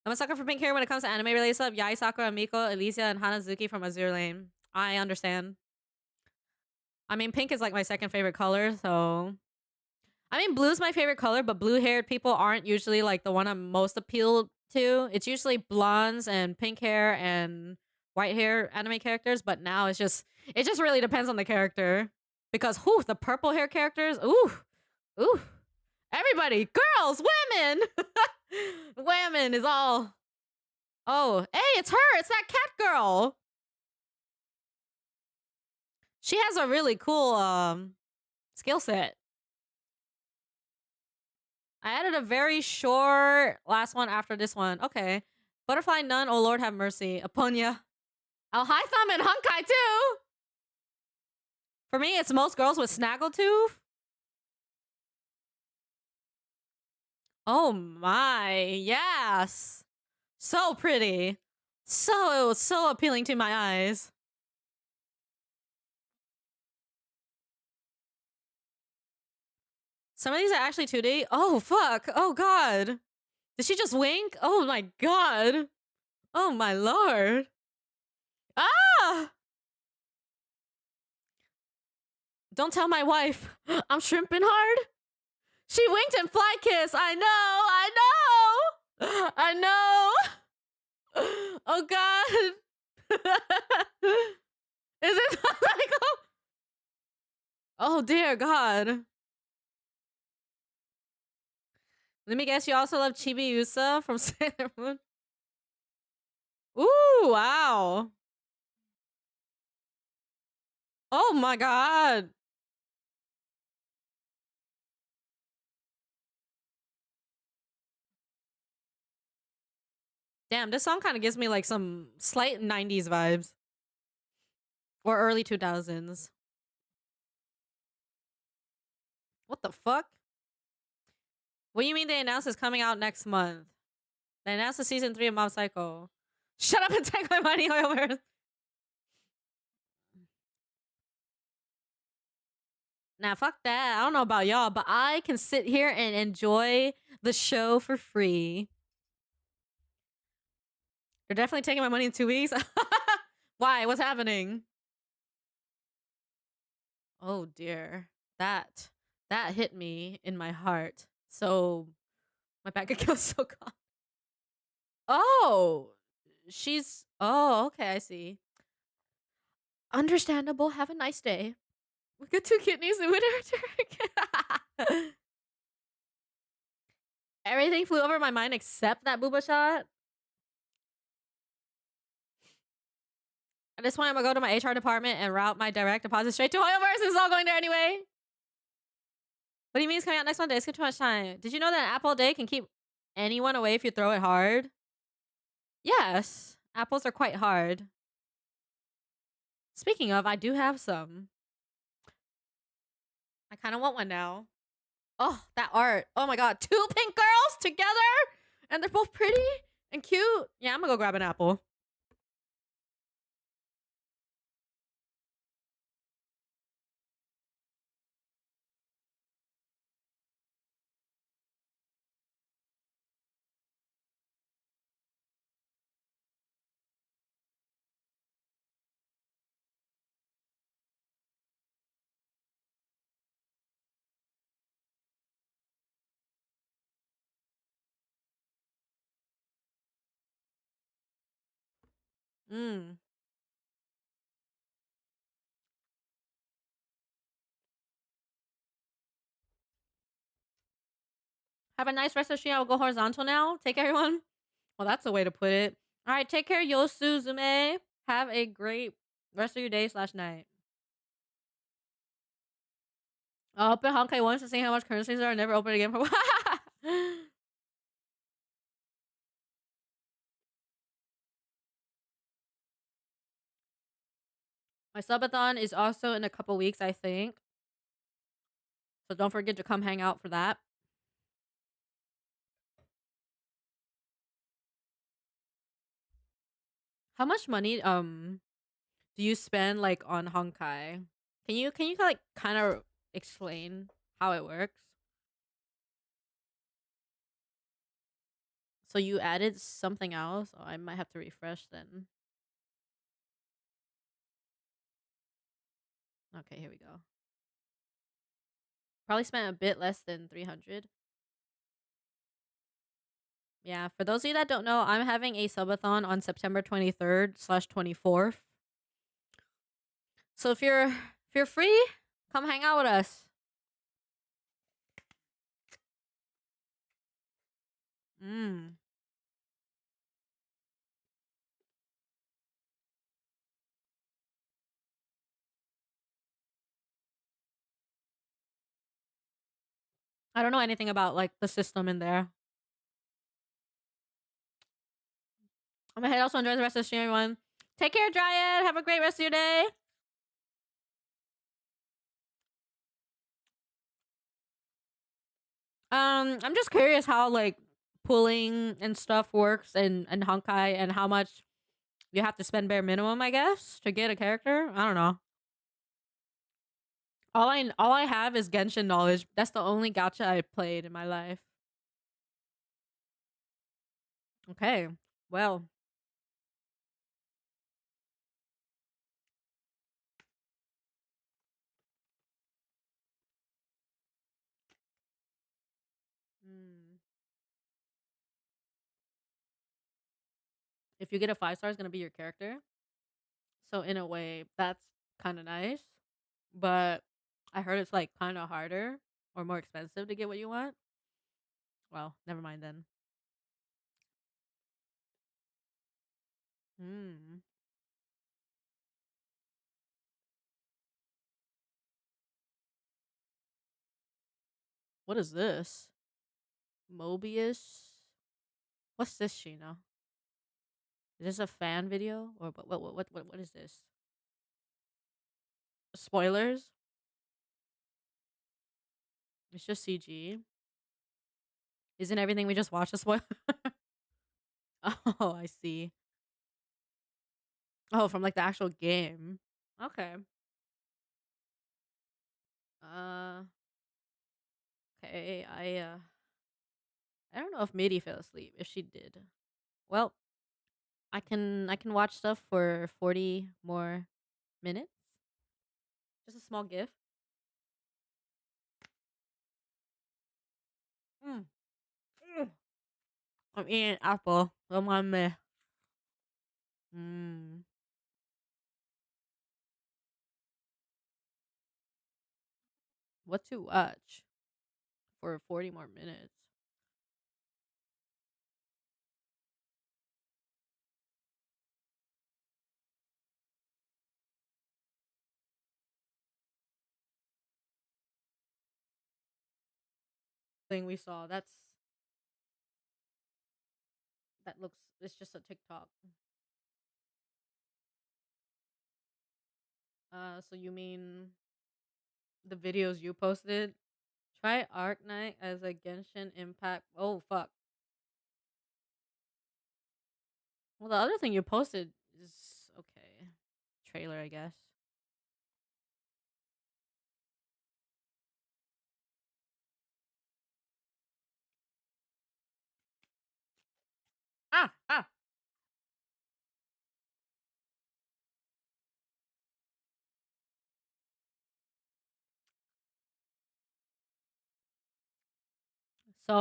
Speaker 1: I'm a sucker for pink hair when it comes to anime related stuff. Yai, Sakura, Miko, Elysia, and Hanazuki from Azure Lane. I understand. I mean, pink is like my second favorite color, so... I mean, blue's my favorite color, but blue-haired people aren't usually like the one I'm most appealed to. It's usually blondes and pink hair and white hair anime characters, but now it just really depends on the character. Because, whew, the purple hair characters, ooh, ooh. Everybody, girls, women! Women is all... Oh, hey, it's her! It's that cat girl! She has a really cool, skill set. I added a very short last one after this one. Okay. Butterfly Nun, oh Lord have mercy. Upon ya. Oh, High Thumb and Honkai too! For me, it's most girls with Snaggletooth. Oh my, yes. So pretty. So appealing to my eyes. Some of these are actually 2D. Oh, fuck. Oh, God. Did she just wink? Oh, my God. Oh, my Lord. Ah! Don't tell my wife. I'm shrimping hard. She winked and fly kiss. I know. I know. Oh, God. Is it like... Oh, dear God. Let me guess, you also love Chibi Usa from Sailor Moon? Ooh, wow. Oh my God. Damn, this song kind of gives me like some slight 90s vibes. Or early 2000s. What the fuck? What do you mean they announced it's coming out next month? They announced the season 3 of Mob Psycho. Shut up and take my money, Oilers. Nah, fuck that. I don't know about y'all, but I can sit here and enjoy the show for free. They're definitely taking my money in 2 weeks. Why? What's happening? Oh dear. That hit me in my heart. So my bank account's so gone. Oh, she's. Oh, okay. I see. Understandable. Have a nice day. We got 2 kidneys in winter. Everything flew over my mind except that booba shot. At this point, I'm gonna go to my HR department and route my direct deposit straight to Hoyoverse. It's all going there anyway. What do you mean it's coming out next Monday? It's too much time. Did you know that an apple a day can keep anyone away if you throw it hard? Yes, apples are quite hard. Speaking of, I do have some. I kind of want one now. Oh, that art. Oh my god, 2 pink girls together? And they're both pretty and cute. Yeah, I'm gonna go grab an apple. Mm. Have a nice rest of the stream. I will go horizontal now. Take care, everyone. Well, that's a way to put it. All right, take care, Yosuzume. Have a great rest of your day / night. I'll open Honkai once to see how much currencies there are. Never open it again for My subathon is also in a couple weeks, I think. So don't forget to come hang out for that. How much money do you spend like on Honkai? Can you like kind of explain how it works? So you added something else? Oh, I might have to refresh then. Okay, here we go. Probably spent a bit less than 300. Yeah, for those of you that don't know, I'm having a subathon on September 23rd / 24th. So if you're free, come hang out with us. Mm. I don't know anything about like the system in there. I'm gonna head also enjoy the rest of the stream, everyone. Take care, Dryad. Have a great rest of your day. I'm just curious how like pulling and stuff works and Honkai and how much you have to spend bare minimum, I guess, to get a character. I don't know. All I have is Genshin knowledge. That's the only gacha I played in my life. Okay. Well. Mm. If you get a 5-star, it's gonna be your character. So in a way, that's kind of nice. But I heard it's like kind of harder or more expensive to get what you want. Well, never mind then. Hmm. What is this? Mobius? What's this, Sheena? Is this a fan video or what is this? Spoilers? It's just CG. Isn't everything we just watched a spoiler? Oh, I see. Oh, from like the actual game. Okay. Uh okay. I don't know if Midi fell asleep. If she did. Well, I can watch stuff for 40 more minutes. Just a small gift. Mm. Mm. I'm eating apple. Come on me. Mm. What to watch for 40 more minutes? Thing we saw. That looks. It's just a TikTok. So you mean the videos you posted? Try Arc Knight as a Genshin Impact. Oh fuck. Well, the other thing you posted is okay. Trailer, I guess. Ah ah. So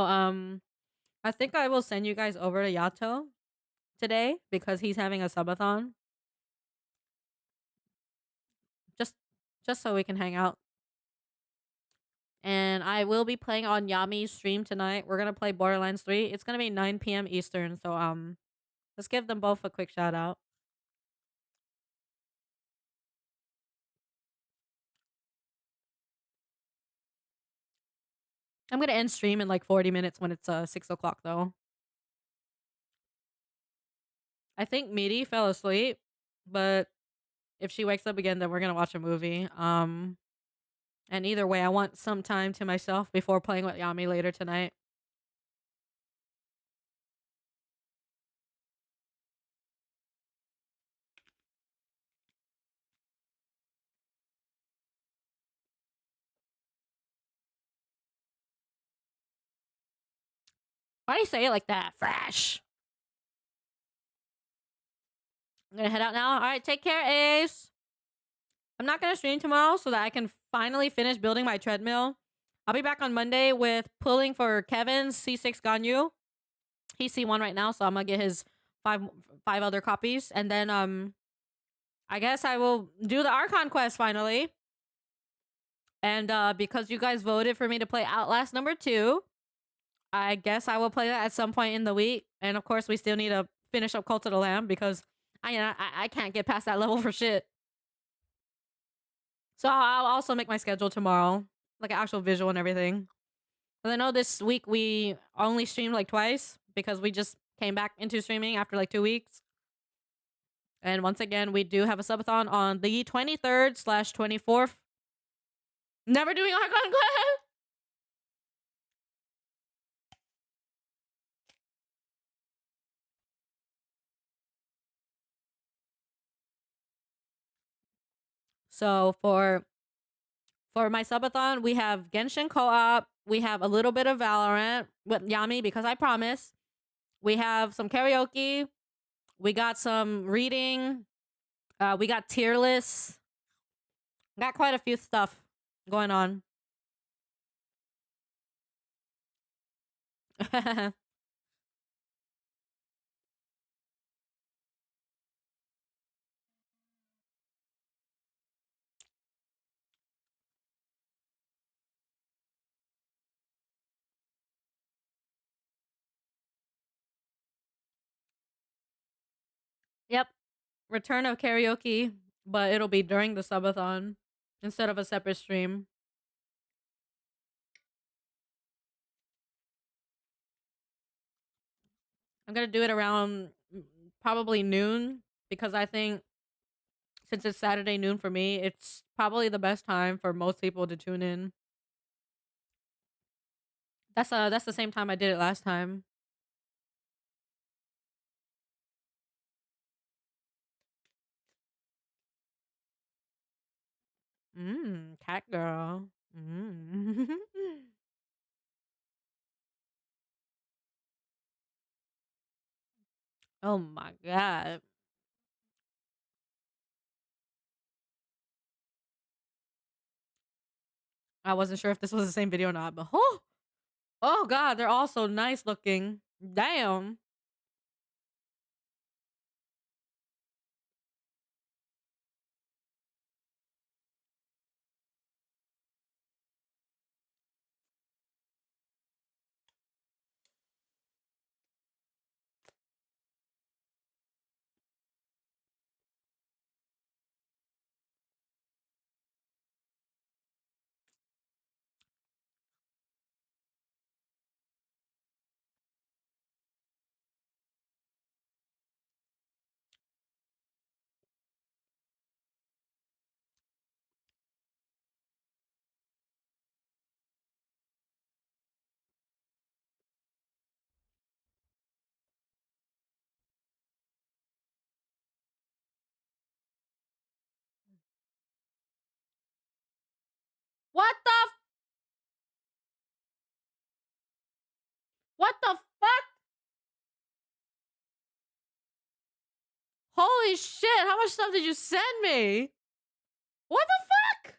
Speaker 1: I think I will send you guys over to Yato today because he's having a subathon. Just just so we can hang out. And I will be playing on Yami's stream tonight. We're gonna play Borderlands 3. It's gonna be 9 p.m. Eastern. So let's give them both a quick shout out. I'm gonna end stream in like 40 minutes when it's 6 o'clock though. I think Midi fell asleep, but if she wakes up again, then we're gonna watch a movie. And either way, I want some time to myself before playing with Yami later tonight. Why do you say it like that? Fresh. I'm gonna head out now. All right, take care, Ace. I'm not gonna stream tomorrow so that I can finally finish building my treadmill. I'll be back on Monday with pulling for Kevin's C6 Ganyu. He's C1 right now, so I'm gonna get his five five other copies, and then I guess I will do the Archon quest finally. And because you guys voted for me to play Outlast number 2, I guess I will play that at some point in the week. And of course, we still need to finish up Cult of the Lamb because I can't get past that level for shit. So I'll also make my schedule tomorrow, like an actual visual and everything. But I know this week we only streamed like twice because we just came back into streaming after like 2 weeks. And once again, we do have a subathon on the 23rd/24th. Never doing Archon Quest. So for my subathon, we have Genshin co-op. We have a little bit of Valorant with Yami because I promise. We have some karaoke. We got some reading. We got tier lists. Got quite a few stuff going on. Yep. Return of karaoke, but it'll be during the subathon instead of a separate stream. I'm gonna do it around probably noon because I think since it's Saturday noon for me, it's probably the best time for most people to tune in. That's the same time I did it last time. Cat girl. Oh my god. I wasn't sure if this was the same video or not, but oh god, they're all so nice looking. Damn. What the what the fuck? Holy shit, how much stuff did you send me? What the fuck?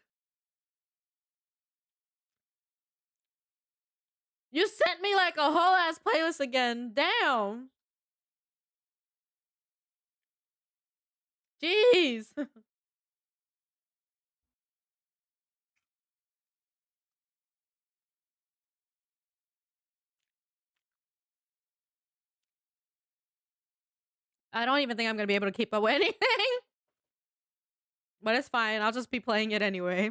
Speaker 1: You sent me like a whole ass playlist again. Damn. Jeez. I don't even think I'm gonna be able to keep up with anything. But it's fine. I'll just be playing it anyway.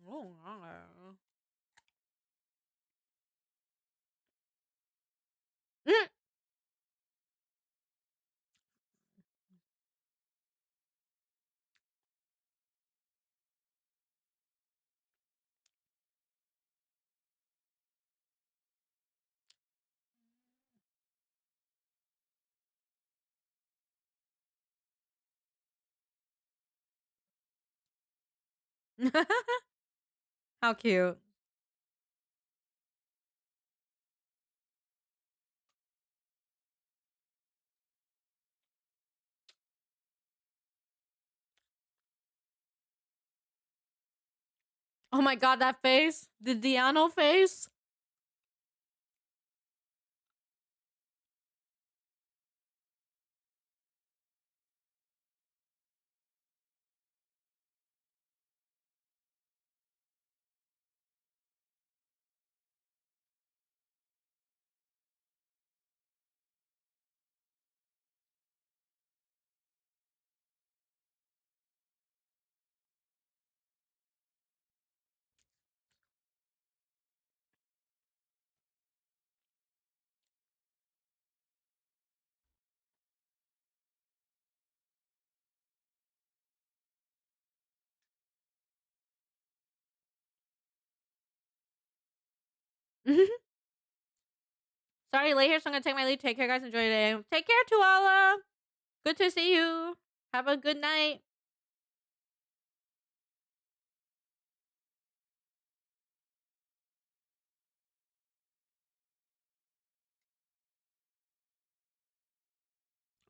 Speaker 1: Oh, How cute. Oh my god, that face. The Diano face. Sorry, late here, so I'm gonna take my leave. Take care, guys. Enjoy your day. Take care, Tuala. Good to see you. Have a good night.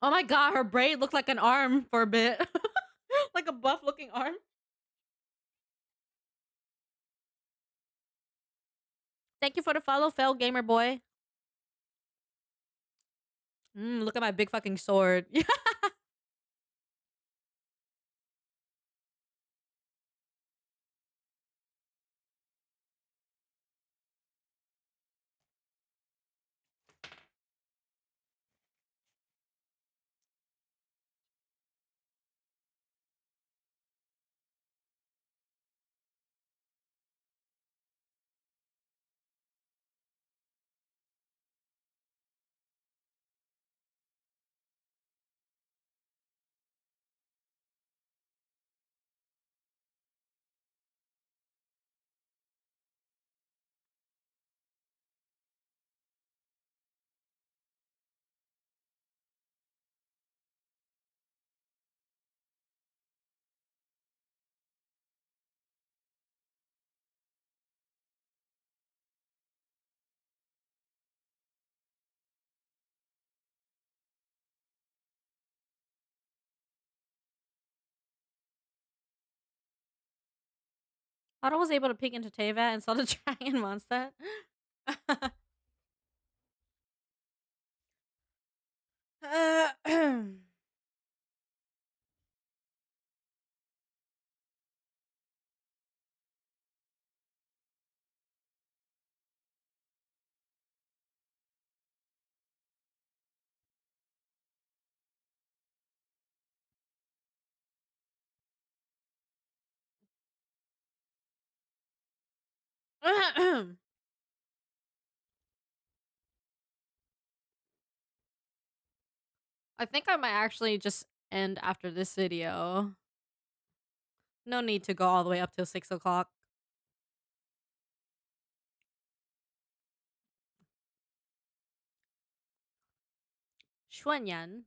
Speaker 1: Oh my god, her braid looked like an arm for a bit. Like a buff looking arm. Thank you for the follow, Fel Gamer Boy. Look at my big fucking sword. Otto was able to peek into Teyvat and saw the dragon Mondstadt. I think I might actually just end after this video. No need to go all the way up till 6 o'clock. Xuanyan.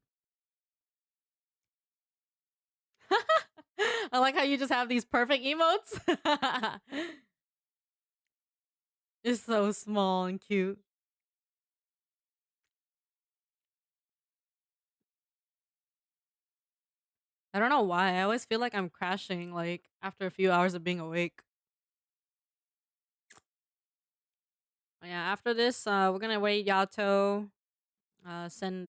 Speaker 1: I like how you just have these perfect emotes. It's so small and cute. I don't know why. I always feel like I'm crashing like after a few hours of being awake. Yeah, after this, we're gonna wait Yato. Send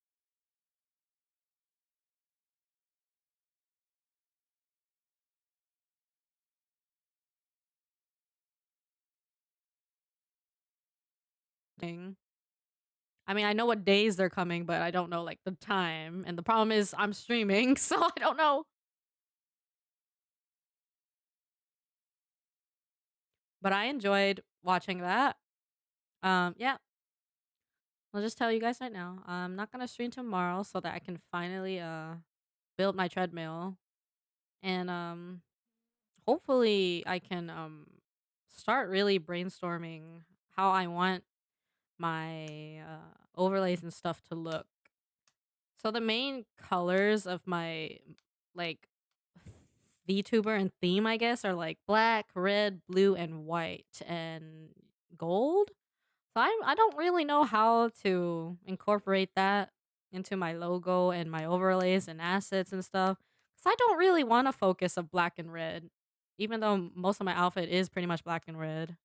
Speaker 1: thing. I mean, I know what days they're coming, but I don't know like the time. And the problem is I'm streaming, so I don't know. But I enjoyed watching that. Yeah, I'll just tell you guys right now. I'm not gonna stream tomorrow so that I can finally build my treadmill. And hopefully I can start really brainstorming how I want my overlays and stuff to look. So the main colors of my like VTuber and theme, I guess, are like black, red, blue, and white, and gold. So I don't really know how to incorporate that into my logo and my overlays and assets and stuff. Cause I don't really want to focus of black and red, even though most of my outfit is pretty much black and red.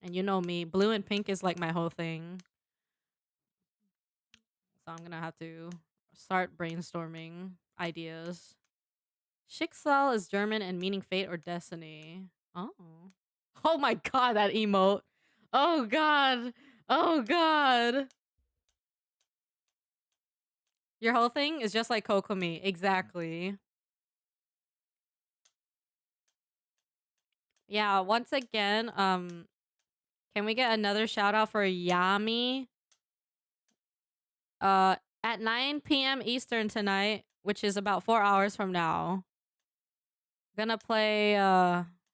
Speaker 1: And you know me, blue and pink is like my whole thing. So I'm gonna have to start brainstorming ideas. Schicksal is German and meaning fate or destiny. Oh. Oh my god, that emote. Oh god. Oh god. Your whole thing is just like Kokomi. Exactly. Yeah, once again, can we get another shout out for Yami? At 9 p.m. Eastern tonight, which is about 4 hours from now. Gonna play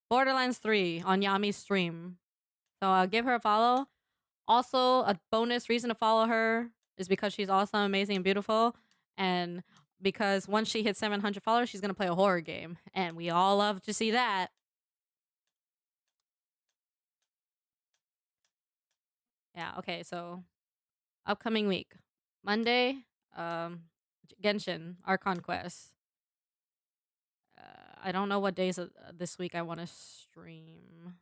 Speaker 1: Borderlands 3 on Yami's stream. So give her a follow. Also, a bonus reason to follow her is because she's awesome, amazing, and beautiful. And because once she hits 700 followers, she's gonna play a horror game. And we all love to see that. Yeah, okay, so upcoming week. Monday, Genshin, Archon Quest. I don't know what days of this week I want to stream.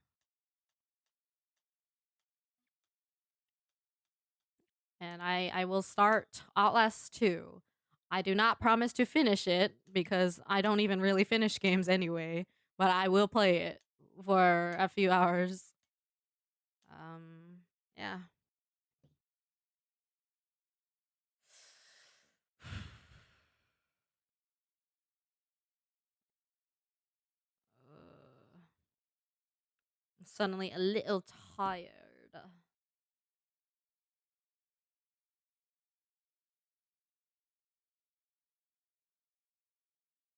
Speaker 1: And I will start Outlast 2. I do not promise to finish it because I don't even really finish games anyway, but I will play it for a few hours. Yeah. I'm suddenly a little tired.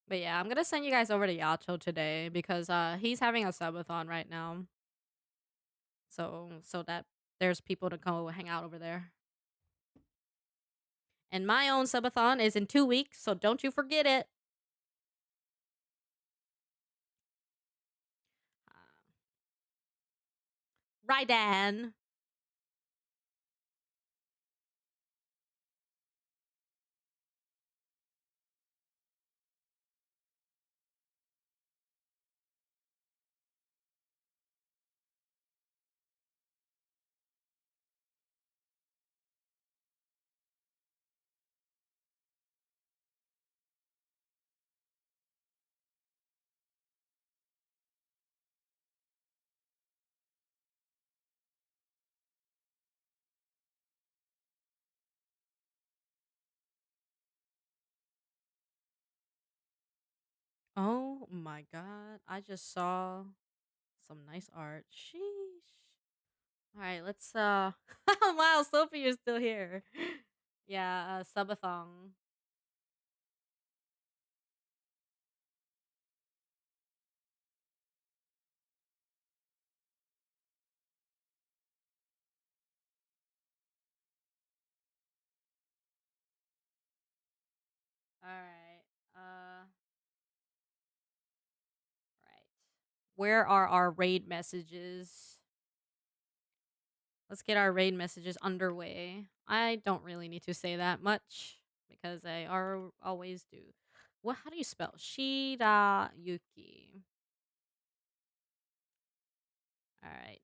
Speaker 1: But yeah, I'm gonna send you guys over to Yacho today because he's having a subathon right now. So that there's people to go hang out over there. And my own subathon is in 2 weeks, so don't you forget it. Right, Dan. Oh my god. I just saw some nice art. Sheesh. All right, let's wow, Sophie, you're still here. Yeah, subathon. All right. Right. Where are our raid messages? Let's get our raid messages underway. I don't really need to say that much because I always do. What? How do you spell Shida Yuki? All right.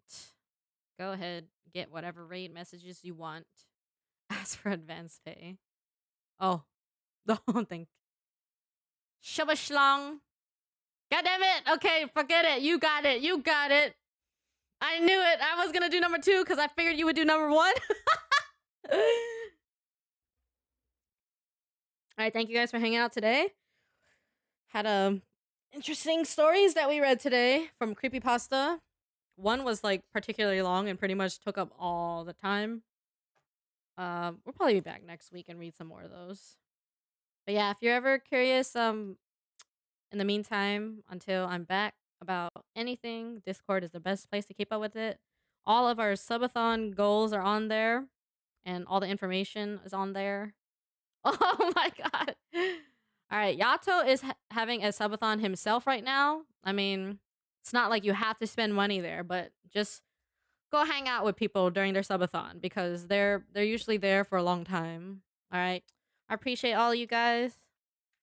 Speaker 1: Go ahead, get whatever raid messages you want. Ask for advance pay. Oh, don't think. Shabashlang. God damn it. Okay, forget it. You got it. You got it. I knew it. I was gonna do number 2 because I figured you would do number 1. All right, thank you guys for hanging out today. Had interesting stories that we read today from Creepypasta. One was like particularly long and pretty much took up all the time. We'll probably be back next week and read some more of those. But yeah, if you're ever curious, in the meantime, until I'm back about anything, Discord is the best place to keep up with it. All of our subathon goals are on there, and all the information is on there. Oh my god! All right, Yato is having a subathon himself right now. I mean, it's not like you have to spend money there, but just go hang out with people during their subathon because they're usually there for a long time. All right, I appreciate all you guys.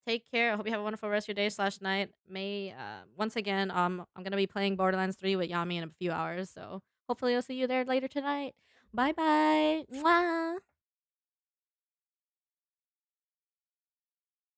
Speaker 1: Take care. I hope you have a wonderful rest of your day slash night. May once again, I'm gonna be playing Borderlands 3 with Yami in a few hours, so hopefully I'll see you there later tonight. Bye bye. Mwah.